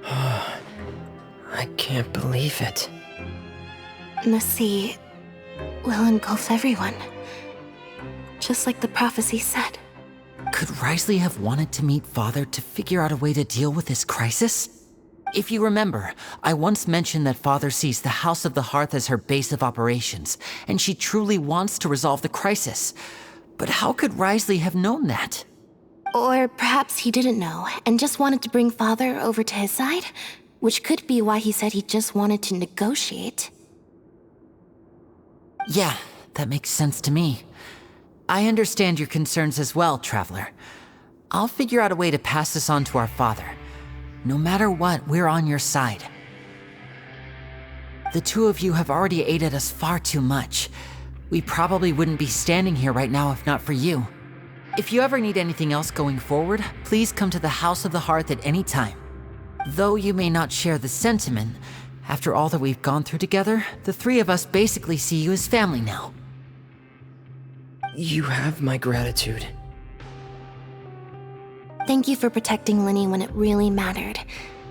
I can't believe it. The sea will engulf everyone, just like the prophecy said. Could Wriothesley have wanted to meet Father to figure out a way to deal with this crisis? If you remember, I once mentioned that Father sees the House of the Hearth as her base of operations, and she truly wants to resolve the crisis. But how could Wriothesley have known that? Or perhaps he didn't know, and just wanted to bring Father over to his side? Which could be why he said he just wanted to negotiate. Yeah, that makes sense to me. I understand your concerns as well, Traveler. I'll figure out a way to pass this on to our father. No matter what, we're on your side. The two of you have already aided us far too much. We probably wouldn't be standing here right now if not for you. If you ever need anything else going forward, please come to the House of the Hearth at any time. Though you may not share the sentiment, after all that we've gone through together, the three of us basically see you as family now. You have my gratitude. Thank you for protecting Lyney when it really mattered.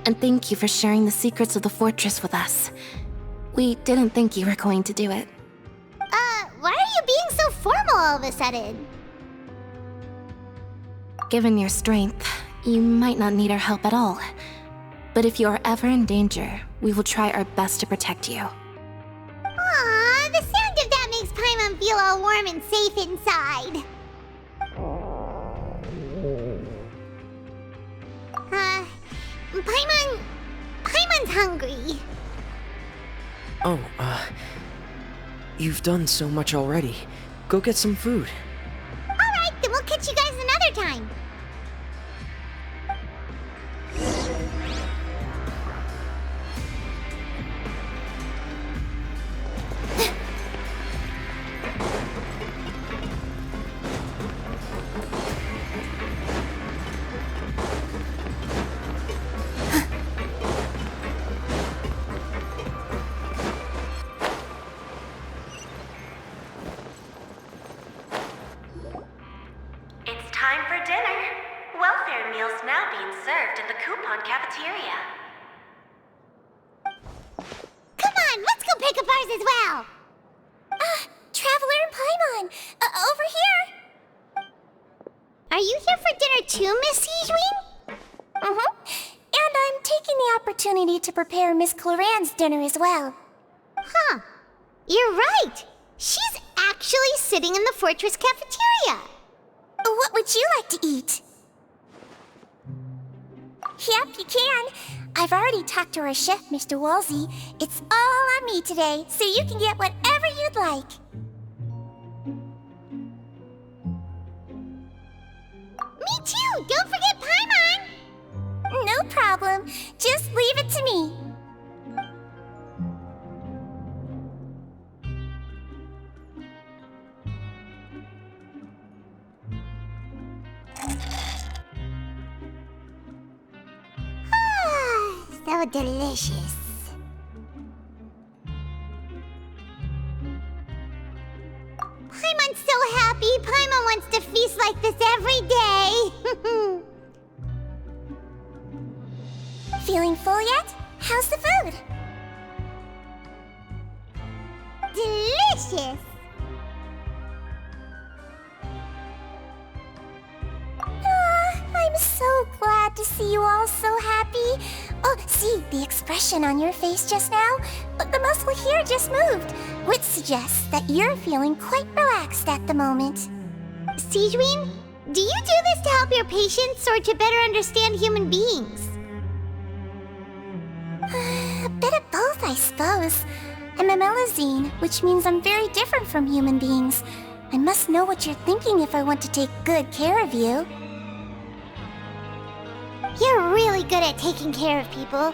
And thank you for sharing the secrets of the fortress with us. We didn't think you were going to do it. Why are you being so formal all of a sudden? Given your strength, you might not need our help at all. But if you are ever in danger, we will try our best to protect you. Aww, the sound of that makes Paimon feel all warm and safe inside. Paimon's hungry. Oh, you've done so much already. Go get some food. Alright, then we'll catch you guys another time. It's time for dinner. Welfare meals now being served in the coupon cafeteria. Come on, let's go pick up ours as well. Traveler and Paimon, over here. Are you here for dinner too, Miss Sijween? And I'm taking the opportunity to prepare Miss Cloran's dinner as well. Huh. You're right. She's actually sitting in the fortress cafeteria. What would you like to eat? Yep, you can. I've already talked to our chef, Mr. Wolsey. It's all on me today, so you can get whatever you'd like. Me too! Don't forget Paimon! No problem. Just leave it to me. So delicious. Paimon's so happy. Paimon wants to feast like this every day. Feeling full yet? How's the food? Delicious. I'm so glad to see you all so happy. Oh, see, the expression on your face just now? The muscle here just moved, which suggests that you're feeling quite relaxed at the moment. Sijween, do you do this to help your patients or to better understand human beings? A bit of both, I suppose. I'm a Melazine, which means I'm very different from human beings. I must know what you're thinking if I want to take good care of you. You're really good at taking care of people.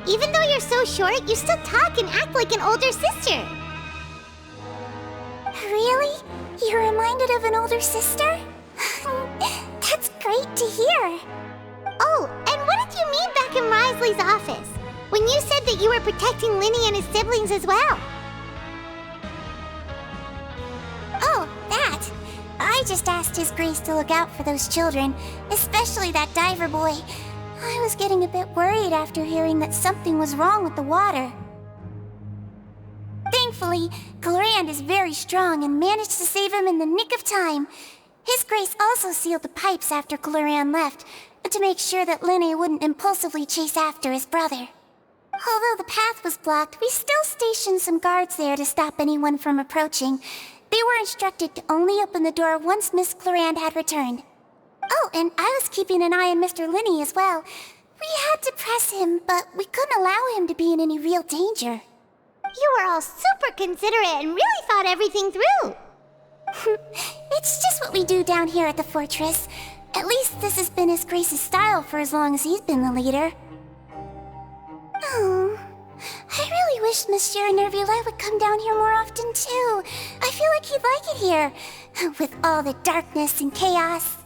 Even though you're so short, you still talk and act like an older sister. Really? You're reminded of an older sister? That's great to hear. Oh, and what did you mean back in Risley's office? When you said that you were protecting Lyney and his siblings as well? Oh, that. I just asked His Grace to look out for those children, especially that diver boy. I was getting a bit worried after hearing that something was wrong with the water. Thankfully, Cloran is very strong and managed to save him in the nick of time. His Grace also sealed the pipes after Cloran left, to make sure that Lyney wouldn't impulsively chase after his brother. Although the path was blocked, we still stationed some guards there to stop anyone from approaching. They were instructed to only open the door once Miss Cloran had returned. Oh, and I was keeping an eye on Mr. Lyney as well. We had to press him, but we couldn't allow him to be in any real danger. You were all super considerate and really thought everything through. It's just what we do down here at the fortress. At least this has been His Grace's style for as long as he's been the leader. Oh, I really wish Monsieur Neuvilette would come down here more often too. I feel like he'd like it here, with all the darkness and chaos.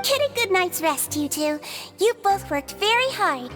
Get a good night's rest, you two. You both worked very hard.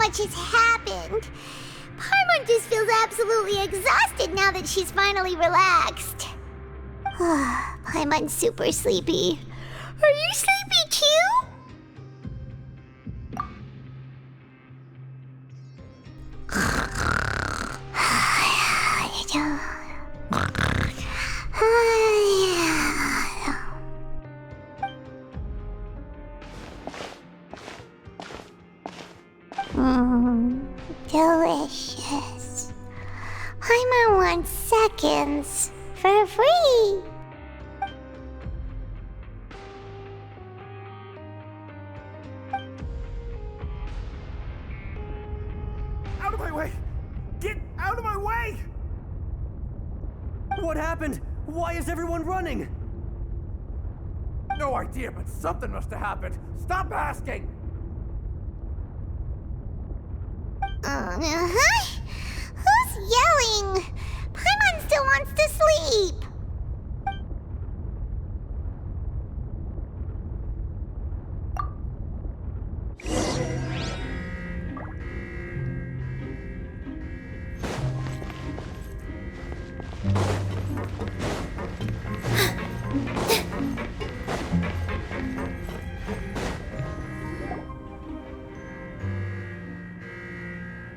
much has happened. Paimon just feels absolutely exhausted now that she's finally relaxed. Paimon's super sleepy. Are you sleepy too? Delicious. Paimon wants seconds for free. Out of my way! Get out of my way! What happened? Why is everyone running? No idea, but something must have happened. Stop asking! Who's yelling? Paimon still wants to sleep.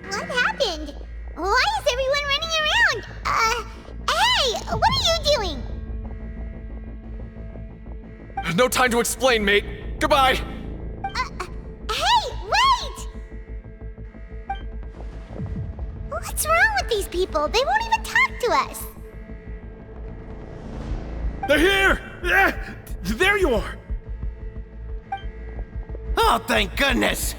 What happened? Why is everyone running around? Hey, what are you doing? No time to explain, mate. Goodbye. Hey, wait! What's wrong with these people? They won't even talk to us. They're here! Yeah, there you are! Oh, thank goodness!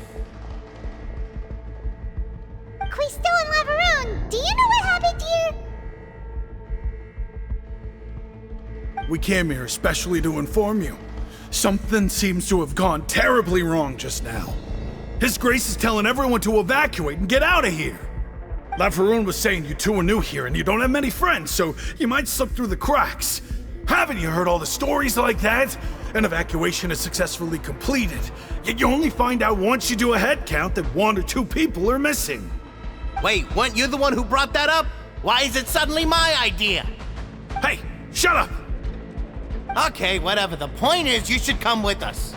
Quisto and Lavaroon, do you know what happened here? We came here especially to inform you. Something seems to have gone terribly wrong just now. His Grace is telling everyone to evacuate and get out of here. Lavaroon was saying you two are new here and you don't have many friends, so you might slip through the cracks. Haven't you heard all the stories like that? An evacuation is successfully completed, yet you only find out once you do a head count that 1 or 2 people are missing. Wait, weren't you the one who brought that up? Why is it suddenly my idea? Hey, shut up! Okay, whatever. The point is, you should come with us.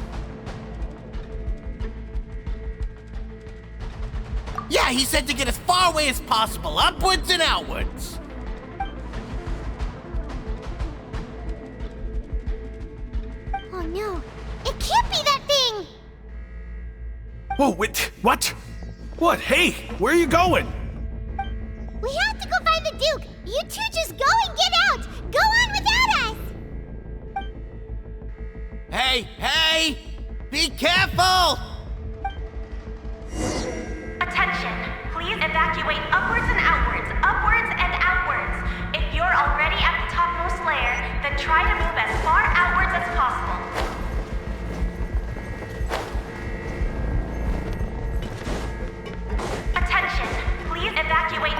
Yeah, he said to get as far away as possible, upwards and outwards. Oh no, it can't be that thing! Whoa, wait, what? What? Hey, where are you going? We have to go find the Duke! You two just go and get out! Go on without us! Hey! Be careful! Attention! Please evacuate upwards and outwards, upwards and outwards. If you're already at the topmost layer, then try to move as far outwards as possible. Attention! Please evacuate...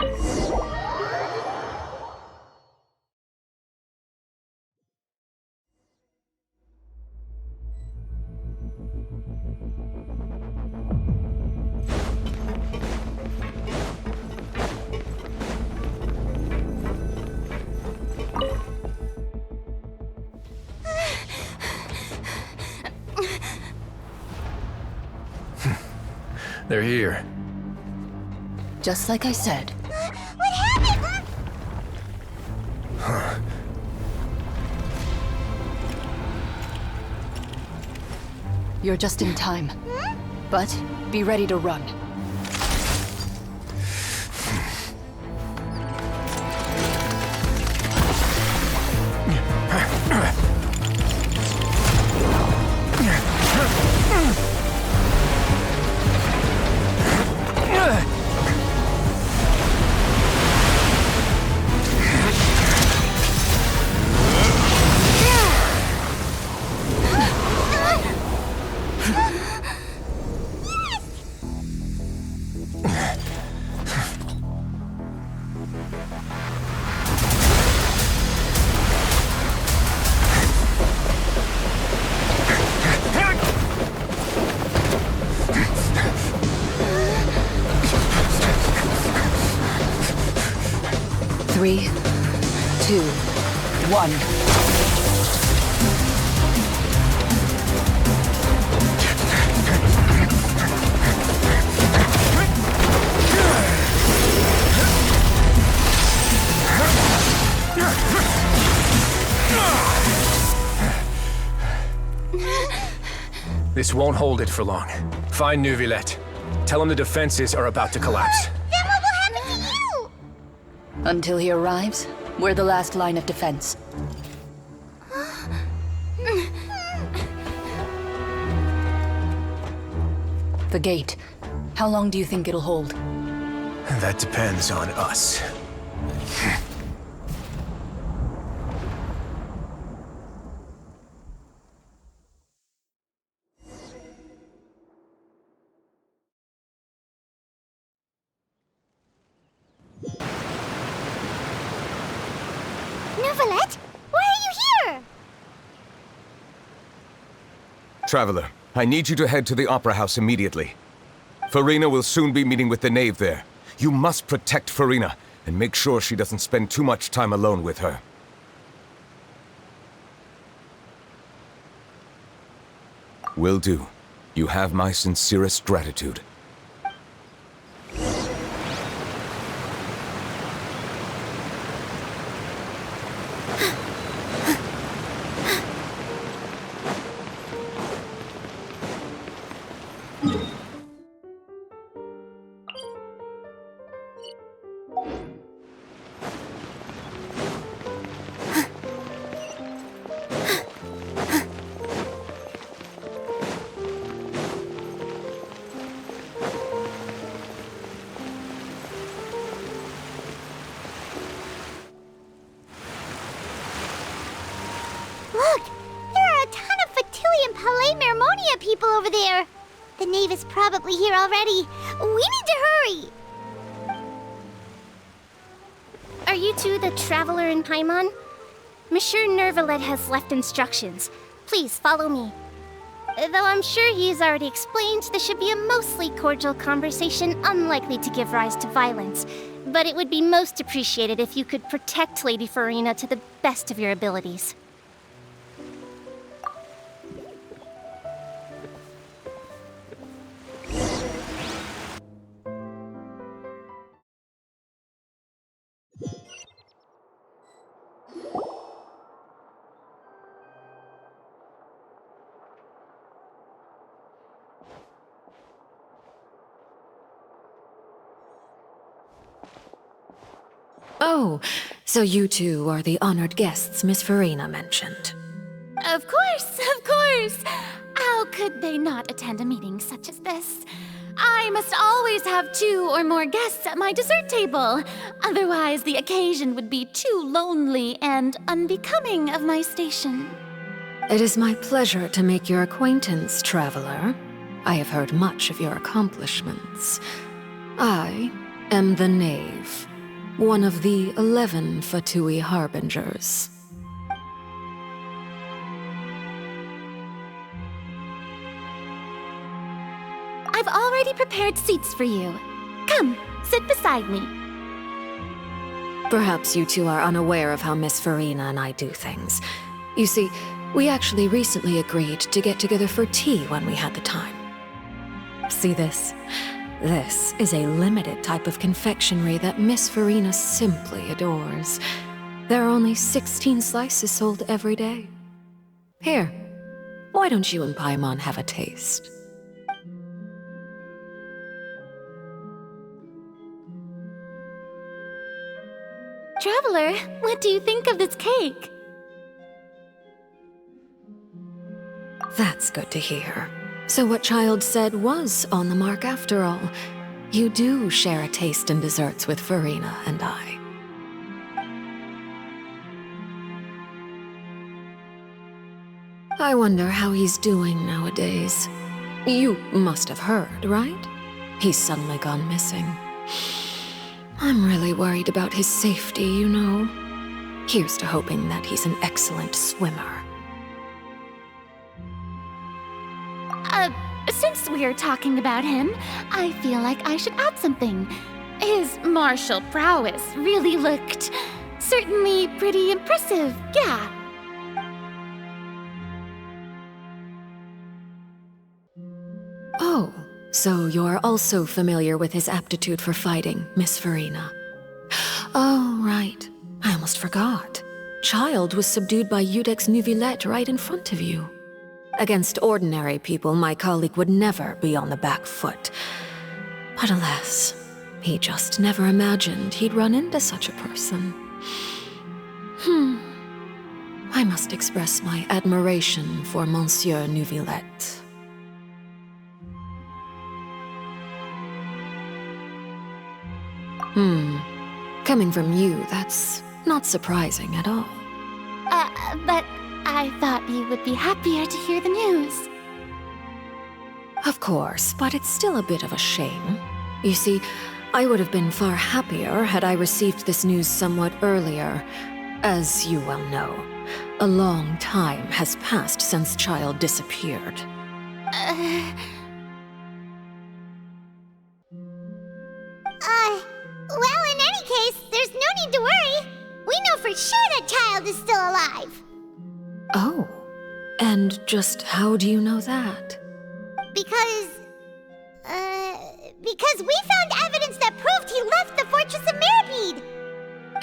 They're here. Just like I said. What happened? Huh. You're just in time. But be ready to run. 3, 2, 1. This won't hold it for long. Find Neuvilette. Tell him the defenses are about to collapse. Then what will happen to you? Until he arrives, we're the last line of defense. The gate. How long do you think it'll hold? That depends on us. Neuvilette, why are you here? Traveler, I need you to head to the Opera House immediately. Farina will soon be meeting with the Knave there. You must protect Farina, and make sure she doesn't spend too much time alone with her. Will do. You have my sincerest gratitude. Look! There are a ton of Fatili and Palais Mermonia people over there! The Knave is probably here already. We need to hurry! Are you two the Traveler and Paimon? Monsieur Neuvilette has left instructions. Please follow me. Though I'm sure he's already explained, this should be a mostly cordial conversation, unlikely to give rise to violence. But it would be most appreciated if you could protect Lady Farina to the best of your abilities. Oh, so you two are the honored guests Miss Farina mentioned. Of course, of course! How could they not attend a meeting such as this? I must always have 2 or more guests at my dessert table. Otherwise, the occasion would be too lonely and unbecoming of my station. It is my pleasure to make your acquaintance, Traveler. I have heard much of your accomplishments. I am the Knave, one of the 11 Fatui Harbingers. I've already prepared seats for you. Come, sit beside me. Perhaps you two are unaware of how Miss Farina and I do things. You see, we actually recently agreed to get together for tea when we had the time. See this? This is a limited type of confectionery that Miss Farina simply adores. There are only 16 slices sold every day. Here, why don't you and Paimon have a taste? Traveler, what do you think of this cake? That's good to hear. So what Child said was on the mark after all. You do share a taste in desserts with Farina and I. I wonder how he's doing nowadays. You must have heard, right? He's suddenly gone missing. I'm really worried about his safety, you know. Here's to hoping that he's an excellent swimmer. Since we're talking about him, I feel like I should add something. His martial prowess really looked certainly pretty impressive, yeah. Oh, so you're also familiar with his aptitude for fighting, Miss Farina. Oh, right. I almost forgot. Child was subdued by Eudex Neuvilette right in front of you. Against ordinary people, my colleague would never be on the back foot. But alas, he just never imagined he'd run into such a person. I must express my admiration for Monsieur Neuvilette. Coming from you, that's not surprising at all. But I thought you would be happier to hear the news. Of course, but it's still a bit of a shame. You see, I would have been far happier had I received this news somewhat earlier. As you well know, a long time has passed since Child disappeared. Well, in any case, there's no need to worry. We know for sure that Child is still alive. Oh, and just how do you know that? Because we found evidence that proved he left the Fortress of Meripede.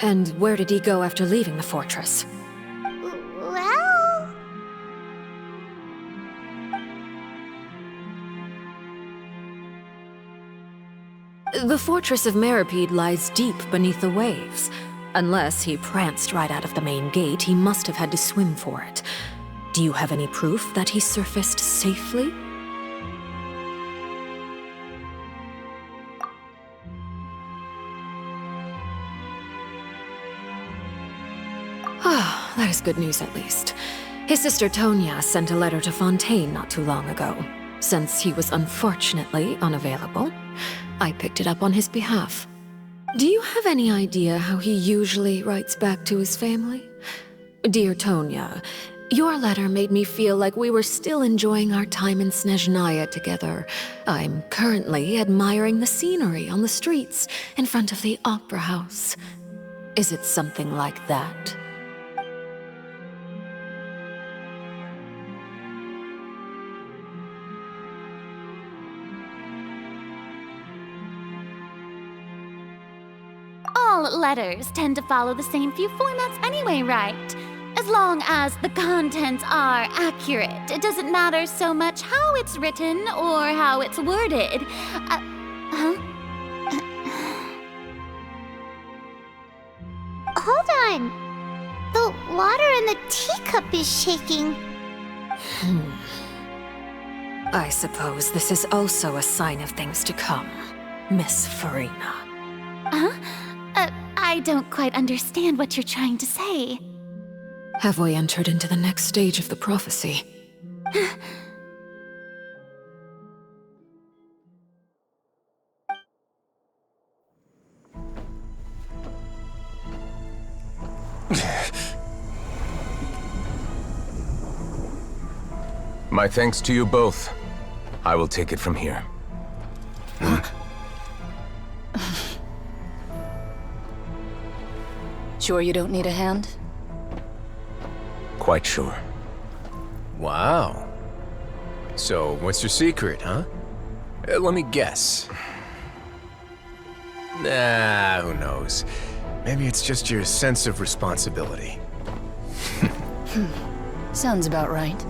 And where did he go after leaving the fortress? Well... The Fortress of Meripede lies deep beneath the waves. Unless he pranced right out of the main gate, he must have had to swim for it. Do you have any proof that he surfaced safely? Ah, that is good news at least. His sister Tonya sent a letter to Fontaine not too long ago. Since he was unfortunately unavailable, I picked it up on his behalf. Do you have any idea how he usually writes back to his family? Dear Tonya, your letter made me feel like we were still enjoying our time in Snezhnaya together. I'm currently admiring the scenery on the streets in front of the opera house. Is it something like that? All letters tend to follow the same few formats anyway, right? As long as the contents are accurate, it doesn't matter so much how it's written or how it's worded. Hold on. The water in the teacup is shaking. I suppose this is also a sign of things to come, Miss Farina. I don't quite understand what you're trying to say. Have we entered into the next stage of the prophecy? My thanks to you both. I will take it from here. Sure you don't need a hand? Quite sure. Wow. So, what's your secret, huh? Let me guess. Nah, who knows? Maybe it's just your sense of responsibility. Sounds about right.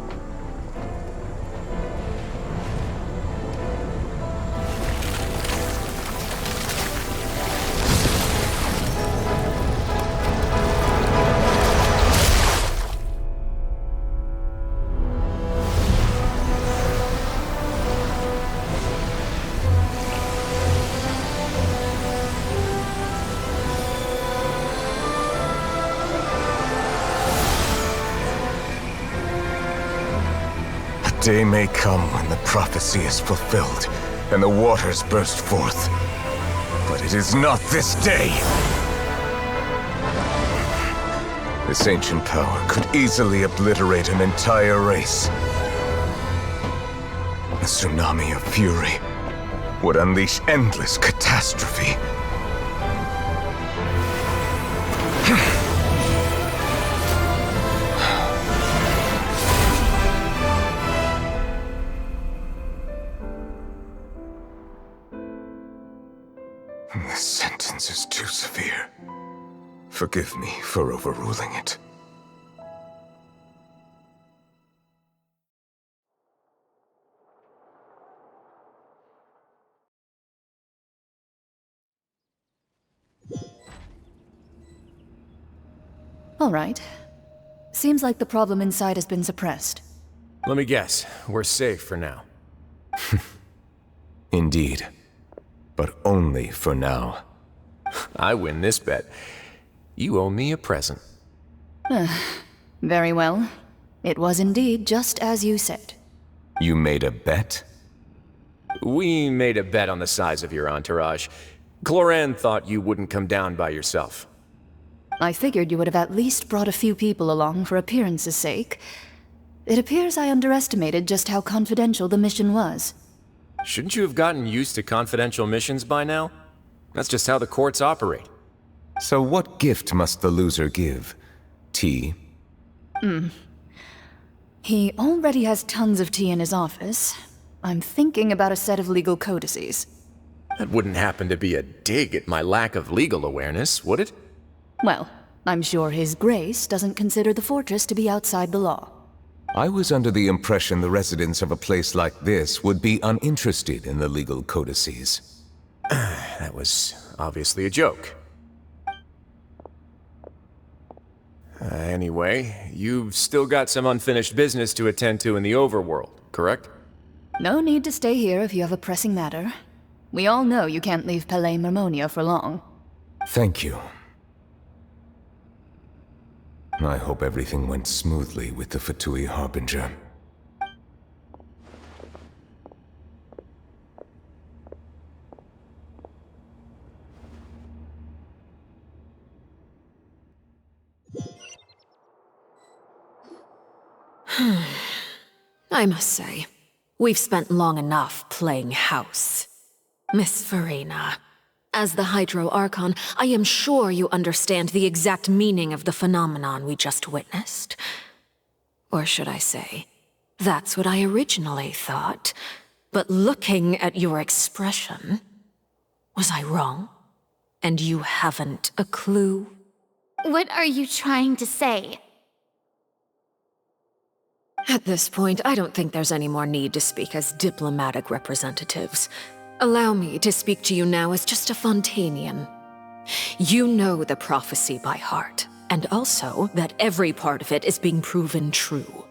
Day may come when the prophecy is fulfilled, and the waters burst forth. But it is not this day! This ancient power could easily obliterate an entire race. A tsunami of fury would unleash endless catastrophe. Forgive me for overruling it. All right. Seems like the problem inside has been suppressed. Let me guess, we're safe for now. Indeed. But only for now. I win this bet. You owe me a present. Very well. It was indeed just as you said. You made a bet? We made a bet on the size of your entourage. Cloran thought you wouldn't come down by yourself. I figured you would have at least brought a few people along for appearance's sake. It appears I underestimated just how confidential the mission was. Shouldn't you have gotten used to confidential missions by now? That's just how the courts operate. So what gift must the loser give? Tea? He already has tons of tea in his office. I'm thinking about a set of legal codices. That wouldn't happen to be a dig at my lack of legal awareness, would it? Well, I'm sure His Grace doesn't consider the fortress to be outside the law. I was under the impression the residents of a place like this would be uninterested in the legal codices. That was obviously a joke. Anyway, you've still got some unfinished business to attend to in the overworld, correct? No need to stay here if you have a pressing matter. We all know you can't leave Palais Mermonia for long. Thank you. I hope everything went smoothly with the Fatui Harbinger. I must say, we've spent long enough playing house. Miss Farina, as the Hydro Archon, I am sure you understand the exact meaning of the phenomenon we just witnessed. Or should I say, that's what I originally thought. But looking at your expression, was I wrong? And you haven't a clue? What are you trying to say? At this point, I don't think there's any more need to speak as diplomatic representatives. Allow me to speak to you now as just a Fontanian. You know the prophecy by heart, and also that every part of it is being proven true.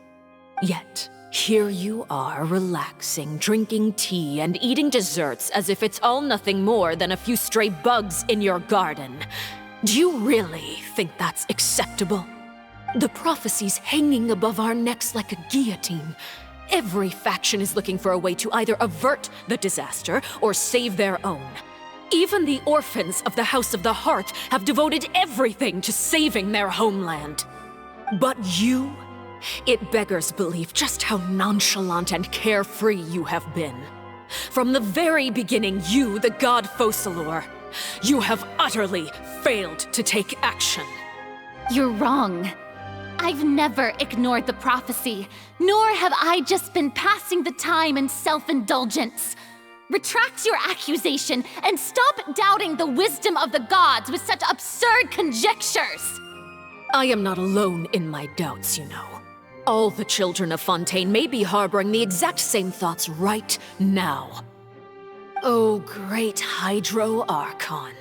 Yet, here you are relaxing, drinking tea, and eating desserts as if it's all nothing more than a few stray bugs in your garden. Do you really think that's acceptable? The prophecy's hanging above our necks like a guillotine. Every faction is looking for a way to either avert the disaster or save their own. Even the orphans of the House of the Hearth have devoted everything to saving their homeland. But you? It beggars belief just how nonchalant and carefree you have been. From the very beginning, you, the god Focalor, you have utterly failed to take action. You're wrong. I've never ignored the prophecy, nor have I just been passing the time in self-indulgence. Retract your accusation and stop doubting the wisdom of the gods with such absurd conjectures. I am not alone in my doubts, you know. All the children of Fontaine may be harboring the exact same thoughts right now. Oh, great Hydro Archon.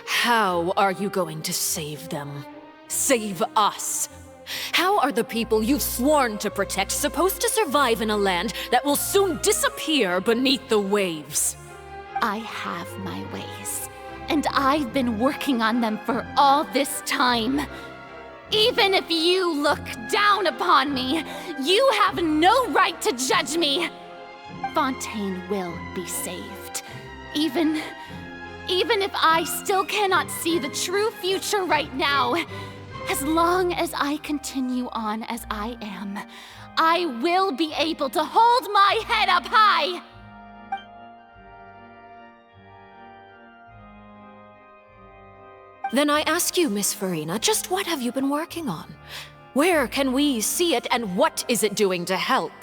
How are you going to save them? Save us? How are the people you've sworn to protect supposed to survive in a land that will soon disappear beneath the waves? I have my ways, and I've been working on them for all this time. Even if you look down upon me, you have no right to judge me. Fontaine will be saved. Even if I still cannot see the true future right now, as long as I continue on as I am, I will be able to hold my head up high! Then I ask you, Miss Farina, just what have you been working on? Where can we see it, and what is it doing to help?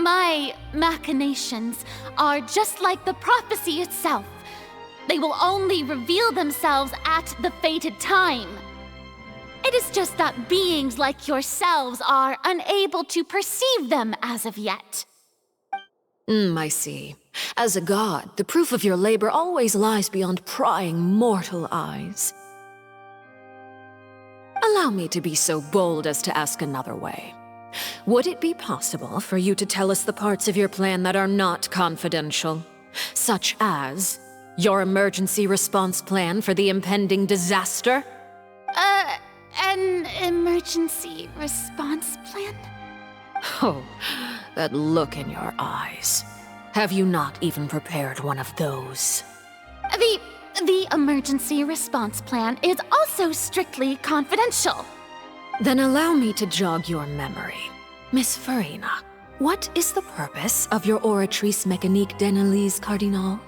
my machinations are just like the prophecy itself. They will only reveal themselves at the fated time. It is just that beings like yourselves are unable to perceive them as of yet. I see. As a god, the proof of your labor always lies beyond prying mortal eyes. Allow me to be so bold as to ask another way. Would it be possible for you to tell us the parts of your plan that are not confidential? Such as your emergency response plan for the impending disaster? An emergency response plan? Oh, that look in your eyes. Have you not even prepared one of those? The emergency response plan is also strictly confidential. Then allow me to jog your memory. Miss Farina, what is the purpose of your Oratrice Mécanique d'Analyse Cardinal?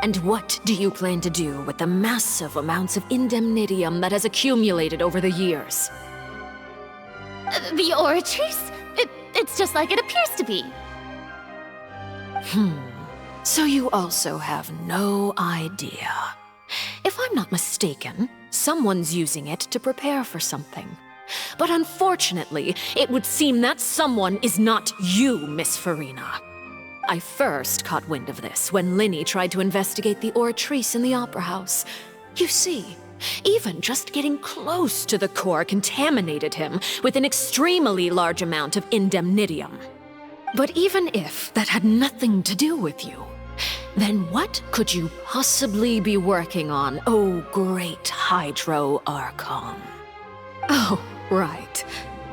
And what do you plan to do with the massive amounts of indemnitium that has accumulated over the years? The Oratrice? It's just like it appears to be. So you also have no idea. If I'm not mistaken, someone's using it to prepare for something. But unfortunately, it would seem that someone is not you, Miss Farina. I first caught wind of this when Lyney tried to investigate the Oratrice in the Opera House. You see, even just getting close to the core contaminated him with an extremely large amount of indemnitium. But even if that had nothing to do with you, then what could you possibly be working on, oh great Hydro Archon? Oh, right.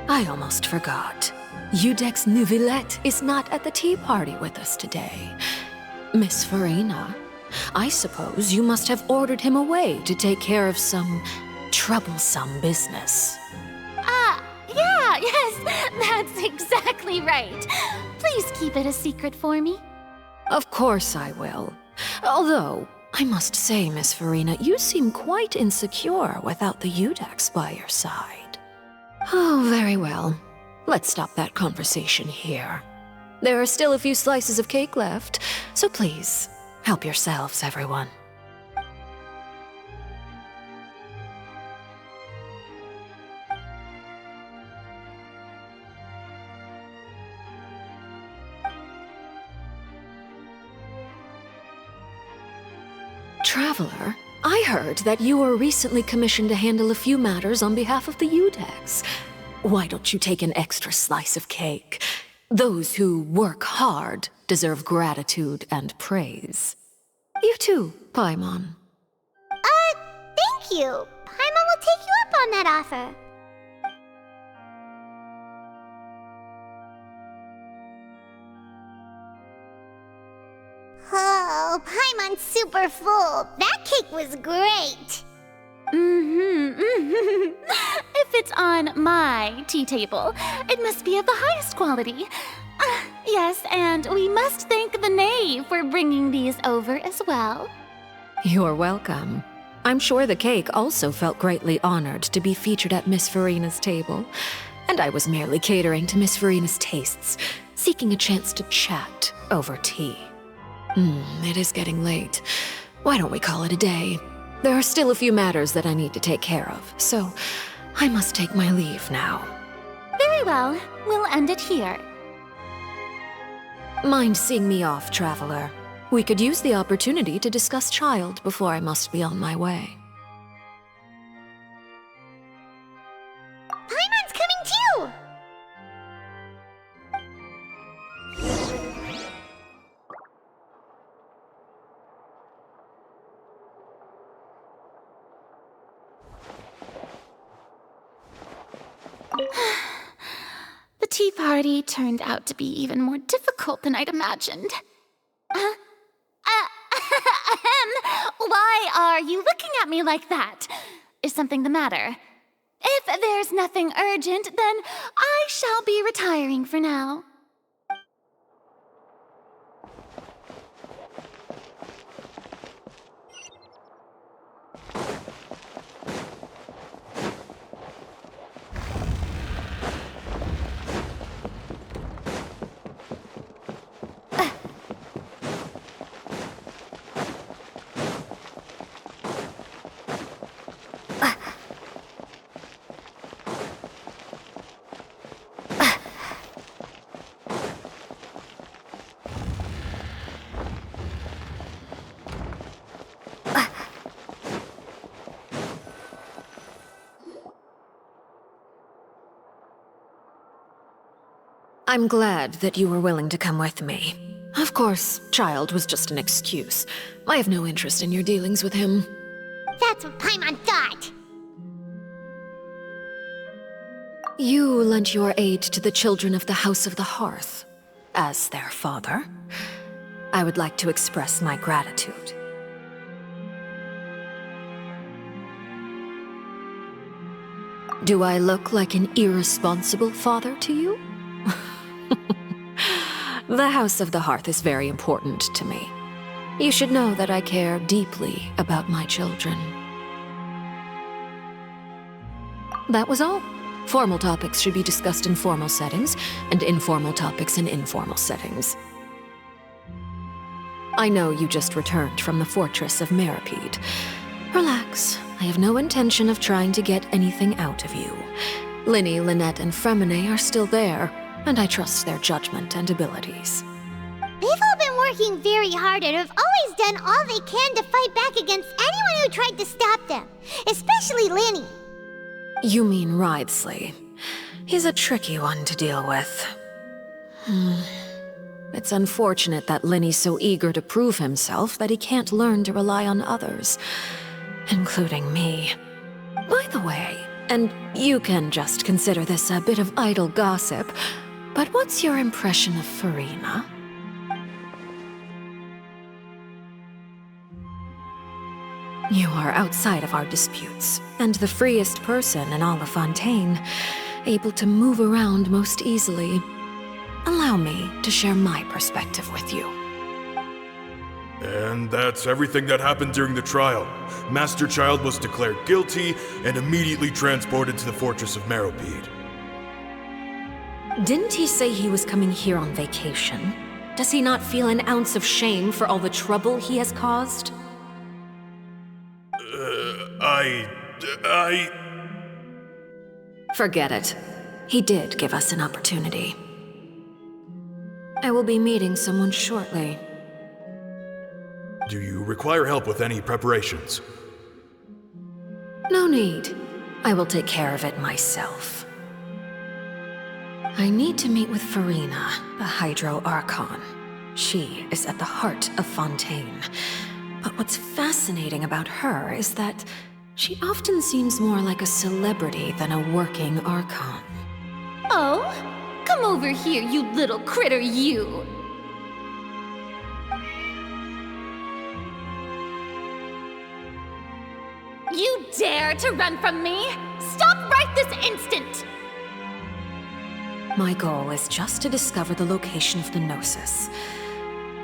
I almost forgot. Udex Neuvilette is not at the tea party with us today. Miss Farina, I suppose you must have ordered him away to take care of some troublesome business. Yes, that's exactly right. Please keep it a secret for me. Of course I will. Although, I must say, Miss Farina, you seem quite insecure without the Udex by your side. Oh, very well. Let's stop that conversation here. There are still a few slices of cake left, so please, help yourselves, everyone. Traveler, I heard that you were recently commissioned to handle a few matters on behalf of the Udex. Why don't you take an extra slice of cake? Those who work hard deserve gratitude and praise. You too, Paimon. Thank you. Paimon will take you up on that offer. Oh, Paimon's super full. That cake was great. If it's on my tea table, it must be of the highest quality. Yes, and we must thank the knave for bringing these over as well. You're welcome. I'm sure the cake also felt greatly honored to be featured at Miss Farina's table. And I was merely catering to Miss Farina's tastes, seeking a chance to chat over tea. It is getting late. Why don't we call it a day? There are still a few matters that I need to take care of, so I must take my leave now. Very well. We'll end it here. Mind seeing me off, Traveler? We could use the opportunity to discuss Child before I must be on my way. Paimon's coming too! The tea party turned out to be even more difficult than I'd imagined. Why are you looking at me like that? Is something the matter? If there's nothing urgent, then I shall be retiring for now. I'm glad that you were willing to come with me. Of course, child was just an excuse. I have no interest in your dealings with him. That's what Paimon thought. You lent your aid to the children of the House of the Hearth. As their father, I would like to express my gratitude. Do I look like an irresponsible father to you? The House of the Hearth is very important to me. You should know that I care deeply about my children. That was all. Formal topics should be discussed in formal settings, and informal topics in informal settings. I know you just returned from the fortress of Meripede. Relax. I have no intention of trying to get anything out of you. Lyney, Lynette, and Fremine are still there, and I trust their judgment and abilities. They've all been working very hard and have always done all they can to fight back against anyone who tried to stop them, especially Lyney. You mean Wriothesley. He's a tricky one to deal with. It's unfortunate that Lyney's so eager to prove himself that he can't learn to rely on others, including me. By the way, and you can just consider this a bit of idle gossip, but what's your impression of Furina? You are outside of our disputes, and the freest person in all of Fontaine, able to move around most easily. Allow me to share my perspective with you. And that's everything that happened during the trial. Master Child was declared guilty and immediately transported to the Fortress of Meripede. Didn't he say he was coming here on vacation? Does he not feel an ounce of shame for all the trouble he has caused? Forget it. He did give us an opportunity. I will be meeting someone shortly. Do you require help with any preparations? No need. I will take care of it myself. I need to meet with Furina, the Hydro Archon. She is at the heart of Fontaine. But what's fascinating about her is that she often seems more like a celebrity than a working Archon. Oh? Come over here, you little critter, you! You dare to run from me? Stop right this instant! My goal is just to discover the location of the Gnosis.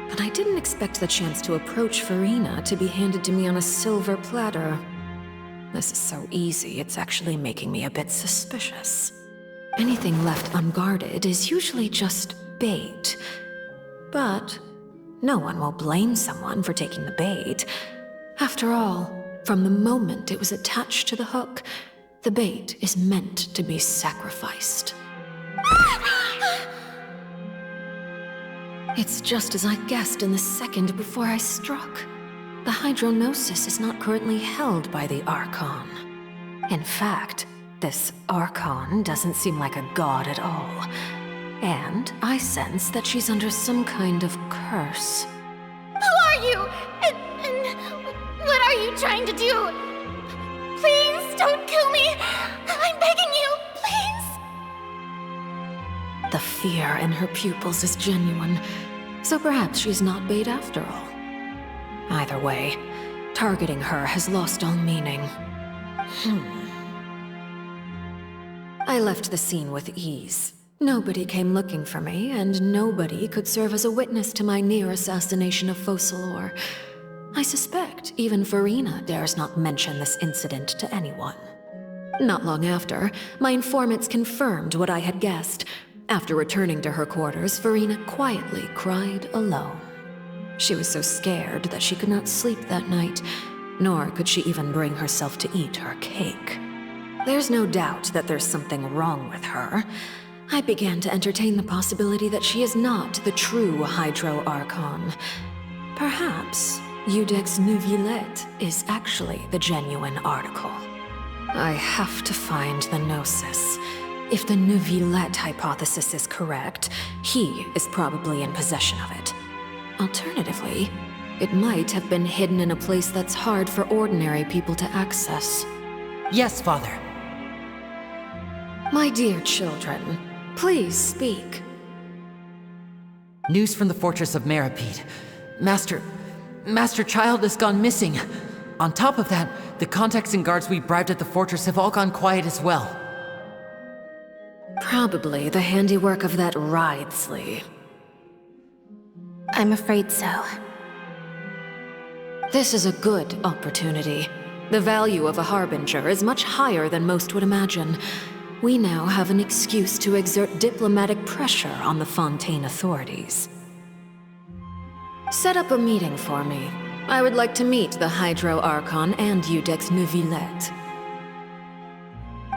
But I didn't expect the chance to approach Furina to be handed to me on a silver platter. This is so easy, it's actually making me a bit suspicious. Anything left unguarded is usually just bait. But no one will blame someone for taking the bait. After all, from the moment it was attached to the hook, the bait is meant to be sacrificed. It's just as I guessed in the second before I struck. The Hydronosis is not currently held by the Archon. In fact, this Archon doesn't seem like a god at all. And I sense that she's under some kind of curse. Who are you? And what are you trying to do? Please don't kill me! I'm begging you, please! The fear in her pupils is genuine, so perhaps she's not bait after all. Either way, targeting her has lost all meaning. I left the scene with ease. Nobody came looking for me, and nobody could serve as a witness to my near assassination of Focalor. I suspect even Furina dares not mention this incident to anyone. Not long after, my informants confirmed what I had guessed. After returning to her quarters, Furina quietly cried alone. She was so scared that she could not sleep that night, nor could she even bring herself to eat her cake. There's no doubt that there's something wrong with her. I began to entertain the possibility that she is not the true Hydro Archon. Perhaps Iudex Neuvilette is actually the genuine article. I have to find the Gnosis, If the Neuvilette hypothesis is correct, he is probably in possession of it. Alternatively, it might have been hidden in a place that's hard for ordinary people to access. Yes, Father. My dear children, please speak. News from the fortress of Meripede. Master Child has gone missing. On top of that, the contacts and guards we bribed at the fortress have all gone quiet as well. Probably the handiwork of that Wriothesley. I'm afraid so. This is a good opportunity. The value of a harbinger is much higher than most would imagine. We now have an excuse to exert diplomatic pressure on the Fontaine authorities. Set up a meeting for me. I would like to meet the Hydro Archon and Iudex Neuvilette.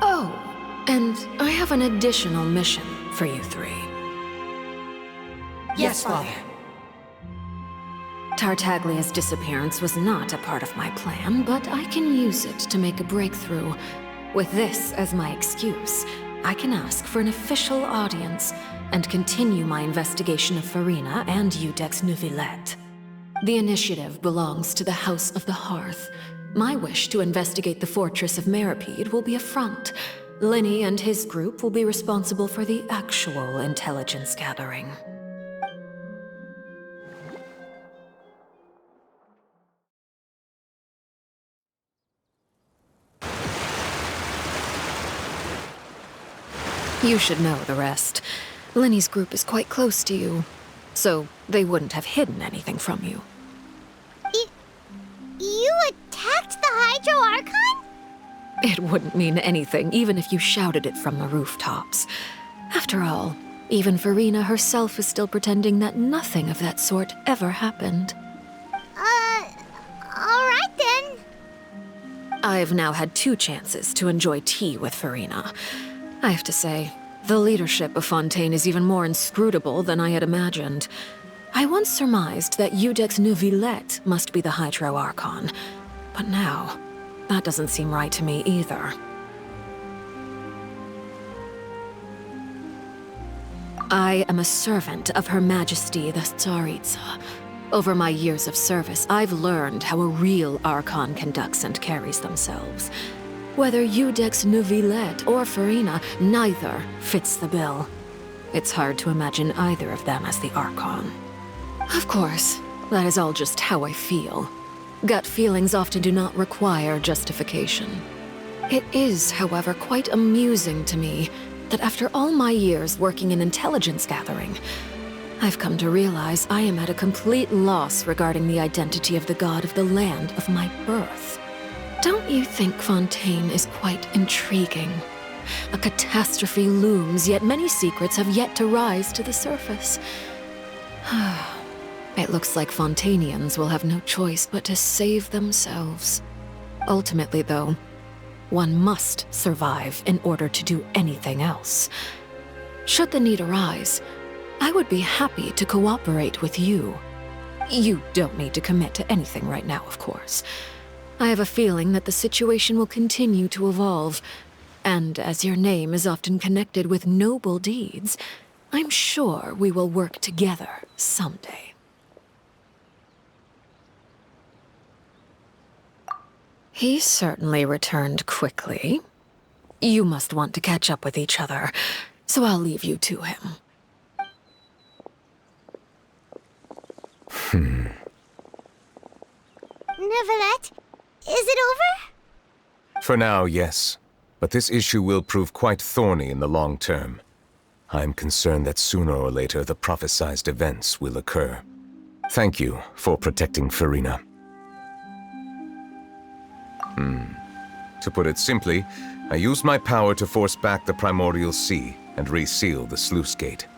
Oh, and I have an additional mission for you three. Yes, Father. Tartaglia's disappearance was not a part of my plan, but I can use it to make a breakthrough. With this as my excuse, I can ask for an official audience and continue my investigation of Farina and Iudex Neuvilette. The initiative belongs to the House of the Hearth. My wish to investigate the fortress of Meripede will be a front. Lyney and his group will be responsible for the actual intelligence gathering. You should know the rest. Lyney's group is quite close to you, so they wouldn't have hidden anything from you. You attacked the Hydro Archon? It wouldn't mean anything, even if you shouted it from the rooftops. After all, even Farina herself is still pretending that nothing of that sort ever happened. Alright then. I've now had 2 chances to enjoy tea with Farina. I have to say, the leadership of Fontaine is even more inscrutable than I had imagined. I once surmised that Iudex Neuvilette must be the Hydro Archon, but now, that doesn't seem right to me either. I am a servant of Her Majesty the Tsaritsa. Over my years of service, I've learned how a real Archon conducts and carries themselves. Whether Iudex Neuvilette or Farina, neither fits the bill. It's hard to imagine either of them as the Archon. Of course, that is all just how I feel. Gut feelings often do not require justification. It is, however, quite amusing to me that after all my years working in intelligence gathering, I've come to realize I am at a complete loss regarding the identity of the god of the land of my birth. Don't you think Fontaine is quite intriguing? A catastrophe looms, yet many secrets have yet to rise to the surface. It looks like Fontainians will have no choice but to save themselves. Ultimately, though, one must survive in order to do anything else. Should the need arise, I would be happy to cooperate with you. You don't need to commit to anything right now, of course. I have a feeling that the situation will continue to evolve, and as your name is often connected with noble deeds, I'm sure we will work together someday. He certainly returned quickly. You must want to catch up with each other, so I'll leave you to him. Neuvilette, is it over? For now, yes. But this issue will prove quite thorny in the long term. I'm concerned that sooner or later the prophesized events will occur. Thank you for protecting Farina. To put it simply, I used my power to force back the primordial sea and reseal the sluice gate.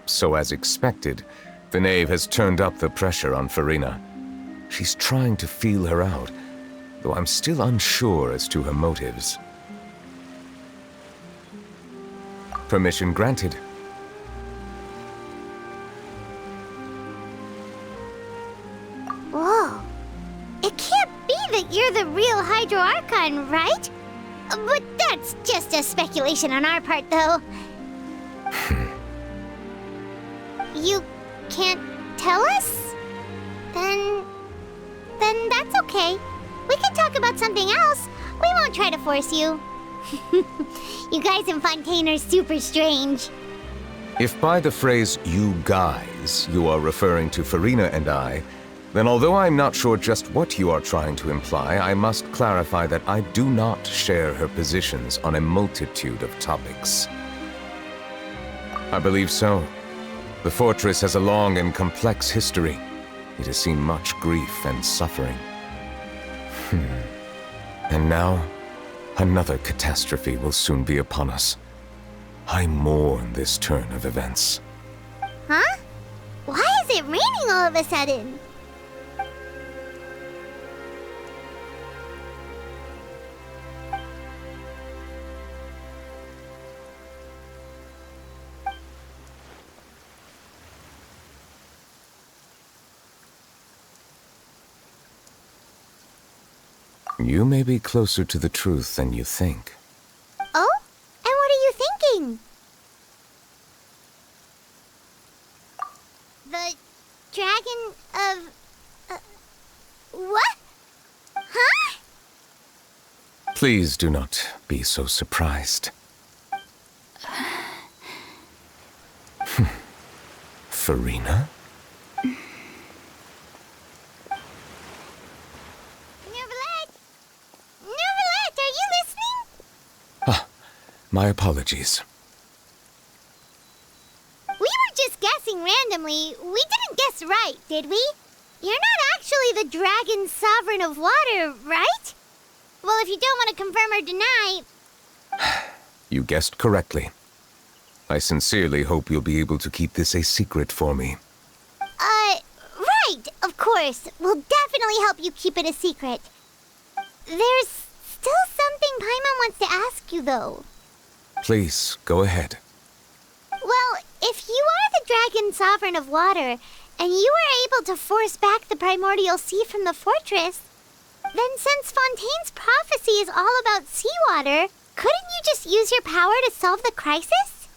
So as expected, the knave has turned up the pressure on Farina. She's trying to feel her out, though I'm still unsure as to her motives. Permission granted. Whoa, one, right? But that's just a speculation on our part, though. You can't tell us? Then that's okay. We can talk about something else. We won't try to force you. You guys in Fontaine are super strange. If by the phrase, you guys, you are referring to Farina and I, then although I'm not sure just what you are trying to imply, I must clarify that I do not share her positions on a multitude of topics. I believe so. The fortress has a long and complex history. It has seen much grief and suffering. And now, another catastrophe will soon be upon us. I mourn this turn of events. Huh? Why is it raining all of a sudden? You may be closer to the truth than you think. Oh? And what are you thinking? The dragon of... what? Huh? Please do not be so surprised. Farina? Neuvilette, are you listening? My apologies. We were just guessing randomly. We didn't guess right, did we? You're not actually the dragon sovereign of water, right? Well, if you don't want to confirm or deny... You guessed correctly. I sincerely hope you'll be able to keep this a secret for me. Right, of course. We'll definitely help you keep it a secret. There's still something Paimon wants to ask you, though. Please, go ahead. Well, if you are the dragon sovereign of water, and you were able to force back the primordial sea from the fortress, then since Fontaine's prophecy is all about seawater, couldn't you just use your power to solve the crisis?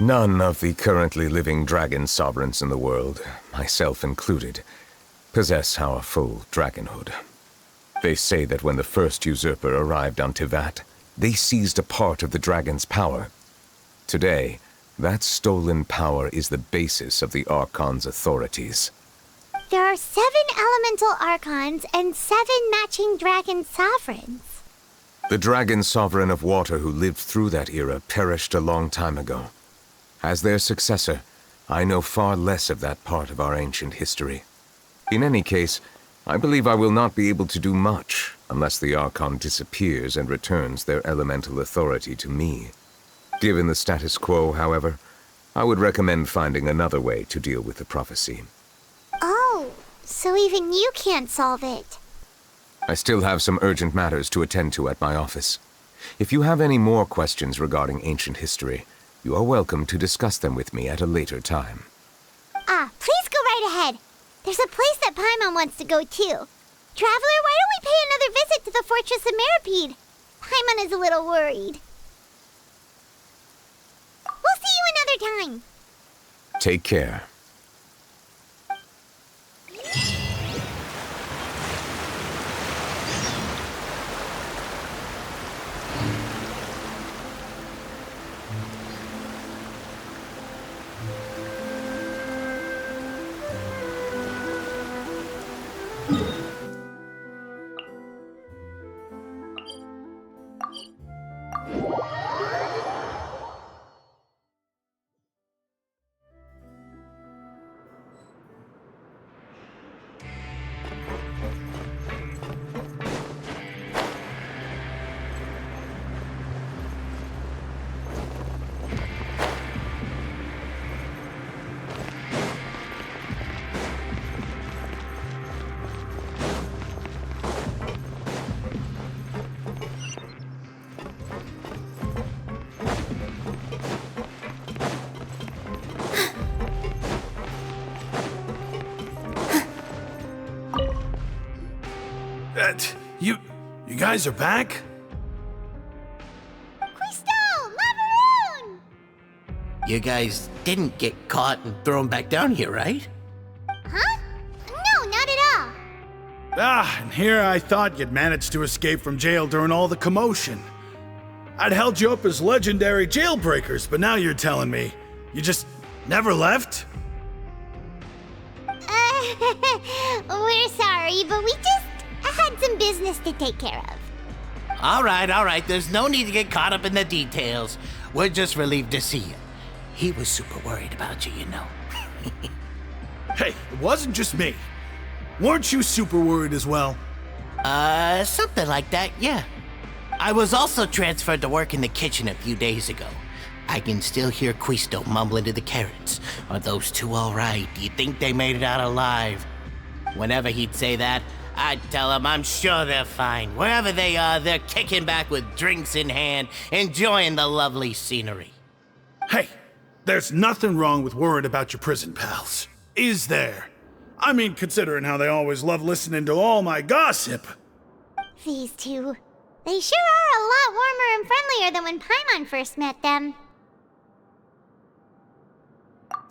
None of the currently living dragon sovereigns in the world, myself included, possess our full dragonhood. They say that when the first usurper arrived on Tivat, they seized a part of the dragon's power. Today, that stolen power is the basis of the Archon's authorities. There are 7 elemental Archons and 7 matching dragon sovereigns. The dragon sovereign of water who lived through that era perished a long time ago. As their successor, I know far less of that part of our ancient history. In any case, I believe I will not be able to do much unless the Archon disappears and returns their elemental authority to me. Given the status quo, however, I would recommend finding another way to deal with the prophecy. Oh, so even you can't solve it. I still have some urgent matters to attend to at my office. If you have any more questions regarding ancient history, you are welcome to discuss them with me at a later time. Please go right ahead. There's a place that Paimon wants to go too. Traveler, why don't we pay another visit to the Fortress of Meropide? Paimon is a little worried. We'll see you another time. Take care. You guys are back? Crystal! Macaroon! You guys didn't get caught and thrown back down here, right? Huh? No, not at all. And here I thought you'd managed to escape from jail during all the commotion. I'd held you up as legendary jailbreakers, but now you're telling me you just never left? We're sorry, but we just had some business to take care of. All right. There's no need to get caught up in the details. We're just relieved to see you. He was super worried about you, you know. Hey, it wasn't just me. Weren't you super worried as well? Something like that, yeah. I was also transferred to work in the kitchen a few days ago. I can still hear Quisto mumbling to the carrots. Are those two all right? Do you think they made it out alive? Whenever he'd say that, I'd tell him I'm sure they're fine. Wherever they are, they're kicking back with drinks in hand, enjoying the lovely scenery. Hey, there's nothing wrong with worrying about your prison pals. Is there? I mean, considering how they always love listening to all my gossip. These two. They sure are a lot warmer and friendlier than when Paimon first met them.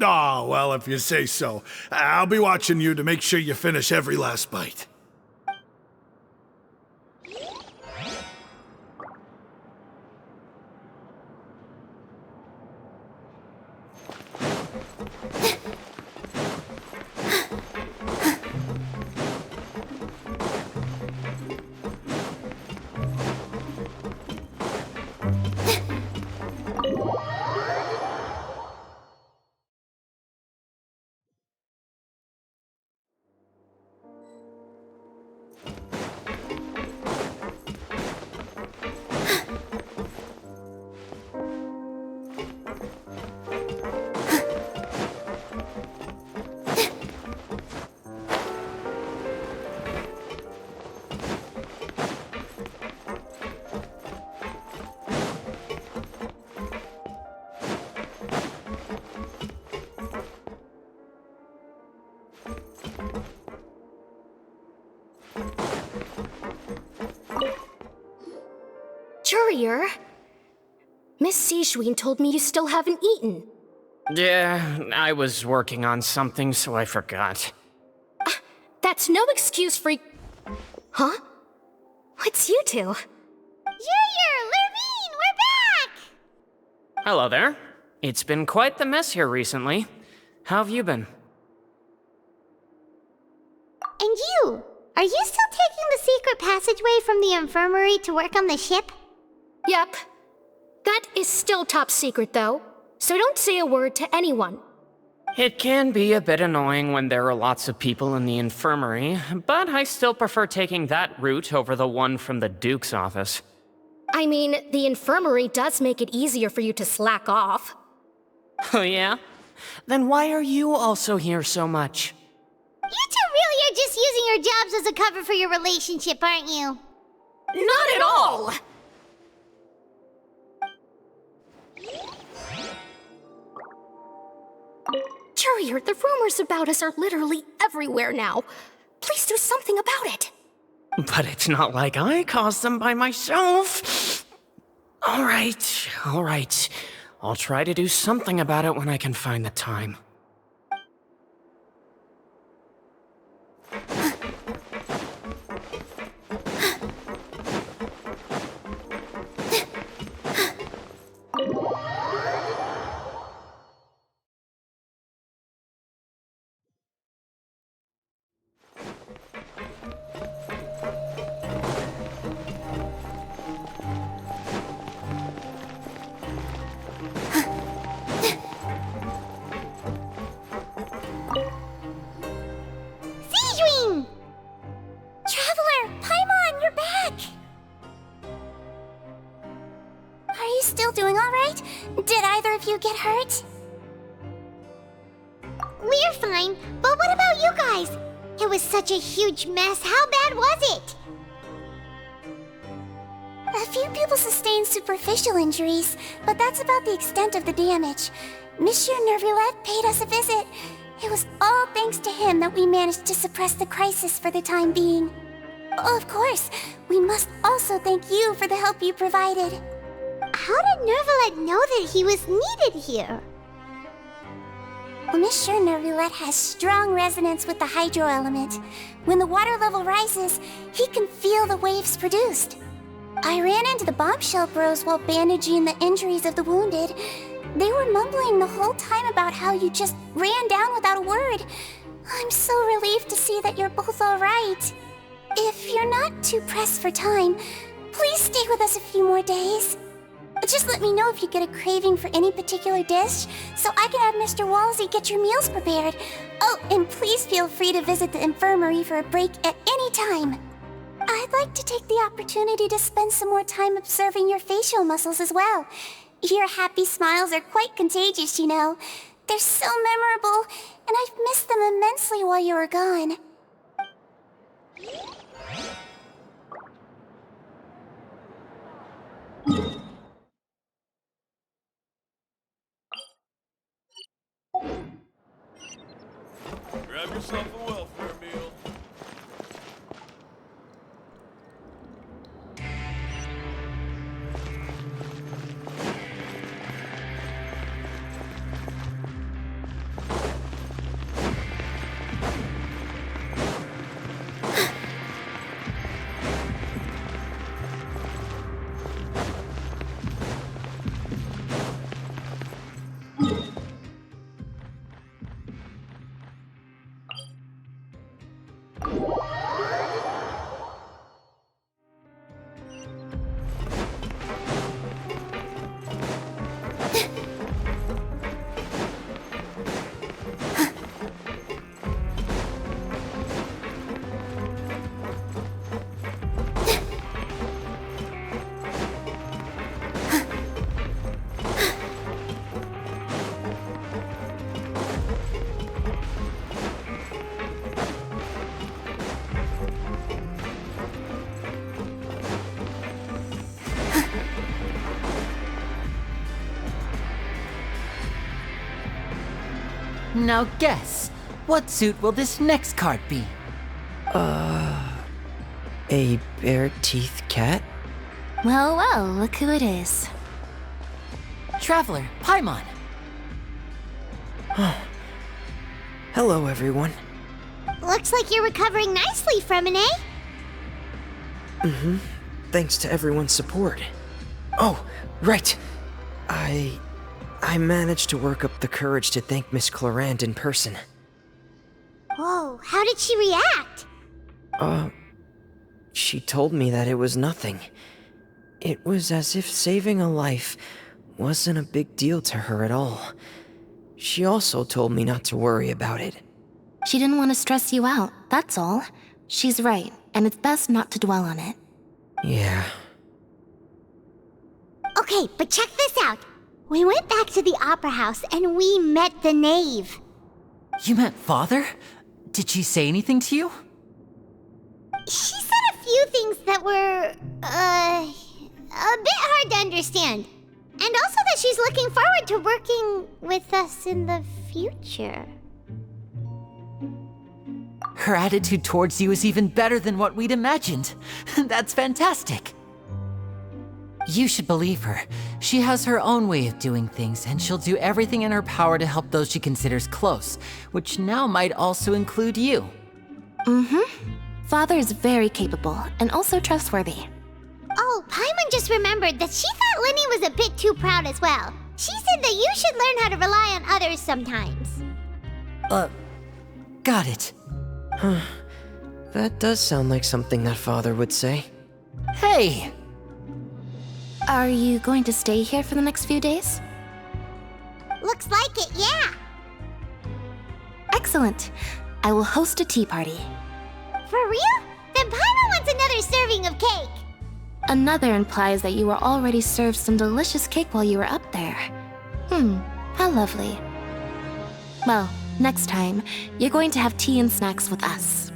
Oh, well, if you say so. I'll be watching you to make sure you finish every last bite. Courier, Miss Sijween told me you still haven't eaten. Yeah, I was working on something, so I forgot. That's no excuse for... Huh? What's you two? Courier, Lurvine, we're back! Hello there. It's been quite the mess here recently. How have you been? And you? Are you still taking the secret passageway from the infirmary to work on the ship? Yep. That is still top secret, though, so don't say a word to anyone. It can be a bit annoying when there are lots of people in the infirmary, but I still prefer taking that route over the one from the Duke's office. I mean, the infirmary does make it easier for you to slack off. Oh yeah? Then why are you also here so much? You two really are just using your jobs as a cover for your relationship, aren't you? Not at all! Courier, the rumors about us are literally everywhere now. Please do something about it. But it's not like I caused them by myself. All right. I'll try to do something about it when I can find the time. Sijween! Traveler, Paimon, you're back! Are you still doing all right? Did either of you get hurt? We're fine, but what about you guys? It was such a huge mess. How bad was it? A few people sustained superficial injuries, but that's about the extent of the damage. Monsieur Neuvilette paid us a visit. It was all thanks to him that we managed to suppress the crisis for the time being. Oh, of course. We must also thank you for the help you provided. How did Neuvilette know that he was needed here? Well, Miss sure Neuvilette has strong resonance with the hydro element. When the water level rises, he can feel the waves produced. I ran into the bombshell bros while bandaging the injuries of the wounded. They were mumbling the whole time about how you just ran down without a word. I'm so relieved to see that you're both alright. If you're not too pressed for time, please stay with us a few more days. Just let me know if you get a craving for any particular dish, so I can have Mr. Wolsey get your meals prepared. Oh, and please feel free to visit the infirmary for a break at any time. I'd like to take the opportunity to spend some more time observing your facial muscles as well. Your happy smiles are quite contagious, you know. They're so memorable, and I've missed them immensely while you were gone. Grab yourself a welfare meal. Now guess, what suit will this next card be? A bare-teeth cat? Well, well, look who it is. Traveler, Paimon. Hello, everyone. Looks like you're recovering nicely, Fremine. Mm-hmm. Thanks to everyone's support. Oh, right. I managed to work up the courage to thank Miss Clorant in person. Whoa, how did she react? She told me that it was nothing. It was as if saving a life wasn't a big deal to her at all. She also told me not to worry about it. She didn't want to stress you out, that's all. She's right, and it's best not to dwell on it. Yeah. Okay, but check this out. We went back to the opera house and we met the knave. You met Father? Did she say anything to you? She said a few things that were, a bit hard to understand. And also that she's looking forward to working with us in the future. Her attitude towards you is even better than what we'd imagined. That's fantastic. You should believe her. She has her own way of doing things, and she'll do everything in her power to help those she considers close, which now might also include you. Mm-hmm. Father is very capable, and also trustworthy. Oh, Paimon just remembered that she thought Lyney was a bit too proud as well. She said that you should learn how to rely on others sometimes. Got it. Huh. That does sound like something that Father would say. Hey! Are you going to stay here for the next few days? Looks like it, yeah. Excellent. I will host a tea party. For real? Then Paimon wants another serving of cake. Another implies that you were already served some delicious cake while you were up there. How lovely. Well, next time, you're going to have tea and snacks with us.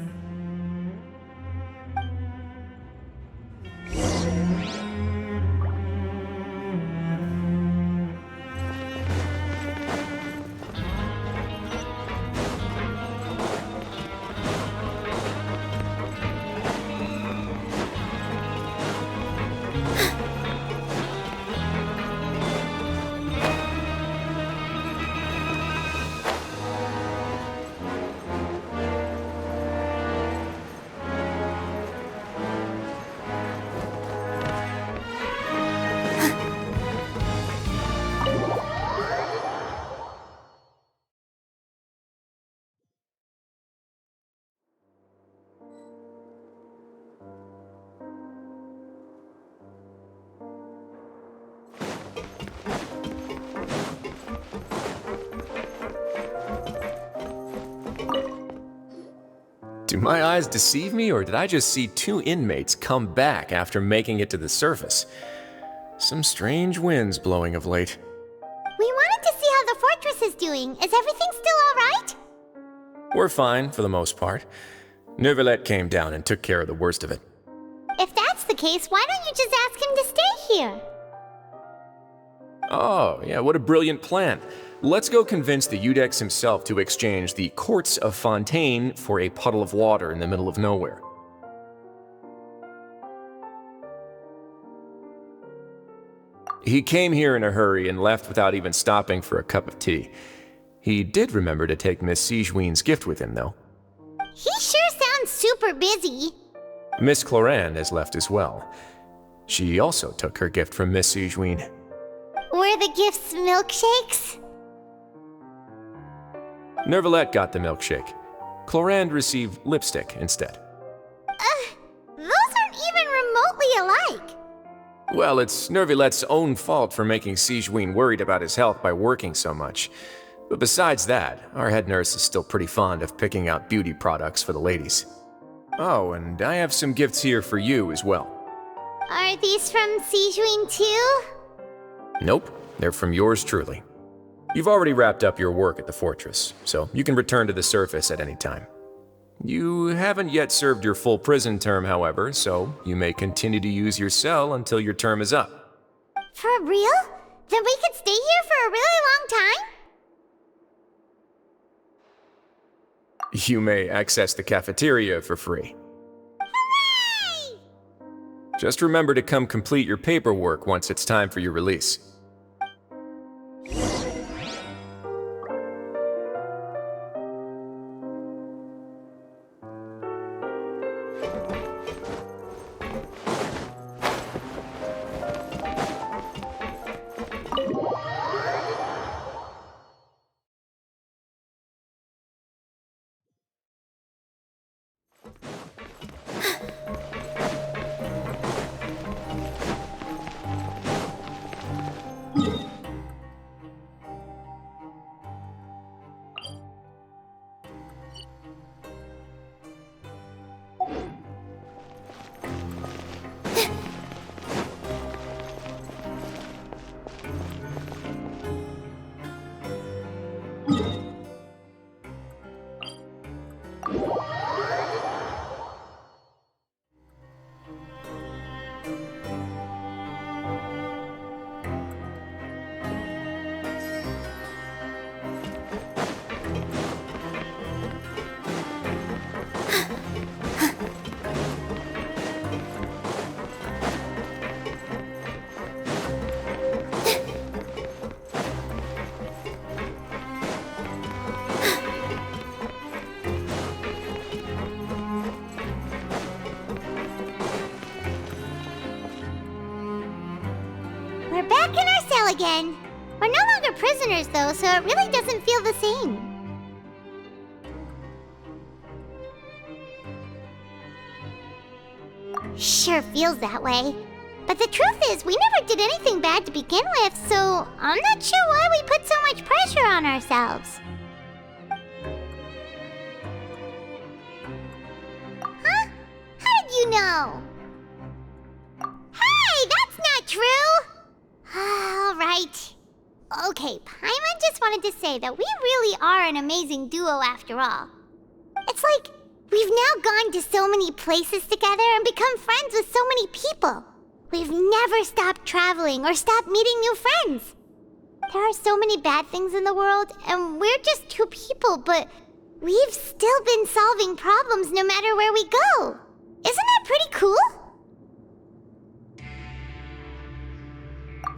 Do my eyes deceive me, or did I just see 2 inmates come back after making it to the surface? Some strange winds blowing of late. We wanted to see how the fortress is doing. Is everything still alright? We're fine, for the most part. Neuvilette came down and took care of the worst of it. If that's the case, why don't you just ask him to stay here? Oh, yeah, what a brilliant plan. Let's go convince the Udex himself to exchange the Courts of Fontaine for a puddle of water in the middle of nowhere. He came here in a hurry and left without even stopping for a cup of tea. He did remember to take Miss Sigewinne's gift with him, though. He sure sounds super busy. Miss Cloran has left as well. She also took her gift from Miss Sigewinne. Were the gifts milkshakes? Neuvilette got the milkshake. Cloran received lipstick instead. Those aren't even remotely alike. Well, it's Neuvilette's own fault for making Sigewinne worried about his health by working so much. But besides that, our head nurse is still pretty fond of picking out beauty products for the ladies. Oh, and I have some gifts here for you as well. Are these from Sigewinne too? Nope, they're from yours truly. You've already wrapped up your work at the fortress, so you can return to the surface at any time. You haven't yet served your full prison term, however, so you may continue to use your cell until your term is up. For real? Then we could stay here for a really long time? You may access the cafeteria for free. Hooray! Just remember to come complete your paperwork once it's time for your release. We're back in our cell again. We're no longer prisoners though, so it really doesn't feel the same. Sure feels that way. But the truth is, we never did anything bad to begin with, so I'm not sure why we put so much pressure on ourselves. Huh? How did you know? Hey, that's not true! All right. Okay, Paimon just wanted to say that we really are an amazing duo after all. It's like we've now gone to so many places together and become friends with so many people. We've never stopped traveling or stopped meeting new friends. There are so many bad things in the world, and we're just two people, but we've still been solving problems no matter where we go. Isn't that pretty cool?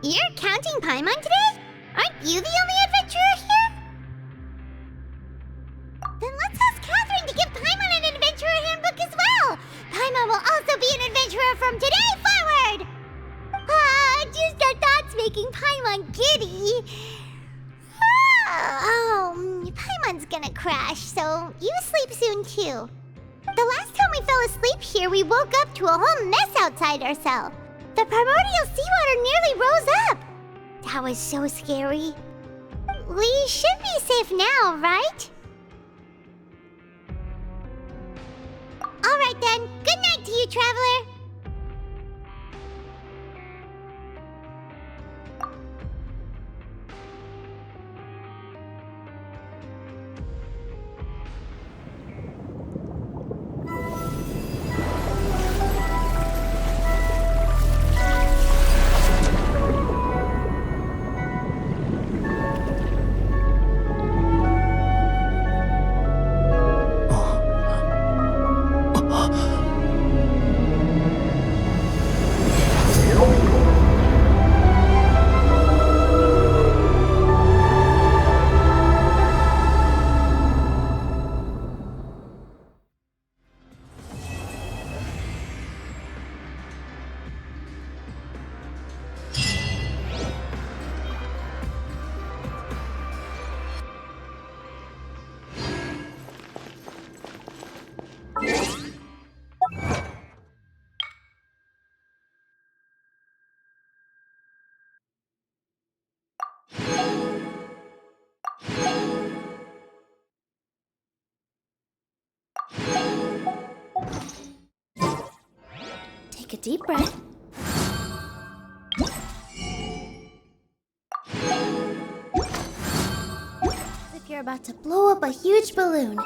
You're counting Paimon today? Aren't you the only adventurer here? Then let's ask Catherine to give Paimon an adventurer handbook as well. Paimon will also be an adventurer from today forward. Just our thoughts making Paimon giddy. Paimon's gonna crash, so you sleep soon too. The last time we fell asleep here, we woke up to a whole mess outside our cell. The primordial seawater nearly rose up. That was so scary. We should be safe now, right? you, Traveler. Take a deep breath. As if you're about to blow up a huge balloon.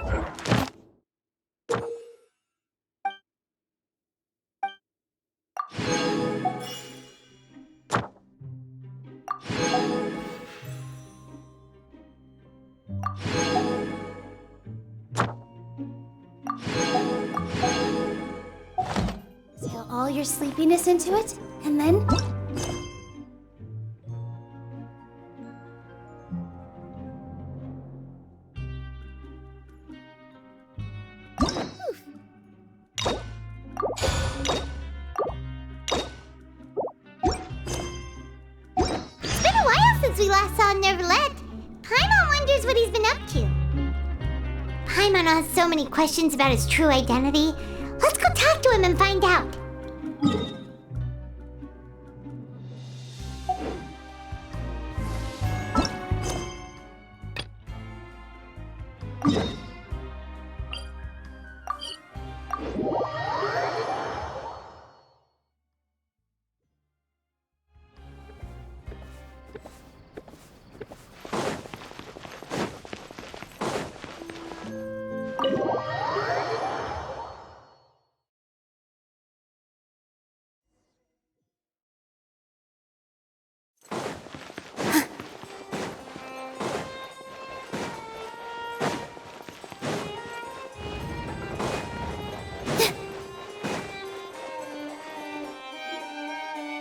Exhale all your sleepiness into it, and then... It's been a while since we last saw Neuvilette. Paimon wonders what he's been up to. Paimon has so many questions about his true identity. Let's go talk to him and find out.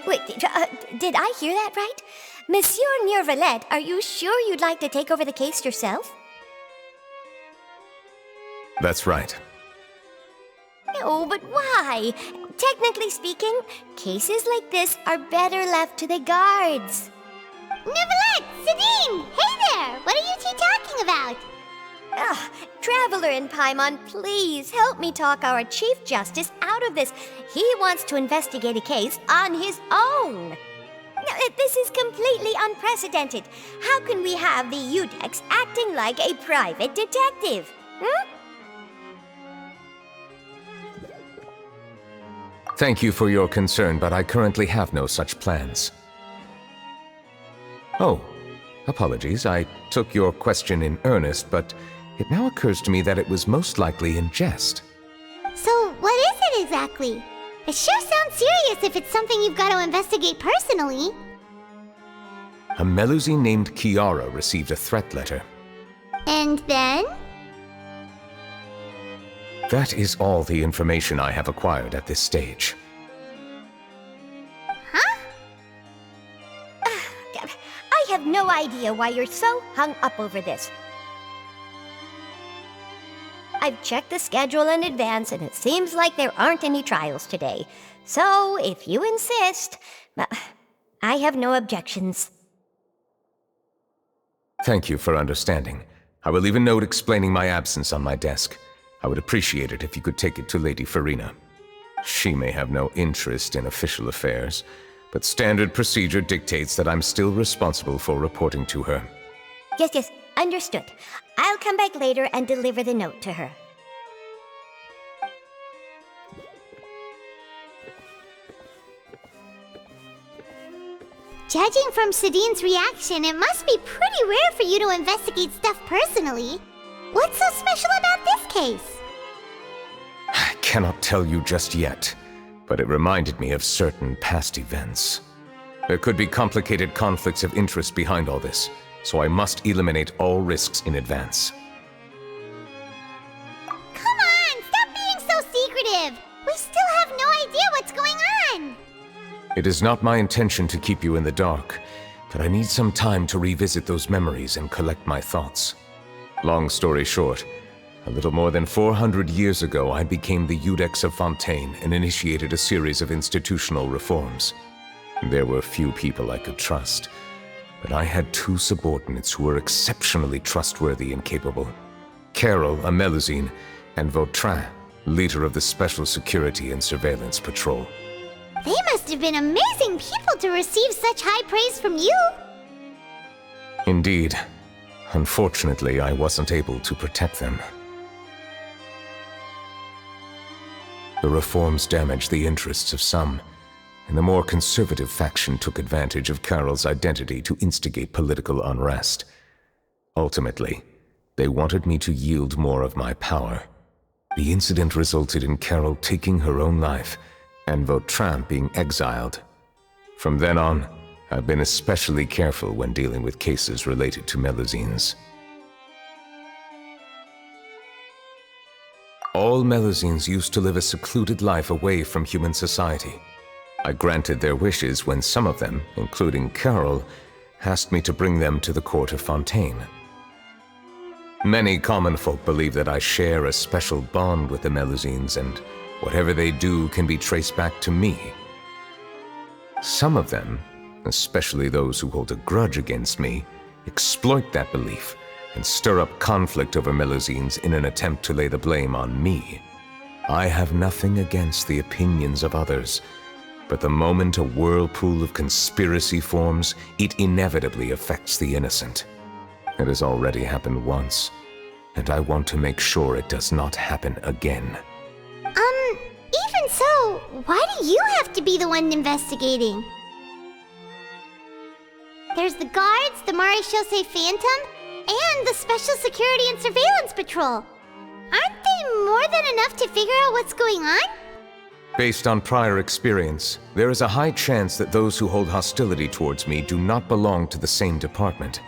Wait, did I hear that right? Monsieur Neuvilette, are you sure you'd like to take over the case yourself? That's right. No, but why? Technically speaking, cases like this are better left to the guards. Neuvilette! Sidine! Hey there! What are you two talking about? Traveler and Paimon, please help me talk our Chief Justice out of this. He wants to investigate a case on his own. This is completely unprecedented. How can we have the Udex acting like a private detective? Thank you for your concern, but I currently have no such plans. Oh, apologies. I took your question in earnest, but it now occurs to me that it was most likely in jest. So, what is it exactly? It sure sounds serious if it's something you've got to investigate personally. A Melusi named Kiara received a threat letter. And then? That is all the information I have acquired at this stage. Huh? I have no idea why you're so hung up over this. I've checked the schedule in advance, and it seems like there aren't any trials today. So, if you insist, I have no objections. Thank you for understanding. I will leave a note explaining my absence on my desk. I would appreciate it if you could take it to Lady Farina. She may have no interest in official affairs, but standard procedure dictates that I'm still responsible for reporting to her. Yes, understood. I'll come back later and deliver the note to her. Judging from Sadine's reaction, it must be pretty rare for you to investigate stuff personally. What's so special about this case? I cannot tell you just yet, but it reminded me of certain past events. There could be complicated conflicts of interest behind all this, so I must eliminate all risks in advance. Come on, stop being so secretive! We still have no idea what's going on! It is not my intention to keep you in the dark, but I need some time to revisit those memories and collect my thoughts. Long story short, a little more than 400 years ago, I became the Iudex of Fontaine and initiated a series of institutional reforms. There were few people I could trust, but I had two subordinates who were exceptionally trustworthy and capable. Carol, a Melusine, and Vautrin, leader of the Special Security and Surveillance Patrol. They must have been amazing people to receive such high praise from you! Indeed. Unfortunately, I wasn't able to protect them. The reforms damaged the interests of some, and the more conservative faction took advantage of Carol's identity to instigate political unrest. Ultimately, they wanted me to yield more of my power. The incident resulted in Carol taking her own life, and Vautrin being exiled. From then on, I've been especially careful when dealing with cases related to Melusines. All Melusines used to live a secluded life away from human society. I granted their wishes when some of them, including Carol, asked me to bring them to the court of Fontaine. Many common folk believe that I share a special bond with the Melusines, and whatever they do can be traced back to me. Some of them, especially those who hold a grudge against me, exploit that belief and stir up conflict over Melusines in an attempt to lay the blame on me. I have nothing against the opinions of others, but the moment a whirlpool of conspiracy forms, it inevitably affects the innocent. It has already happened once, and I want to make sure it does not happen again. Even so, why do you have to be the one investigating? There's the guards, the Maréchaussée Phantom, and the Special Security and Surveillance Patrol. Aren't they more than enough to figure out what's going on? Based on prior experience, there is a high chance that those who hold hostility towards me do not belong to the same department.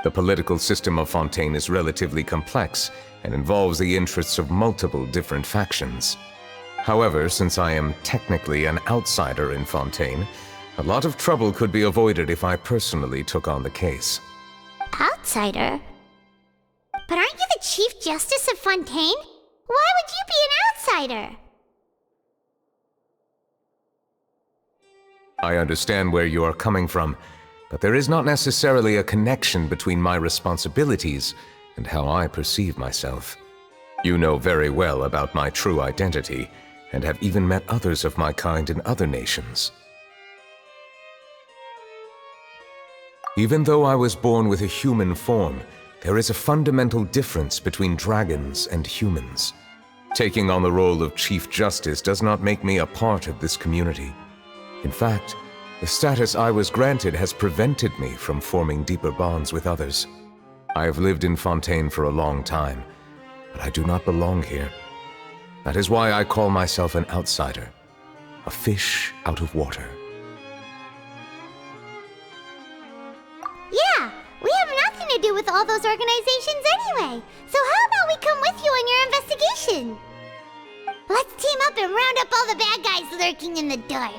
The political system of Fontaine is relatively complex and involves the interests of multiple different factions. However, since I am technically an outsider in Fontaine, a lot of trouble could be avoided if I personally took on the case. Outsider? But aren't you the Chief Justice of Fontaine? Why would you be an outsider? I understand where you are coming from, but there is not necessarily a connection between my responsibilities and how I perceive myself. You know very well about my true identity, and have even met others of my kind in other nations. Even though I was born with a human form, there is a fundamental difference between dragons and humans. Taking on the role of Chief Justice does not make me a part of this community. In fact, the status I was granted has prevented me from forming deeper bonds with others. I have lived in Fontaine for a long time, but I do not belong here. That is why I call myself an outsider, a fish out of water. Yeah, we have nothing to do with all those organizations anyway. So how about we come with you on your investigation? Let's team up and round up all the bad guys lurking in the dark.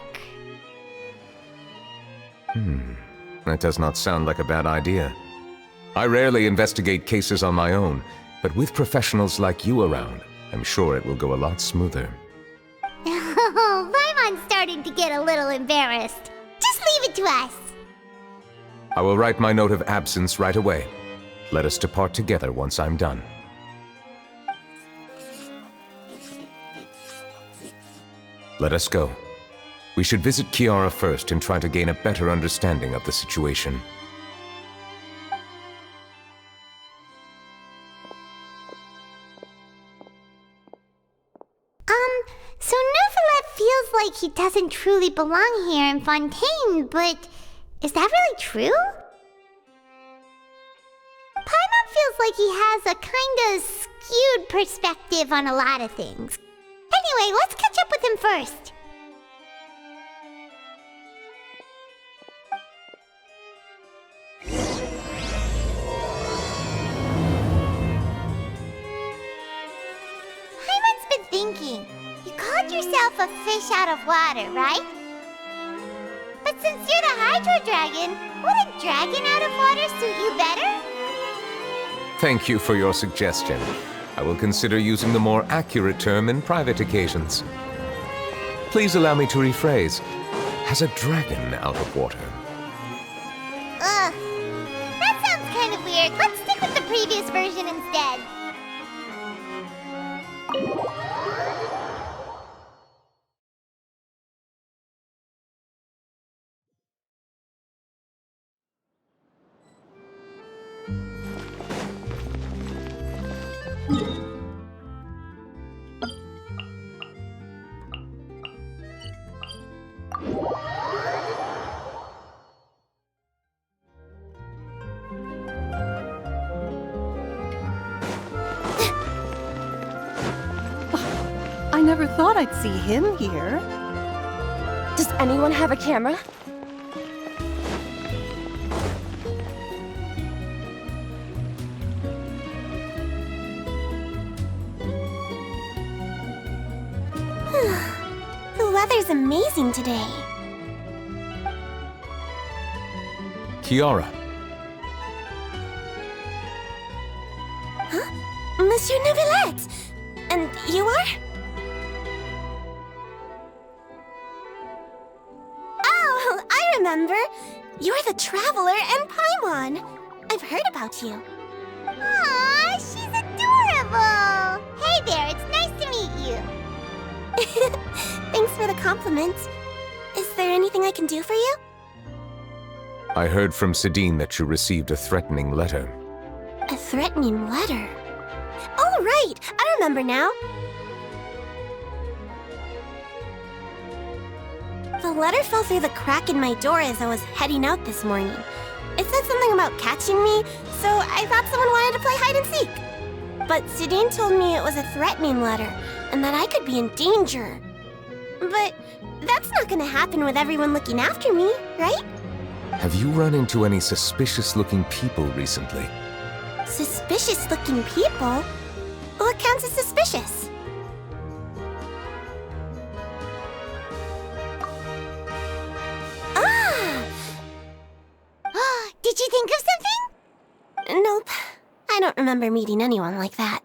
That does not sound like a bad idea. I rarely investigate cases on my own, but with professionals like you around, I'm sure it will go a lot smoother. Oh, Paimon's starting to get a little embarrassed. Just leave it to us. I will write my note of absence right away. Let us depart together once I'm done. Let us go. We should visit Kiara first and try to gain a better understanding of the situation. So Neuvilette feels like he doesn't truly belong here in Fontaine, but Is that really true? Paimon feels like he has a kinda skewed perspective on a lot of things. Anyway, let's catch up with him first. Paimon's been thinking. You called yourself a fish out of water, right? But since you're the Hydro Dragon, would a dragon out of water suit you better? Thank you for your suggestion. I will consider using the more accurate term in private occasions. Please allow me to rephrase. Has a dragon out of water? Ugh. That sounds kind of weird. Let's stick with the previous version instead. I never thought I'd see him here. Does anyone have a camera? The weather's amazing today. Kiara. Huh? Monsieur Neuvilette! And you are? Oh, I remember. You're the Traveler and Paimon. I've heard about you. Aw, she's adorable! Hey there, it's nice to meet you. Thanks for the compliment. Is there anything I can do for you? I heard from Sidine that you received a threatening letter. A threatening letter? Oh, right! I remember now. The letter fell through the crack in my door as I was heading out this morning. It said something about catching me, so I thought someone wanted to play hide and seek. But Sidine told me it was a threatening letter, and that I could be in danger. But that's not gonna happen with everyone looking after me, right? Have you run into any suspicious-looking people recently? Suspicious-looking people? What counts as suspicious? Ah! Did you think of something? Nope. I don't remember meeting anyone like that.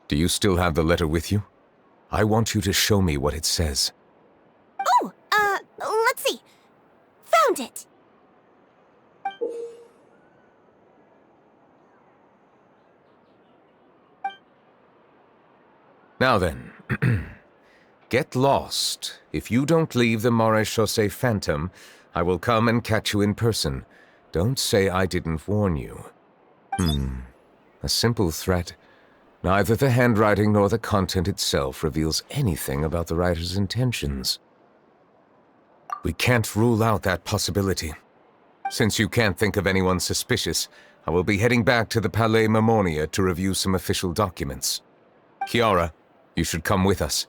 Do you still have the letter with you? I want you to show me what it says. Oh, let's see. Found it. Now then, get lost. If you don't leave the Maréchaussée Phantom, I will come and catch you in person. Don't say I didn't warn you. A simple threat. Neither the handwriting nor the content itself reveals anything about the writer's intentions. We can't rule out that possibility. Since you can't think of anyone suspicious, I will be heading back to the Palais Mermonia to review some official documents. Kiara, you should come with us.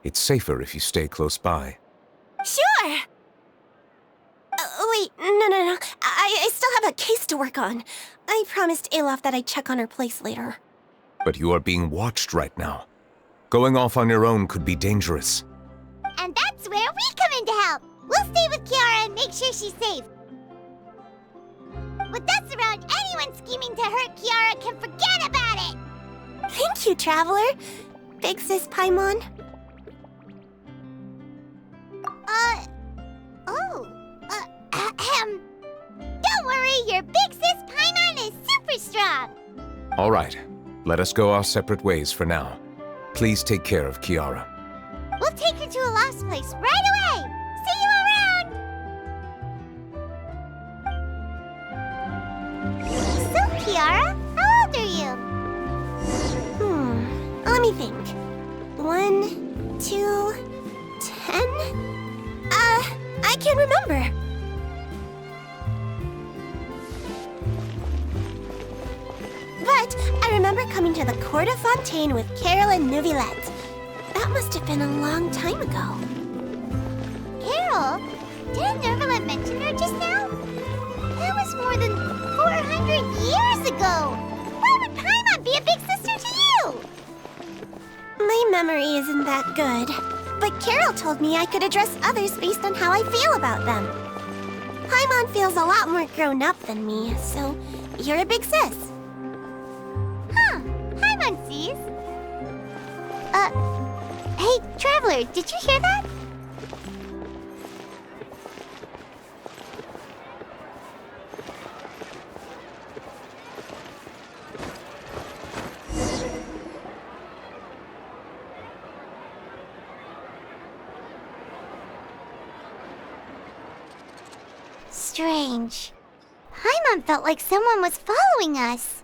It's safer if you stay close by. Sure! Wait, no. I still have a case to work on. I promised Alof that I'd check on her place later. But you are being watched right now. Going off on your own could be dangerous. And that's where we come in to help. We'll stay with Kiara and make sure she's safe. With us around, anyone scheming to hurt Kiara can forget about it! Thank you, Traveler. Big Sis Paimon. Don't worry, your Big Sis Paimon is super strong! All right, let us go our separate ways for now. Please take care of Kiara. We'll take her to a lost place right away! See you around! So, Kiara, how old are you? Let me think. 1, 2, 10? I can't remember. But I remember coming to the Court of Fontaine with Carol and Neuvilette. That must have been a long time ago. Carol? Didn't Neuvilette mention her just now? That was more than 400 years ago! Why would Paimon be a big sister to you? My memory isn't that good. But Carol told me I could address others based on how I feel about them. Paimon feels a lot more grown up than me, so you're a big sis. Huh. Paimon sees. Hey, Traveler, did you hear that? Strange. Paimon felt like someone was following us.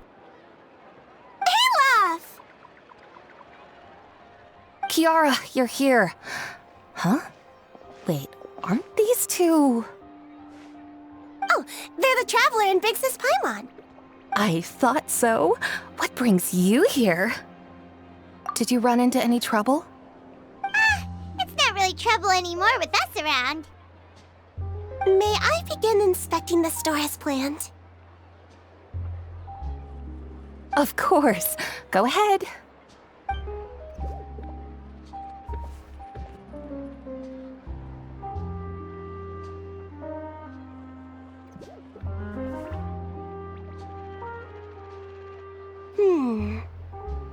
Olaf! Kiara, you're here. Huh? Wait, aren't these two... Oh, they're the Traveler and Big Sis Paimon. I thought so. What brings you here? Did you run into any trouble? It's not really trouble anymore with us around. May I begin inspecting the store as planned? Of course. Go ahead.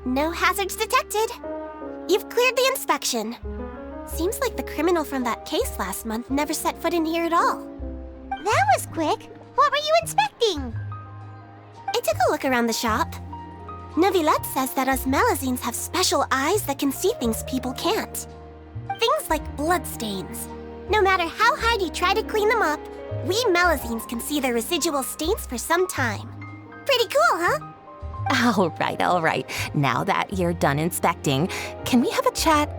No hazards detected. You've cleared the inspection. Seems like the criminal from that case last month never set foot in here at all. That was quick. What were you inspecting? I took a look around the shop. Neuvilette says that us Melazines have special eyes that can see things people can't. Things like bloodstains. No matter how hard you try to clean them up, we Melazines can see their residual stains for some time. Pretty cool, huh? All right. Now that you're done inspecting, can we have a chat?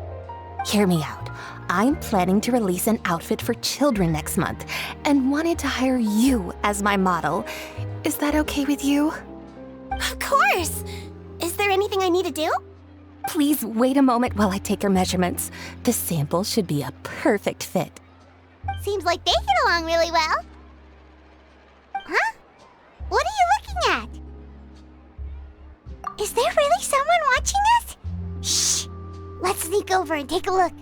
Hear me out. I'm planning to release an outfit for children next month and wanted to hire you as my model. Is that okay with you? Of course! Is there anything I need to do? Please wait a moment while I take your measurements. The sample should be a perfect fit. Seems like they get along really well. Huh? What are you looking at? Is there really someone watching us? Shh! Let's sneak over and take a look.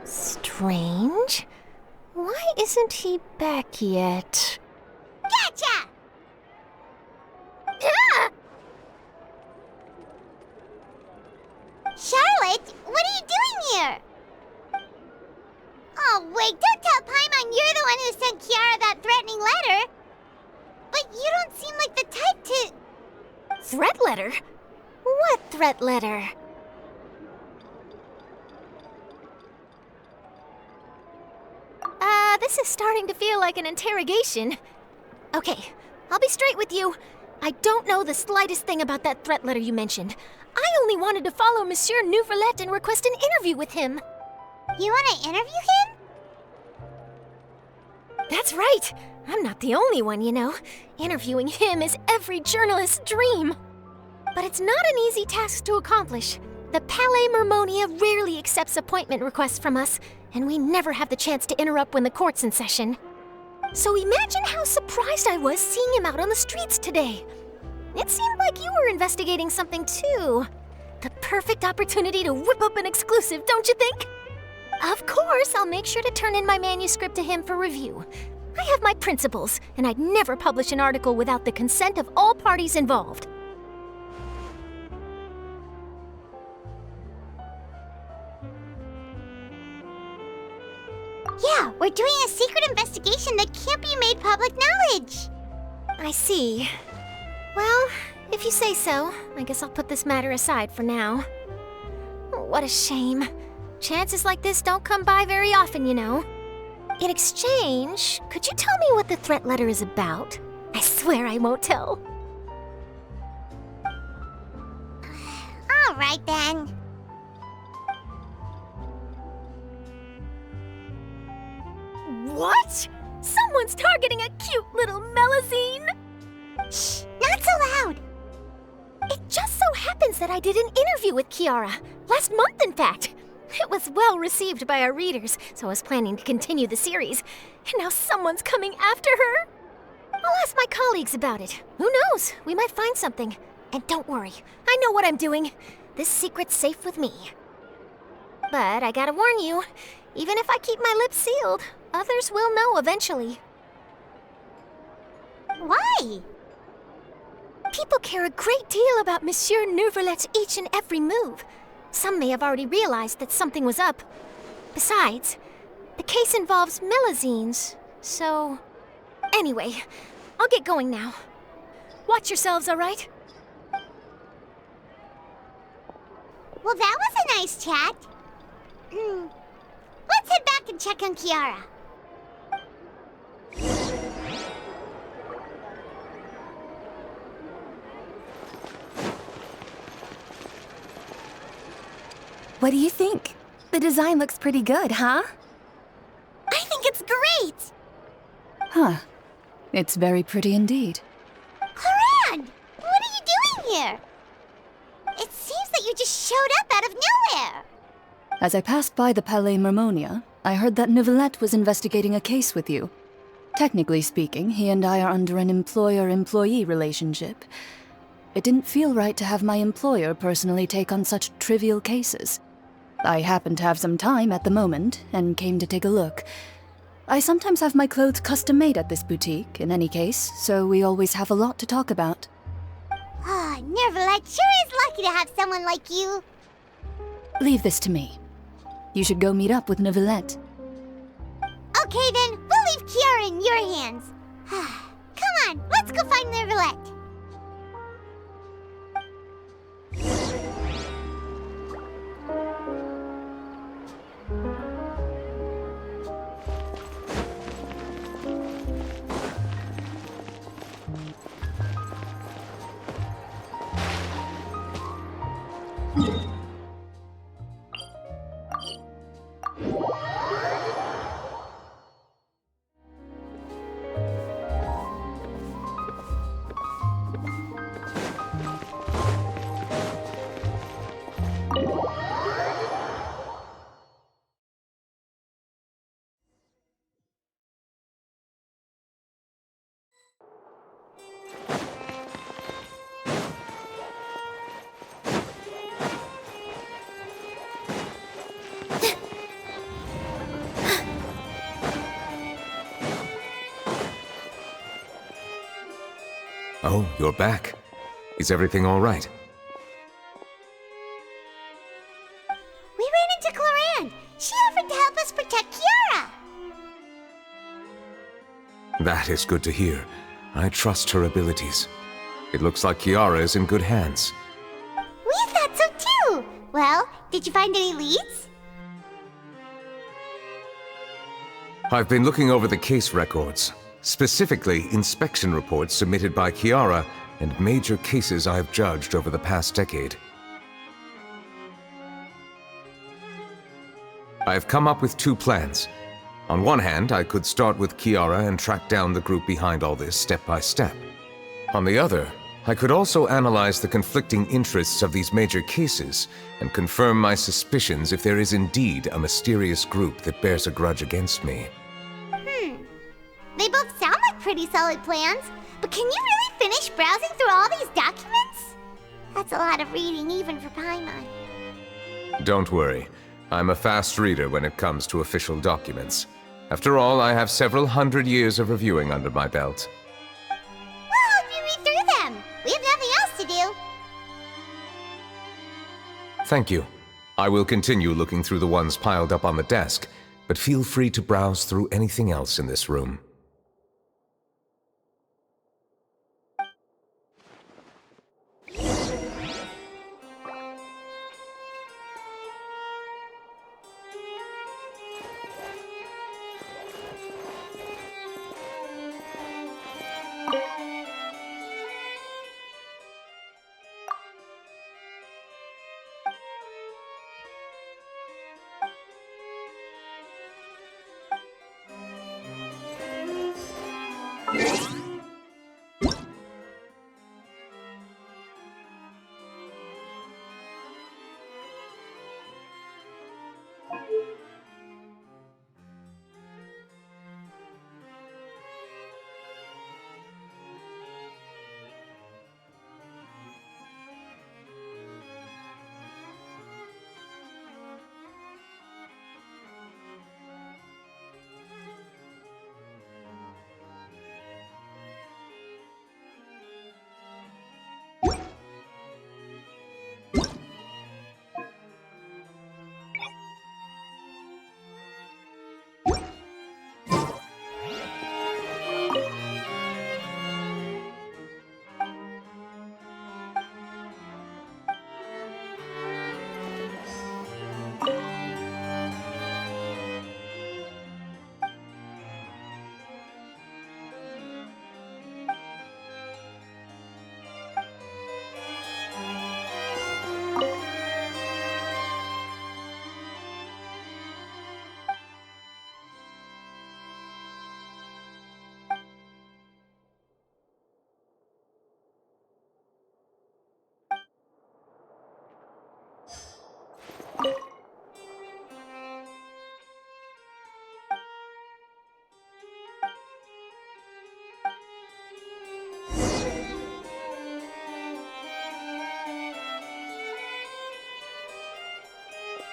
Strange. Why isn't he back yet? Gotcha! Charlotte, what are you doing here? Oh, wait, don't tell Paimon you're the one who sent Kiara that threatening letter. But you don't seem like the type to... Threat letter? What threat letter? This is starting to feel like an interrogation. Okay, I'll be straight with you. I don't know the slightest thing about that threat letter you mentioned. I only wanted to follow Monsieur Neuvilette and request an interview with him. You want to interview him? That's right. I'm not the only one, you know. Interviewing him is every journalist's dream. But it's not an easy task to accomplish. The Palais Mermonia rarely accepts appointment requests from us, and we never have the chance to interrupt when the court's in session. So imagine how surprised I was seeing him out on the streets today. It seemed like you were investigating something too. The perfect opportunity to whip up an exclusive, don't you think? Of course, I'll make sure to turn in my manuscript to him for review. I have my principles, and I'd never publish an article without the consent of all parties involved. Yeah, we're doing a secret investigation that can't be made public knowledge. I see. Well, if you say so, I guess I'll put this matter aside for now. What a shame. Chances like this don't come by very often, you know. In exchange, could you tell me what the threat letter is about? I swear I won't tell. All right then. What? Someone's targeting a cute little Melazine? Shh, not so loud. It just so happens that I did an interview with Kiara. Last month, in fact. It was well received by our readers, so I was planning to continue the series. And now someone's coming after her. I'll ask my colleagues about it. Who knows? We might find something. And don't worry, I know what I'm doing. This secret's safe with me. But I gotta warn you, even if I keep my lips sealed, others will know eventually. Why? People care a great deal about Monsieur Neuvillette's each and every move. Some may have already realized that something was up. Besides, the case involves Melazines, so... Anyway, I'll get going now. Watch yourselves, all right? Well, that was a nice chat. Let's head back and check on Kiara. What do you think? The design looks pretty good, huh? I think it's great! Huh. It's very pretty indeed. Clorinde! What are you doing here? It seems that you just showed up out of nowhere. As I passed by the Palais Mermonia, I heard that Neuvilette was investigating a case with you. Technically speaking, he and I are under an employer-employee relationship. It didn't feel right to have my employer personally take on such trivial cases. I happened to have some time at the moment, and came to take a look. I sometimes have my clothes custom-made at this boutique, in any case, so we always have a lot to talk about. Ah, Neuvilette sure is lucky to have someone like you. Leave this to me. You should go meet up with Neuvilette. Okay then, we'll leave Kiara in your hands. Come on, let's go find Neuvilette. Oh, you're back. Is everything all right? We ran into Clorinde. She offered to help us protect Kiara. That is good to hear. I trust her abilities. It looks like Kiara is in good hands. We thought so too. Well, did you find any leads? I've been looking over the case records, specifically inspection reports submitted by Kiara and major cases I've judged over the past decade. I've come up with two plans. On one hand, I could start with Kiara and track down the group behind all this step by step. On the other, I could also analyze the conflicting interests of these major cases and confirm my suspicions if there is indeed a mysterious group that bears a grudge against me. They both sound like pretty solid plans, but can you really finish browsing through all these documents? That's a lot of reading even for Paimon. Don't worry. I'm a fast reader when it comes to official documents. After all, I have several hundred years of reviewing under my belt. We'll help you read through them. We have nothing else to do. Thank you. I will continue looking through the ones piled up on the desk, but feel free to browse through anything else in this room.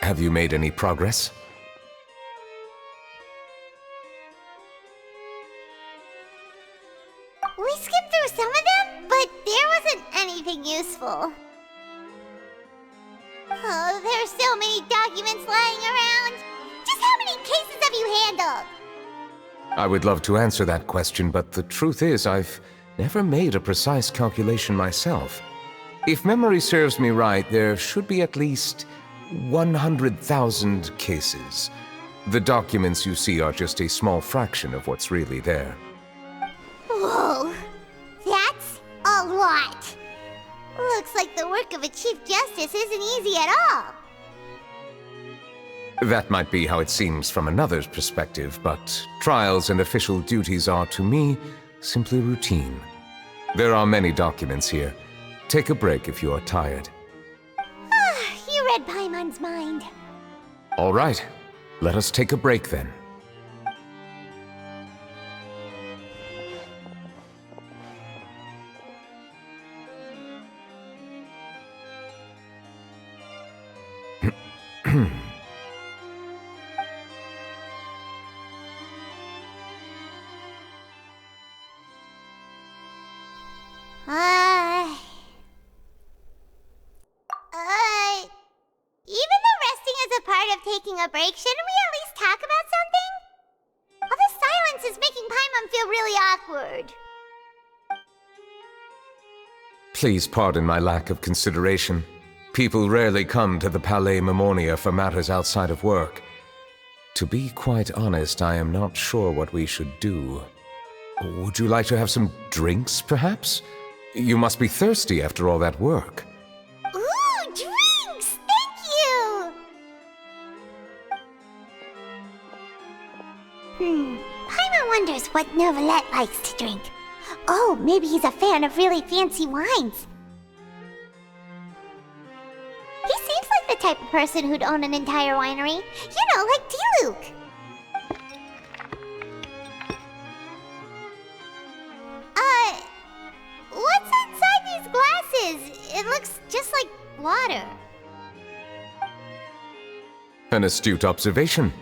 Have you made any progress? We skipped through some of them, but there wasn't anything useful. Oh, there are so many documents lying around. Just how many cases have you handled? I would love to answer that question, but the truth is I've never made a precise calculation myself. If memory serves me right, there should be at least 100,000 cases. The documents you see are just a small fraction of what's really there. Whoa, that's a lot. Looks like the work of a Chief Justice isn't easy at all. That might be how it seems from another's perspective, but trials and official duties are, to me, simply routine. There are many documents here. Take a break if you are tired. You read Paimon's mind. All right, let us take a break then. Even though resting is a part of taking a break, shouldn't we at least talk about something? All this silence is making Paimon feel really awkward. Please pardon my lack of consideration. People rarely come to the Palais Mermonia for matters outside of work. To be quite honest, I am not sure what we should do. Would you like to have some drinks, perhaps? You must be thirsty after all that work. Ooh, drinks! Thank you! Paimon wonders what Neuvilette likes to drink. Oh, maybe he's a fan of really fancy wines. He seems like the type of person who'd own an entire winery. You know, like D-Luke. What's inside these glasses? It looks just like water. An astute observation.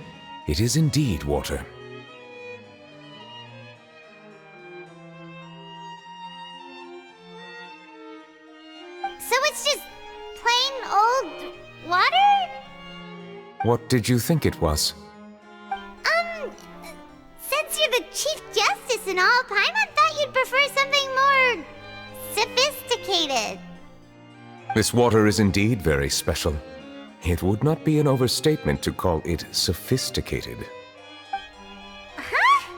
It is indeed water. So it's just plain old water? What did you think it was? Since you're the Chief Justice and all, Paimon thought you'd prefer something more sophisticated. This water is indeed very special. It would not be an overstatement to call it sophisticated. Huh?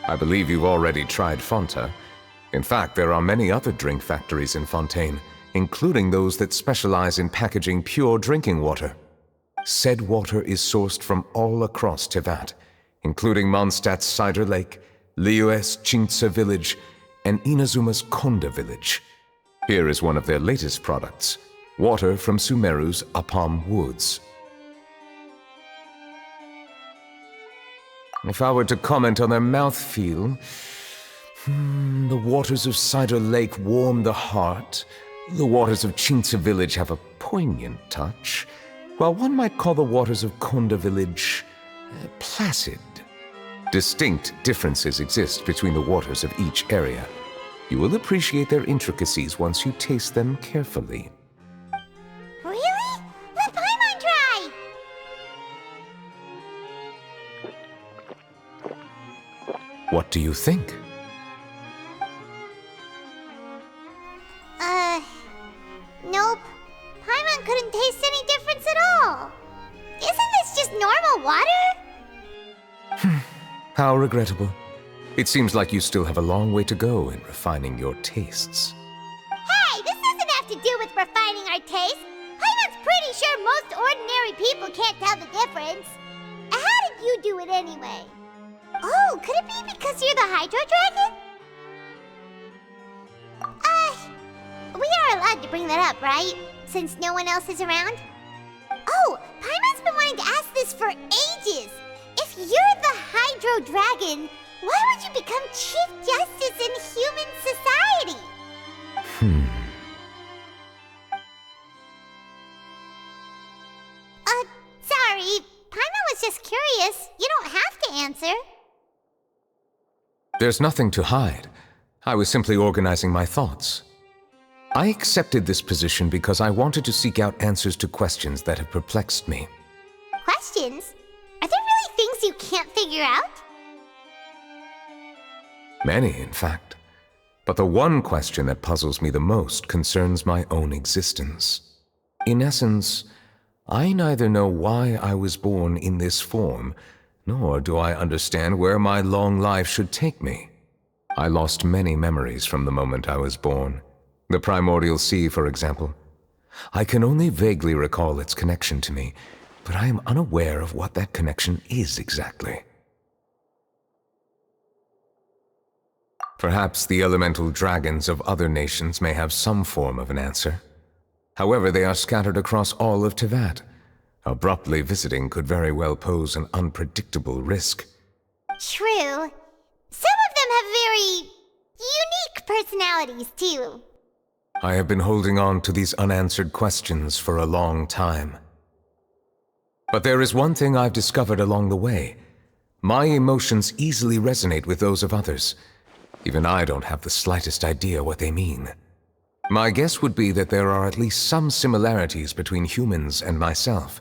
I believe you've already tried Fonta. In fact, there are many other drink factories in Fontaine, including those that specialize in packaging pure drinking water. Said water is sourced from all across Tevat, including Mondstadt's Cider Lake, Liyue's Chintsa Village, and Inazuma's Konda Village. Here is one of their latest products, water from Sumeru's Apam Woods. If I were to comment on their mouthfeel, the waters of Cider Lake warm the heart, the waters of Chintsa Village have a poignant touch, while one might call the waters of Konda Village placid. Distinct differences exist between the waters of each area. You will appreciate their intricacies once you taste them carefully. Really? Let Paimon try! What do you think? Nope. Paimon couldn't taste any difference at all. Isn't this just normal water? How regrettable. It seems like you still have a long way to go in refining your tastes. Hey, this doesn't have to do with refining our taste. Paimon's pretty sure most ordinary people can't tell the difference. How did you do it anyway? Oh, could it be because you're the Hydro Dragon? We are allowed to bring that up, right? Since no one else is around? Oh, Paimon's been wanting to ask this for ages. If you're the Hydro Dragon, why would you become Chief Justice in human society? There's nothing to hide. I was simply organizing my thoughts. I accepted this position because I wanted to seek out answers to questions that have perplexed me. Questions? Are there really things you can't figure out? Many, in fact. But the one question that puzzles me the most concerns my own existence. In essence, I neither know why I was born in this form, nor do I understand where my long life should take me. I lost many memories from the moment I was born. The primordial sea, for example. I can only vaguely recall its connection to me, but I am unaware of what that connection is exactly. Perhaps the elemental dragons of other nations may have some form of an answer. However, they are scattered across all of Teyvat. Abruptly visiting could very well pose an unpredictable risk. True. Some of them have very unique personalities, too. I have been holding on to these unanswered questions for a long time. But there is one thing I've discovered along the way. My emotions easily resonate with those of others. Even I don't have the slightest idea what they mean. My guess would be that there are at least some similarities between humans and myself.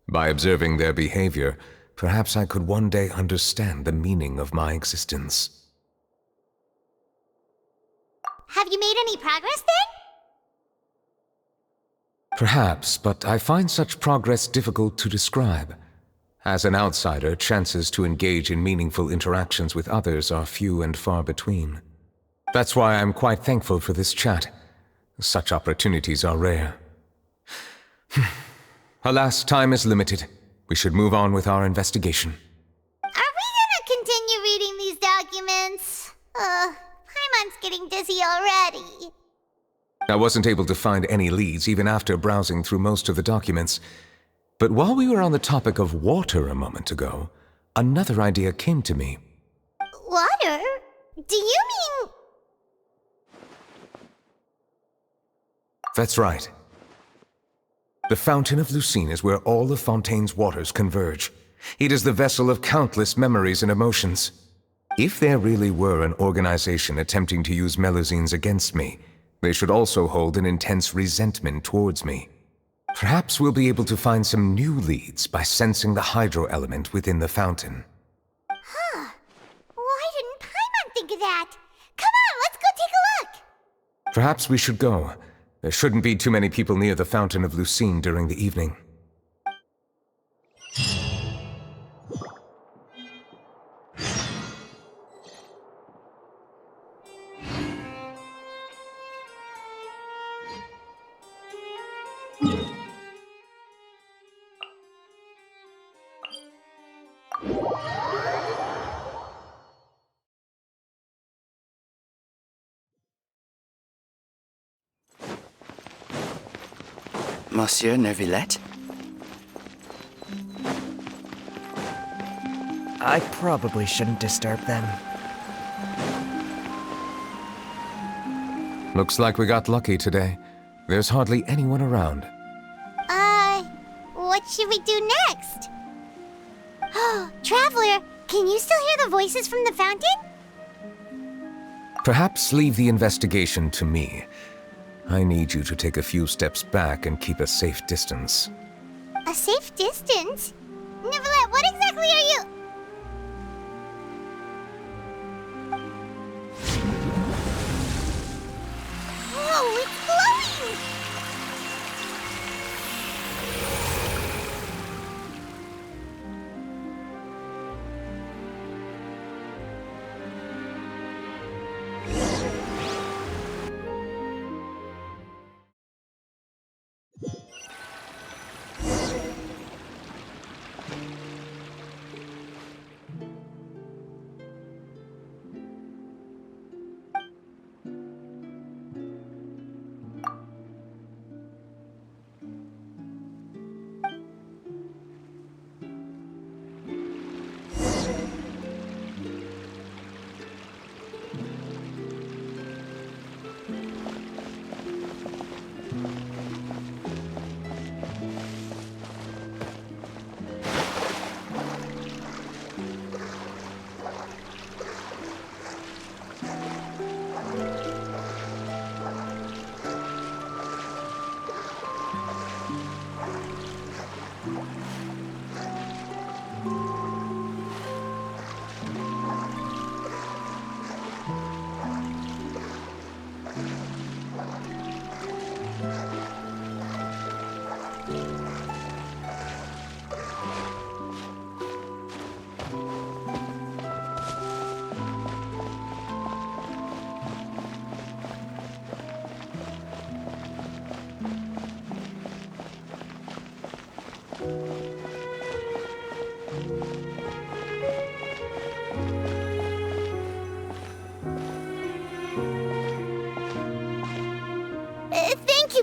By observing their behavior, perhaps I could one day understand the meaning of my existence. Have you made any progress then? Perhaps, but I find such progress difficult to describe. As an outsider, chances to engage in meaningful interactions with others are few and far between. That's why I'm quite thankful for this chat. Such opportunities are rare. Alas, time is limited. We should move on with our investigation. Are we gonna continue reading these documents? Paimon's getting dizzy already. I wasn't able to find any leads even after browsing through most of the documents. But while we were on the topic of water a moment ago, another idea came to me. Water? Do you mean... That's right. The Fountain of Lucine is where all of Fontaine's waters converge. It is the vessel of countless memories and emotions. If there really were an organization attempting to use Melusines against me, they should also hold an intense resentment towards me. Perhaps we'll be able to find some new leads by sensing the hydro element within the fountain. Huh. Why didn't Paimon think of that? Come on, let's go take a look! Perhaps we should go. There shouldn't be too many people near the Fountain of Lucine during the evening. Monsieur Neuvilette? I probably shouldn't disturb them. Looks like we got lucky today. There's hardly anyone around. What should we do next? Oh, Traveler, can you still hear the voices from the fountain? Perhaps leave the investigation to me. I need you to take a few steps back and keep a safe distance. A safe distance? Neuvilette, what exactly are you... Whoa, it's glowing!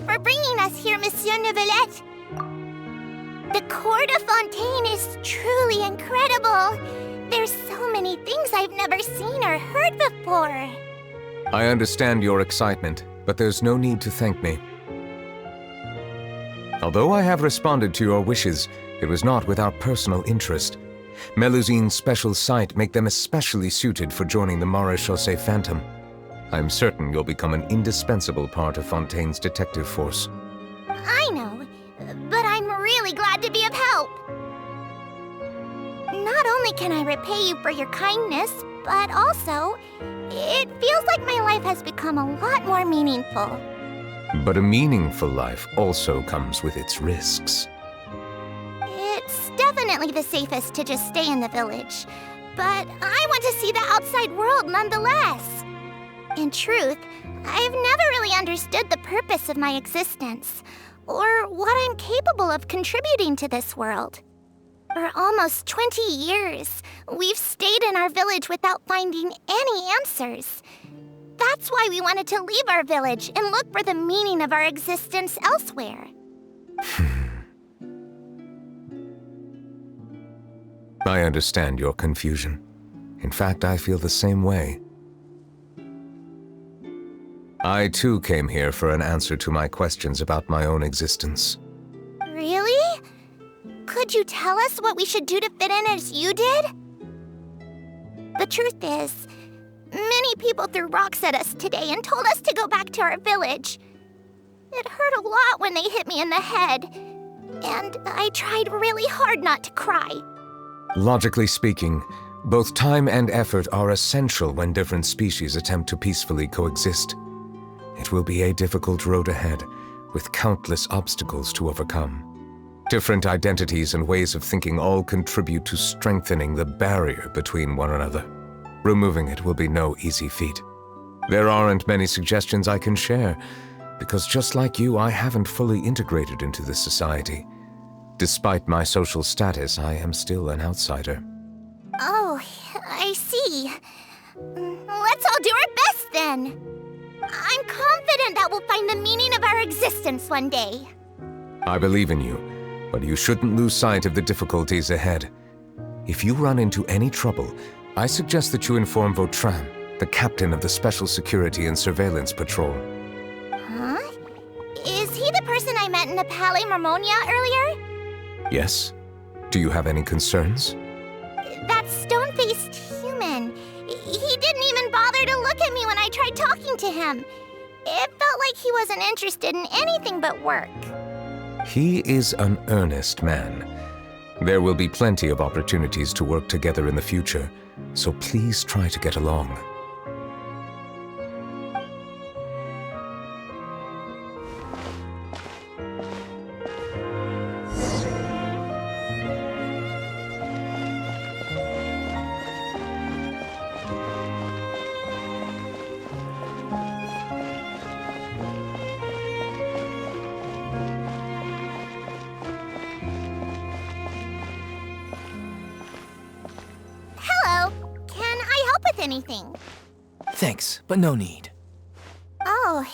for bringing us here, Monsieur Neuvilette. The Court of Fontaine is truly incredible. There's so many things I've never seen or heard before. I understand your excitement, but there's no need to thank me. Although I have responded to your wishes, it was not without personal interest. Melusine's special sight make them especially suited for joining the Maréchaussée Phantom. I'm certain you'll become an indispensable part of Fontaine's detective force. I know, but I'm really glad to be of help. Not only can I repay you for your kindness, but also, it feels like my life has become a lot more meaningful. But a meaningful life also comes with its risks. It's definitely the safest to just stay in the village, but I want to see the outside world nonetheless. In truth, I've never really understood the purpose of my existence, or what I'm capable of contributing to this world. For almost 20 years, we've stayed in our village without finding any answers. That's why we wanted to leave our village and look for the meaning of our existence elsewhere. I understand your confusion. In fact, I feel the same way. I too came here for an answer to my questions about my own existence. Really? Could you tell us what we should do to fit in as you did? The truth is, many people threw rocks at us today and told us to go back to our village. It hurt a lot when they hit me in the head, and I tried really hard not to cry. Logically speaking, both time and effort are essential when different species attempt to peacefully coexist. It will be a difficult road ahead, with countless obstacles to overcome. Different identities and ways of thinking all contribute to strengthening the barrier between one another. Removing it will be no easy feat. There aren't many suggestions I can share, because just like you, I haven't fully integrated into this society. Despite my social status, I am still an outsider. Oh, I see. Let's all do our best then. I'm confident that we'll find the meaning of our existence one day. I believe in you, but you shouldn't lose sight of the difficulties ahead. If you run into any trouble, I suggest that you inform Vautrin, the captain of the Special Security and Surveillance Patrol. Huh? Is he the person I met in the Palais Marmonia earlier? Yes? Do you have any concerns? That stone-faced human. He didn't even bother to look at me when I tried talking to him. It felt like he wasn't interested in anything but work. He is an earnest man. There will be plenty of opportunities to work together in the future, so please try to get along. Anything. Thanks, but no need. Oh.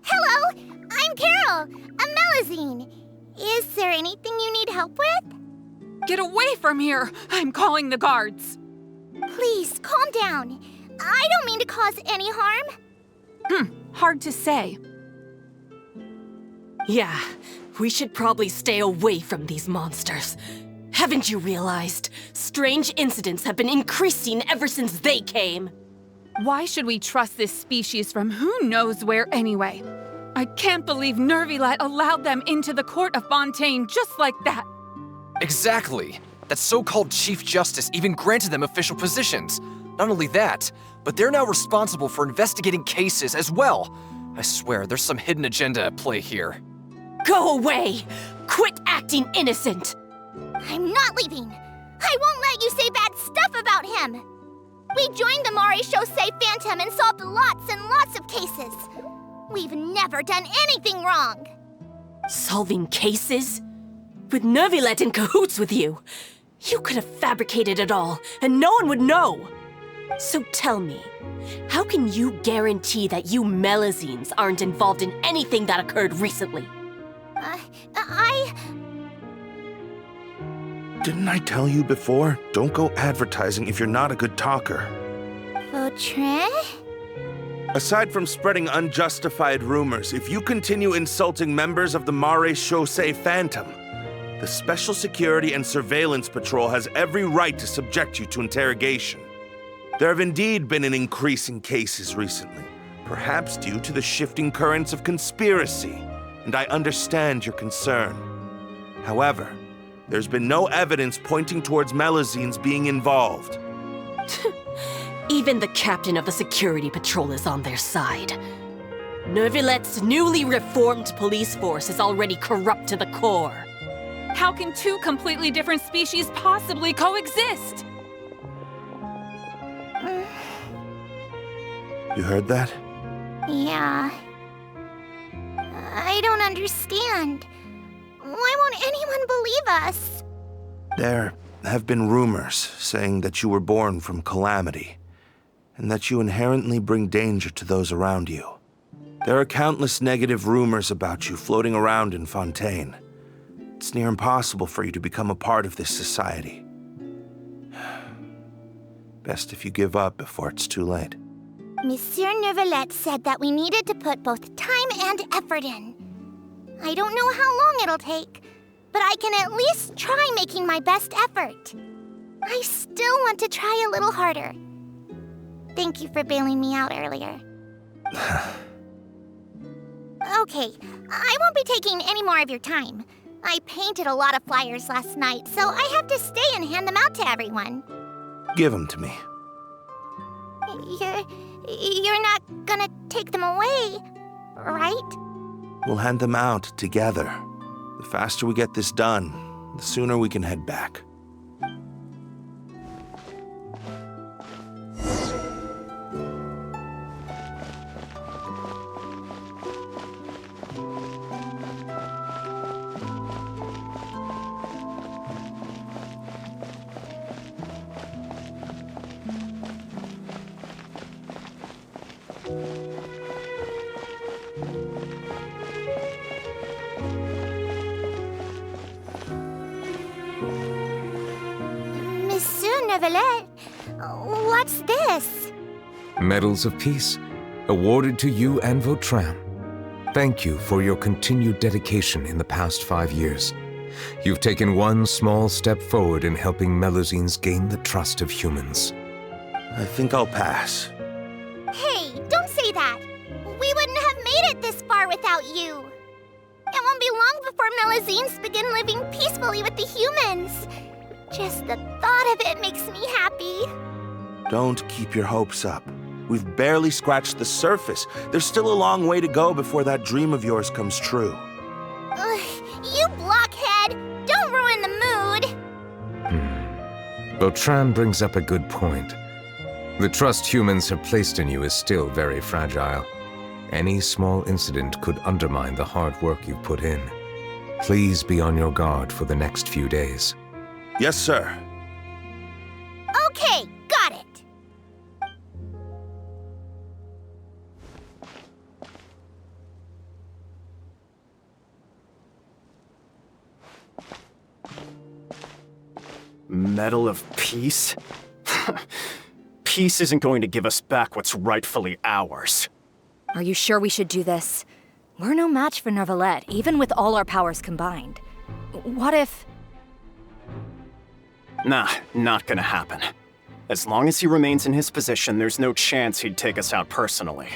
Hello, I'm Carol, a Melusine. Is there anything you need help with? Get away from here! I'm calling the guards. Please, calm down. I don't mean to cause any harm. Hard to say. Yeah, we should probably stay away from these monsters. Haven't you realized? Strange incidents have been increasing ever since they came. Why should we trust this species from who knows where anyway? I can't believe Neuvilette allowed them into the Court of Fontaine just like that. Exactly. That so-called Chief Justice even granted them official positions. Not only that, but they're now responsible for investigating cases as well. I swear, there's some hidden agenda at play here. Go away! Quit acting innocent! I'm not leaving. I won't let you say bad stuff about him. We joined the Maréchaussée Phantom and solved lots and lots of cases. We've never done anything wrong. Solving cases? With Neuvilette in cahoots with you? You could have fabricated it all, and no one would know! So tell me, how can you guarantee that you Melazines aren't involved in anything that occurred recently? Didn't I tell you before? Don't go advertising if you're not a good talker. Vautrin? Aside from spreading unjustified rumors, if you continue insulting members of the Maréchaussée Phantom, the Special Security and Surveillance Patrol has every right to subject you to interrogation. There have indeed been an increase in cases recently, perhaps due to the shifting currents of conspiracy, and I understand your concern. However, there's been no evidence pointing towards Melazines being involved. Even the captain of the security patrol is on their side. Neuvilette's newly reformed police force is already corrupt to the core. How can two completely different species possibly coexist? You heard that? Yeah. I don't understand. Why won't anyone believe us? There have been rumors saying that you were born from calamity, and that you inherently bring danger to those around you. There are countless negative rumors about you floating around in Fontaine. It's near impossible for you to become a part of this society. Best if you give up before it's too late. Monsieur Neuvilette said that we needed to put both time and effort in. I don't know how long it'll take, but I can at least try making my best effort. I still want to try a little harder. Thank you for bailing me out earlier. Okay, I won't be taking any more of your time. I painted a lot of flyers last night, so I have to stay and hand them out to everyone. Give them to me. You're not gonna take them away, right? We'll hand them out together. The faster we get this done, the sooner we can head back. Neuvilette, what's this? Medals of Peace, awarded to you and Vautrin. Thank you for your continued dedication in the past 5 years. You've taken one small step forward in helping Melazines gain the trust of humans. I think I'll pass. Hey, don't say that. We wouldn't have made it this far without you. It won't be long before Melazines begin living peacefully with the humans. Just the thought of it makes me happy. Don't keep your hopes up. We've barely scratched the surface. There's still a long way to go before that dream of yours comes true. You blockhead! Don't ruin the mood! Vautrin brings up a good point. The trust humans have placed in you is still very fragile. Any small incident could undermine the hard work you've put in. Please be on your guard for the next few days. Yes, sir. Okay, got it. Medal of Peace? Peace isn't going to give us back what's rightfully ours. Are you sure we should do this? We're no match for Neuvilette, even with all our powers combined. What if... Nah, not gonna happen. As long as he remains in his position, there's no chance he'd take us out personally.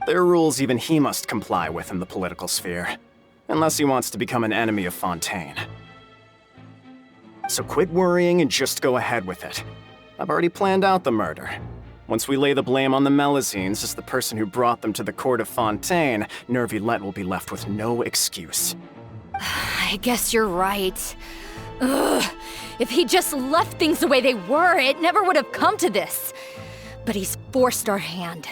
There are rules even he must comply with in the political sphere, unless he wants to become an enemy of Fontaine. So quit worrying and just go ahead with it. I've already planned out the murder. Once we lay the blame on the Melazines as the person who brought them to the court of Fontaine, Neuvilette will be left with no excuse. I guess you're right. Ugh. If he just left things the way they were, it never would have come to this. But he's forced our hand.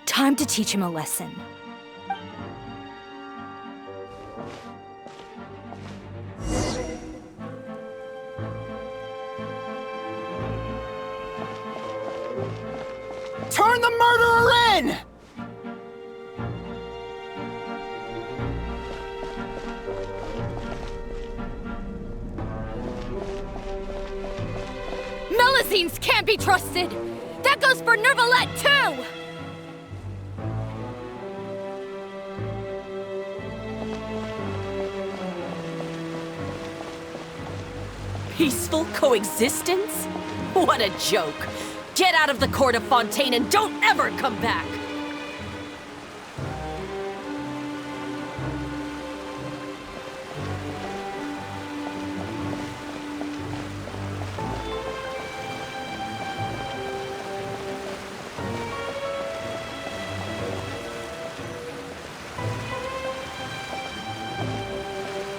Time to teach him a lesson. murderer in! Melazines can't be trusted! That goes for Neuvilette, too! Peaceful coexistence? What a joke! Get out of the court of Fontaine and don't ever come back!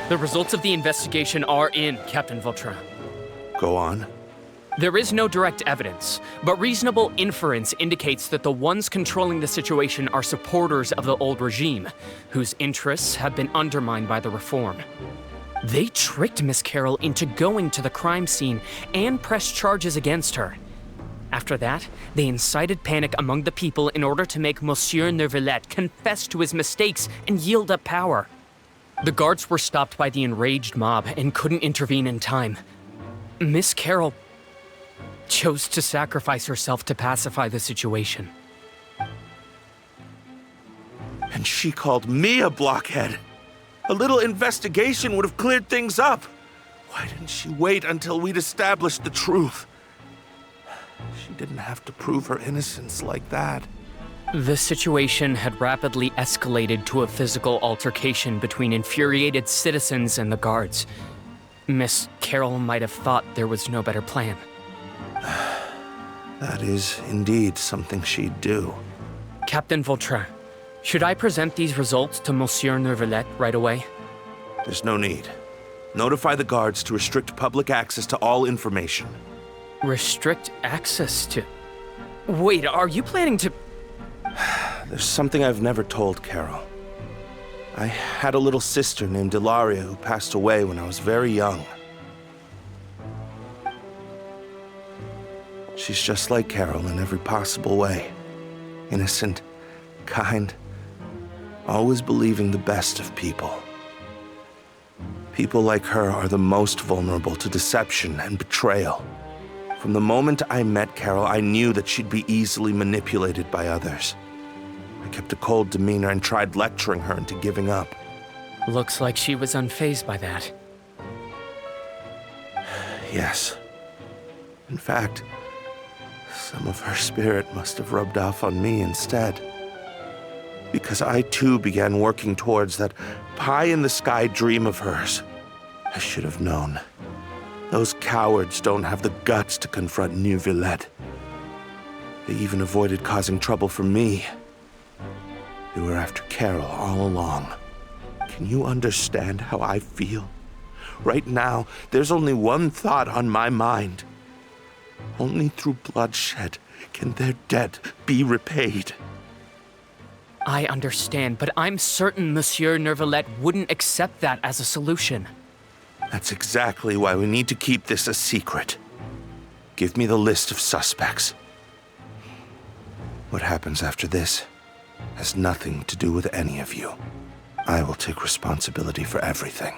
The results of the investigation are in, Captain Vautrin. Go on. There is no direct evidence, but reasonable inference indicates that the ones controlling the situation are supporters of the old regime, whose interests have been undermined by the reform. They tricked Miss Carroll into going to the crime scene and pressed charges against her. After that, they incited panic among the people in order to make Monsieur Neuvilette confess to his mistakes and yield up power. The guards were stopped by the enraged mob and couldn't intervene in time. Miss Carroll chose to sacrifice herself to pacify the situation. And she called me a blockhead. A little investigation would have cleared things up. Why didn't she wait until we'd established the truth? She didn't have to prove her innocence like that. The situation had rapidly escalated to a physical altercation between infuriated citizens and the guards. Miss Carroll might have thought there was no better plan. That is indeed something she'd do. Captain Vautrin, should I present these results to Monsieur Neuvilette right away? There's no need. Notify the guards to restrict public access to all information. Restrict access to... Wait, are you planning to... There's something I've never told Carol. I had a little sister named Ilaria who passed away when I was very young. She's just like Carol in every possible way. Innocent, kind, always believing the best of people. People like her are the most vulnerable to deception and betrayal. From the moment I met Carol, I knew that she'd be easily manipulated by others. I kept a cold demeanor and tried lecturing her into giving up. Looks like she was unfazed by that. Yes. In fact, some of her spirit must have rubbed off on me instead. Because I too began working towards that pie-in-the-sky dream of hers. I should have known. Those cowards don't have the guts to confront Neuvilette. They even avoided causing trouble for me. They were after Carol all along. Can you understand how I feel? Right now, there's only one thought on my mind. Only through bloodshed can their debt be repaid. I understand, but I'm certain Monsieur Neuvilette wouldn't accept that as a solution. That's exactly why we need to keep this a secret. Give me the list of suspects. What happens after this has nothing to do with any of you. I will take responsibility for everything.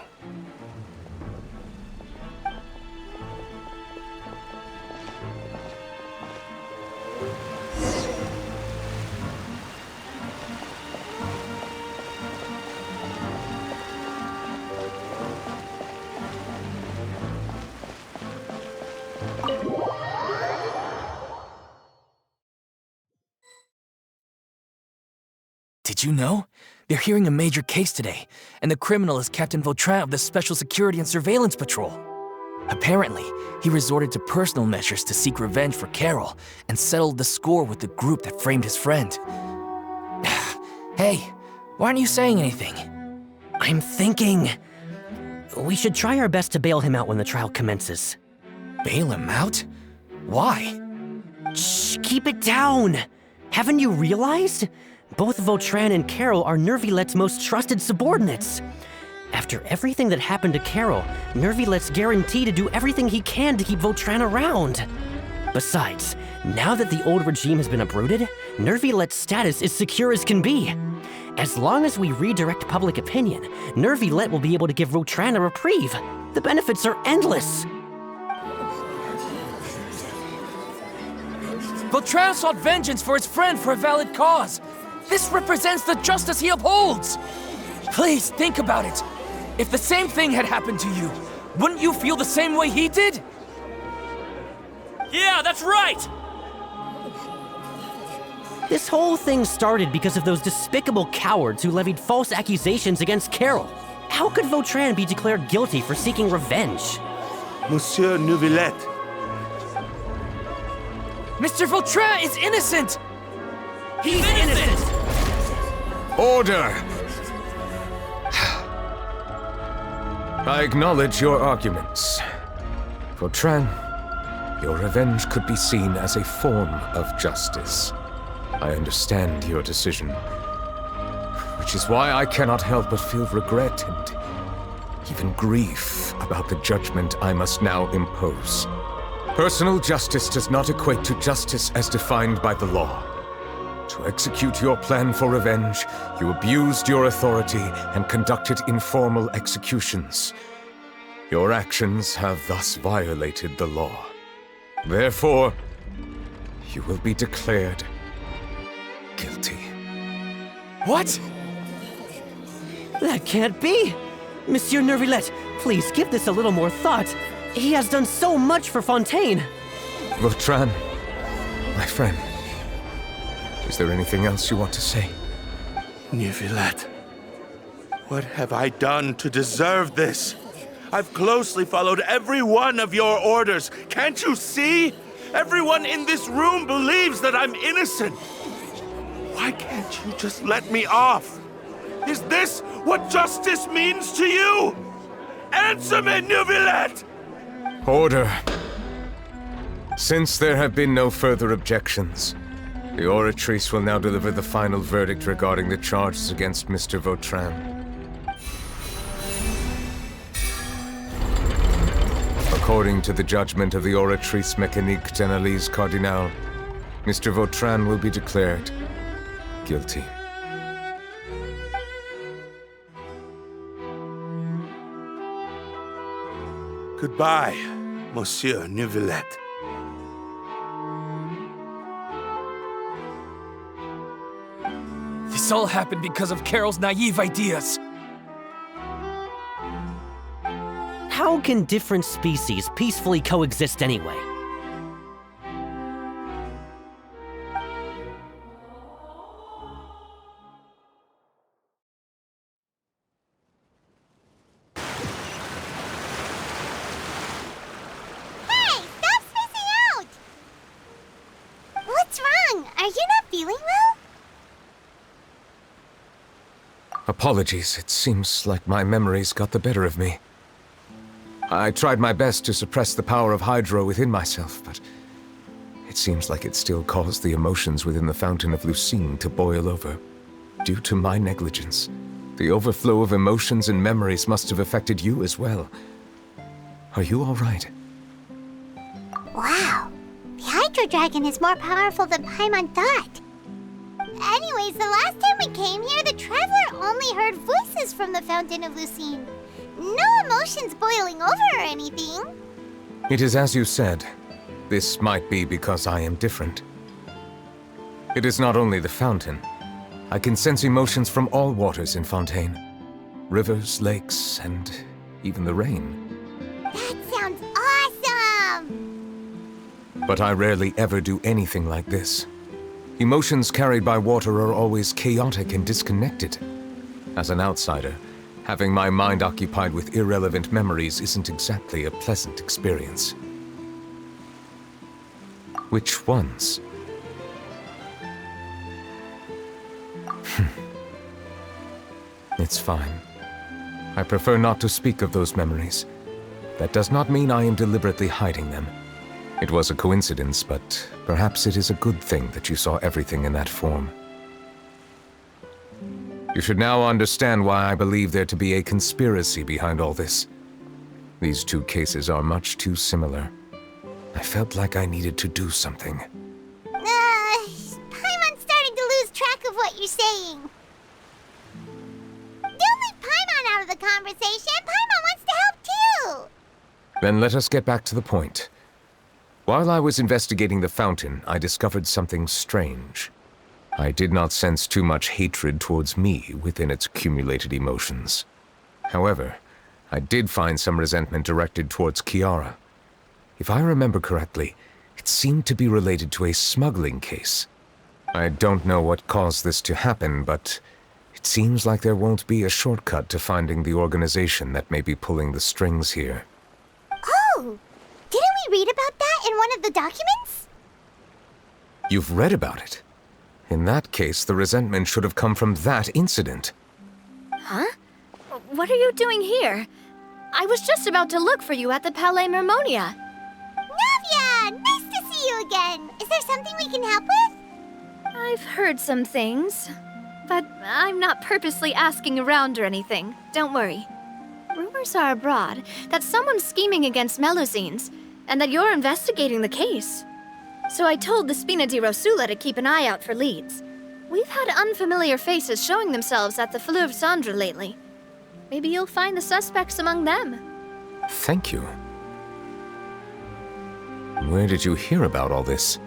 Did you know? They're hearing a major case today, and the criminal is Captain Vautrin of the Special Security and Surveillance Patrol. Apparently, he resorted to personal measures to seek revenge for Carol and settled the score with the group that framed his friend. Hey, why aren't you saying anything? I'm thinking... we should try our best to bail him out when the trial commences. Bail him out? Why? Shh, keep it down! Haven't you realized? Both Vautrin and Carol are Neuvillette's most trusted subordinates. After everything that happened to Carol, Neuvillette's guaranteed to do everything he can to keep Vautrin around. Besides, now that the old regime has been uprooted, Neuvilette's status is secure as can be. As long as we redirect public opinion, Neuvilette will be able to give Vautrin a reprieve. The benefits are endless. Vautrin sought vengeance for his friend for a valid cause. This represents the justice he upholds. Please, think about it. If the same thing had happened to you, wouldn't you feel the same way he did? Yeah, that's right! This whole thing started because of those despicable cowards who levied false accusations against Carol. How could Vautrin be declared guilty for seeking revenge? Monsieur Neuvilette. Mr. Vautrin is innocent! He's innocent! Order! I acknowledge your arguments. Vautrin, your revenge could be seen as a form of justice. I understand your decision, which is why I cannot help but feel regret and even grief about the judgment I must now impose. Personal justice does not equate to justice as defined by the law. To execute your plan for revenge, you abused your authority and conducted informal executions. Your actions have thus violated the law. Therefore, you will be declared guilty. What? That can't be! Monsieur Neuvilette, please give this a little more thought. He has done so much for Fontaine. Vautrin, my friend, is there anything else you want to say? Neuvilette, what have I done to deserve this? I've closely followed every one of your orders. Can't you see? Everyone in this room believes that I'm innocent. Why can't you just let me off? Is this what justice means to you? Answer me, Neuvilette! Order. Since there have been no further objections, the Oratrice will now deliver the final verdict regarding the charges against Mr. Vautrin. According to the judgment of the Oratrice Mécanique d'Analyse Cardinal, Mr. Vautrin will be declared guilty. Goodbye, Monsieur Neuvilette. This all happened because of Carol's naive ideas. How can different species peacefully coexist anyway? Hey, stop spacing out! What's wrong? Are you not feeling well? Apologies, it seems like my memories got the better of me. I tried my best to suppress the power of Hydro within myself, but it seems like it still caused the emotions within the Fountain of Lucine to boil over. Due to my negligence, the overflow of emotions and memories must have affected you as well. Are you all right? Wow, the Hydro Dragon is more powerful than Paimon thought. Anyways, the last time we came here, the Traveler only heard voices from the Fountain of Lucine. No emotions boiling over or anything. It is as you said. This might be because I am different. It is not only the fountain. I can sense emotions from all waters in Fontaine. Rivers, lakes, and even the rain. That sounds awesome! But I rarely ever do anything like this. Emotions carried by water are always chaotic and disconnected. As an outsider, having my mind occupied with irrelevant memories isn't exactly a pleasant experience. Which ones? It's fine. I prefer not to speak of those memories. That does not mean I am deliberately hiding them. It was a coincidence, but perhaps it is a good thing that you saw everything in that form. You should now understand why I believe there to be a conspiracy behind all this. These two cases are much too similar. I felt like I needed to do something. Paimon's starting to lose track of what you're saying. Don't leave Paimon out of the conversation. Paimon wants to help too. Then let us get back to the point. While I was investigating the fountain, I discovered something strange. I did not sense too much hatred towards me within its accumulated emotions. However, I did find some resentment directed towards Kiara. If I remember correctly, it seemed to be related to a smuggling case. I don't know what caused this to happen, but it seems like there won't be a shortcut to finding the organization that may be pulling the strings here. Oh! Didn't we read about that in one of the documents? You've read about it? In that case, the resentment should have come from that incident. Huh? What are you doing here? I was just about to look for you at the Palais Mermonia. Navia! Nice to see you again! Is there something we can help with? I've heard some things, but I'm not purposely asking around or anything. Don't worry. Rumors are abroad that someone's scheming against Melusines, and that you're investigating the case. So I told the Spina di Rosula to keep an eye out for leads. We've had unfamiliar faces showing themselves at the Fleuve Cendre lately. Maybe you'll find the suspects among them. Thank you. Where did you hear about all this?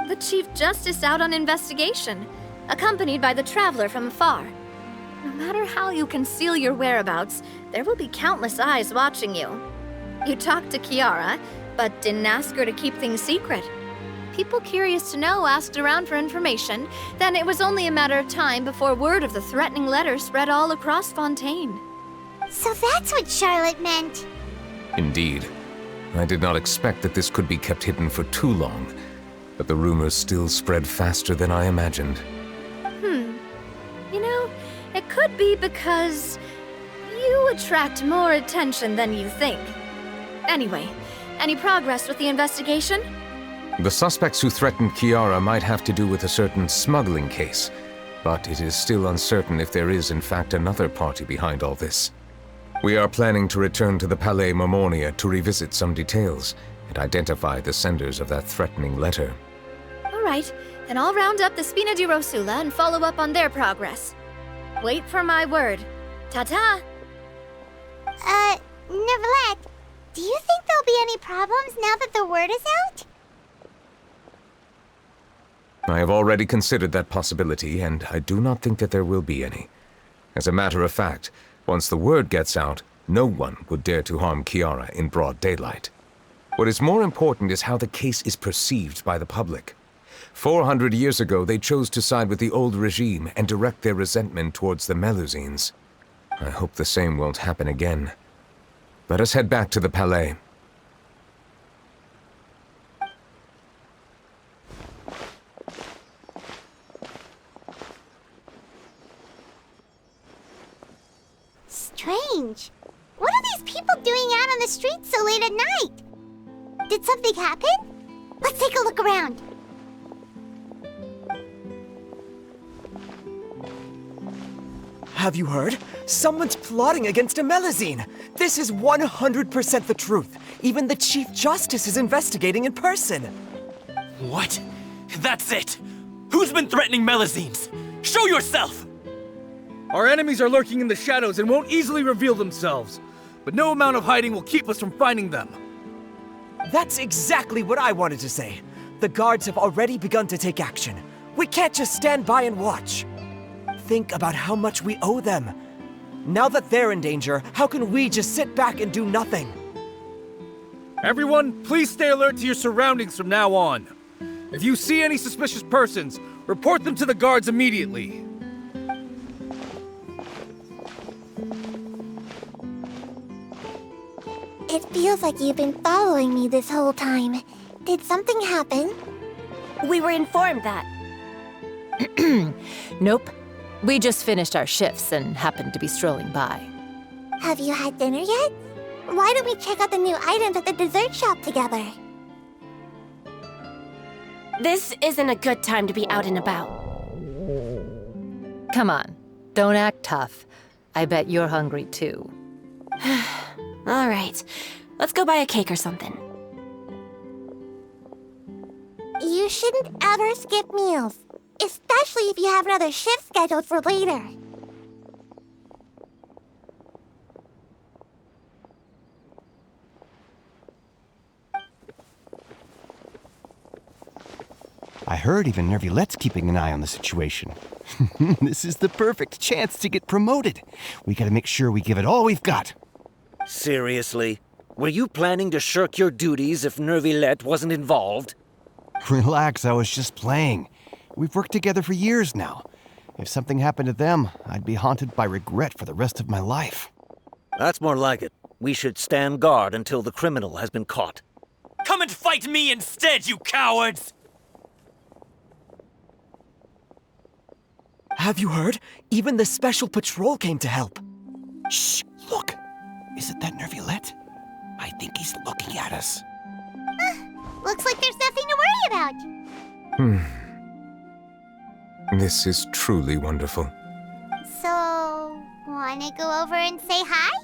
The Chief Justice out on investigation, accompanied by the Traveler from afar. No matter how you conceal your whereabouts, there will be countless eyes watching you. You talked to Kiara, but didn't ask her to keep things secret. People curious to know asked around for information, then it was only a matter of time before word of the threatening letter spread all across Fontaine. So that's what Charlotte meant. Indeed. I did not expect that this could be kept hidden for too long, but the rumors still spread faster than I imagined. You know, it could be because you attract more attention than you think. Anyway, any progress with the investigation? The suspects who threatened Kiara might have to do with a certain smuggling case, but it is still uncertain if there is in fact another party behind all this. We are planning to return to the Palais Mermonia to revisit some details and identify the senders of that threatening letter. All right, then I'll round up the Spina di Rosula and follow up on their progress. Wait for my word. Ta-ta! Neuvilette, do you think there'll be any problems now that the word is out? I have already considered that possibility, and I do not think that there will be any. As a matter of fact, once the word gets out, no one would dare to harm Kiara in broad daylight. What is more important is how the case is perceived by the public. 400 years ago, they chose to side with the old regime and direct their resentment towards the Melusines. I hope the same won't happen again. Let us head back to the Palais. Strange. What are these people doing out on the streets so late at night? Did something happen? Let's take a look around. Have you heard? Someone's plotting against a Melusine! This is 100% the truth. Even the Chief Justice is investigating in person. What? That's it! Who's been threatening Melusines? Show yourself! Our enemies are lurking in the shadows and won't easily reveal themselves. But no amount of hiding will keep us from finding them. That's exactly what I wanted to say. The guards have already begun to take action. We can't just stand by and watch. Think about how much we owe them. Now that they're in danger, how can we just sit back and do nothing? Everyone, please stay alert to your surroundings from now on. If you see any suspicious persons, report them to the guards immediately. It feels like you've been following me this whole time. Did something happen? We were informed that. Nope. We just finished our shifts and happened to be strolling by. Have you had dinner yet? Why don't we check out the new items at the dessert shop together? This isn't a good time to be out and about. Come on, don't act tough. I bet you're hungry too. All right, let's go buy a cake or something. You shouldn't ever skip meals, especially if you have another shift scheduled for later. I heard even Neuvilette's keeping an eye on the situation. This is the perfect chance to get promoted. We gotta make sure we give it all we've got. Seriously? Were you planning to shirk your duties if Neuvilette wasn't involved? Relax, I was just playing. We've worked together for years now. If something happened to them, I'd be haunted by regret for the rest of my life. That's more like it. We should stand guard until the criminal has been caught. Come and fight me instead, you cowards! Have you heard? Even the Special Patrol came to help. Shh! Look! Is it that Neuvilette? I think he's looking at us. Looks like there's nothing to worry about. This is truly wonderful. So, wanna go over and say hi?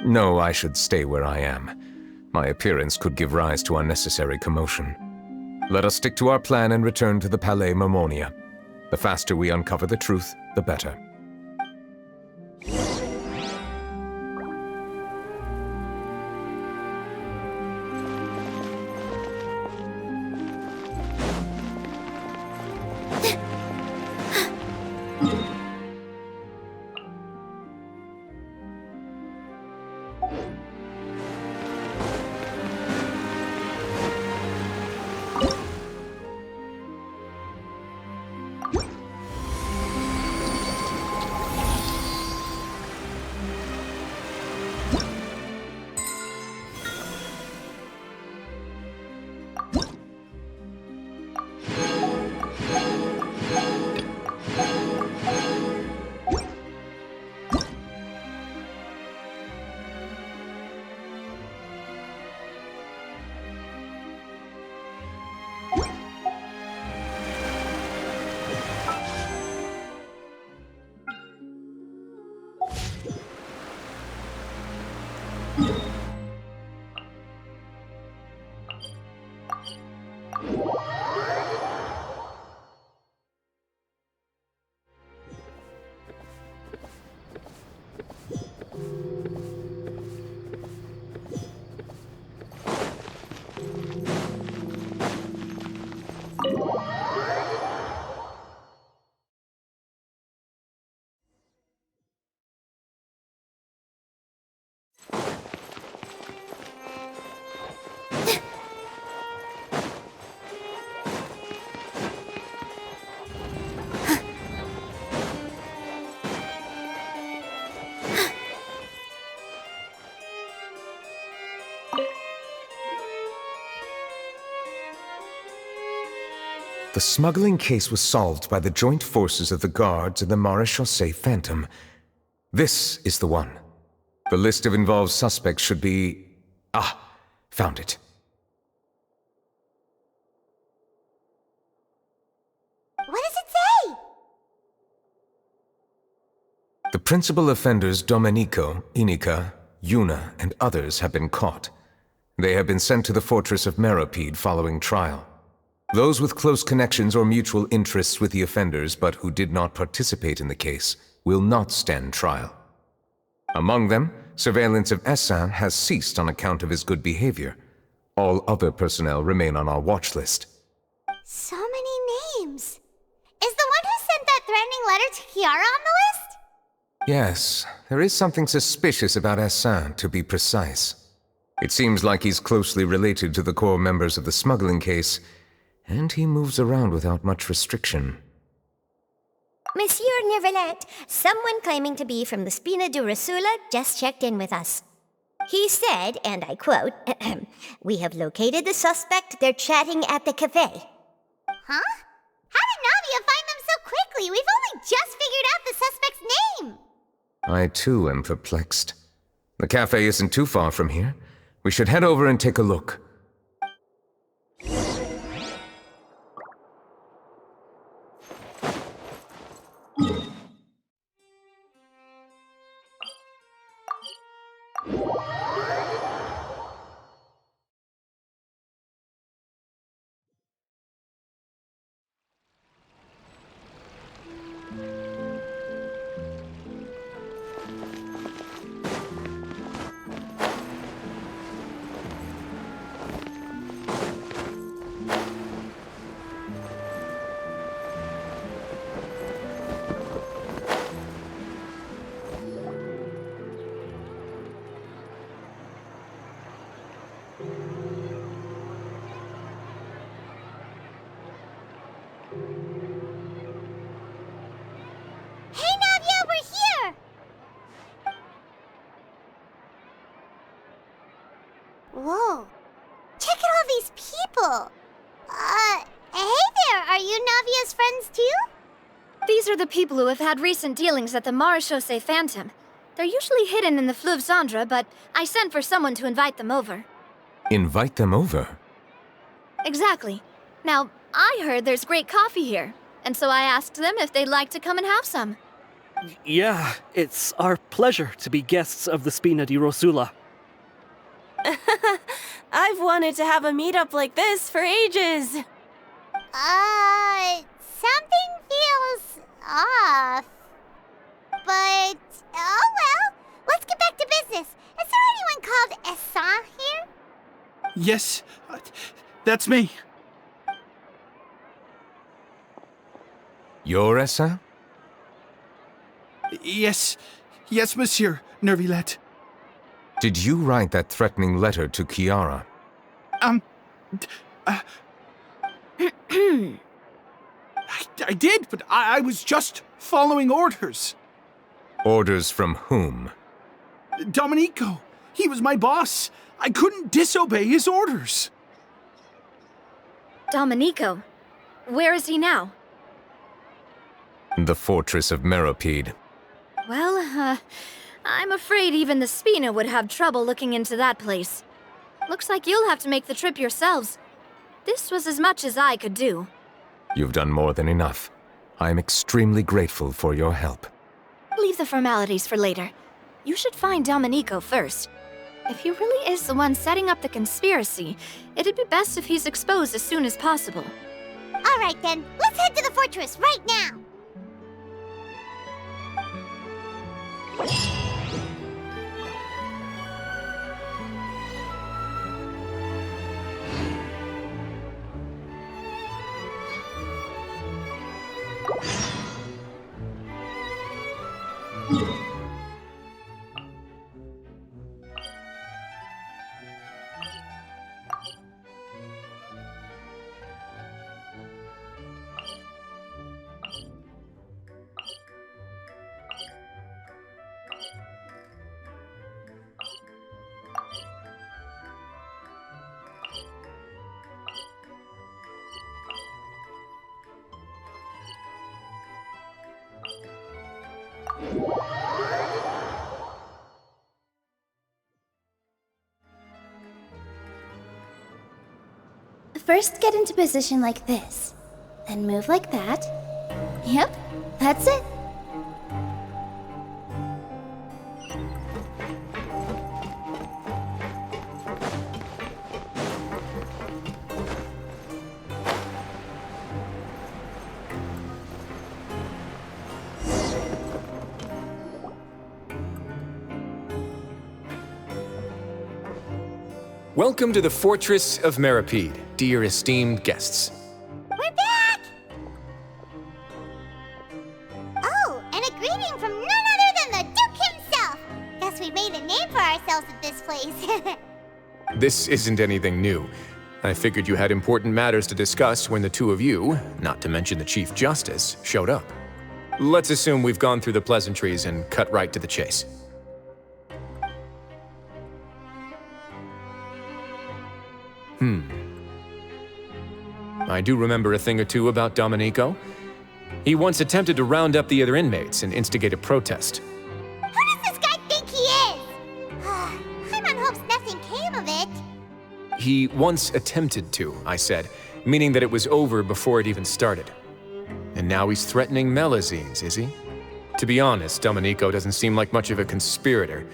No, I should stay where I am. My appearance could give rise to unnecessary commotion. Let us stick to our plan and return to the Palais Mermonia. The faster we uncover the truth, the better. The smuggling case was solved by the joint forces of the guards and the Maréchaussée Phantom. This is the one. The list of involved suspects should be... Ah, found it. What does it say? The principal offenders Domenico, Inica, Yuna, and others have been caught. They have been sent to the fortress of Meropide following trial. Those with close connections or mutual interests with the offenders but who did not participate in the case will not stand trial. Among them, surveillance of Essin has ceased on account of his good behavior. All other personnel remain on our watch list. So many names. Is the one who sent that threatening letter to Kiara on the list? Yes, there is something suspicious about Essin, to be precise. It seems like he's closely related to the core members of the smuggling case, and he moves around without much restriction. Monsieur Neuvilette, someone claiming to be from the Spina Durasula just checked in with us. He said, and I quote, "We have located the suspect. They're chatting at the cafe." Huh? How did Navia find them so quickly? We've only just figured out the suspect's name. I too am perplexed. The cafe isn't too far from here. We should head over and take a look. Whoa. Check out all these people. Hey there, are you Navia's friends too? These are the people who have had recent dealings at the Marechaussee Phantom. They're usually hidden in the Fleuve Cendre, but I sent for someone to invite them over. Invite them over? Exactly. Now, I heard there's great coffee here, and so I asked them if they'd like to come and have some. Yeah, it's our pleasure to be guests of the Spina di Rosula. I've wanted to have a meetup like this for ages. Something feels off. But, oh well, let's get back to business. Is there anyone called Essan here? Yes, that's me. You're Essan? Yes, Monsieur Neuvilette. Did you write that threatening letter to Kiara? I did, but I was just following orders. Orders from whom? Domenico. He was my boss. I couldn't disobey his orders. Domenico? Where is he now? The fortress of Meropide. Well, I'm afraid even the Spina would have trouble looking into that place. Looks like you'll have to make the trip yourselves. This was as much as I could do. You've done more than enough. I am extremely grateful for your help. Leave the formalities for later. You should find Domenico first. If he really is the one setting up the conspiracy, it'd be best if he's exposed as soon as possible. All right then, let's head to the fortress right now. First, get into position like this. Then move like that. Yep, that's it. Welcome to the Fortress of Meropide, dear esteemed guests. We're back! Oh, and a greeting from none other than the Duke himself! Guess we made a name for ourselves at this place. This isn't anything new. I figured you had important matters to discuss when the two of you, not to mention the Chief Justice, showed up. Let's assume we've gone through the pleasantries and cut right to the chase. I do remember a thing or two about Domenico. He once attempted to round up the other inmates and instigate a protest. Who does this guy think he is? Paimon hopes nothing came of it. He once attempted to, I said, meaning that it was over before it even started. And now he's threatening Melazines, is he? To be honest, Domenico doesn't seem like much of a conspirator.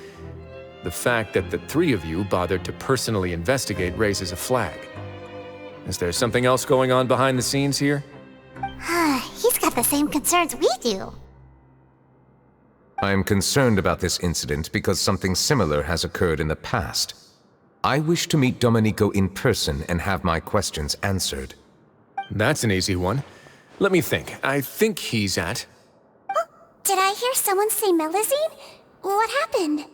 The fact that the three of you bothered to personally investigate raises a flag. Is there something else going on behind the scenes here? He's got the same concerns we do. I am concerned about this incident because something similar has occurred in the past. I wish to meet Domenico in person and have my questions answered. That's an easy one. Let me think. I think he's at... Oh, did I hear someone say Melazine? What happened?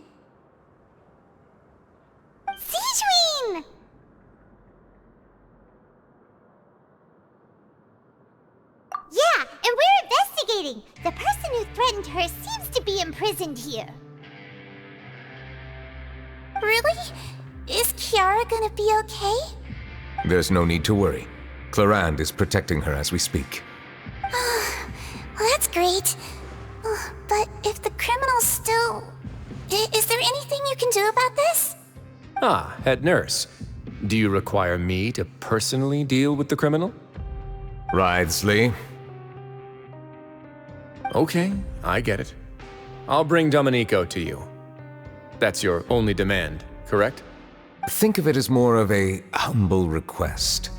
Sigewinne! Yeah, and we're investigating. The person who threatened her seems to be imprisoned here. Really? is Kiara gonna be okay? There's no need to worry. Clarande is protecting her as we speak. Well, that's great. But if the criminal's still... Is there anything you can do about this? Ah, head nurse. Do you require me to personally deal with the criminal? Wriothesley. Okay, I get it. I'll bring Domenico to you. That's your only demand, correct? Think of it as more of a humble request.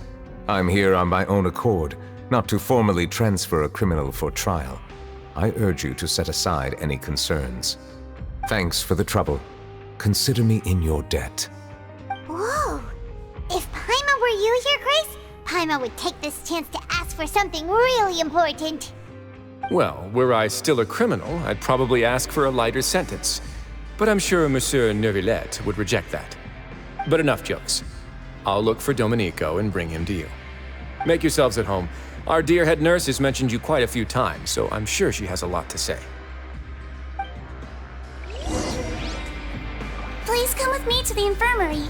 I'm here on my own accord, not to formally transfer a criminal for trial. I urge you to set aside any concerns. Thanks for the trouble. Consider me in your debt. Whoa! If Paimon were you here, Grace, Paimon would take this chance to ask for something really important. Well, were I still a criminal, I'd probably ask for a lighter sentence. But I'm sure Monsieur Neuvilette would reject that. But enough jokes. I'll look for Domenico and bring him to you. Make yourselves at home. Our dear head nurse has mentioned you quite a few times, so I'm sure she has a lot to say. Please come with me to the infirmary.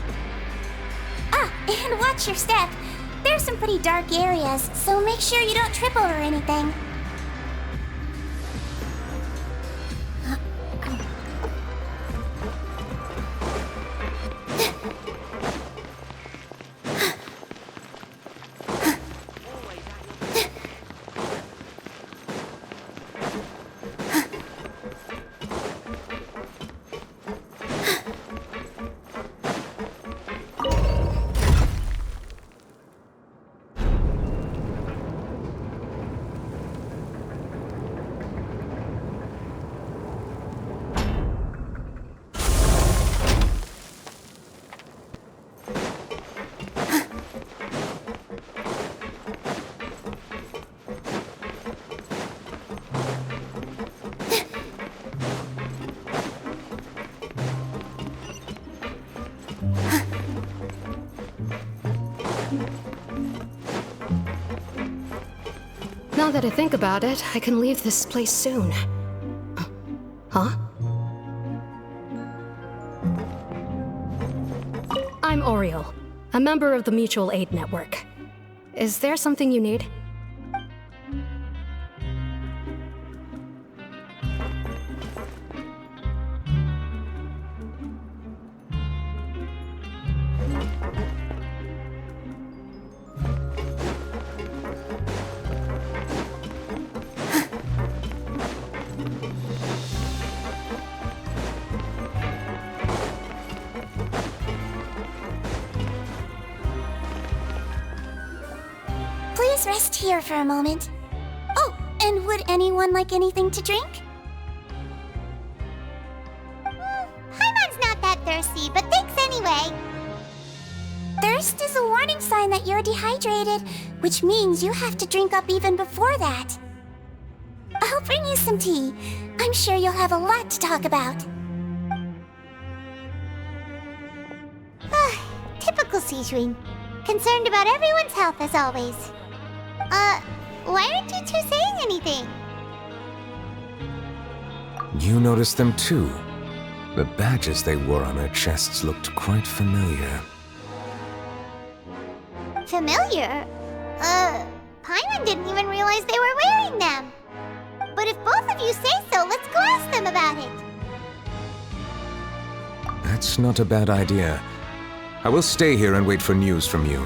Ah, and watch your step. There's some pretty dark areas, so make sure you don't trip over anything. Now that I think about it, I can leave this place soon. Huh? I'm Oriel, a member of the Mutual Aid Network. Is there something you need? Please rest here for a moment. Oh, and would anyone like anything to drink? Paimon's not that thirsty, but thanks anyway. Thirst is a warning sign that you're dehydrated, which means you have to drink up even before that. I'll bring you some tea. I'm sure you'll have a lot to talk about. Typical Sijun. Concerned about everyone's health as always. Why aren't you two saying anything? You noticed them too. The badges they wore on their chests looked quite familiar. Familiar? Paimon didn't even realize they were wearing them. But if both of you say so, let's go ask them about it. That's not a bad idea. I will stay here and wait for news from you.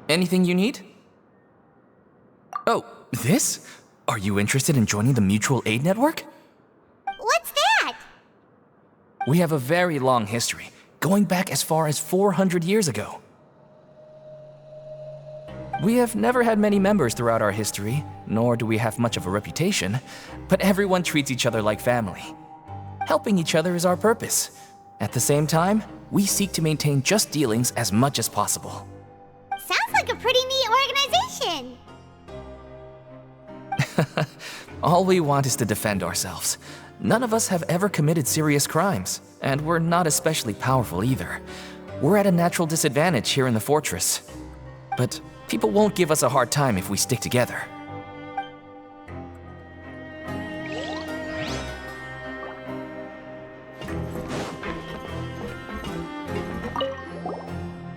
Anything you need? Oh, this? Are you interested in joining the Mutual Aid Network? What's that? We have a very long history, going back as far as 400 years ago. We have never had many members throughout our history, nor do we have much of a reputation, but everyone treats each other like family. Helping each other is our purpose. At the same time, we seek to maintain just dealings as much as possible. Sounds like a pretty neat organization. All we want is to defend ourselves. None of us have ever committed serious crimes, and we're not especially powerful either. We're at a natural disadvantage here in the fortress. But people won't give us a hard time if we stick together.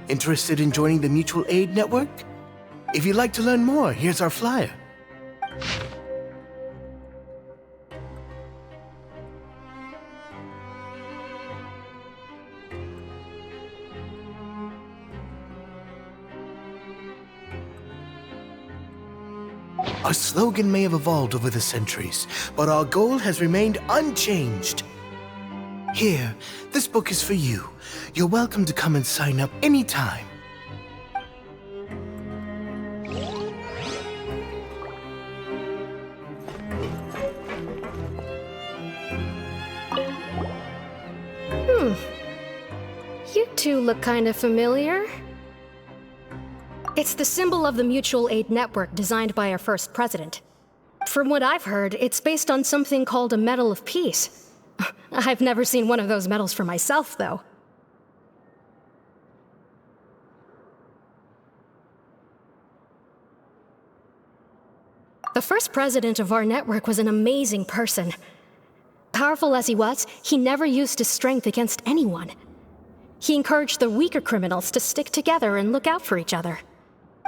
Interested in joining the Mutual Aid Network? If you'd like to learn more, here's our flyer. Our slogan may have evolved over the centuries, but our goal has remained unchanged. Here, this book is for you. You're welcome to come and sign up anytime. You two look kind of familiar. It's the symbol of the Mutual Aid Network designed by our first president. From what I've heard, it's based on something called a Medal of Peace. I've never seen one of those medals for myself, though. The first president of our network was an amazing person. Powerful as he was, he never used his strength against anyone. He encouraged the weaker criminals to stick together and look out for each other.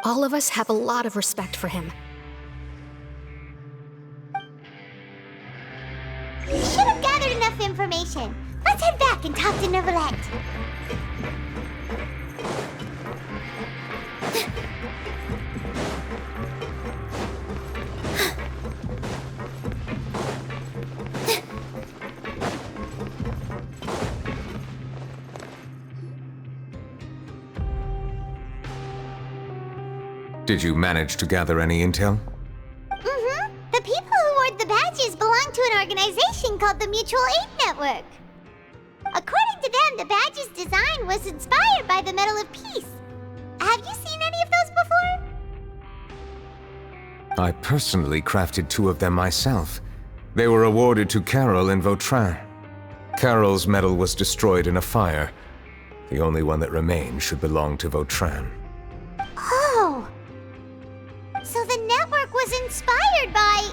All of us have a lot of respect for him. We should have gathered enough information. Let's head back and talk to Neuvilette. Did you manage to gather any intel? Mm-hmm. The people who wore the badges belong to an organization called the Mutual Aid Network. According to them, the badge's design was inspired by the Medal of Peace. Have you seen any of those before? I personally crafted 2 of them myself. They were awarded to Carol and Vautrin. Carol's medal was destroyed in a fire. The only one that remained should belong to Vautrin. Oh! So the network was inspired by...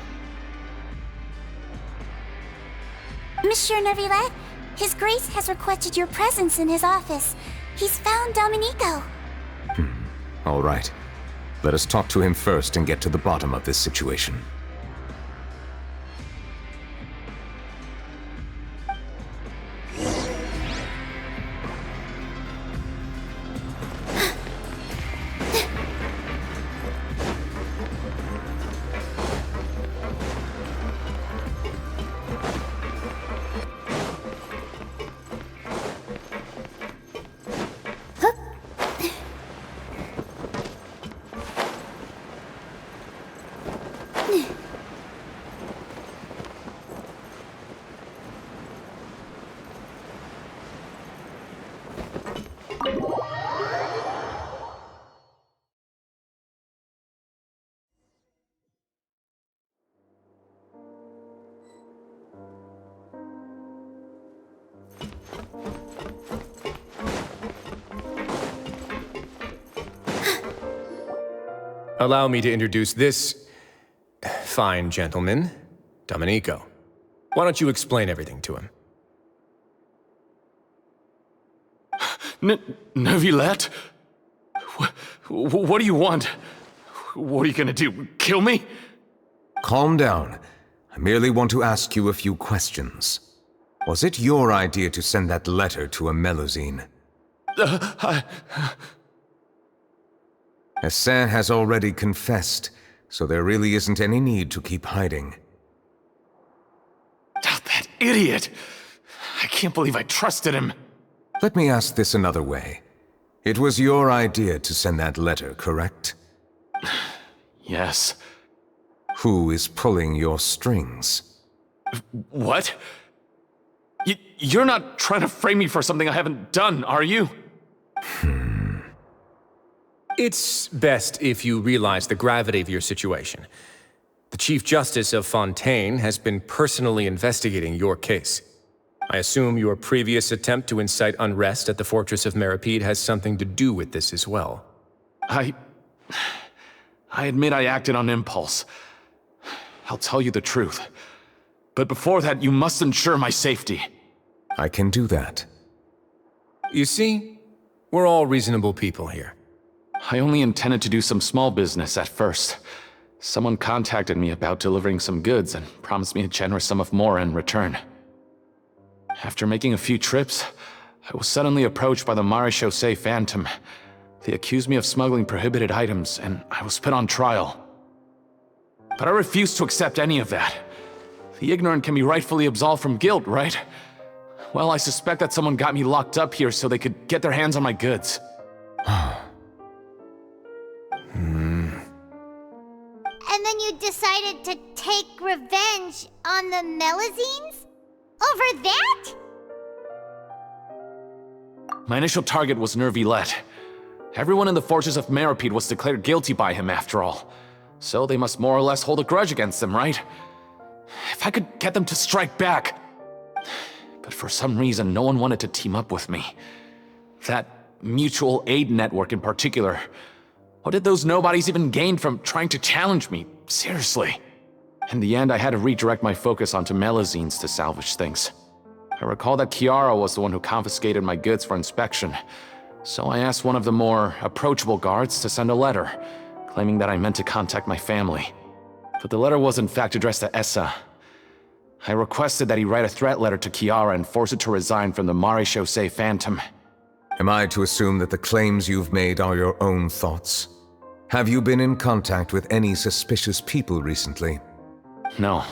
Monsieur Neuvilette, His Grace has requested your presence in his office. He's found Domenico. All right. Let us talk to him first and get to the bottom of this situation. Allow me to introduce this fine gentleman, Domenico. Why don't you explain everything to him? Neuvilette? What do you want? What are you gonna do, kill me? Calm down. I merely want to ask you a few questions. Was it your idea to send that letter to a Melusine? Hassan has already confessed, so there really isn't any need to keep hiding. That idiot! I can't believe I trusted him. Let me ask this another way. It was your idea to send that letter, correct? Yes. Who is pulling your strings? What? You're not trying to frame me for something I haven't done, are you? It's best if you realize the gravity of your situation. The Chief Justice of Fontaine has been personally investigating your case. I assume your previous attempt to incite unrest at the Fortress of Meripede has something to do with this as well. I admit I acted on impulse. I'll tell you the truth. But before that, you must ensure my safety. I can do that. You see, we're all reasonable people here. I only intended to do some small business at first. Someone contacted me about delivering some goods and promised me a generous sum of more in return. After making a few trips, I was suddenly approached by the Marechaussee Phantom. They accused me of smuggling prohibited items, and I was put on trial. But I refused to accept any of that. The ignorant can be rightfully absolved from guilt, right? Well, I suspect that someone got me locked up here so they could get their hands on my goods. And then you decided to take revenge on the Melusines? Over that? My initial target was Neuvilette. Everyone in the Fortress of Meripede was declared guilty by him after all. So they must more or less hold a grudge against him, right? If I could get them to strike back. But for some reason, no one wanted to team up with me. That mutual aid network in particular. What did those nobodies even gain from trying to challenge me? Seriously. In the end, I had to redirect my focus onto Melusines to salvage things. I recall that Chiara was the one who confiscated my goods for inspection, so I asked one of the more approachable guards to send a letter, claiming that I meant to contact my family. But the letter was in fact addressed to Essa. I requested that he write a threat letter to Chiara and force it to resign from the Marechaussee Phantom. Am I to assume that the claims you've made are your own thoughts? Have you been in contact with any suspicious people recently? No.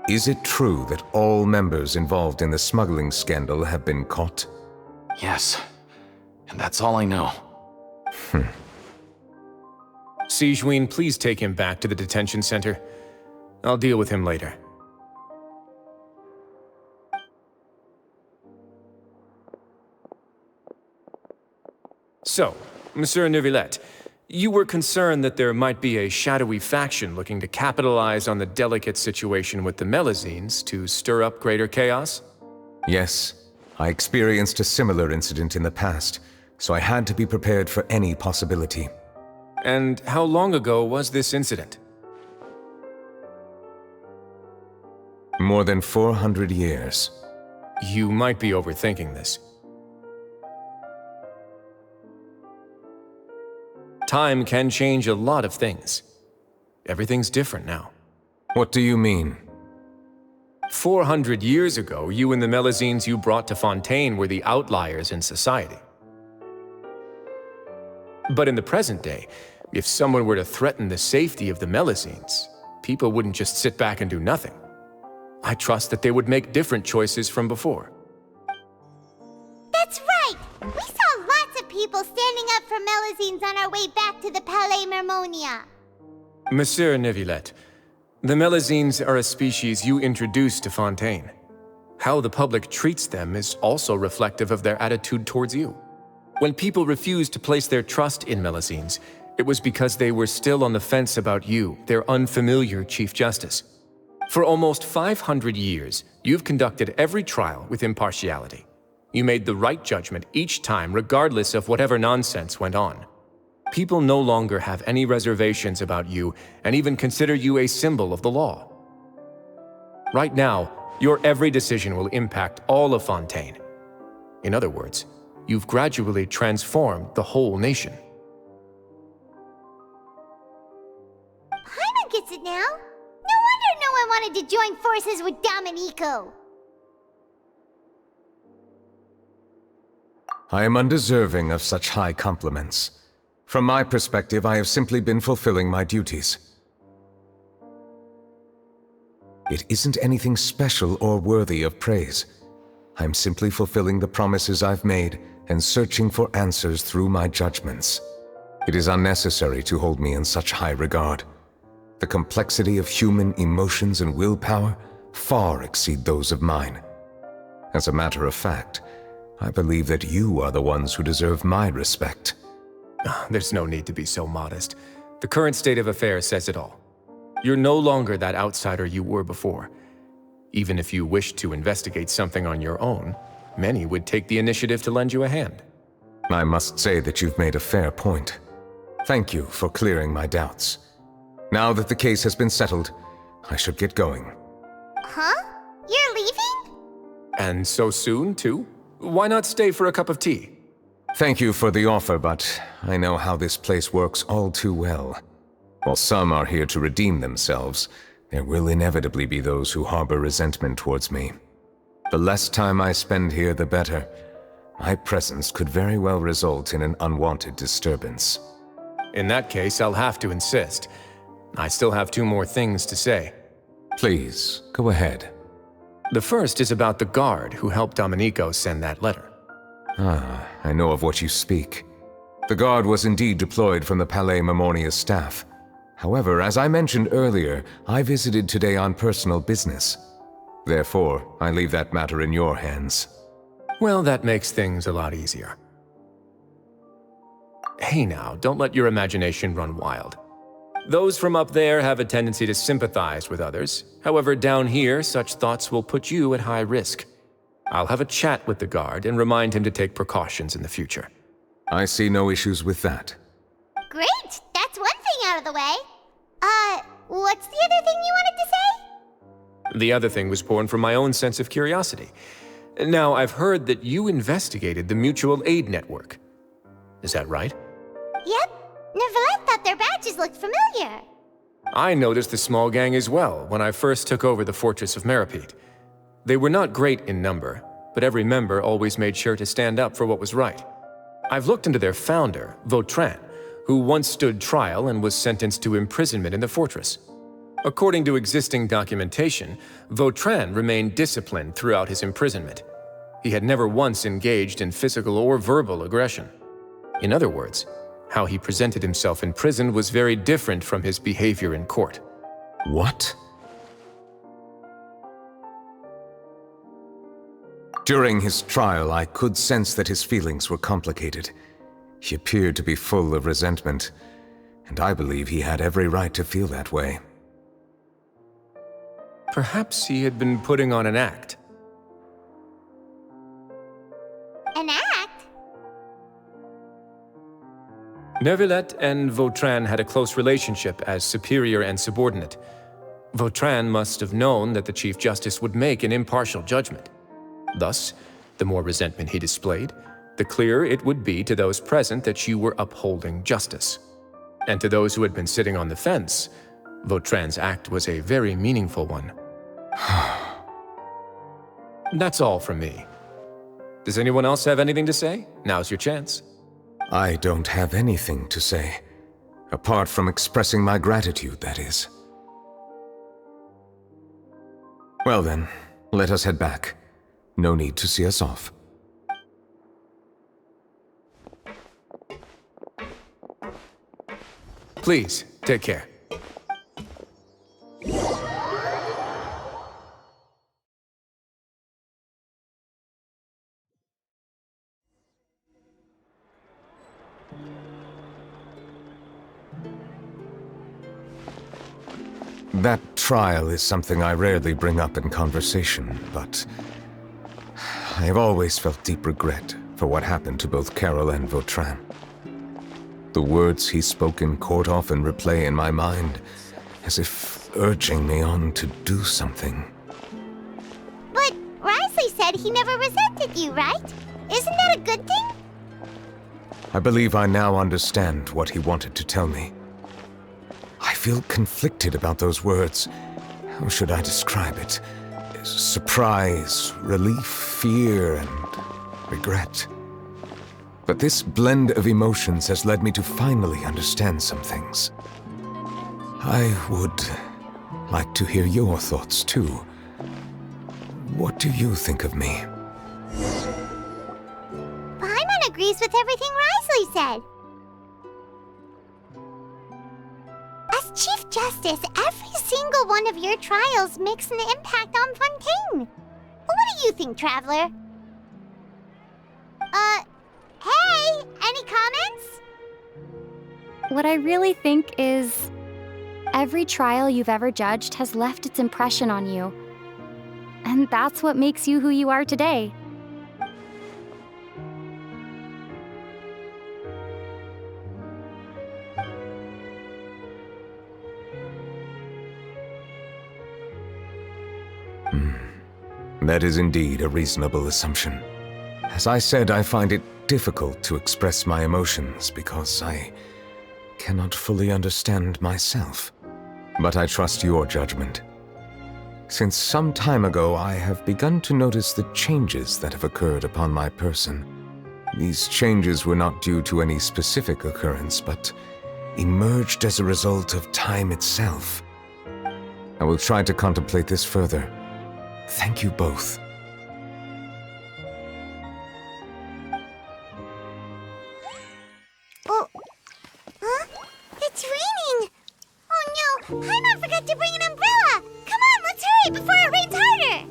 Is it true that all members involved in the smuggling scandal have been caught? Yes. And that's all I know. Sigewinne, please take him back to the detention center. I'll deal with him later. So, Monsieur Neuvilette, you were concerned that there might be a shadowy faction looking to capitalize on the delicate situation with the Melusines to stir up greater chaos? Yes. I experienced a similar incident in the past, so I had to be prepared for any possibility. And how long ago was this incident? More than 400 years. You might be overthinking this. Time can change a lot of things. Everything's different now. What do you mean? 400 years ago, you and the Melusines you brought to Fontaine were the outliers in society. But in the present day, if someone were to threaten the safety of the Melusines, people wouldn't just sit back and do nothing. I trust that they would make different choices from before. That's right! We saw lots of people standing up for Melusines on our way back to the Palais Mermonia. Monsieur Neuvilette, the Melusines are a species you introduced to Fontaine. How the public treats them is also reflective of their attitude towards you. When people refused to place their trust in Melusines, it was because they were still on the fence about you, their unfamiliar Chief Justice. For almost 500 years, you've conducted every trial with impartiality. You made the right judgment each time, regardless of whatever nonsense went on. People no longer have any reservations about you and even consider you a symbol of the law. Right now, your every decision will impact all of Fontaine. In other words, you've gradually transformed the whole nation. Paimon gets it now. No wonder no one wanted to join forces with Domenico. I am undeserving of such high compliments. From my perspective, I have simply been fulfilling my duties. It isn't anything special or worthy of praise. I'm simply fulfilling the promises I've made and searching for answers through my judgments. It is unnecessary to hold me in such high regard. The complexity of human emotions and willpower far exceed those of mine. As a matter of fact, I believe that you are the ones who deserve my respect. There's no need to be so modest. The current state of affairs says it all. You're no longer that outsider you were before. Even if you wished to investigate something on your own, many would take the initiative to lend you a hand. I must say that you've made a fair point. Thank you for clearing my doubts. Now that the case has been settled, I should get going. Huh? You're leaving? And so soon, too? Why not stay for a cup of tea? Thank you for the offer, but I know how this place works all too well. While some are here to redeem themselves, there will inevitably be those who harbor resentment towards me. The less time I spend here, the better. My presence could very well result in an unwanted disturbance. In that case, I'll have to insist. I still have 2 more things to say. Please, go ahead. The first is about the guard who helped Domenico send that letter. Ah, I know of what you speak. The guard was indeed deployed from the Palais Memoria's staff. However, as I mentioned earlier, I visited today on personal business. Therefore, I leave that matter in your hands. Well, that makes things a lot easier. Hey now, don't let your imagination run wild. Those from up there have a tendency to sympathize with others. However, down here, such thoughts will put you at high risk. I'll have a chat with the guard and remind him to take precautions in the future. I see no issues with that. Great! That's one thing out of the way. What's the other thing you wanted to say? The other thing was born from my own sense of curiosity. Now, I've heard that you investigated the mutual aid network. Is that right? Yep. Neuvilette thought their badges looked familiar. I noticed the small gang as well when I first took over the fortress of Meripede. They were not great in number, but every member always made sure to stand up for what was right. I've looked into their founder, Vautrin, who once stood trial and was sentenced to imprisonment in the fortress. According to existing documentation, Vautrin remained disciplined throughout his imprisonment. He had never once engaged in physical or verbal aggression. In other words, how he presented himself in prison was very different from his behavior in court. What? During his trial, I could sense that his feelings were complicated. He appeared to be full of resentment, and I believe he had every right to feel that way. Perhaps he had been putting on an act. An act? Neuvilette and Vautrin had a close relationship as superior and subordinate. Vautrin must have known that the Chief Justice would make an impartial judgment. Thus, the more resentment he displayed, the clearer it would be to those present that you were upholding justice. And to those who had been sitting on the fence, Vautrin's act was a very meaningful one. That's all from me. Does anyone else have anything to say? Now's your chance. I don't have anything to say. Apart from expressing my gratitude, that is. Well then, let us head back. No need to see us off. Please, take care. That trial is something I rarely bring up in conversation, but I have always felt deep regret for what happened to both Carol and Vautrin. The words he spoke in court often replay in my mind, as if urging me on to do something. But Risley said he never resented you, right? Isn't that a good thing? I believe I now understand what he wanted to tell me. I feel conflicted about those words. How should I describe it? Surprise, relief, fear, and regret. But this blend of emotions has led me to finally understand some things. I would like to hear your thoughts, too. What do you think of me? Paimon agrees with everything Risley said. As Chief Justice, every single one of your trials makes an impact on Fontaine. What do you think, Traveler? Hey, any comments? What I really think is, every trial you've ever judged has left its impression on you. And that's what makes you who you are today. That is indeed a reasonable assumption. As I said, I find it difficult to express my emotions because I cannot fully understand myself. But I trust your judgment. Since some time ago, I have begun to notice the changes that have occurred upon my person. These changes were not due to any specific occurrence, but emerged as a result of time itself. I will try to contemplate this further. Thank you both. Oh, huh? It's raining! Oh no, Paimon forgot to bring an umbrella! Come on, let's hurry before it rains harder!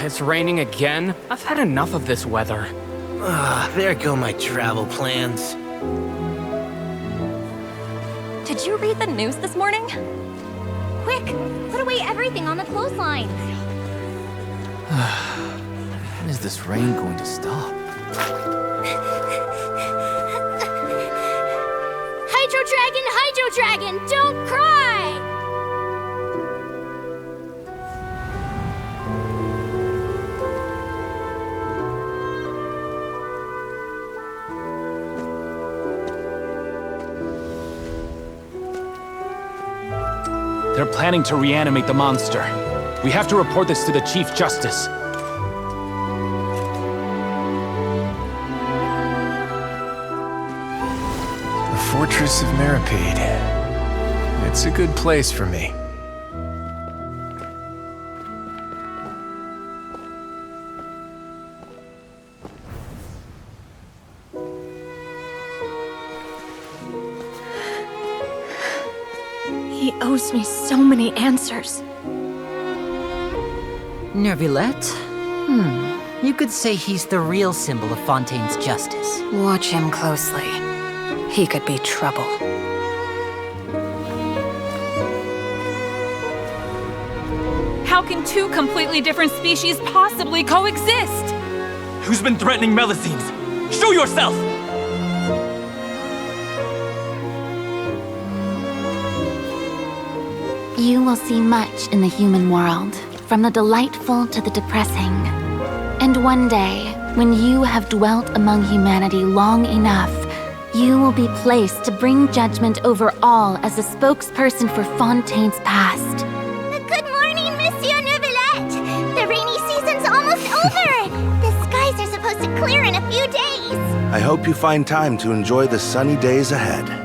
It's raining again? I've had enough of this weather. There go my travel plans. Did you read the news this morning? Quick, put away everything on the clothesline. When is this rain going to stop? Hydro Dragon, don't cry! They're planning to reanimate the monster. We have to report this to the Chief Justice. The Fortress of Meropide. It's a good place for me. He owes me so many answers. Neuvilette? You could say he's the real symbol of Fontaine's justice. Watch him closely. He could be trouble. How can two completely different species possibly coexist? Who's been threatening Melusines? Show yourself! You will see much in the human world, from the delightful to the depressing. And one day, when you have dwelt among humanity long enough, you will be placed to bring judgment over all as a spokesperson for Fontaine's past. Good morning, Monsieur Neuvilette! The rainy season's almost over! The skies are supposed to clear in a few days! I hope you find time to enjoy the sunny days ahead.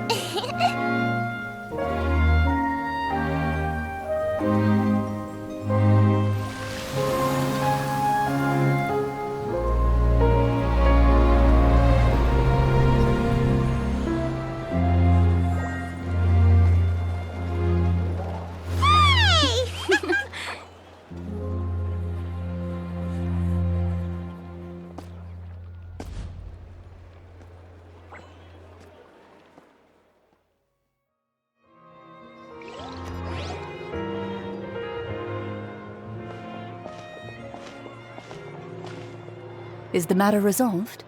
Is the matter resolved?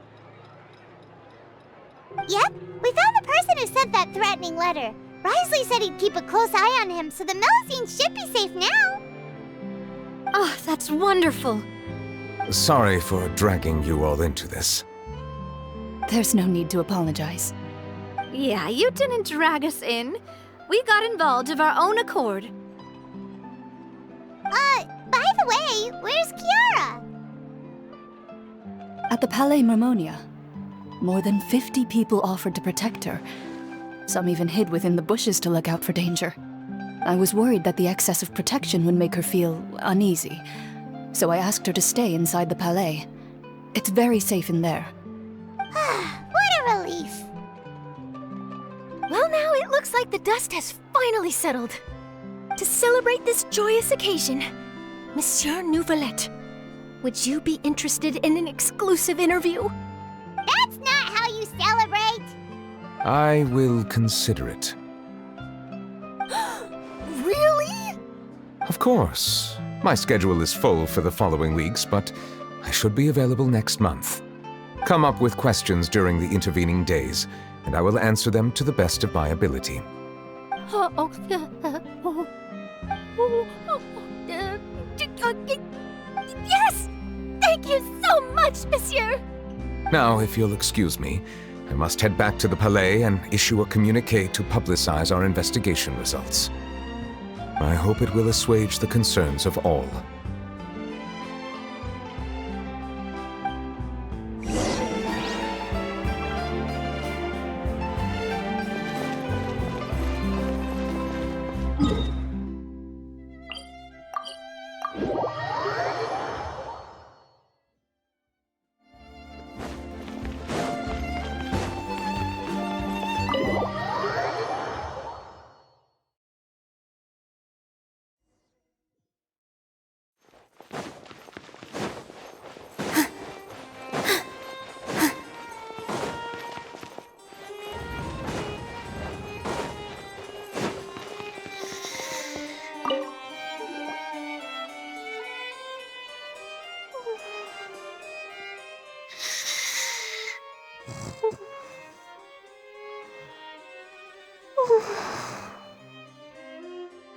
Yep, we found the person who sent that threatening letter. Risley said he'd keep a close eye on him, so the Melusines should be safe now. Oh, that's wonderful. Sorry for dragging you all into this. There's no need to apologize. Yeah, you didn't drag us in. We got involved of our own accord. By the way, where's Kiara? At the Palais Mermonia. More than 50 people offered to protect her. Some even hid within the bushes to look out for danger. I was worried that the excess of protection would make her feel uneasy, so I asked her to stay inside the palais. It's very safe in there. What a relief! Well, now it looks like the dust has finally settled. To celebrate this joyous occasion, Monsieur Neuvilette, would you be interested in an exclusive interview? That's not how you celebrate! I will consider it. Really? Of course. My schedule is full for the following weeks, but I should be available next month. Come up with questions during the intervening days, and I will answer them to the best of my ability. Yes! Thank you so much, Monsieur! Now, if you'll excuse me, I must head back to the Palais and issue a communiqué to publicize our investigation results. I hope it will assuage the concerns of all.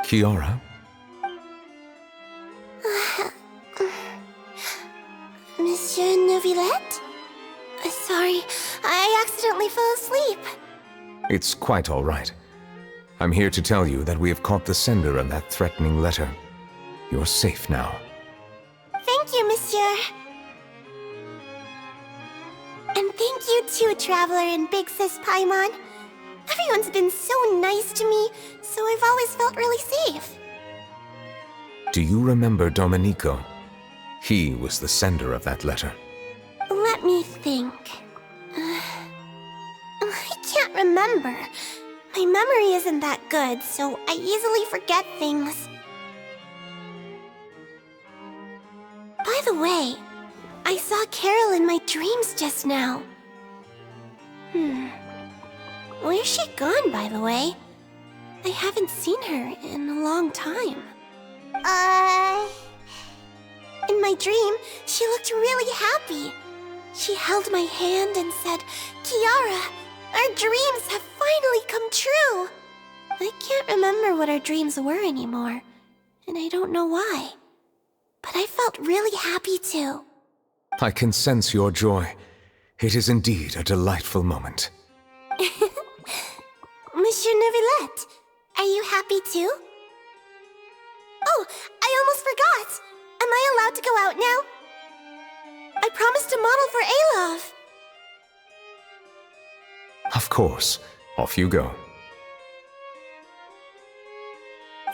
Kiara? Monsieur Neuvilette? Sorry, I accidentally fell asleep. It's quite all right. I'm here to tell you that we have caught the sender of that threatening letter. You're safe now. Thank you, Monsieur. And thank you too, Traveler and Big Sis Paimon. Everyone's been so nice to me, so I've always felt really safe. Do you remember Domenico? He was the sender of that letter. Let me think. I can't remember. My memory isn't that good, so I easily forget things. By the way, I saw Carol in my dreams just now. Where's she gone, by the way? I haven't seen her in a long time. In my dream, she looked really happy. She held my hand and said, "Kiara, our dreams have finally come true." I can't remember what our dreams were anymore, and I don't know why. But I felt really happy too. I can sense your joy. It is indeed a delightful moment. Monsieur Neuvilette, are you happy too? Oh, I almost forgot! Am I allowed to go out now? I promised to model for Alov. Of course. Off you go.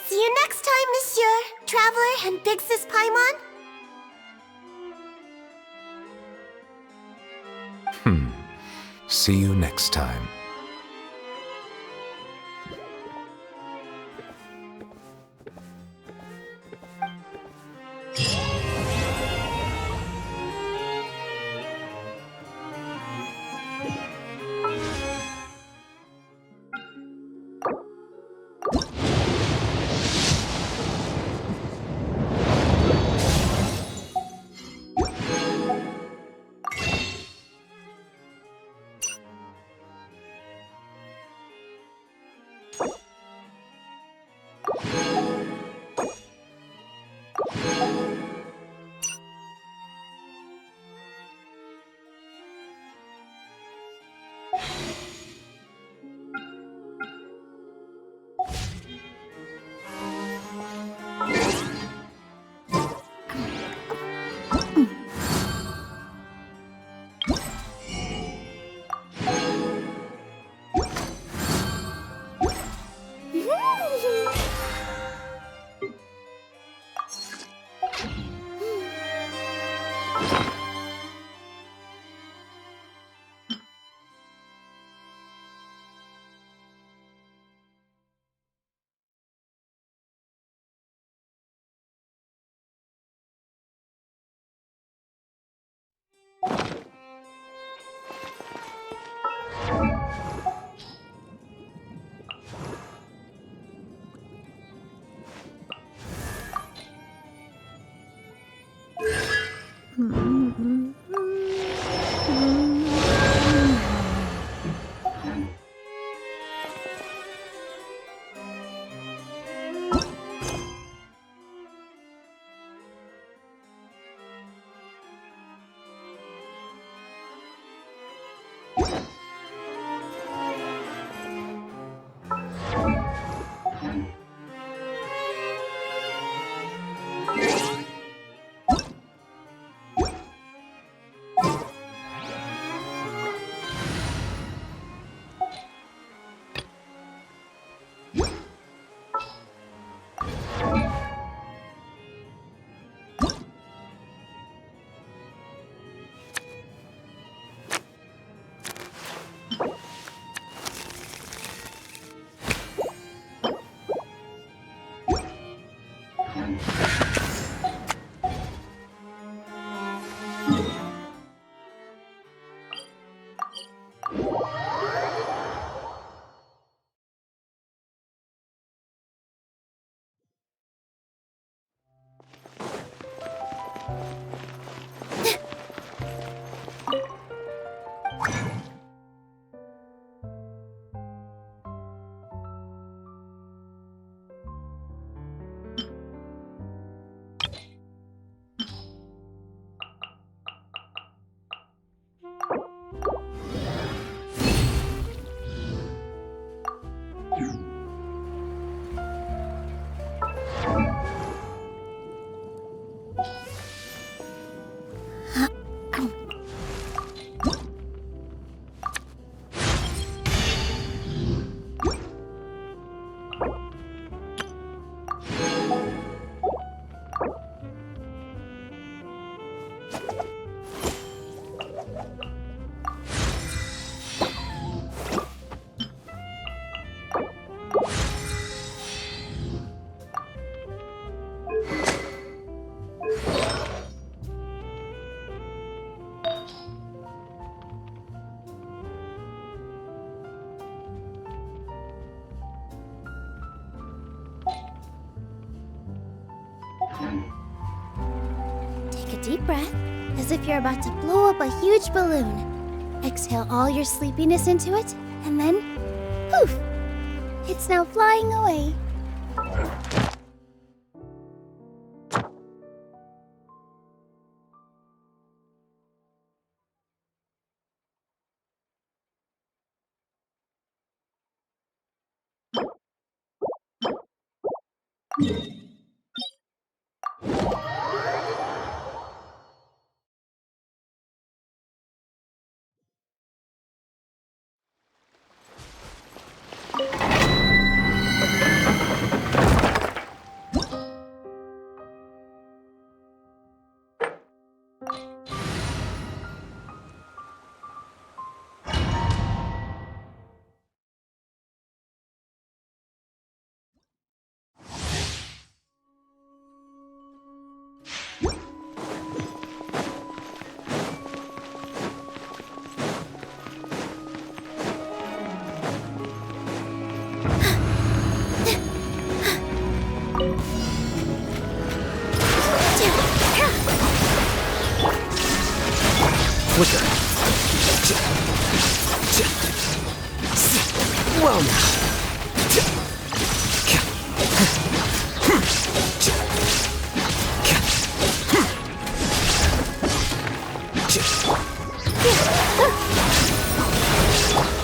See you next time, Monsieur, Traveler, and Big Sis Paimon. See you next time. Take a deep breath, as if you're about to blow up a huge balloon. Exhale all your sleepiness into it, and then, poof! It's now flying away. Quicker. Well now.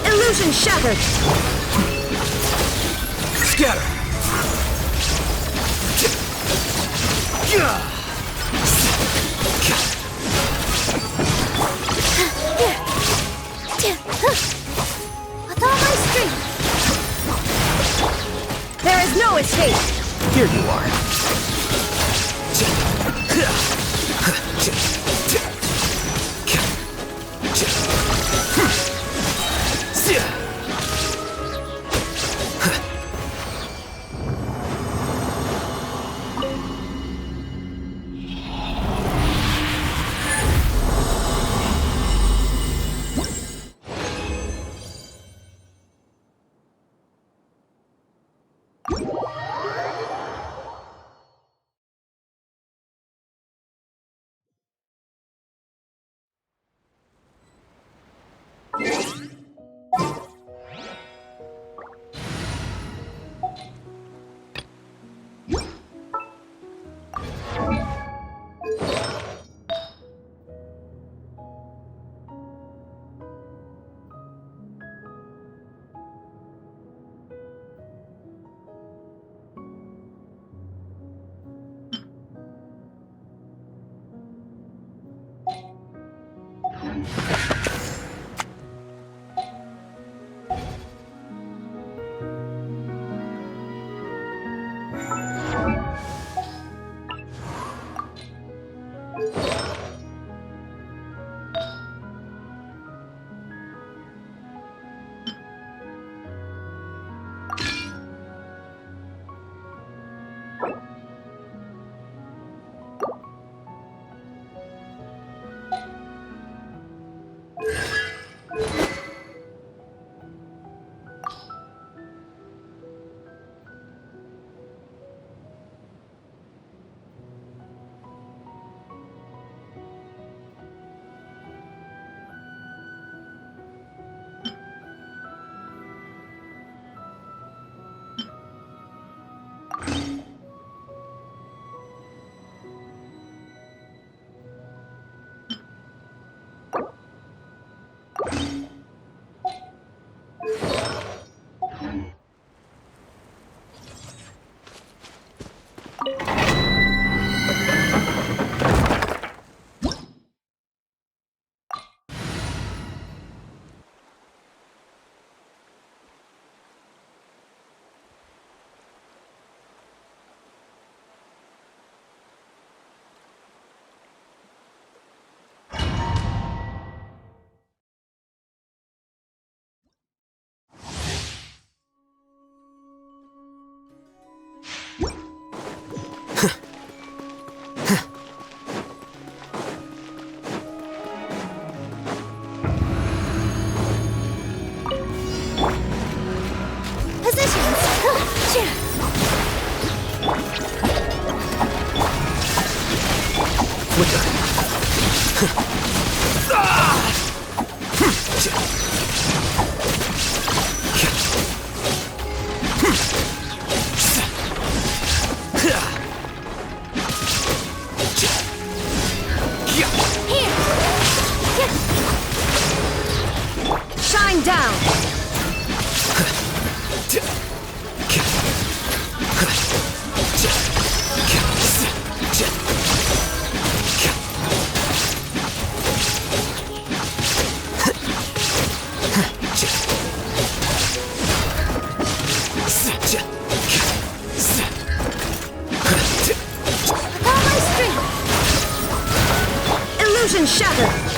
Illusion shattered. Scatter. With all my strength. There is no escape. Here you are. Shine down! Illusion shattered!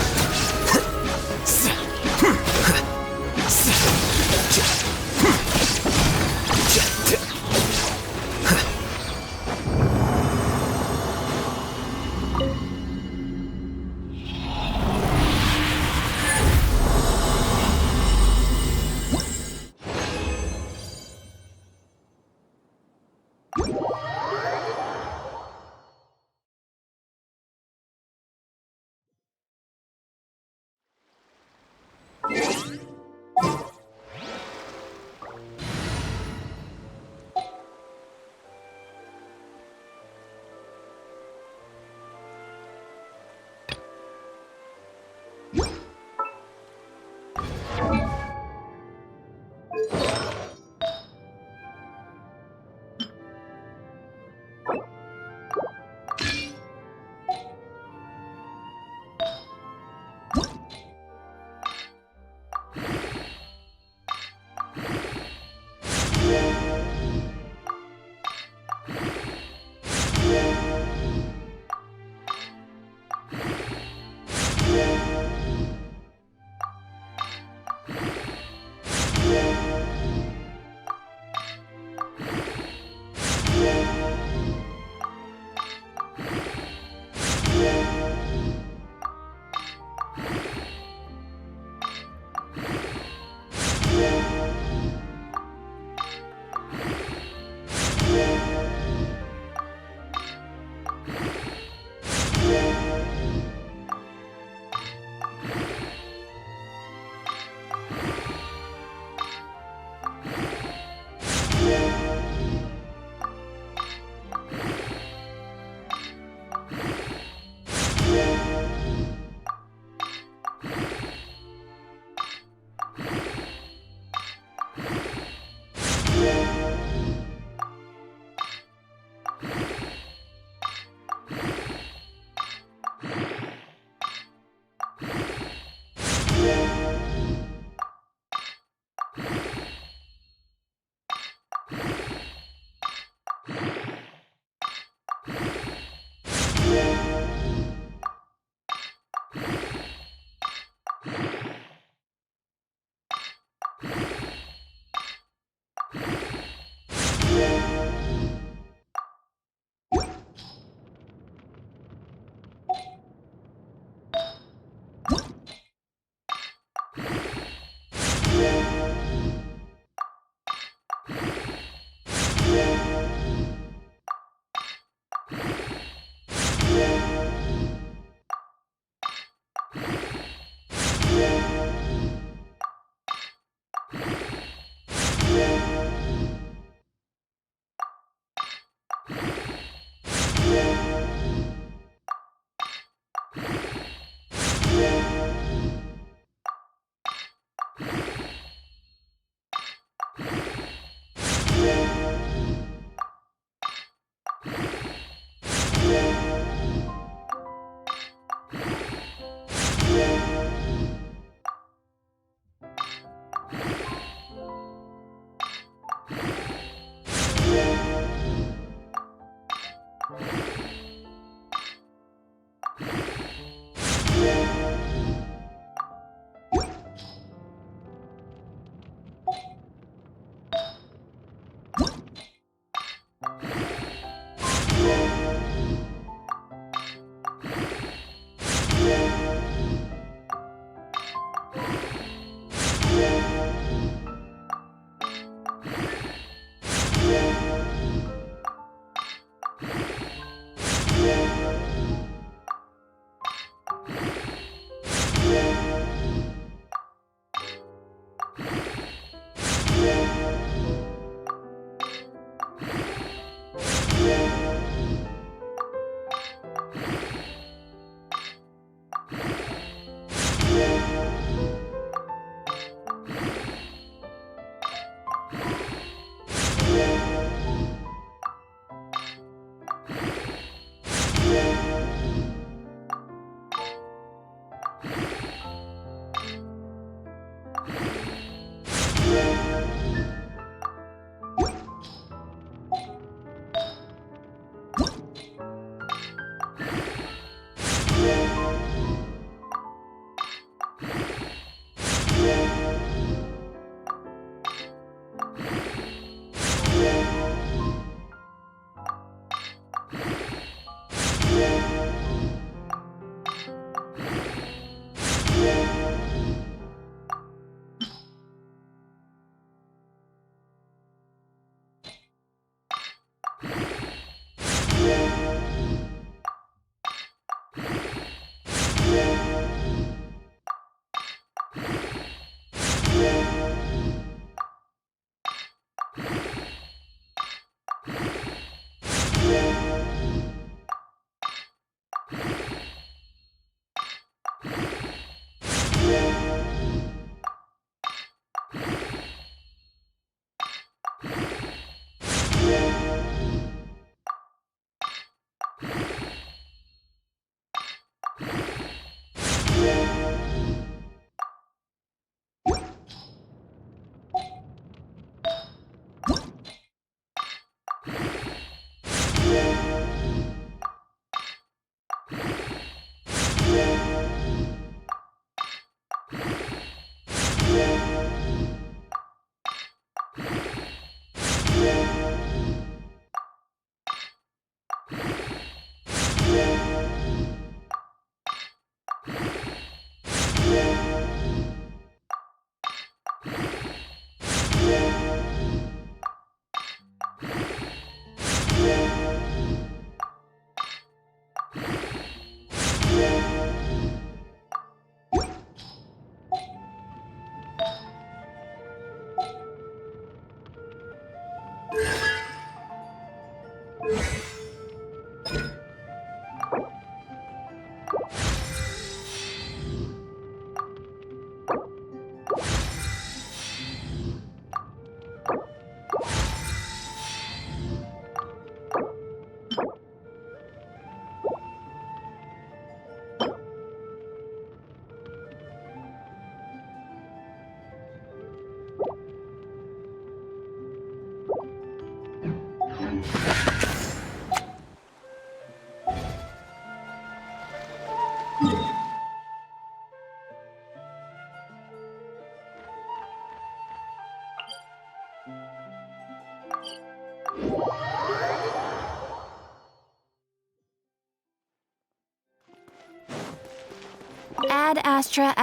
Ad Astra.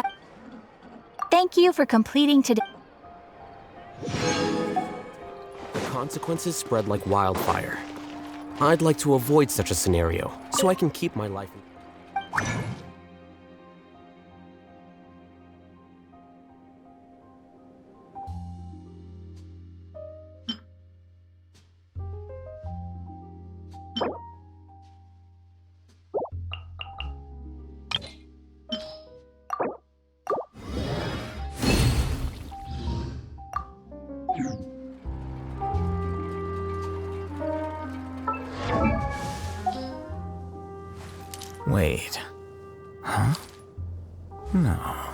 Thank you for completing today. The consequences spread like wildfire. I'd like to avoid such a scenario, so I can keep my life. Wait. Huh? No.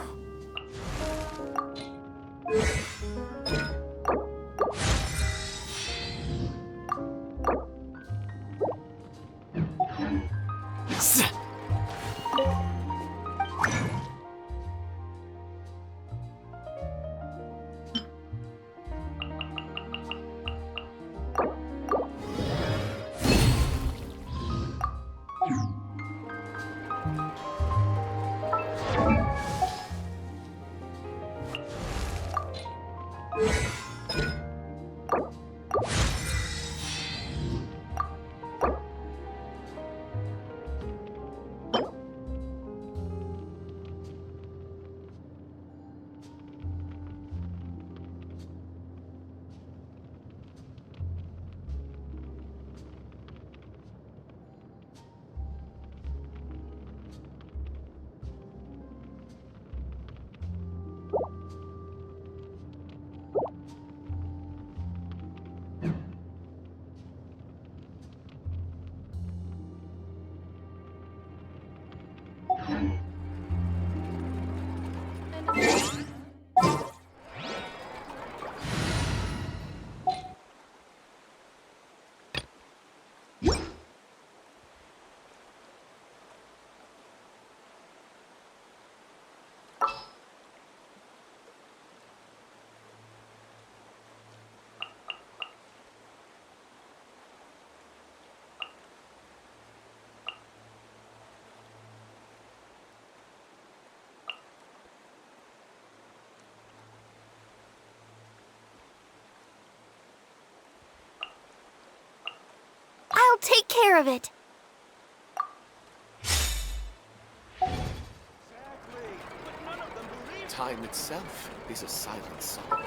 I'll take care of it. Time itself is a silent song.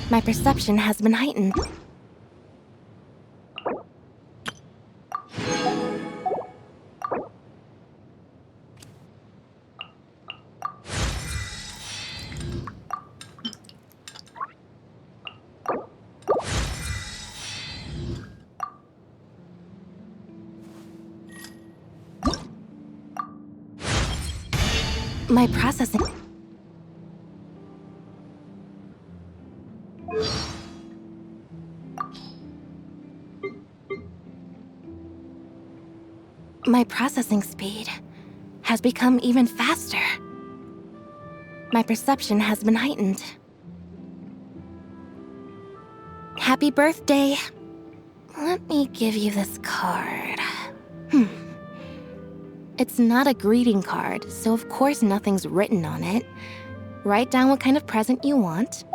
My perception has been heightened. My processing. My processing speed has become even faster. My perception has been heightened. Happy birthday. Let me give you this card. It's not a greeting card, so of course nothing's written on it. Write down what kind of present you want.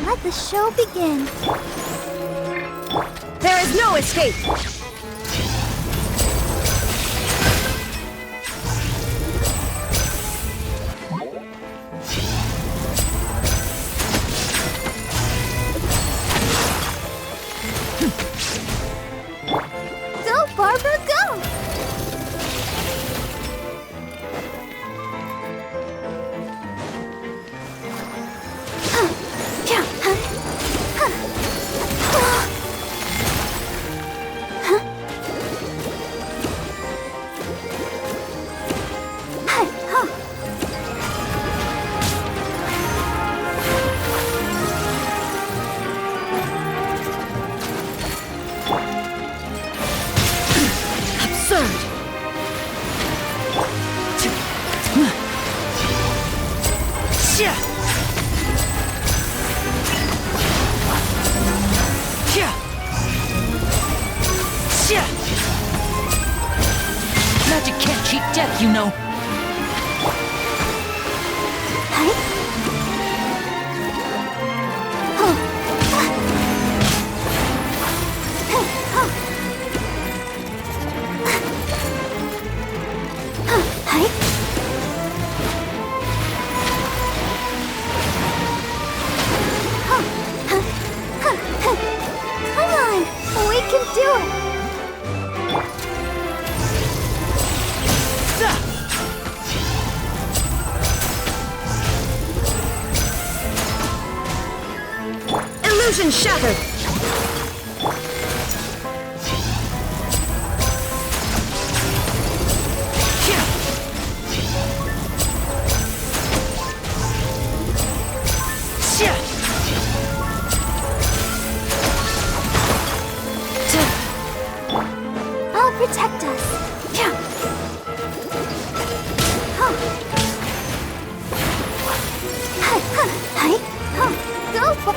Let the show begin. There is no escape! check, you know. Come on, we can do it. Illusion shattered! I'll protect us. Go for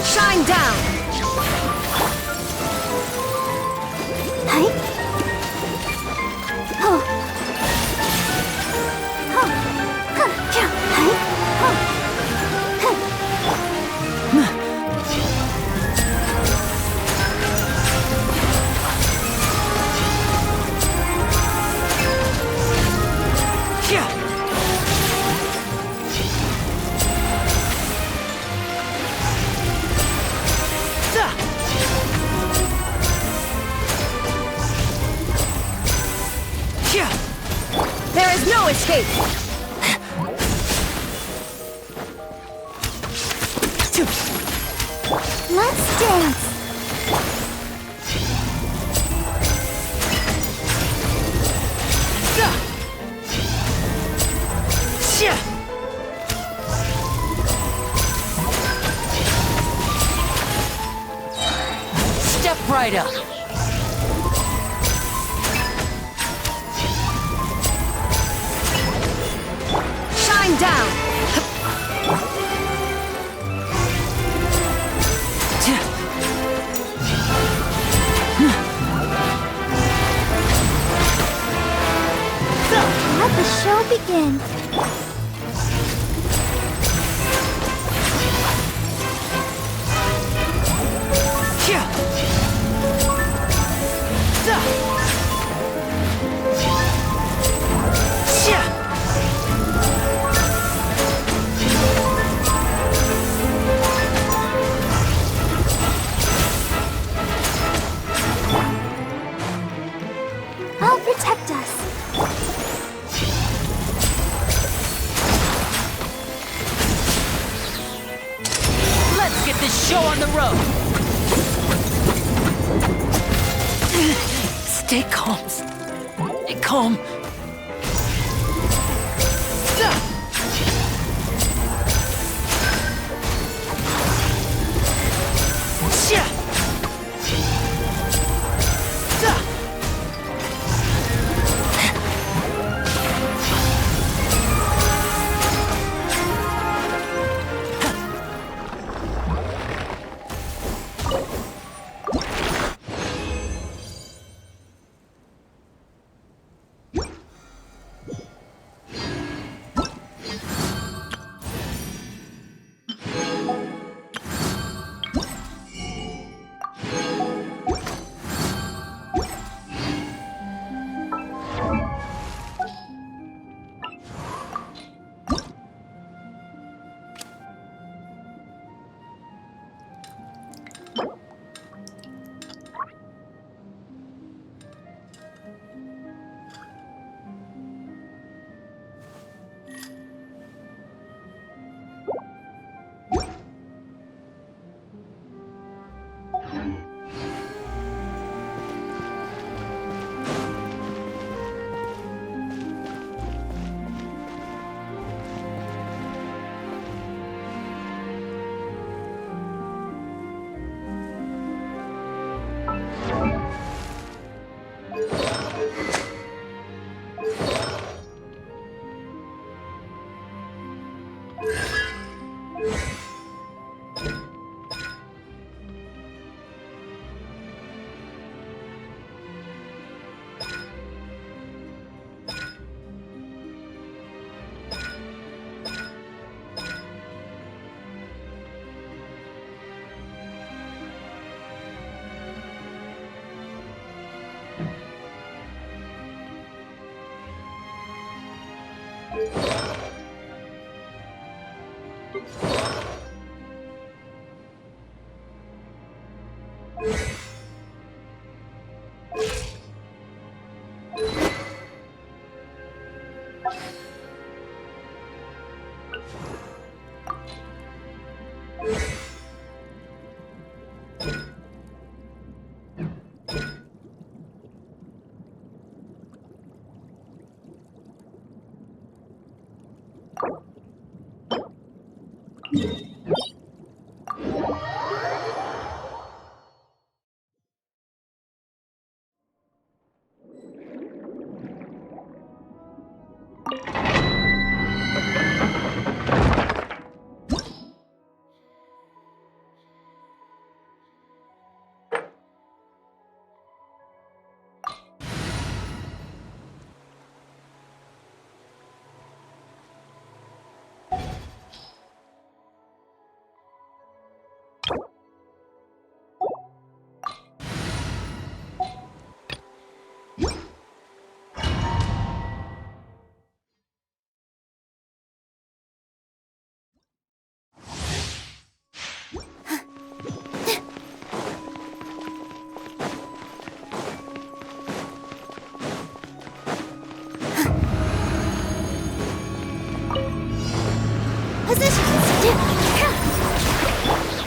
Shine down! There is no escape! Let's dance. Step right up. Shine down! Let the show begin. I'll protect us. Let's get this show on the road. Stay calm. Stay calm.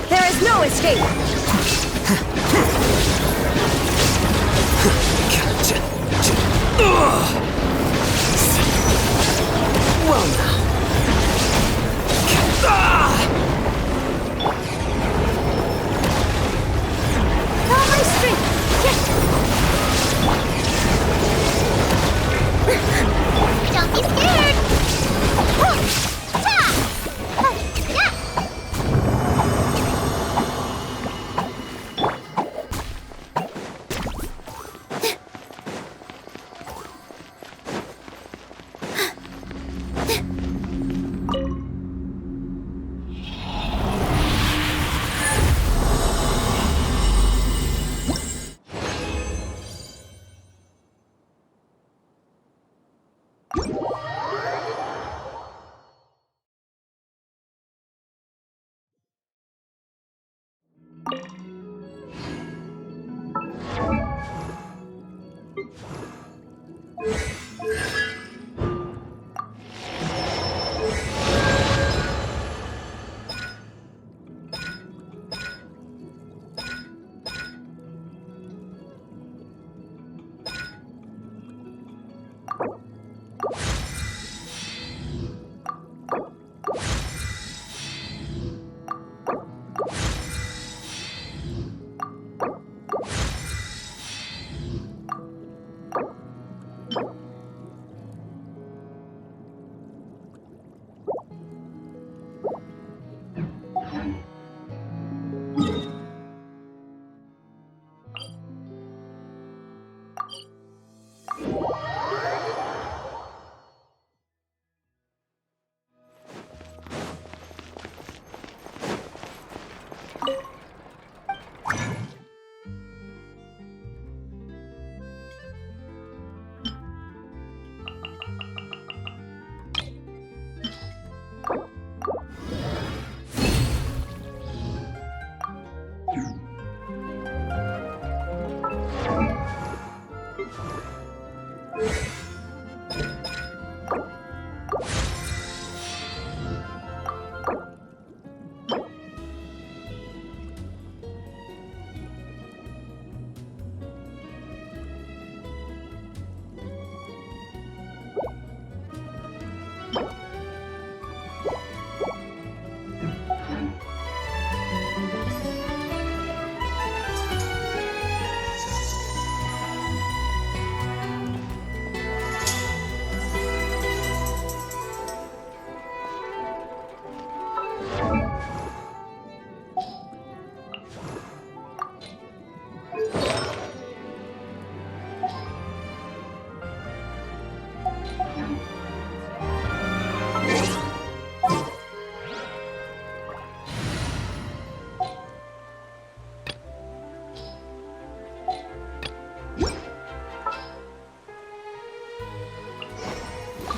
There is no escape! Well now. All my strength! Don't be scared!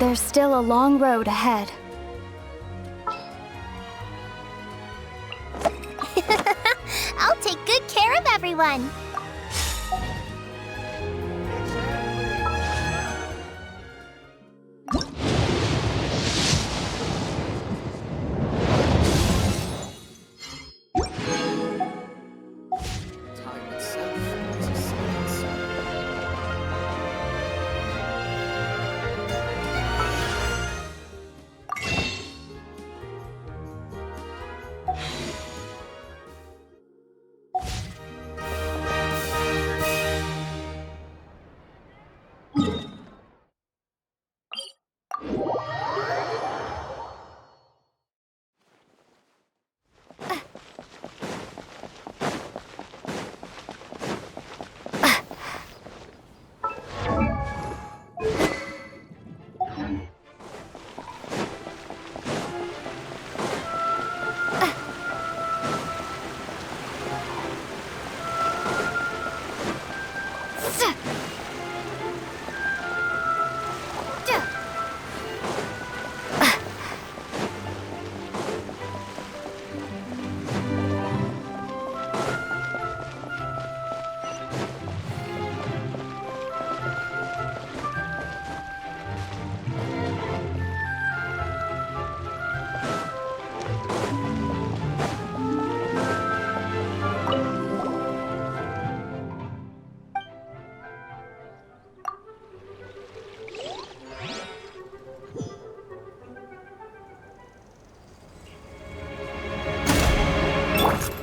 there's still a long road ahead. I'll take good care of everyone.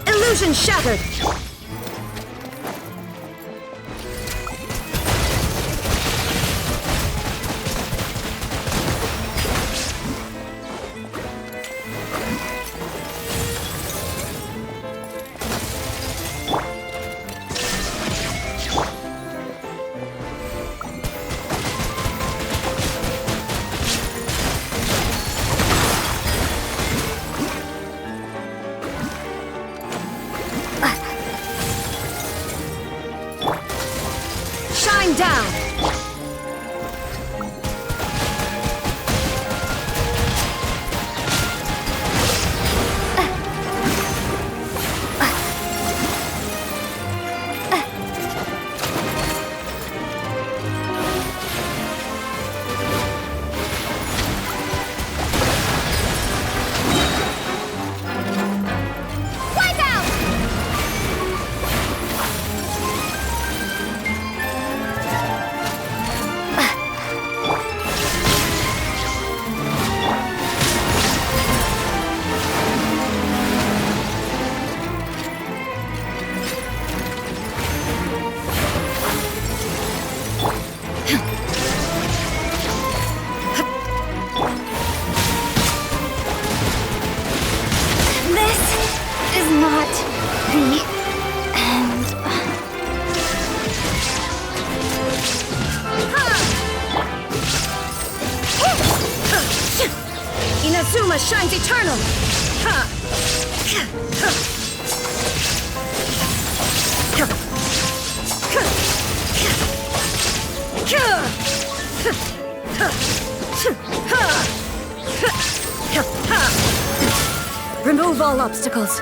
Illusion shattered! Shine down! Inazuma shines eternal! Remove all obstacles.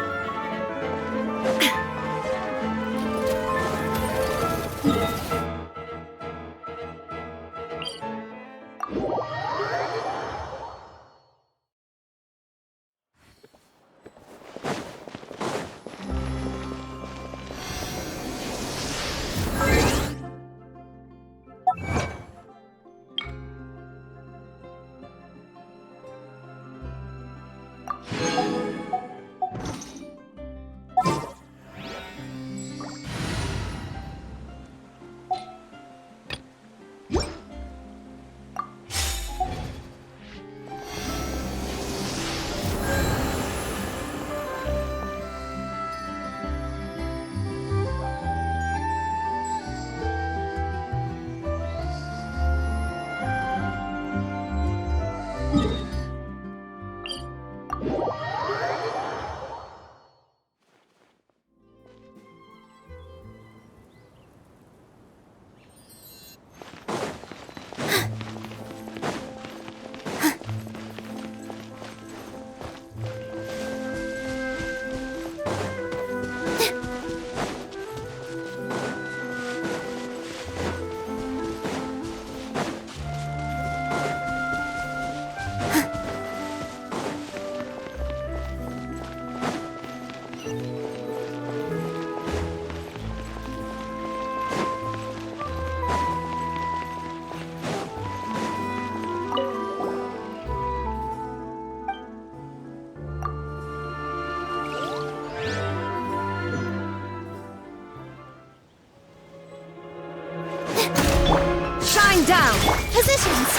Positions!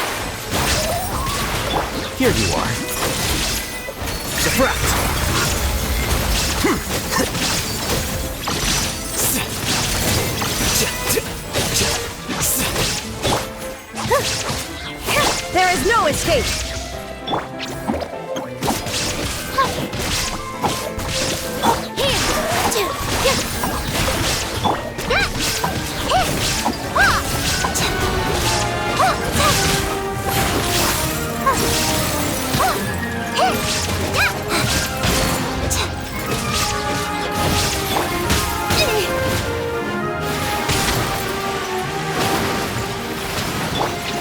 Here you are. Deflect! There is no escape!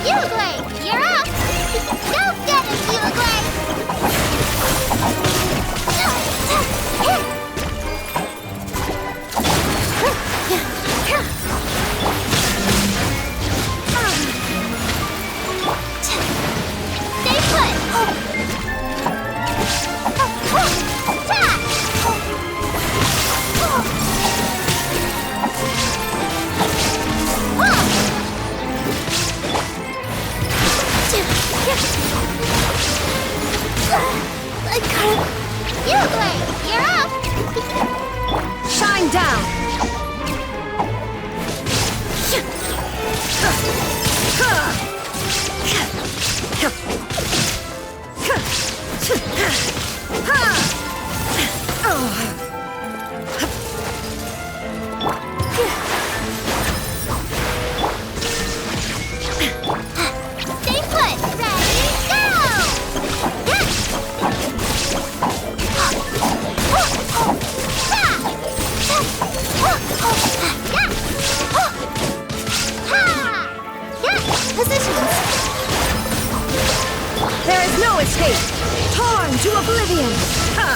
Uruguay, you're up! No damage, Uruguay! Stay put! I got it! Uruguay, you're up! Shine down! Stay put! Ready, go! Positions! There is no escape! Torn to oblivion! Ha!